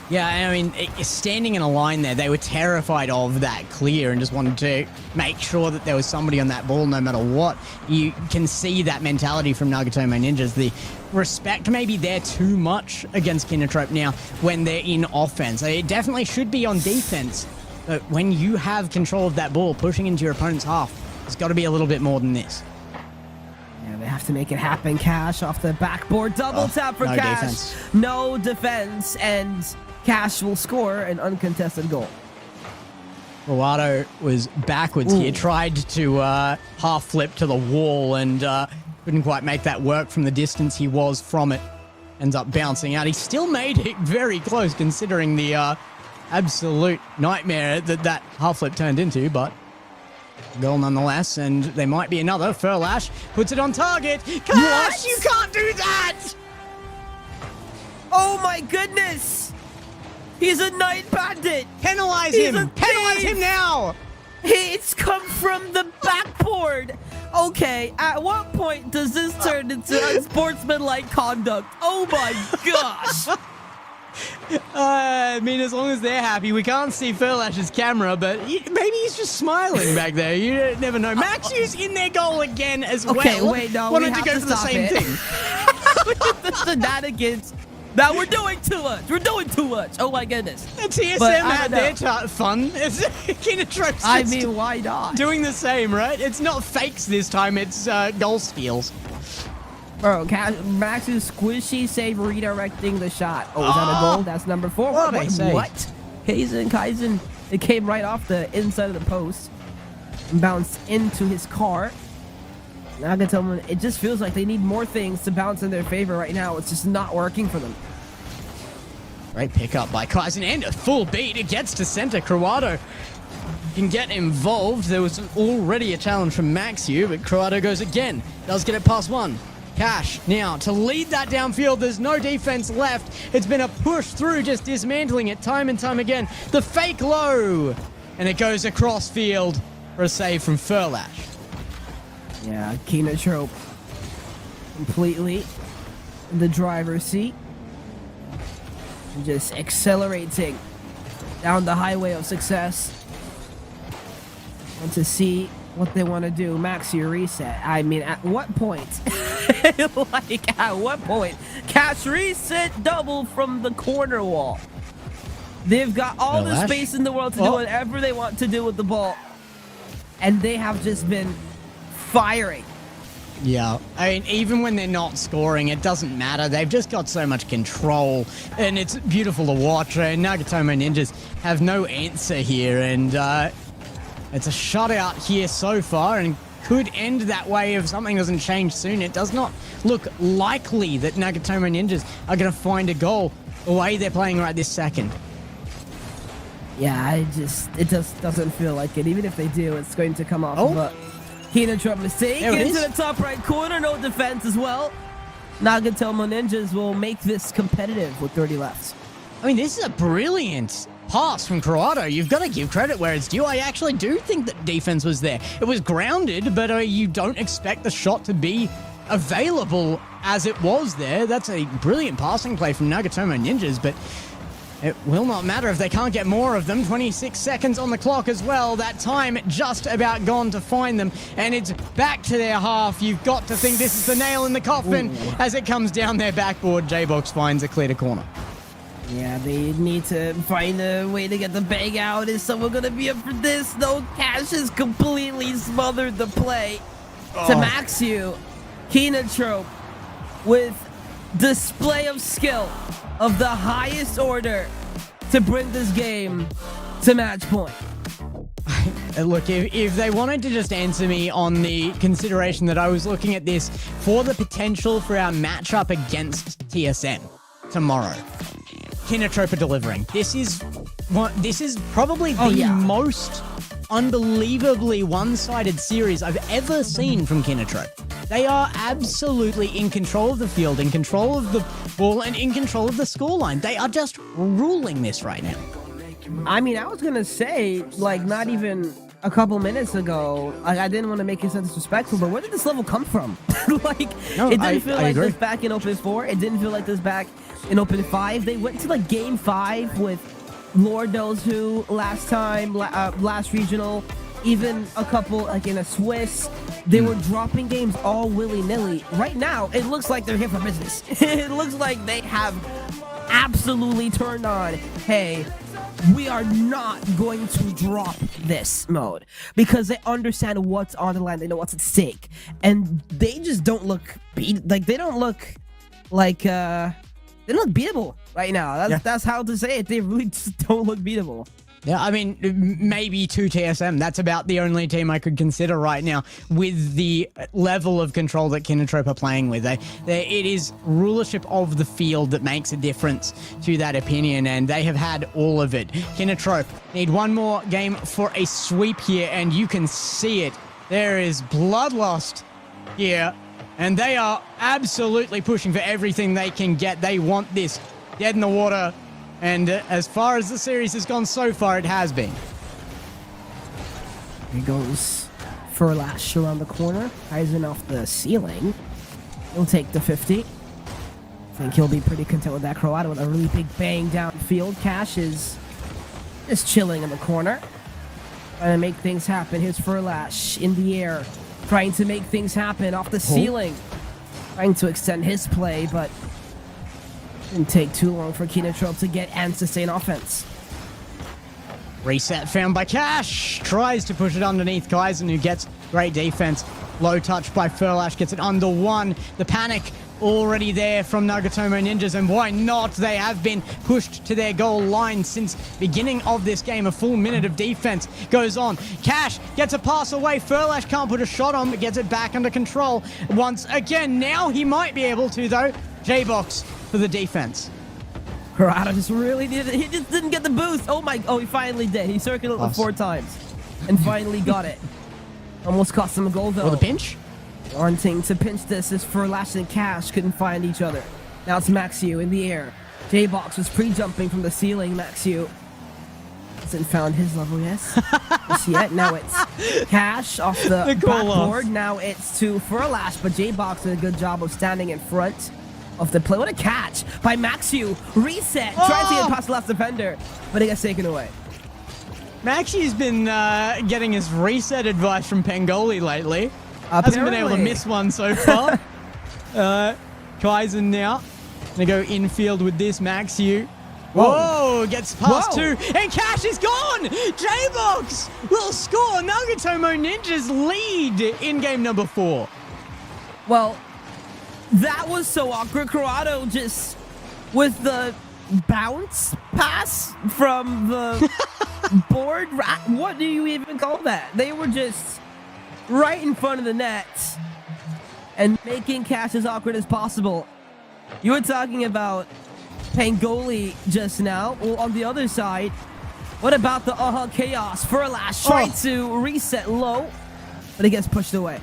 Yeah, I mean, standing in a line there, they were terrified of that clear and just wanted to make sure that there was somebody on that ball no matter what. You can see that mentality from Nagatomo Ninjas. The respect maybe there too much against Kinotrope now when they're in offense. It definitely should be on defense, but when you have control of that ball, pushing into your opponent's half, it's got to be a little bit more than this. Yeah, they have to make it happen. Cash off the backboard. Double tap for Cash. Defense. No defense, and Cash will score an uncontested goal. Ruado was backwards here, tried to half flip to the wall and couldn't quite make that work from the distance he was from it. Ends up bouncing out. He still made it very close considering the absolute nightmare that half flip turned into, but goal nonetheless, and there might be another. Furlash puts it on target. Cash, you can't do that! Oh my goodness! He's a night bandit! Penalize him! Penalize him now! It's come from the backboard! Okay, at what point does this turn into unsportsmanlike conduct? Oh my gosh! I mean, as long as they're happy, we can't see Furlash's camera, but maybe he's just smiling back there. You never know. Maxiu's in their goal again as well. Okay, wait, no, wanted we have to go to for the stop same it. thing. The shenanigans that we're doing too much. We're doing too much. Oh my goodness. TSM But I had don't their fun. Kinotrope's I just mean, why not? doing the same, right? It's not fakes this time. It's goal steals. Bro, Max's squishy save redirecting the shot. Oh, is that a goal? That's number 4. What a save. What? Kaizen, it came right off the inside of the post and bounced into his car. Nagatomo, it just feels like they need more things to bounce in their favor right now. It's just not working for them. Great pickup by Kaizen and a full beat. It gets to center. Cruado can get involved. There was already a challenge from Maxiu, but Cruado goes again. Does get it past one. Cash now to lead that downfield. There's no defense left. It's been a push through, just dismantling it time and time again. The fake low, and it goes across field for a save from Furlash. Yeah, Kinotrope completely in the driver's seat. And just accelerating down the highway of success. And to see what they want to do. Maxi reset. I mean, at what point Like, at what point? Cash reset double from the corner wall. They've got all the Relash. space in the world to do whatever they want to do with the ball. And they have just been firing. Yeah, I mean, even when they're not scoring, it doesn't matter. They've just got so much control, and it's beautiful to watch. And Nagatomo Ninjas have no answer here, and it's a shutout here so far, and could end that way if something doesn't change soon. It does not look likely that Nagatomo Ninjas are going to find a goal the way they're playing right this second. Yeah, it just doesn't feel like it. Even if they do, it's going to come off of a Kinotrop mistake. There it Into is. the top right corner, no defense as well. Nagatomo Ninjas will make this competitive with 30 left. I mean, this is a brilliant pass from Corrado. You've got to give credit where it's due. I actually do think that defense was there. It was grounded, but you don't expect the shot to be available as it was there. That's a brilliant passing play from Nagatomo Ninjas, but it will not matter if they can't get more of them. 26 seconds on the clock as well. That time just about gone to find them. And it's back to their half. You've got to think this is the nail in the coffin. As it comes down their backboard. J-Box finds a clear to corner. Yeah, they need to find a way to get the bag out. Is someone going to be up for this? No, Cash has completely smothered the play. To Maxiu, Kinotrope with display of skill of the highest order to bring this game to match point. Look, if they wanted to just answer me on the consideration that I was looking at this for the potential for our matchup against TSM tomorrow, Kinotrope are delivering. This is probably the most unbelievably one-sided series I've ever seen from Kinotrope. They are absolutely in control of the field, in control of the ball, and in control of the scoreline. They are just ruling this right now. I mean, I was going to say, like, not even a couple minutes ago, I didn't want to make it sound disrespectful, but where did this level come from? Like, No, it didn't feel I like agree. this back in Open 4. It didn't feel like this back in Open 5. They went to, like, Game 5 with Lord knows who last time, last regional, even a couple, like, in a Swiss. They were dropping games all willy-nilly. Right now, it looks like they're here for business. It looks like they have absolutely turned on, hey, we are not going to drop this mode, because they understand what's on the line. They know what's at stake, and they just don't look they don't look like they don't look beatable right now. That's how to say it. They really just don't look beatable. Yeah, I mean, maybe to TSM. That's about the only team I could consider right now with the level of control that Kinotrope are playing with. It is rulership of the field that makes a difference to that opinion, and they have had all of it. Kinotrope need one more game for a sweep here, and you can see it. There is bloodlust here, and they are absolutely pushing for everything they can get. They want this dead in the water. And as far as the series has gone so far, it has been. Here goes Furlash around the corner. Eisen off the ceiling. He'll take the 50. I think he'll be pretty content with that. Croata with a really big bang downfield. Cash is just chilling in the corner. Trying to make things happen. Here's Furlash in the air. Trying to make things happen off the ceiling. Trying to extend his play, but didn't take too long for Kinotrope to get and sustain offense. Reset found by Cash. Tries to push it underneath Kaizen, who gets great defense. Low touch by Furlash, gets it under one. The panic already there from Nagatomo Ninjas, and why not? They have been pushed to their goal line since beginning of this game. A full minute of defense goes on. Cash gets a pass away. Furlash can't put a shot on, but gets it back under control once again. Now he might be able to, though. J-Box for the defense. Corrado just really needed it. He just didn't get the boost. Oh, he finally did. He circled it 4 times and finally got it. Almost cost him a goal, though. For the pinch? Wanting to pinch this as Furlash and Cash couldn't find each other. Now it's Maxiu in the air. J-Box was pre-jumping from the ceiling. Maxiu hasn't found his level just yet. Now it's Cash off the backboard. Now it's to Furlash, but J-Box did a good job of standing in front of the play. What a catch by Maxiu. Reset. Tries to get past the last defender, but it gets taken away. Maxi's been getting his reset advice from Pangoli lately. Hasn't been able to miss one so far. Kaizen now. Gonna go infield with this Maxiu. Whoa, gets past two, and Cash is gone! J-Box will score! Nagatomo Ninjas lead in game number 4. Well, that was so awkward. Corrado just with the bounce pass from the board. What do you even call that? They were just right in front of the net and making Cash as awkward as possible. You were talking about Pangoli just now. Well, on the other side, what about the Chaos? Furlash trying to reset low, but it gets pushed away.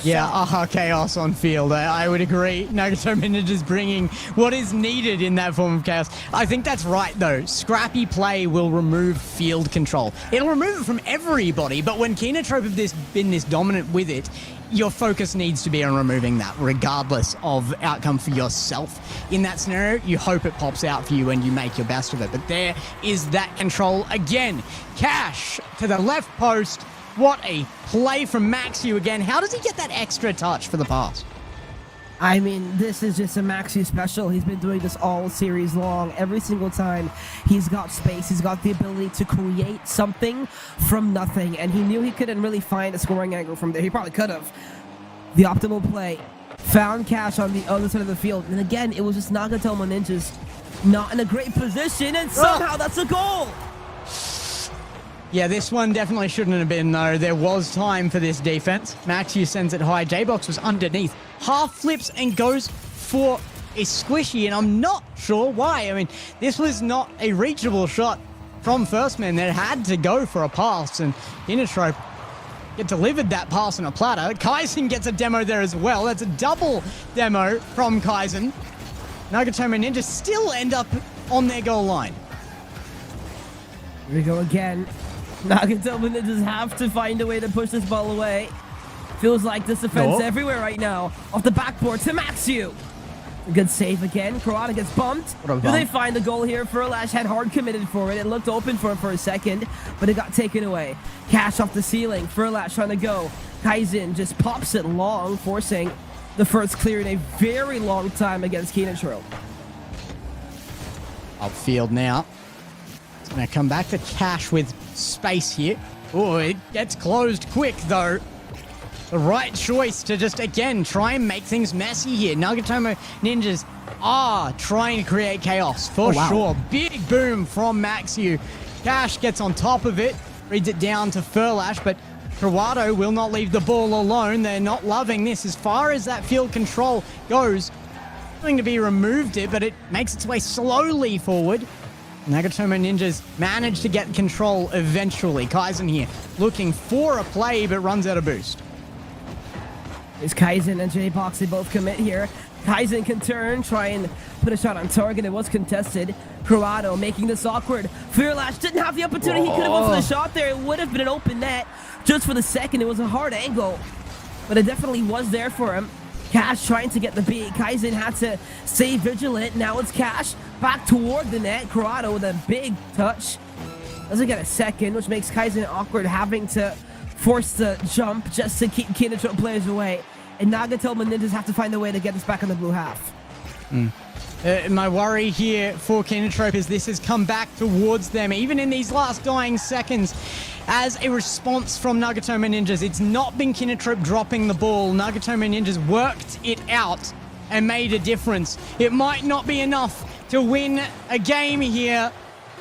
Yeah, Chaos on field. I would agree. Nagatomo Ninjas bringing what is needed in that form of chaos. I think that's right, though. Scrappy play will remove field control. It'll remove it from everybody, but when Kinotrope have been this dominant with it, your focus needs to be on removing that, regardless of outcome for yourself. In that scenario, you hope it pops out for you and you make your best of it. But there is that control again. Cash to the left post. What a play from Maxiu again. How does he get that extra touch for the pass? I mean, this is just a Maxiu special. He's been doing this all series long. Every single time he's got space, he's got the ability to create something from nothing. And he knew he couldn't really find a scoring angle from there. He probably could have. The optimal play. Found Cash on the other side of the field. And again, it was just Nagatomo Ninjas not in a great position. And somehow that's a goal. Yeah, this one definitely shouldn't have been, though. There was time for this defense. Maxiu sends it high. J-Box was underneath. Half flips and goes for a squishy, and I'm not sure why. I mean, this was not a reachable shot from First Man. That had to go for a pass, and Kinotrope get delivered that pass on a platter. Kaizen gets a demo there as well. That's a double demo from Kaizen. Nagatomo Ninjas still end up on their goal line. Here we go again. Nagatomo Ninjas have to find a way to push this ball away. Feels like this defense everywhere right now. Off the backboard to Maxiu. A good save again. Kurata gets bumped. Do they find the goal here? Furlash had hard committed for it. It looked open for him for a second, but it got taken away. Cash off the ceiling. Furlash trying to go. Kaizen just pops it long, forcing the first clear in a very long time against Kinotrope. Upfield now. It's going to come back to Cash with space here. Oh, it gets closed quick, though. The right choice to just, again, try and make things messy here. Nagatomo Ninjas are trying to create chaos, for sure. Big boom from Maxiu. Cash gets on top of it, reads it down to Furlash, but Kawado will not leave the ball alone. They're not loving this. As far as that field control goes, going to be removed it, but it makes its way slowly forward. Nagatomo Ninjas managed to get control eventually. Kaizen here looking for a play, but runs out of boost. Is Kaizen and J-Box, they both commit here. Kaizen can turn, try and put a shot on target. It was contested. Corrado making this awkward. Furlash didn't have the opportunity. He could have went for the shot there. It would have been an open net. Just for the second, it was a hard angle. But it definitely was there for him. Cash trying to get the beat. Kaizen had to stay vigilant. Now it's Cash back toward the net. Corrado with a big touch. Doesn't get a second, which makes Kaizen awkward, having to force the jump just to keep Kinotrope players away. And Nagatomo Ninjas have to find a way to get this back on the blue half. My worry here for Kinotrope is this has come back towards them, even in these last dying seconds, as a response from Nagatomo Ninjas. It's not been Kinotrope dropping the ball. Nagatomo Ninjas worked it out and made a difference. It might not be enough to win a game here,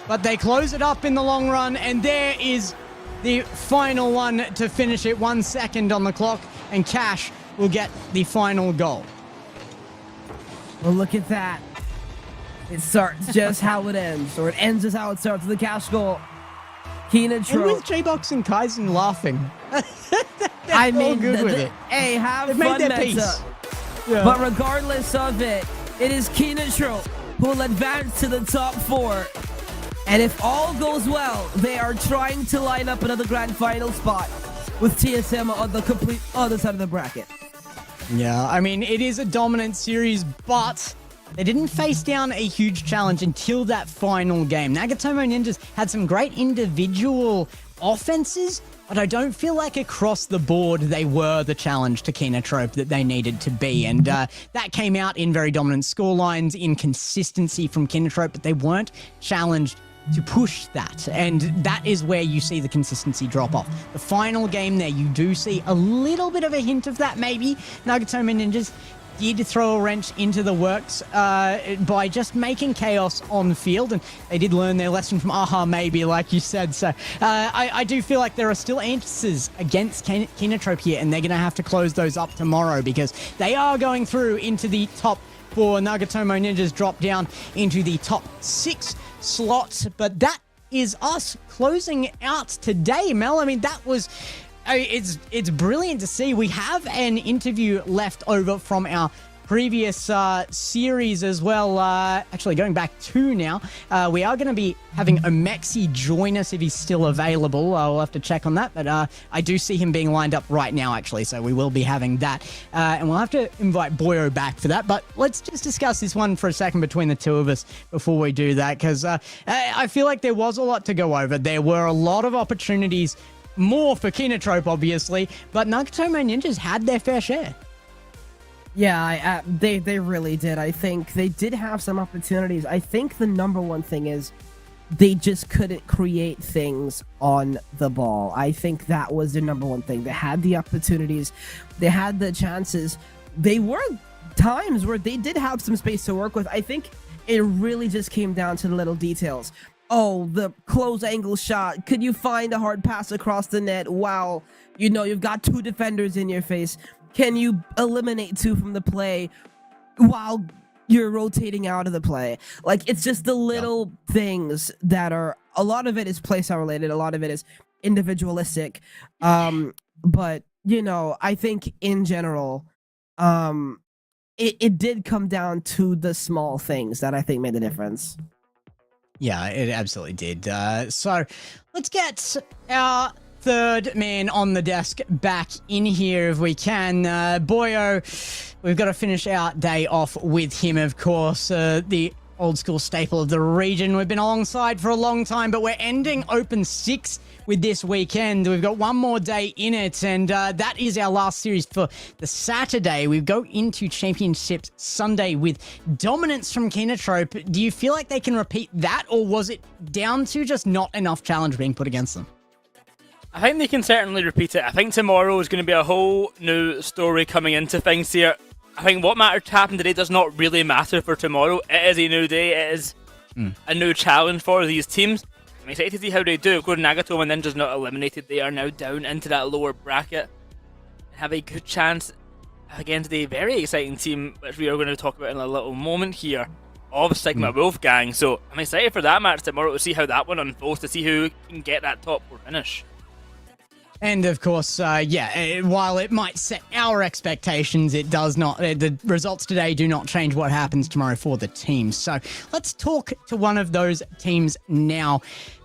but they close it up in the long run, and there is the final one to finish it. 1 second on the clock, and Cash will get the final goal. Well, look at that. It starts just how it ends, or it ends just how it starts with the Cash goal. Kinotrope. And with J-Box and Kaizen laughing. I mean, all good with it. Hey, have They've fun, made their Meta. peace. Yeah. But regardless of it, it is Kinotrope who will advance to the top 4. And if all goes well, they are trying to line up another grand final spot with TSM on the complete other side of the bracket. Yeah, I mean, it is a dominant series, but they didn't face down a huge challenge until that final game. Nagatomo Ninjas had some great individual offenses, but I don't feel like across the board they were the challenge to Kinotrope that they needed to be. And that came out in very dominant scorelines, in consistency from Kinotrope, but they weren't challenged to push that. And that is where you see the consistency drop off. The final game there, you do see a little bit of a hint of that maybe. Nagatomo Ninjas did throw a wrench into the works by just making chaos on the field, and they did learn their lesson from Aha maybe, like you said. So I do feel like there are still answers against Kinotrope here, and they're going to have to close those up tomorrow because they are going through into the top 4. Nagatomo Ninjas drop down into the top 6 slots, but that is us closing out today, Mel. I mean, that was... It's brilliant to see. We have an interview left over from our previous series as well. Actually, going back 2 now. We are going to be having Omexi join us if he's still available. We'll have to check on that, but I do see him being lined up right now, actually, so we will be having that. And we'll have to invite Boyo back for that, but let's just discuss this one for a second between the two of us before we do that, because I feel like there was a lot to go over. There were a lot of opportunities, more for Kinotrope, obviously, but Nagatomo Ninjas had their fair share. Yeah, they really did. I think they did have some opportunities. I think the number one thing is they just couldn't create things on the ball. I think that was the number one thing. They had the opportunities, they had the chances. They were times where they did have some space to work with. I think it really just came down to the little details. Oh, the close angle shot. Could you find a hard pass across the net while, you know, you've got 2 defenders in your face? Can you eliminate 2 from the play while you're rotating out of the play? Like, it's just the little things that are, a lot of it is playstyle related, a lot of it is individualistic. But, you know, I think in general, it did come down to the small things that I think made the difference. Yeah, it absolutely did. So let's get our third man on the desk back in here if we can. Boyo, we've got to finish our day off with him, of course. The old school staple of the region. We've been alongside for a long time, but we're ending Open 6 with this weekend. We've got one more day in it, and that is our last series for the Saturday. We go into Championships Sunday with dominance from Kinotrope. Do you feel like they can repeat that, or was it down to just not enough challenge being put against them? I think they can certainly repeat it. I think tomorrow is going to be a whole new story coming into things here. I think what mattered to happen today does not really matter for tomorrow. It is a new day. It is a new challenge for these teams. I'm excited to see how they do. Go to Nagatomo and Ninjas not eliminated. They are now down into that lower bracket. Have a good chance against a very exciting team, which we are going to talk about in a little moment here, of Sigma Wolfgang. So I'm excited for that match tomorrow to see how that one unfolds, to see who can get that top 4 finish. And of course, while it might set our expectations, it does not. The results today do not change what happens tomorrow for the teams. So let's talk to one of those teams now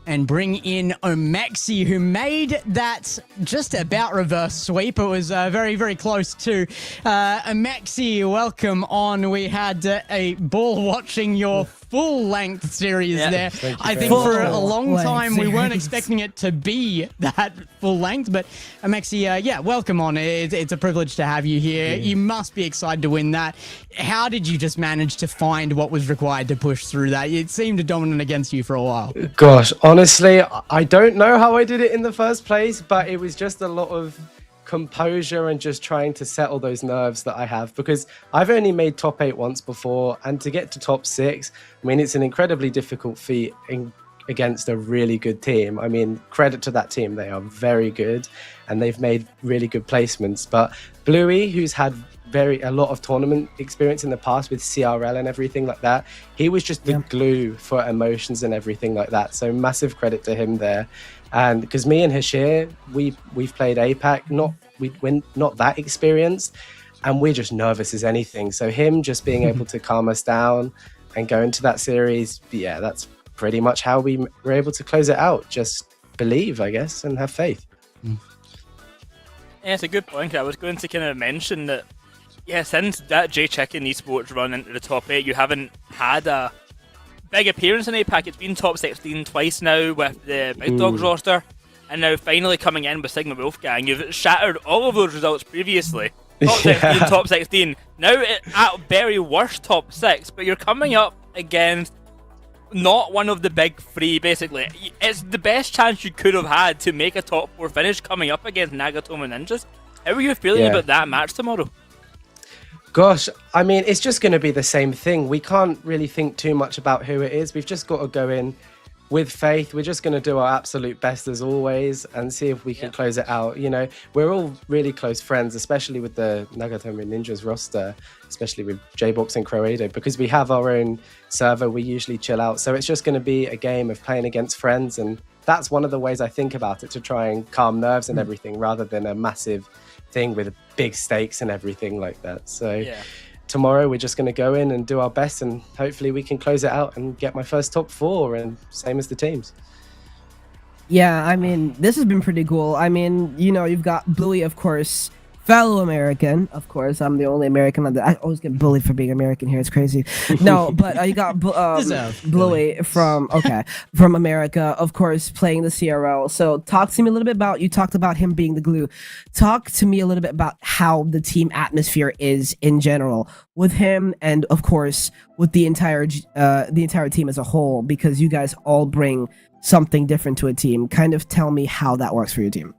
and bring in Omexi, who made that just about reverse sweep. It was very, very close to. Omexi, welcome on. We had a ball watching your full-length series there. I think for a long time we weren't expecting it to be that full length, but Omexi, welcome on. It's a privilege to have you here. Yeah. You must be excited to win that. How did you just manage to find what was required to push through that? It seemed dominant against you for a while. Gosh, honestly, I don't know how I did it in the first place, but it was just a lot of composure and just trying to settle those nerves that I have, because I've only made top 8 once before, and to get to top 6, I mean, it's an incredibly difficult feat against a really good team. I mean, credit to that team, they are very good and they've made really good placements. But Bluey, who's had a lot of tournament experience in the past with CRL and everything like that, he was just the glue for emotions and everything like that. So massive credit to him there. And because me and Hashir, we've played Apac, we're not that experienced, and we're just nervous as anything. So him just being able to calm us down and go into that series, yeah, that's pretty much how we were able to close it out. Just believe, I guess, and have faith. Yeah, it's a good point. I was going to kind of mention that, since that J-Chicken Esports run into the top 8, you haven't had a big appearance in APAC. It's been top 16 twice now with the Big Dogs roster. and now finally coming in with Sigma Wolfgang, you've shattered all of those results previously. Top 16, top 16. Now at very worst top 6, but you're coming up against not one of the big three, basically. It's the best chance you could have had to make a top 4 finish coming up against Nagatomo Ninjas. How are you feeling about that match tomorrow? Gosh, I mean, it's just going to be the same thing. We can't really think too much about who it is. We've just got to go in with faith. We're just going to do our absolute best as always and see if we can close it out. You know, we're all really close friends, especially with the Nagatomo Ninjas roster, especially with J-Box and Croado, because we have our own server. We usually chill out. So it's just going to be a game of playing against friends. And that's one of the ways I think about it, to try and calm nerves and everything, rather than a massive thing with big stakes and everything like that. So tomorrow we're just going to go in and do our best, and hopefully we can close it out and get my first top 4, and same as the teams. Yeah, I mean, this has been pretty cool. I mean, you know, you've got Bluey, of course, fellow American. Of course, I'm the only American on the... I always get bullied for being American here. It's crazy. No, but you got Bluey from America, of course, playing the CRL. So talk to me a little bit about... You talked about him being the glue. Talk to me a little bit about how the team atmosphere is in general with him, and of course with the entire team as a whole, because you guys all bring something different to a team. Kind of tell me how that works for your team.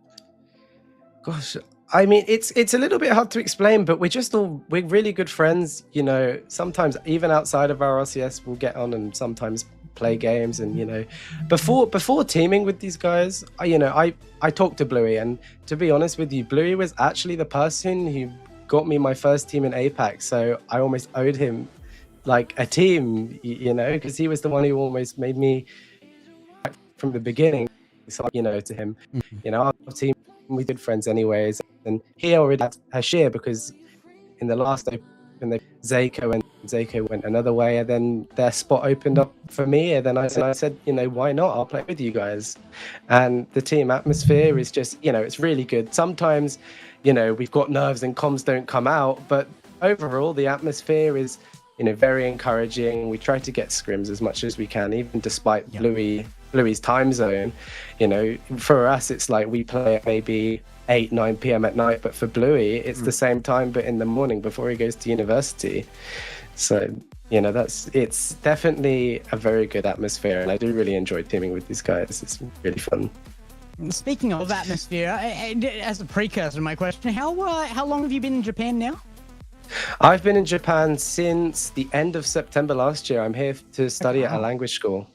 Gosh, I mean, it's a little bit hard to explain, but we're really good friends. You know, sometimes even outside of our RCS, we'll get on and sometimes play games. And you know, before teaming with these guys, I talked to Bluey, and to be honest with you, Bluey was actually the person who got me my first team in Apac. So I almost owed him like a team, you know, because he was the one who almost made me from the beginning. So you know, to him, you know, our team, we did friends anyways, and he already had Hashir, because in the last open, Zayko went another way, and then their spot opened up for me, and then I said, you know, why not? I'll play with you guys. And the team atmosphere is just, you know, it's really good. Sometimes, you know, we've got nerves and comms don't come out, but overall the atmosphere is, you know, very encouraging. We try to get scrims as much as we can, even despite Bluey's time zone. You know, for us it's like we play at maybe 8-9 p.m. at night, but for Bluey it's the same time but in the morning before he goes to university. So you know, it's definitely a very good atmosphere, and I do really enjoy teaming with these guys. It's really fun. Speaking of atmosphere, as a precursor to my question, how long have you been in Japan now? I've been in Japan since the end of September last year. I'm here to study at a language school.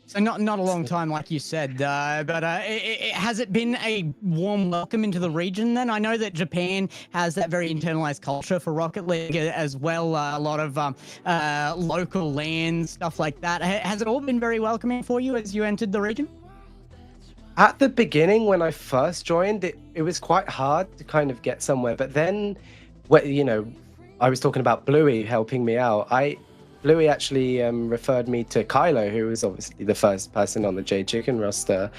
So not a long time, like you said, but has it been a warm welcome into the region then? I know that Japan has that very internalized culture for Rocket League as well, a lot of local land, stuff like that. Has it all been very welcoming for you as you entered the region? At the beginning, when I first joined, it was quite hard to kind of get somewhere. But then, you know, I was talking about Bluey helping me out. Bluey actually referred me to Kylo, who was obviously the first person on the J Chicken roster.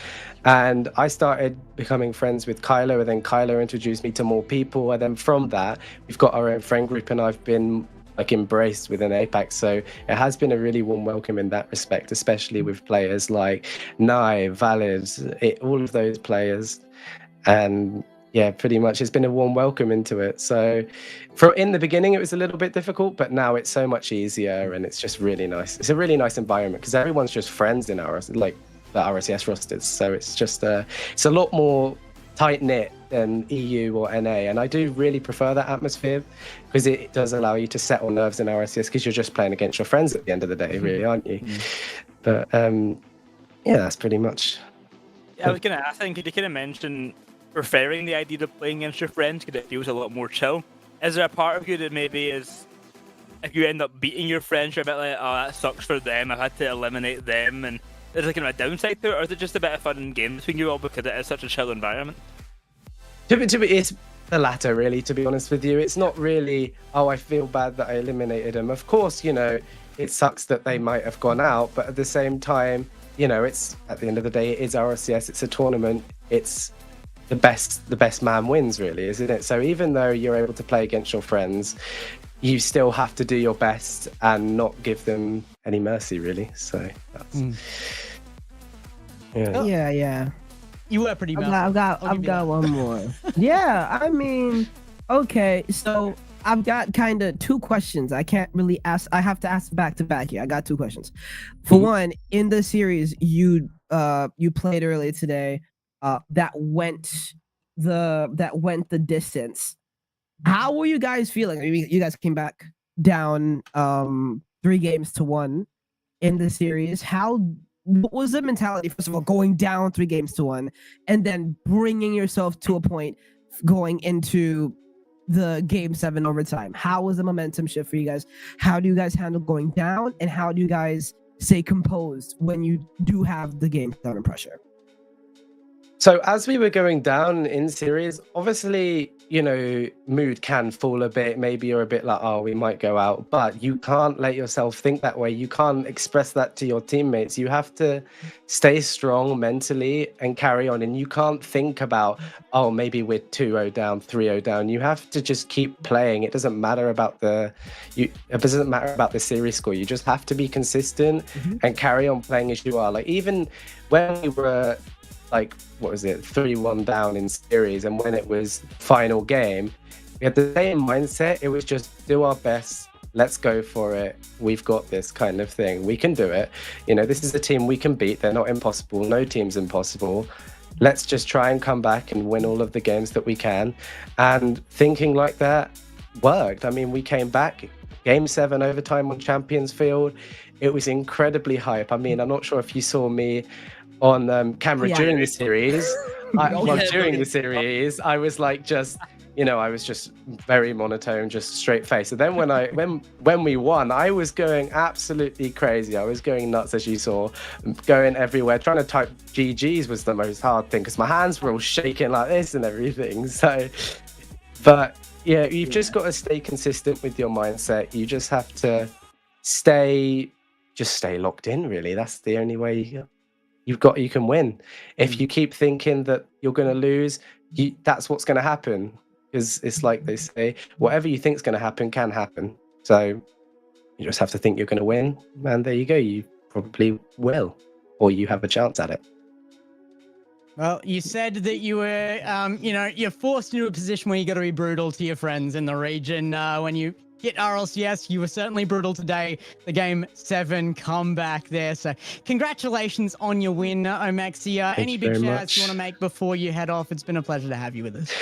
And I started becoming friends with Kylo, and then Kylo introduced me to more people. And then from that, we've got our own friend group, and I've been like embraced within Apac. So it has been a really warm welcome in that respect, especially with players like Nai, Valid, all of those players. And yeah, pretty much it's been a warm welcome into it. So in the beginning it was a little bit difficult, but now it's so much easier, and it's just really nice. It's a really nice environment because everyone's just friends in our, like, the RCS rosters. So it's just it's a lot more tight knit than EU or NA, and I do really prefer that atmosphere because it does allow you to settle nerves in RCS, because you're just playing against your friends at the end of the day, really, aren't you? But yeah, that's pretty much. Yeah, I was gonna ask, you kind of mentioned preferring the idea of playing against your friends because it feels a lot more chill. Is there a part of you that maybe is, if you end up beating your friends, you're a bit like, oh, that sucks for them, I've had to eliminate them, and is there kind of a downside to it, or is it just a bit of fun and games between you all because it is such a chill environment? It's the latter, really, to be honest with you. It's not really, oh, I feel bad that I eliminated them. Of course, you know, it sucks that they might have gone out, but at the same time, you know, it's, at the end of the day, it is RCS, it's a tournament, it's the best man wins, really, isn't it? So even though you're able to play against your friends, you still have to do your best and not give them any mercy, really. So that's Yeah. You were pretty mellow. I've got one more. Yeah, I mean, okay, so I've got kind of two questions. I can't really ask. I have to ask back to back here. I got two questions. For one, in the series you played earlier today, that went the distance. How were you guys feeling? I mean, you guys came back down 3-1 in the series. What was the mentality, first of all, going down 3-1, and then bringing yourself to a point going into the game 7 overtime? How was the momentum shift for you guys? How do you guys handle going down, and how do you guys stay composed when you do have the game 7 pressure? So as we were going down in series, obviously, mood can fall a bit. Maybe you're a bit like, oh, we might go out, but you can't let yourself think that way. You can't express that to your teammates. You have to stay strong mentally and carry on. And you can't think about, oh, maybe we're 2-0 down, 3-0 down. You have to just keep playing. It doesn't matter about the series score. You just have to be consistent and carry on playing as you are. Like, even when we were like, what was it, 3-1 down in series, and when it was final game, we had the same mindset. It was just do our best, let's go for it, we've got this kind of thing, we can do it. This is a team we can beat. They're not impossible. No team's impossible. Let's just try and come back and win all of the games that we can. And thinking like that worked. I mean, we came back, game 7 overtime on Champions Field. It was incredibly hype. I mean, I'm not sure if you saw me on camera during the series. During the series, I was like, I was just very monotone, just straight face. So then when we won, I was going absolutely crazy. I was going nuts, as you saw, going everywhere. Trying to type GGs was the most hard thing because my hands were all shaking like this and everything. So, but yeah, you've just got to stay consistent with your mindset. You just have to stay locked in. Really, that's the only way you can win. If you keep thinking that you're going to lose, that's what's going to happen. Because it's like they say, whatever you think is going to happen can happen. So you just have to think you're going to win, and there you go. You probably will, or you have a chance at it. Well, you said that you were, you're forced into a position where you got to be brutal to your friends in the region. When you hit RLCS, you were certainly brutal today. The game 7 comeback there. So congratulations on your win, Omexia. Any big shouts you want to make before you head off? It's been a pleasure to have you with us.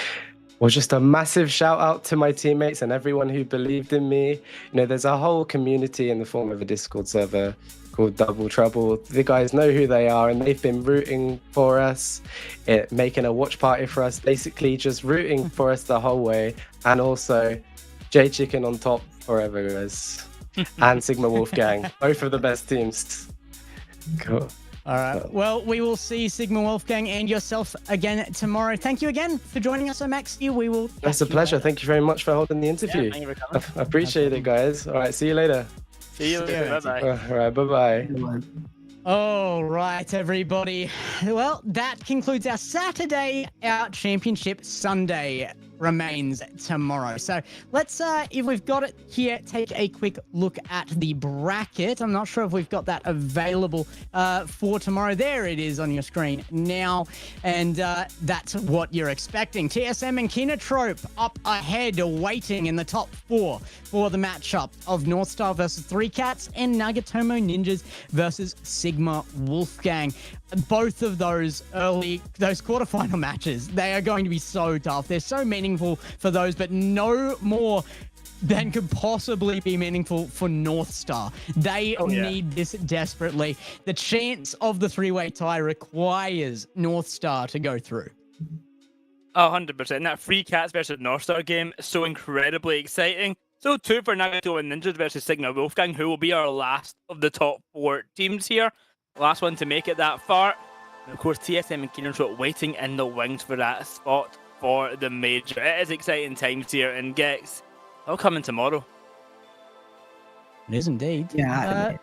Well, just a massive shout out to my teammates and everyone who believed in me. There's a whole community in the form of a Discord server called Double Trouble. The guys know who they are, and they've been rooting for us, making a watch party for us, basically just rooting for us the whole way. And also J Chicken on top forever, guys. And Sigma Wolfgang, both of the best teams. Cool. All right. Well, we will see Sigma Wolfgang and yourself again tomorrow. Thank you again for joining us, Maxi. We will. That's a pleasure. Later. Thank you very much for holding the interview. Yeah, thank you for coming. I appreciate it, guys. All right. See you later. See you later. Bye-bye. All right. Bye-bye. All right, everybody. Well, that concludes our Saturday. Our championship Sunday remains tomorrow. So let's, if we've got it here, take a quick look at the bracket. I'm not sure if we've got that available for tomorrow. There it is on your screen now. And that's what you're expecting. TSM and Kinotrope up ahead, waiting in the top 4 for the matchup of North Star versus 3 Cats and Nagatomo Ninjas versus Sigma Wolfgang. Both of those quarterfinal matches, they are going to be so tough. They're so meaningful for those, but no more than could possibly be meaningful for North Star. They need this desperately. The chance of the 3-way tie requires North Star to go through. 100%. That 3 Cats versus North Star game is so incredibly exciting. So too for Nagato and Ninjas versus Sigma Wolfgang, who will be our last of the top 4 teams here. Last one to make it that far. And of course, TSM and Kinotrope waiting in the wings for that spot for the major. It is exciting times here, and Gex, they'll come in tomorrow. It is indeed. Yeah.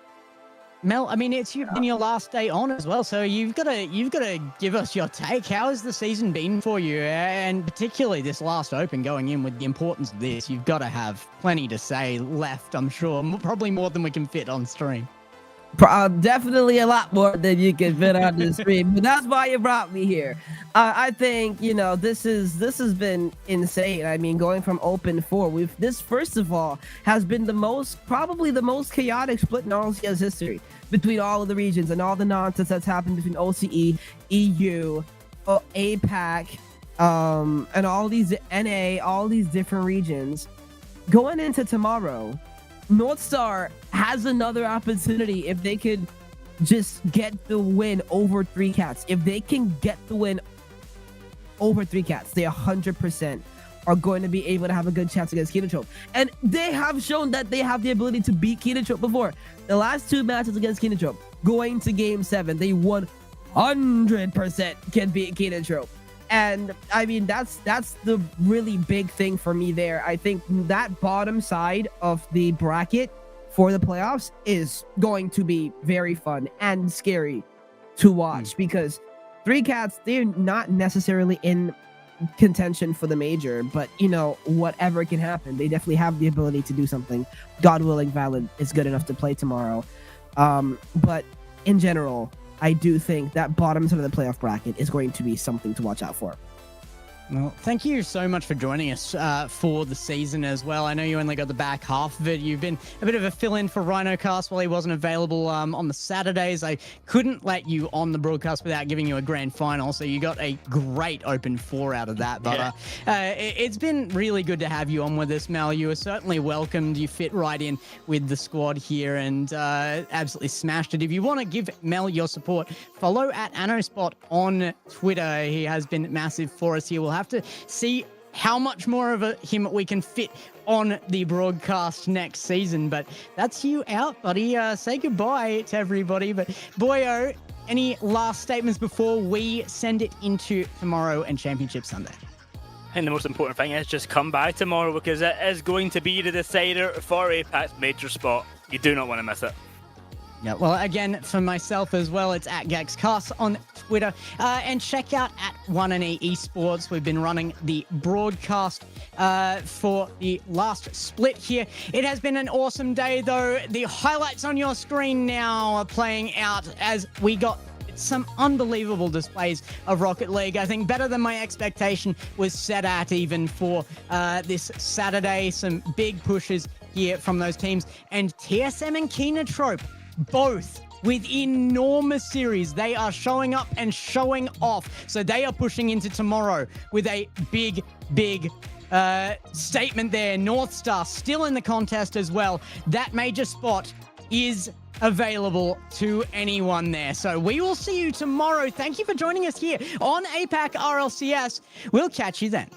Mel, I mean, it's been your last day on as well, so you've got to give us your take. How has the season been for you, and particularly this last Open, going in with the importance of this? You've got to have plenty to say left, I'm sure, probably more than we can fit on stream. Definitely a lot more than you can fit on the stream, but that's why you brought me here. I think this has been insane. I mean, going from Open 4, this first of all has been probably the most chaotic split in RLCS history between all of the regions and all the nonsense that's happened between OCE, EU, APAC, and all these NA, all these different regions. Going into tomorrow, Northstar has another opportunity if they could just get the win over 3 cats. If they can get the win over 3 cats, they 100% are going to be able to have a good chance against Kinotrope. And they have shown that they have the ability to beat Kinotrope before. The last 2 matches against Kinotrope, going to Game 7, they 100% can beat Kinotrope. And I mean, that's the really big thing for me there. I think that bottom side of the bracket for the playoffs is going to be very fun and scary to watch because 3 cats, they're not necessarily in contention for the major, but whatever can happen, they definitely have the ability to do something. God willing, Valid is good enough to play tomorrow. But in general, I do think that bottom side of the playoff bracket is going to be something to watch out for. Well, thank you so much for joining us for the season as well. I know you only got the back half of it. You've been a bit of a fill-in for RhinoCast while he wasn't available on the Saturdays. I couldn't let you on the broadcast without giving you a grand final, so you got a great Open 4 out of that. But it's been really good to have you on with us, Mel. You were certainly welcomed. You fit right in with the squad here and absolutely smashed it. If you want to give Mel your support, follow at AnnoSpot on Twitter. He has been massive for us here. We'll have to see how much more of him we can fit on the broadcast next season, but that's you out, buddy. Say goodbye to everybody. But Boyo, any last statements before we send it into tomorrow and Championship Sunday? I think the most important thing is just come by tomorrow because it is going to be the decider for Apac's major spot. You do not want to miss it. Yeah, well, again, for myself as well, it's at GaxCast on Twitter. And check out at 1NE Esports. We've been running the broadcast for the last split here. It has been an awesome day, though. The highlights on your screen now are playing out as we got some unbelievable displays of Rocket League. I think better than my expectation was set at even for this Saturday. Some big pushes here from those teams. And TSM and Kinotrope, both with enormous series. They are showing up and showing off. So they are pushing into tomorrow with a big statement there. Northstar still in the contest as well. That major spot is available to anyone there. So we will see you tomorrow. Thank you for joining us here on APAC RLCS. We'll catch you then.